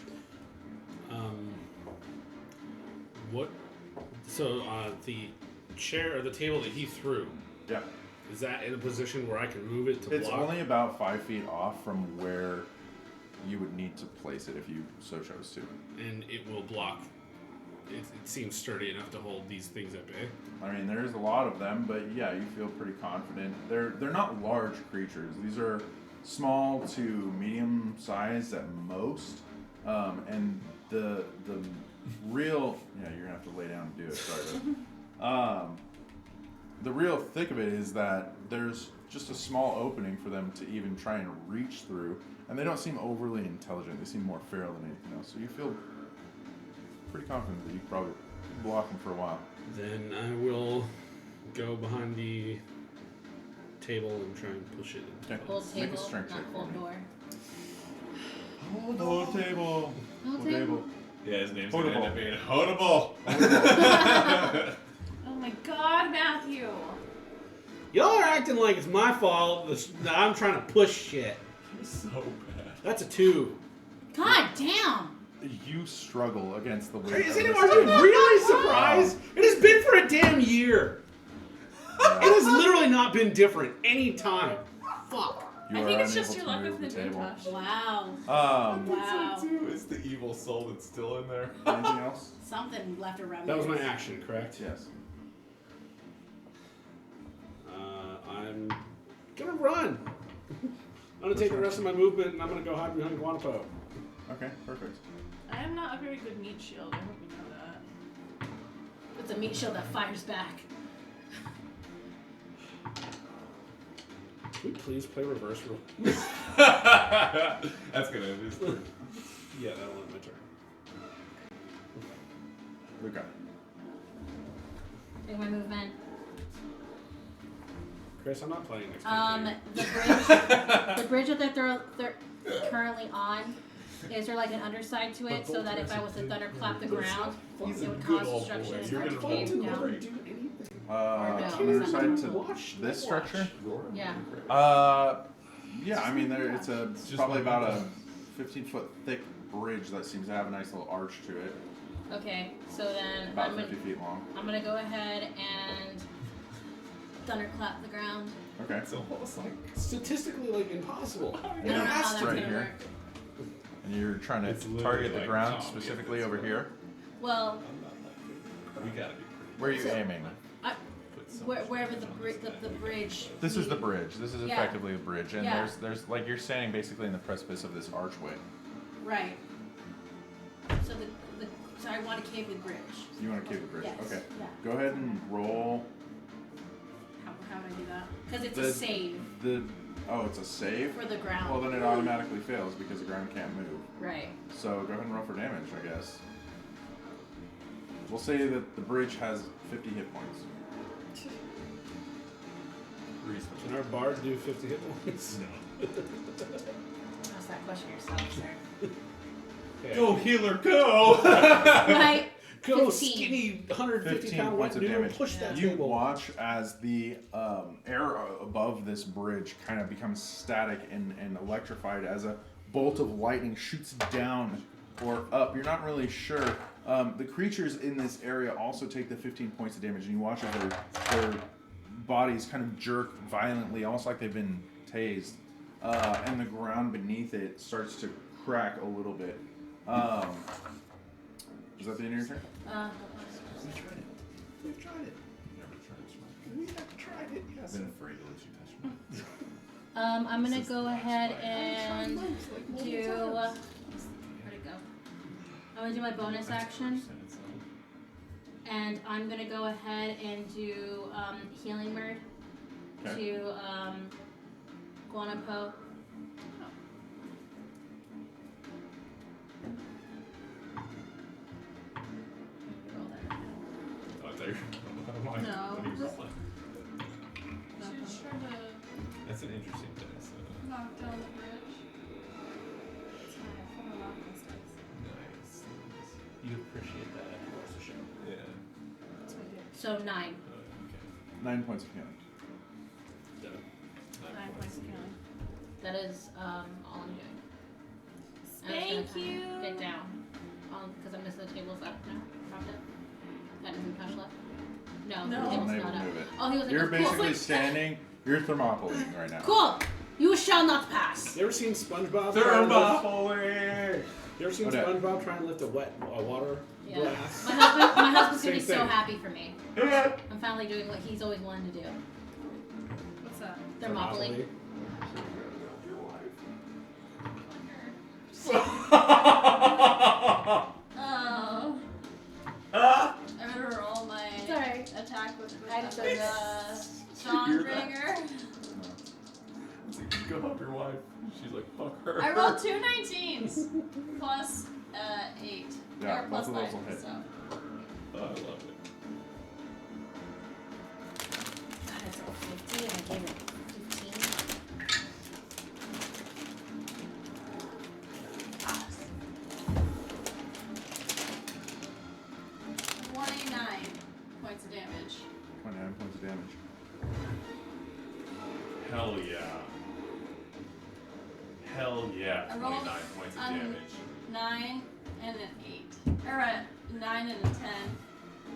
What? So the chair or the table that he threw. Yeah. Is that in a position where I can move it to It's block? only about 5 feet off from where you would need to place it if you so chose to. And it will block. It seems sturdy enough to hold these things at bay. I mean, there's a lot of them, but yeah, you feel pretty confident. They're not large creatures. These are small to medium sized at most. And the real you're gonna have to lay down and do it. Sorry. The real thick of it is that there's just a small opening for them to even try and reach through, and they don't seem overly intelligent. They seem more feral than anything else. So you feel pretty confident that you could probably block them for a while. Then I will go behind the table and try and push it. Okay. Old Make table, a strength not check for old me. door. Whole table. Old table. Yeah, his name's Hodable. gonna end up being Hodable. Oh my god, Matthew. Y'all are acting like it's my fault that I'm trying to push shit. So bad. That's a 2. God damn! You struggle against the weight. Is of anyone this. really surprised? It has been for a damn year. It has literally not been different any time. Fuck. You I are think it's unable just your to luck move with the table. touch. Wow. Wow. It's the evil soul that's still in there. Anything else? Something left around That was there. my action, correct? Yes. I'm gonna run. I'm gonna take the rest of my movement and I'm gonna go hide behind Guanapo. Okay, perfect. I am not a very good meat shield. I hope you know that. It's a meat shield that fires back. Can we please play reverse roll? That's gonna end his turn. Yeah, that'll end my turn. Luca. Take my movement. Chris, I'm not playing next time. The bridge that they're currently on, is there like an underside to it so that if I was to thunderclap the ground, He's it a would good cause old destruction boy. and You're start to gonna cave roll down? do anything. On no. the other side to Watch, this watch. structure? Yeah. Yeah, I mean, it's just probably like about a 15-foot thick bridge that seems to have a nice little arch to it. Okay, so then About 50 feet long. I'm gonna go ahead and thunderclap the ground. Okay. It's almost like Statistically, like, impossible. I don't know how that's right gonna here. work. And you're trying It's to literally target the like ground Tommy specifically at this over point. here. Well, we gotta be Where are you aiming? wherever the bridge. This is the bridge. This is Yeah. effectively a bridge, and Yeah. there's like you're standing basically in the precipice of this archway. Right. So so I want to cave the bridge. You want to cave the bridge? Yes. Okay. Yeah. Go ahead and roll. How would I do that? Because it's a save It's a save? for the ground. Well, then it automatically fails because the ground can't move. Right. So go ahead and roll for damage, I guess. We'll say that the bridge has 50 hit points. Can our bard do 50 hit points? No. Ask that question yourself, sir. Okay. Go healer, go! Right. Go 15. skinny 150 15 pound points white of dude, damage. push that You table. watch as the air above this bridge kind of becomes static and electrified as a bolt of lightning shoots down or up. You're not really sure. The creatures in this area also take the 15 points of damage, and you watch as their bodies kind of jerk violently, almost like they've been tased, and the ground beneath it starts to crack a little bit. Is that the end of your turn? We've tried it. Never tried. We have tried it. I've Yes. been afraid to let you touch me. I'm gonna go ahead and do. Where'd it go? I'm gonna do my bonus action, and I'm gonna go ahead and do healing word to Guanapo. No. She was trying to That's an interesting dice. knock down the bridge. It's fine, I found a lot of mistakes. Nice. You appreciate that after watch the show. Yeah. That's what I did. So 9. Okay. 9 points of healing. 9 points of healing. That is all I'm doing. Thank you. Get down. Because I'm missing the tables up now. Dropped it. That doesn't touch left. No, No. the table's Unable not to up. move it. Oh, he was like, You're "Oh, cool." basically standing. You're thermopylae right now. Cool. You shall not pass. You ever seen SpongeBob? Thermopylae! You ever seen Okay. SpongeBob trying to lift a water Yeah. glass? My husband's gonna be Same so thing. happy for me. I'm finally doing what he's always wanted to do. What's that? Thermopylae. Oh. Ah! I better roll my Sorry. attack with I had the Hear Dawnbringer. Go help your wife. She's like, fuck her. I rolled 2 19s plus 8. Yeah, or plus both of those 9. will hit. So. Oh, I love it. God, it's all 50 and I gave it 15. 29 points of damage. 29 points of damage. Hell yeah. Hell yeah. I rolled 29 points of damage. 9 and an 8. Or a 9 and a 10.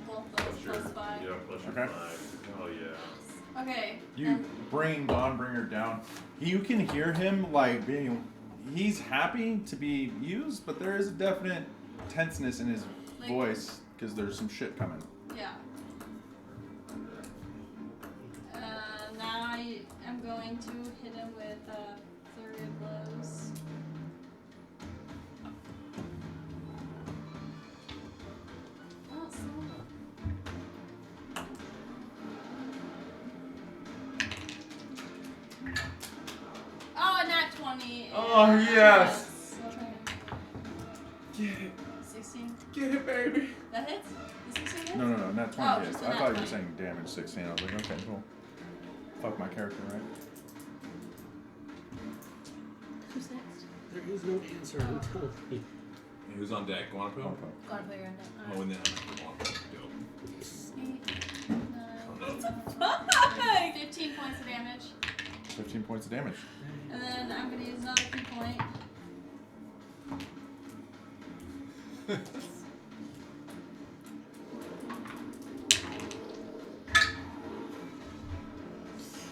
Both those plus 5. Yeah, plus your Okay. 5. Hell yeah. Okay. You bring Dawnbringer down. You can hear him like being. He's happy to be used, but there is a definite tenseness in his Like- voice because there's some shit coming. Yeah. Now I am going to hit him with flurry of blows. Oh, so. Oh, a nat 20. Oh, yes. I'll try and- Get it. 16. Get it, baby. That hits? The 16 hits? No, not 20 Oh, hits. just a I nat thought you were 20. saying damage 16. I was like, okay, cool. Fuck my character, right? Who's next? There is no answer. I'm telling you. Who's on deck? Guanapo? Okay. God, play your end. Oh, and then I'm Guanapo. Dope. 8, 9, Oh, no. 15 points of damage. 15 points of damage. And then I'm going to use another key point.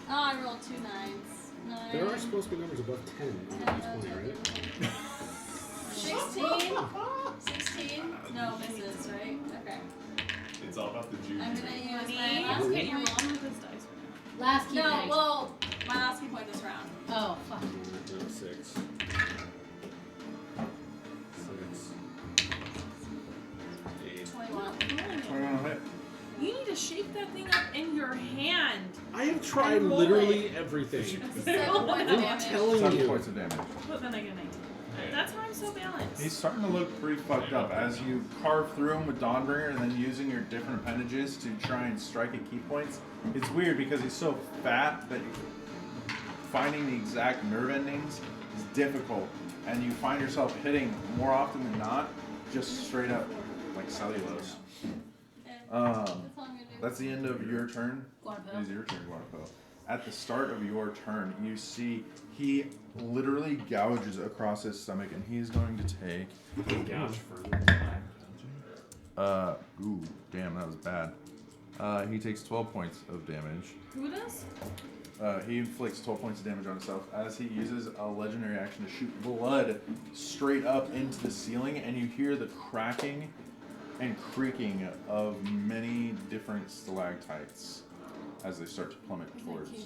Oh, I rolled 2 9s. 9. There are supposed to be numbers above 10. 10, 20, right? 16. 16. No, misses, right? Okay. It's all about the juice. I'm going to use my Me? last Okay, key you're point. wrong with this dice. Last key No, point. well, my last key point this round. Oh, fuck. 6. 6. 8. 21. 21 will hit. You need to to shake that thing up in your hand. I have tried roll literally it. everything. 7 points of I'm damage. telling 7 you. points of damage. But then I get 19. That's how I'm so balanced. He's starting to look pretty fucked up as you carve through him with Dawnbringer and then using your different appendages to try and strike at key points. It's weird because he's so fat that finding the exact nerve endings is difficult, and you find yourself hitting more often than not just straight up like cellulose. That's the end of your turn. It is your turn, Guadapo. At the start of your turn, you see he literally gouges across his stomach, and he's going to take. Gouge further than that, don't you? Ooh, damn, that was bad. He takes 12 points of damage. Who does? He inflicts 12 points of damage on himself as he uses a legendary action to shoot blood straight up into the ceiling, and you hear the cracking and creaking of many different stalactites as they start to plummet towards your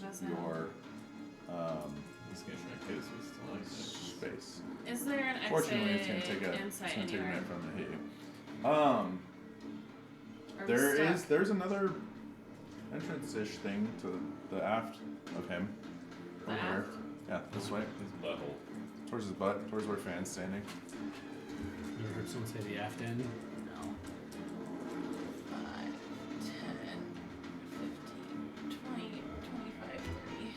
He's gonna try to hit us with space. Is there an exit Fortunately, it's going to take insight a anywhere? minute for him to hit you. Are we stuck? There's another entrance-ish thing to the aft of him. The Over there. aft? Yeah, this way. His butthole. Towards his butt, towards where Fan's standing. You ever heard someone say the aft end? No. 5, 10, 15, 20, 25, 30.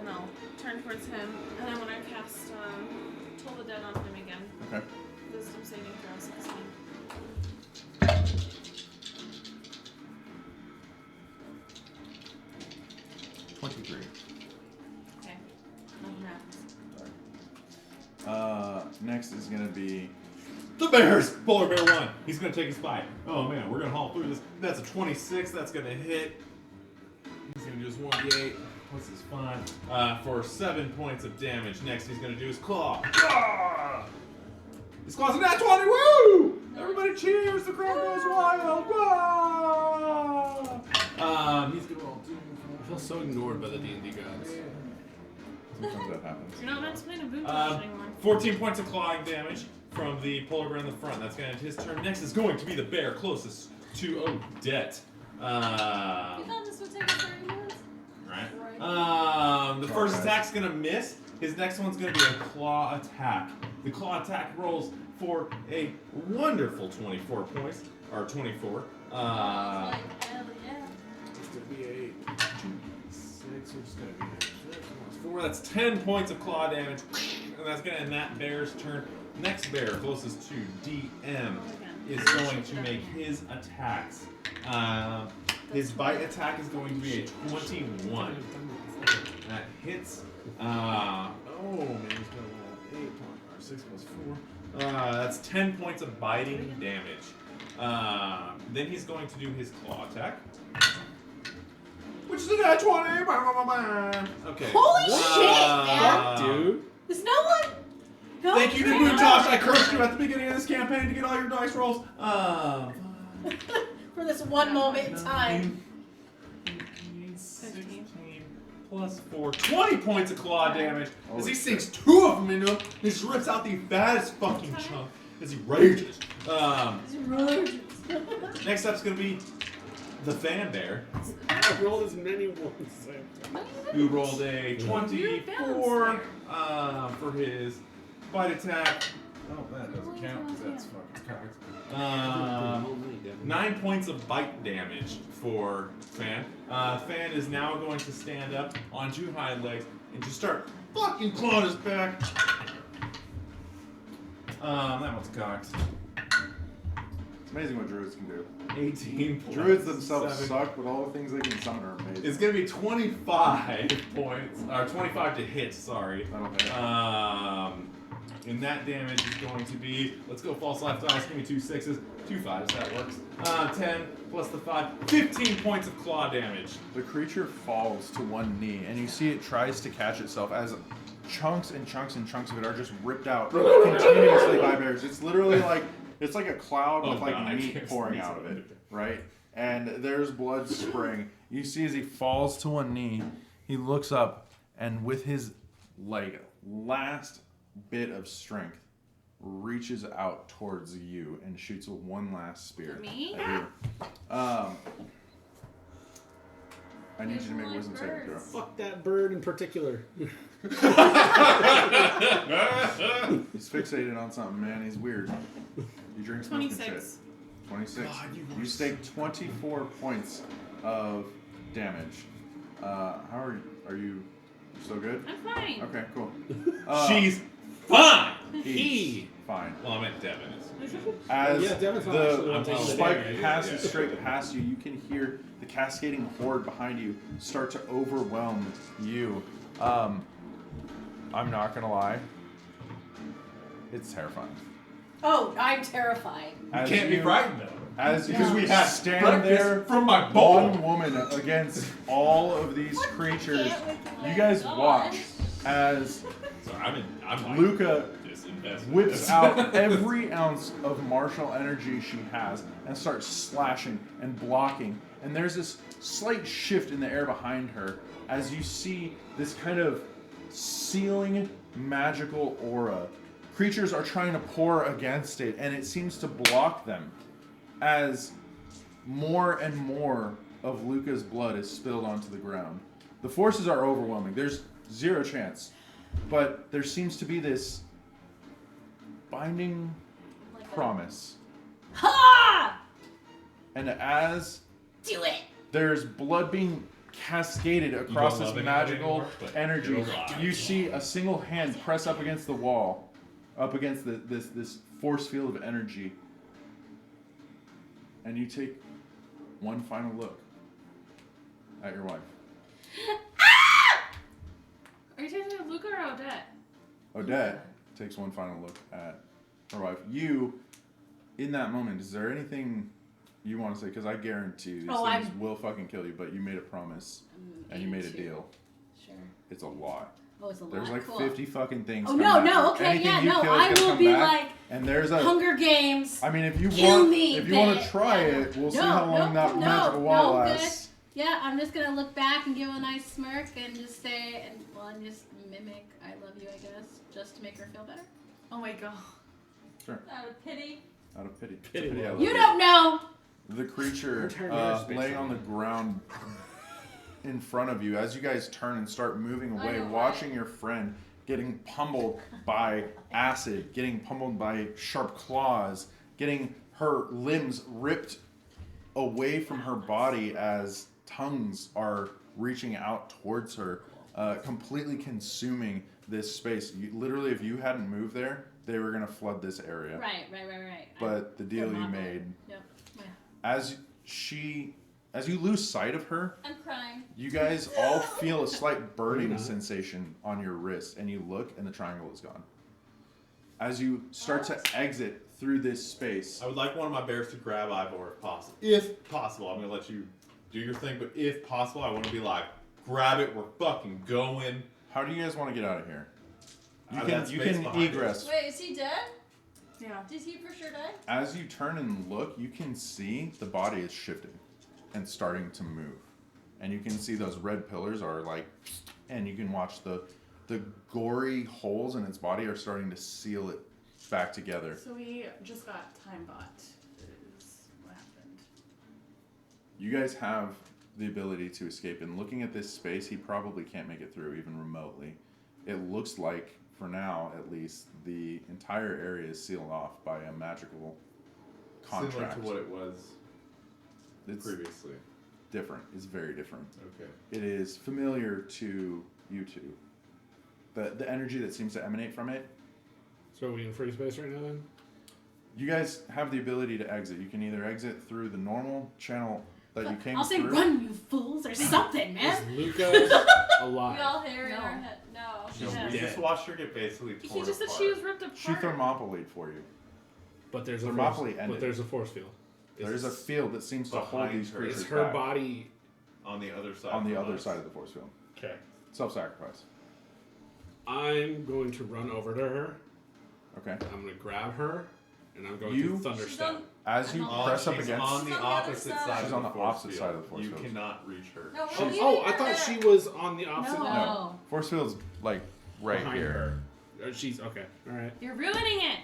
And I'll turn towards him, and I want to cast Toll the Dead on him again. Okay. Wisdom saving throw 16. 23. Okay. Nothing happens. Sorry. Next is going to be... The Bears! Polar Bear 1. He's going to take his bite. Oh man, we're going to haul through this. That's a 26. That's going to hit. He's going to do his 1d8. What's his 5? For 7 points of damage. Next, he's going to do his claw. Ah! His claw's a nat 20. Woo! Everybody cheers. The crowd goes wild. Ah! He's going to roll 2. I feel so ignored by the D&D gods. Sometimes that happens. You're not meant to play in a boot anymore. 14 points of clawing damage from the polar bear in the front. That's going to end his turn. Next is going to be the bear closest to Odette. You thought this would take us 30 minutes? Right. The first attack's going to miss. His next one's going to be a claw attack. The claw attack rolls for a wonderful 24 points. Or 24. Hell yeah. It's going to be a 6, which is going to be a 4. That's 10 points of claw damage. And that's going to end that bear's turn. Next bear, closest to DM, is going to make his attacks. His bite attack is going to be a 21. That hits. Oh man, he's going to roll 6 plus 4. That's 10 points of biting damage. Then he's going to do his claw attack, which is a nat 20. Okay. Holy shit, man! Fuck, dude. There's no one. Thank you to Bootosh. I cursed you at the beginning of this campaign to get all your dice rolls. For this one moment in time. 16 plus 4. 20 points of claw damage as he sinks 2 of them into him. He just rips out the fattest fucking chunk as he rages. Next up's going to be the fan bear, I rolled as many ones. who rolled a 24 for his bite attack. Oh, that doesn't count because that's fucking cocked. 9 points of bite damage for Fan. Fan is now going to stand up on 2 hind legs and just start fucking clawing his back. That one's cocked. It's amazing what druids can do. 18 points. Druids themselves 7. suck, but all the things they can summon are amazing. It's going to be 25 points, or 25 to hit, sorry. That'll hit. And that damage is going to be, let's go false life dice, give me 2 6s, 2 5s, that works. 10 plus the 5, 15 points of claw damage. The creature falls to one knee, and you see it tries to catch itself as chunks and chunks and chunks of it are just ripped out continuously by bears. It's literally like, it's like a cloud with like meat pouring out of it, right? And there's blood spraying. You see as he falls to one knee, he looks up, and with his like last bit of strength, reaches out towards you and shoots one last spear Me? at you. I need you to make a wisdom saving throw. Fuck that bird in particular. He's fixated on something, man. He's weird. He drinks milk and shit. 26. God, you take 24 points of damage. How are you? Still good? I'm fine. Okay, cool. She's fine. He's fine. Well, I meant Devin is. Devin's As not actually the the one taking the spike damage. passes straight past you, you can hear the cascading horde behind you start to overwhelm you. I'm not gonna lie. It's terrifying. Oh, I'm terrified. As Can't be frightened though. As you Because we had stand breakfast there, from my bowl. one woman against all of these creatures, you guys watch as Sorry, I'm Luca just invested. whips out every ounce of martial energy she has and starts slashing and blocking. And there's this slight shift in the air behind her as you see this kind of sealing magical aura. Creatures are trying to pour against it, and it seems to block them as more and more of Luca's blood is spilled onto the ground. The forces are overwhelming. There's zero chance. But there seems to be this binding promise. Ha! And as Do it. there's blood being cascaded across don't this love it magical anymore, but energy, you're alive. you see a single hand press up against the wall, up against this force field of energy. And you take one final look at your wife. Are you talking to Luca or Odette? Odette takes one final look at her wife. You, in that moment, is there anything you want to say? Because I guarantee these things will fucking kill you, but you made a promise and you made a deal. Sure. It's a lot. Oh, it's a lot. There's like cool. 50 fucking things. Oh, coming no, at no, you. okay, Anything yeah, you no, kill is I gonna will come be back. like And there's a Hunger Games. I mean, if you Kill want, me, if you want to bitch. try it, we'll see how long that magical wall lasts. Yeah, I'm just gonna look back and give a nice smirk and just say, and just mimic, "I love you," I guess, just to make her feel better. Oh my god. Sure. Out of pity. Out of pity. Pity I love. love You don't know. The creature Entire marriage space laying on on the it. ground in front of you, as you guys turn and start moving I away, know, watching your friend getting pummeled by acid, getting pummeled by sharp claws, getting her limbs ripped away from her body as tongues are reaching out towards her, completely consuming this space. Literally, if you hadn't moved there, they were going to flood this area. Right. But the deal you made, Yep. Yeah. as you lose sight of her, I'm crying. you guys all feel a slight burning sensation on your wrist, and you look, and the triangle is gone. As you start to exit through this space, I would like one of my bears to grab Ivor if possible. If possible, I'm gonna let you do your thing, but if possible, I want to be like, grab it, we're fucking going. how do you guys want to get out of here? You Out of that can space behind egress. Wait, is he dead? Yeah. Did he for sure die? As you turn and look, you can see the body is shifting and starting to move. And you can see those red pillars are like, and you can watch the gory holes in its body are starting to seal it back together. So we just got time bot. Is what happened. You guys have the ability to escape, and looking at this space, he probably can't make it through even remotely. It looks like, for now at least, the entire area is sealed off by a magical contract. Similar to what it was It's previously. different. It's very different. Okay. It is familiar to you two. The energy that seems to emanate from it. So are we in free space right now then? You guys have the ability to exit. You can either exit through the normal channel that you came I'll say, through. "Run, you fools," or something, man. Is Luca We alive? all hair in No. our head. No. No, Yeah. we just watched her get basically torn He just said apart. she was ripped apart. She thermopolied for you. But there's a Thermopylae force, ended. but there's a force field. There's a field that seems to hold behind these her. creatures Is her back. body on the other side. On the from other us. side of the force field. okay? Self-sacrifice. I'm going to run over to her. Okay. I'm going to grab her, and I'm going You- to thunder She's step. on- As you On- press up She's against... on the She's on the opposite other side. side. She's of on the the force opposite field. side of the force You field. cannot reach her. No, She- we're leaving oh, I her thought there. she was on the opposite. No. No. Force field's like right behind here. her. She's okay. All right. You're ruining it.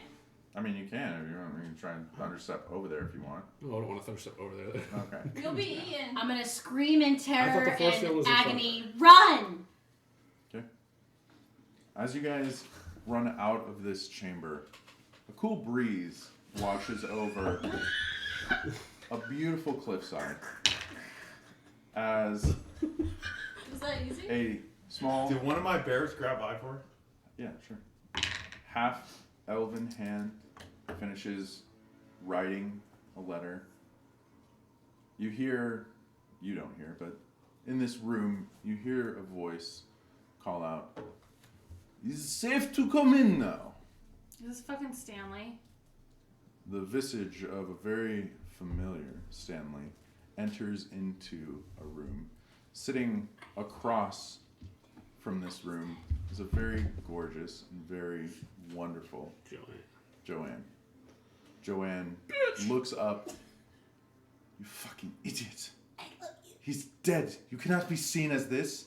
I mean, you can if you want. You can try and thunderstep over there if you want. Oh, I don't want to throw stuff over there. Okay. You'll be eaten. I'm gonna scream in terror the force field and was in front of agony. Run! As you guys run out of this chamber, a cool breeze washes over a beautiful cliffside. As Was that easy? a small, Did one of my bears grab Ivor? yeah, sure, half elven hand finishes writing a letter. You don't hear, but in this room, you hear a voice call out, "It's safe to come in now." Is this fucking Stanley? The visage of a very familiar Stanley enters into a room. Sitting across from this room is a very gorgeous and very wonderful Joanne. Joanne looks up. "You fucking idiot. He's dead. You cannot be seen as this."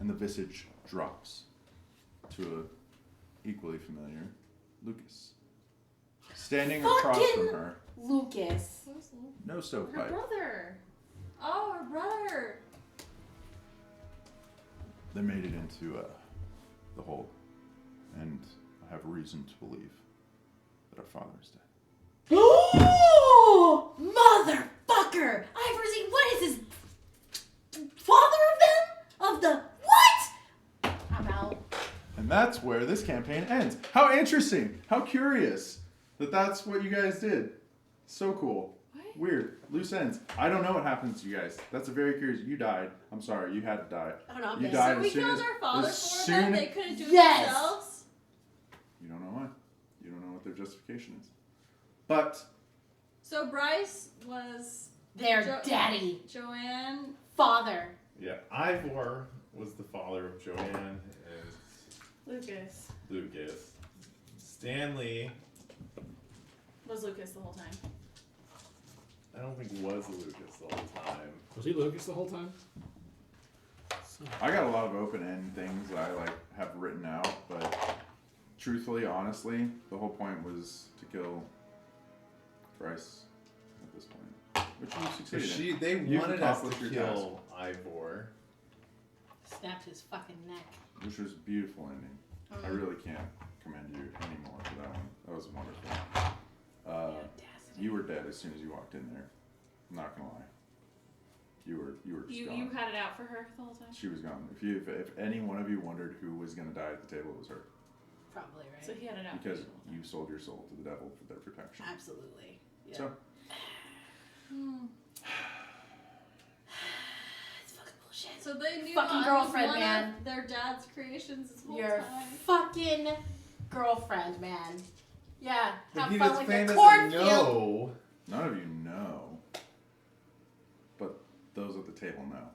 And the visage drops to a equally familiar Lucas. Standing across from her, Lucas. no Her stovepipe. brother. Oh, her brother. They made it into the hole, and I have reason to believe that our father is dead. Oh, motherfucker! Ivory, what is this? Father of them? Of the what? I'm out. And that's where this campaign ends. How interesting! How curious that that's what you guys did. So cool. What? Weird. Loose ends. I don't know what happens to you guys. That's a very curious. You died. I'm sorry. You had to die. I don't know. You this. died So as we soon killed as our father as for soon them? They couldn't do it Yes. themselves? You don't know why. You don't know what their justification is. But So Bryce was Their daddy. Joanne. Father. Yeah, Ivor was the father of Joanne and Lucas. Lucas. Stanley, Was Lucas the whole time. I don't think was Lucas the whole time. Was he Lucas the whole time? I got a lot of open-end things that I have written out, but truthfully, honestly, the whole point was to kill Bryce at this point, which you So succeeded in. they You wanted us to accomplished your kill Ivor. Snapped his fucking neck. Which was a beautiful ending. I really can't commend you anymore for that one. That was wonderful. You were dead as soon as you walked in there. I'm not gonna lie. You were just You gone. had it out for her the whole time? She was gone. If any one of you wondered who was gonna die at the table, it was her. Probably, right? So he had it out Because for you the whole you sold your soul to the devil for their protection. Absolutely. Yeah. So time. It's fucking bullshit. So they knew Fucking I was girlfriend, one man. of their dad's creations this whole Your time. fucking girlfriend, man. Yeah. But Have he fun does, with Fane your doesn't cornfield. know. none of you know, but those at the table know.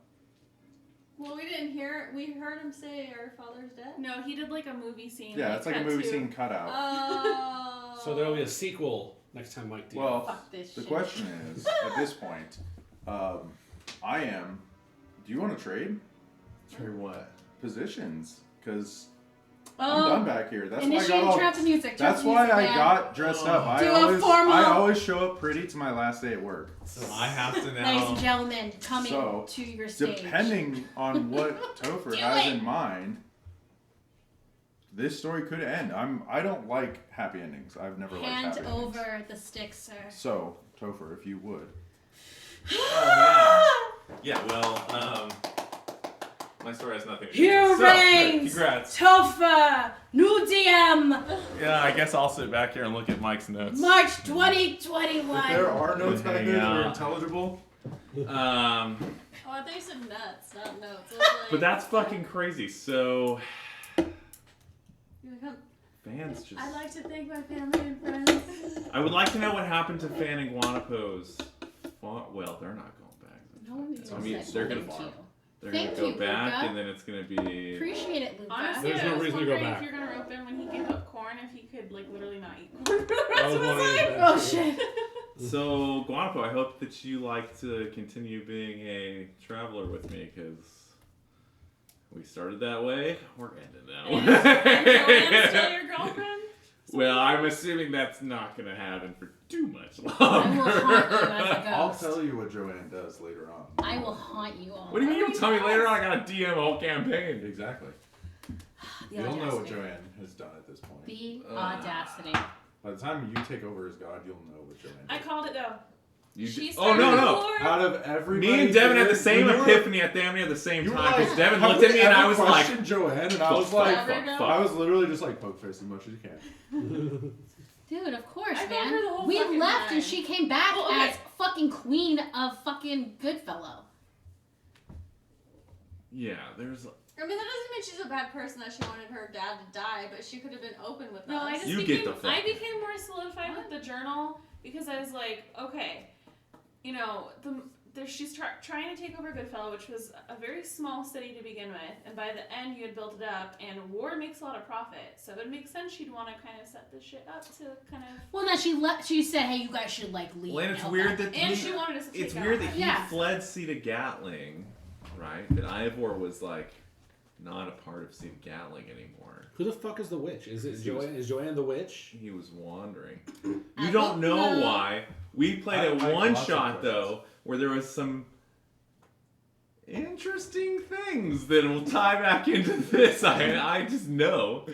Well, we didn't hear. We heard him say our father's dead. No, he did like a movie scene. Yeah, it's like a cut movie to- scene cutout. Oh. So there'll be a sequel next time Mike deals. Well, Fuck this the shit. question is, at this point, do you want to trade Trade what? positions? Because Oh, I'm done back here. That's why I initiating got all, trap the music. That's why I got dressed up. Do a formal- I always show up pretty to my last day at work. So I have to Ladies now. and gentlemen, coming So, to your stage. Depending on what Topher Do has it. in mind, this story could end. I don't like happy endings. I've never liked Hand happy endings. over the stick, sir. So, Topher, if you would. Yeah, well, my story has nothing to do Here with it. reigns Congrats. Topher, new DM, Yeah, I guess I'll sit back here and look at Mike's notes. March 2021. If there are notes back there that are Yeah. intelligible, Oh, I thought you said nuts, not notes. I was like, But that's fucking crazy. So You're like, fans just. I'd like to thank my family and friends. I would like to know what happened to Fan and Guanapo's. Well, they're not going back. No one even I mean, said they're gonna thank you. They're Thank gonna go you, back, Luca. and then it's gonna be. Appreciate it, Luca. Honestly, There's I no was reason to go wondering back. if you're gonna rope in when he gave up corn, if he could like literally not eat corn. That was one of his Oh bad- shit. So Guanapo, I hope that you like to continue being a traveler with me, because we started that way. We're ending that And way. Joanne's still your girlfriend? Well, I'm assuming that's not going to happen for too much I will haunt you longer. as a I'll ghost. tell you what Joanne does later on. I will haunt you all. What do you mean you'll tell me later on? I got to DM a whole campaign. Exactly. The You'll know what audacity. Joanne has done at this point. The audacity. By the time you take over as God, you'll know what Joanne I did. called it though. You Oh no. Out of everybody, Me and Devin had the here, same when you were- epiphany at the same you were time. Because like, Devin "Have looked at we me and I ever was like, questioned Joanne, and I was like, fuck. I was literally just like poke face as much as you can. Dude, of course, I got man. her the whole We fucking left time. and she came back Well, okay. as fucking queen of fucking Goodfellow. Yeah, there's. I mean, that doesn't mean she's a bad person that she wanted her dad to die, but she could have been open with No, us. I just You became, get the fuck. I became more solidified with the journal because I was like, okay, you know, she's trying to take over Goodfellow, which was a very small city to begin with, and by the end you had built it up, and war makes a lot of profit, so it would make sense she'd want to kind of set this shit up to kind of. Well, then she said, hey, you guys should like leave. Well, and it's help weird out. that And she wanted us to take it's out weird that Ivor. he Yeah. fled Cedar Gatling, right? That Ivor was like not a part of Cedar Gatling anymore. Who the fuck is the witch? Is it He was- Joanne? Is Joanne the witch? He was wandering. I You don't don't know know. why. We played I a like one lots of shot questions. though, where there was some interesting things that will tie back into this. I just know.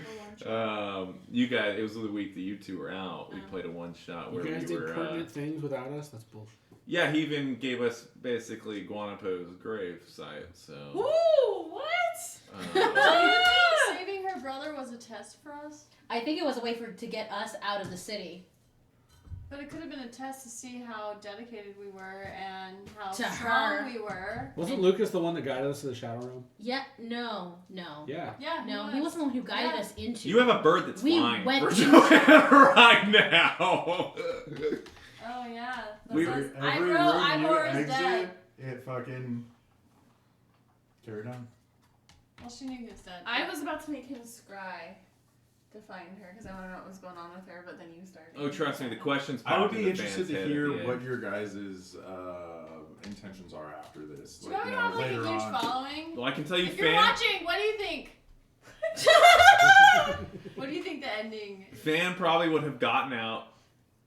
You guys, it was the week that you two were out. We played a one shot You where guys we did were. pertinent things without us? That's bullshit. Yeah, he even gave us basically Guanapo's grave site. So. Ooh, what? Do you think saving her brother was a test for us? I think it was a way to get us out of the city. But it could have been a test to see how dedicated we were and how To strong her. we were. Wasn't Lucas the one that guided us to the Shadow Realm? Yeah, no. Yeah. Yeah. No, he wasn't the one who guided us into You have a bird that's We flying went for to- Joanne right now. Oh yeah. That We, says, every Ivor, room Ivor you is dead. exit, it fucking carried on. Well, she knew he was dead. I was about to make him scry to find her because I want to know what was going on with her, but then you started. Oh, trust me, the questions. I would popped be in the interested fans' to head hear at the what end. your guys' intentions are after this. Do you want me to have like a huge following? Well, I can tell you, If you're fan. watching, what do you think? What do you think the ending? Fan probably would have gotten out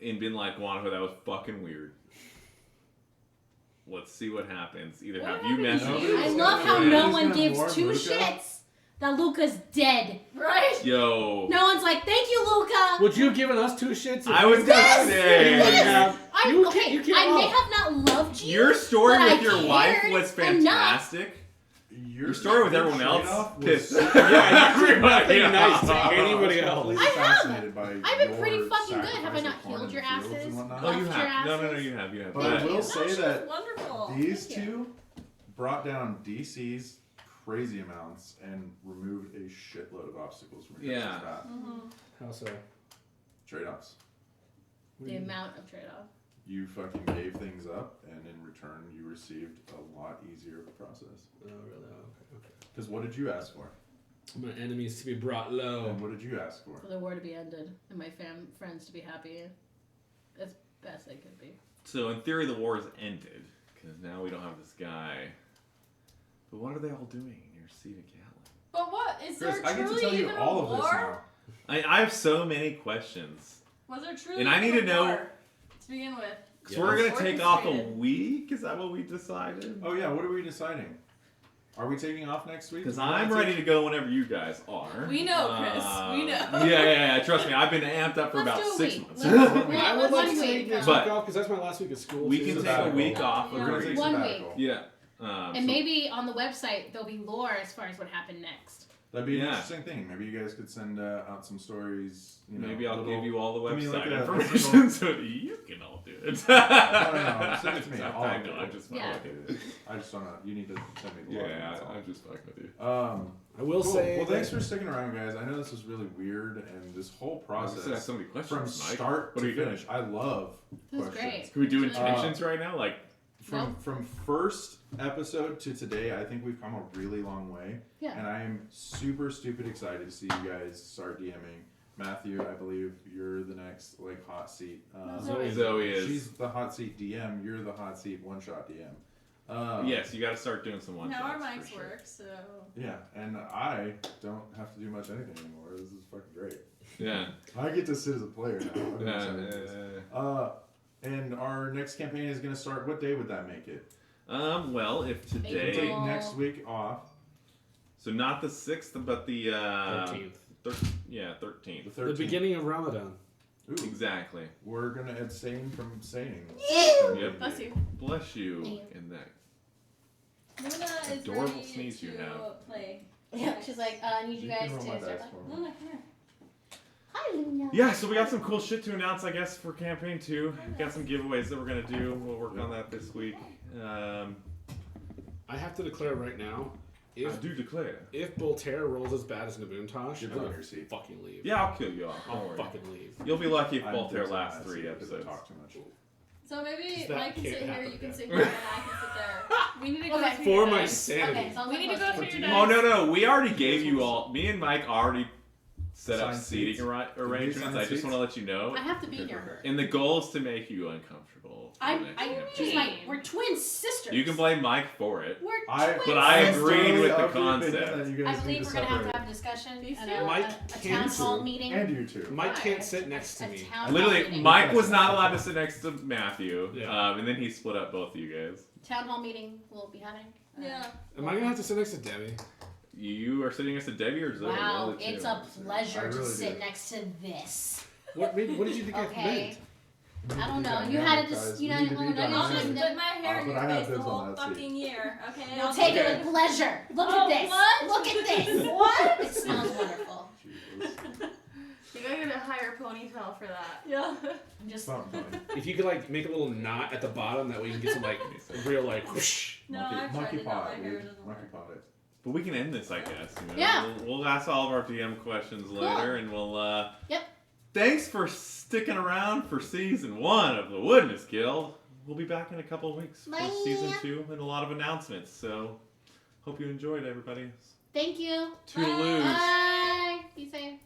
and been like, Guanapo, that was fucking weird. Let's see what happens. Either What have you happened message. to you? I love how Joanne. no one gonna gives warn two Luca? shits that Luca's dead. Right? Yo. No one's like, thank you, Luca. Would you have given us two shits? if I you- was gonna Yes! say. You wouldn't have. I, You okay, can't- you can't I may love. have not loved you. Your story but with I your wife cared was enough. fantastic. Your story with everyone else pissed Yeah, you did everybody nothing nice to off. anybody I was else. completely I have. fascinated by I've been your pretty fucking good. Have I sacrifice not of corn healed in your the fields asses? and whatnot. Oh, you Left your have. No, asses? you have. But Thank I you. will No, say she that was wonderful. these Thank you. two brought down DC's crazy amounts and removed a shitload of obstacles from your Yeah. guys' path. How so? Trade-offs. The amount of trade-off. You fucking gave things up, and in return, you received a lot easier of a process. Oh, really? Okay. Because what did you ask for? My enemies to be brought low. And what did you ask for? For the war to be ended and my friends to be happy as best they could be. So in theory, the war has ended because now we don't have this guy. But what are they all doing near Cedar Gatling? But what is Chris, there I get to truly tell you even all a of this war? now. I have so many questions. Was there truly And I need even to a know- war to begin with? So we're gonna take off a Orchestrated. week. Is that what we decided? Oh yeah, what are we deciding? Are we taking off next week? Because Do we wanna I'm take- ready to go whenever you guys are. We know, Chris. We know. Yeah. Trust me, I've been amped up for Let's about do a 6 week. months. I would Let's like do to a take week. next But- week off because that's my last week of school. We so can it's take a sabbatical. week off. We're gonna Agreed. take 1 sabbatical. Yeah. And so- maybe on the website there'll be lore as far as what happened next. That'd be an Yeah. interesting thing. Maybe you guys could send out some stories. You know, Maybe I'll little- give you all the give me like website a information single- so that you can all do it. no, send it to me. I know, I'm just fucking Yeah. with you. I just don't know. You need to send me the login, Yeah, that's all. I'm just fucking with you. I will Cool. say. Well, thanks that- for sticking around, guys. I know this was really weird, and this whole I just process have so many questions, from Mike. start What to are you doing? finish, I love It was questions. great. Can we do It's intentions right now? Like, From first episode to today, I think we've come a really long way. Yeah. And I am super stupid excited to see you guys start DMing. Matthew, I believe you're the next hot seat. Zoe is. She's the hot seat DM. You're the hot seat one shot DM. Yes, you got to start doing some one Now our shots. mics work, so. Yeah, and I don't have to do much anything anymore. This is fucking great. Yeah. I get to sit as a player now. I'm Yeah, excited for this. And our next campaign is going to start. What day would that make it? Well, if We'll today, take next week off. so not the 6th, but the 13th. 13th. The The 13th. beginning of Ramadan. Ooh, Exactly. we're going to abstain from saying. Yep. Bless you. Bless you Thank you. in that. Luna is Adorable ready sneeze to you have. play. Yeah, she's like, I need you guys can to roll my start. dice for me. Luna, come here. Hi, Luna. Yeah, so we got some cool shit to announce, I guess, for campaign 2. Got some giveaways that we're gonna do. We'll work on that this week. I have to declare right now, I if do declare. if Voltaire rolls as bad as Nabuntosh, Get I'm on gonna your seat. fucking leave. Yeah, I'll kill you off. Don't I'll worry. fucking leave. You'll be lucky if I'm Voltaire fixing lasts that 3 seat because I episodes. talk too much. So maybe That Mike can can't sit here, happen you can again. sit here, and I can sit there. We need to go Okay. through For your my dice. sanity. Okay, so We need to go through your Oh dice. no, we already gave you all. Me and Mike already set up Assigned seating seats. arrangements. assign I just seats? want to let you know. I have to be here. And the goal is to make you uncomfortable. for the next campaign. She's like, we're twin sisters. You can blame Mike for it. We're I- twin But I sisters. agreed with the Of opinion concept. that you guys I need believe to we're gonna have to separate. have a discussion These and two? a Mike town cancel. hall meeting. And you too. Mike Why? can't sit next to A me. town hall Literally, meeting. Mike was not allowed to sit next to Matthew, Yeah. and then he split up both of you guys. Town hall meeting will be happening. Yeah. Am I gonna have to sit next to Debbie? You are sitting next to Debbie or Zoe? Wow, One of the it's two. a pleasure I to really sit do. next to this. What did you think I Okay. meant? I don't know. Dynamic, You had to guys. just, you We know, need to be oh, no, I'll dynamic. just you put my hair in But your I have face the dibs on whole that seat. fucking year, okay? You'll I'll take do it with pleasure. Look Oh, at this. what? Look at this. What? It smells wonderful. Jesus. You gotta get a higher ponytail for that. Yeah. I'm just. Something funny. If you could like make a little knot at the bottom, that way you can get some like real like whoosh. No, Monkey, I've monkey tried it. No, pot, my hair dude. doesn't Monkey work. pot it. But we can end this, I guess. You know? Yeah. We'll ask all of our DM questions later, and we'll. Yep. Thanks for sticking around for season 1 of the Woodness Guild. We'll be back in a couple of weeks Bye. for season 2 and a lot of announcements. So, hope you enjoyed, everybody. Thank you. Toodaloo. Bye. Be safe.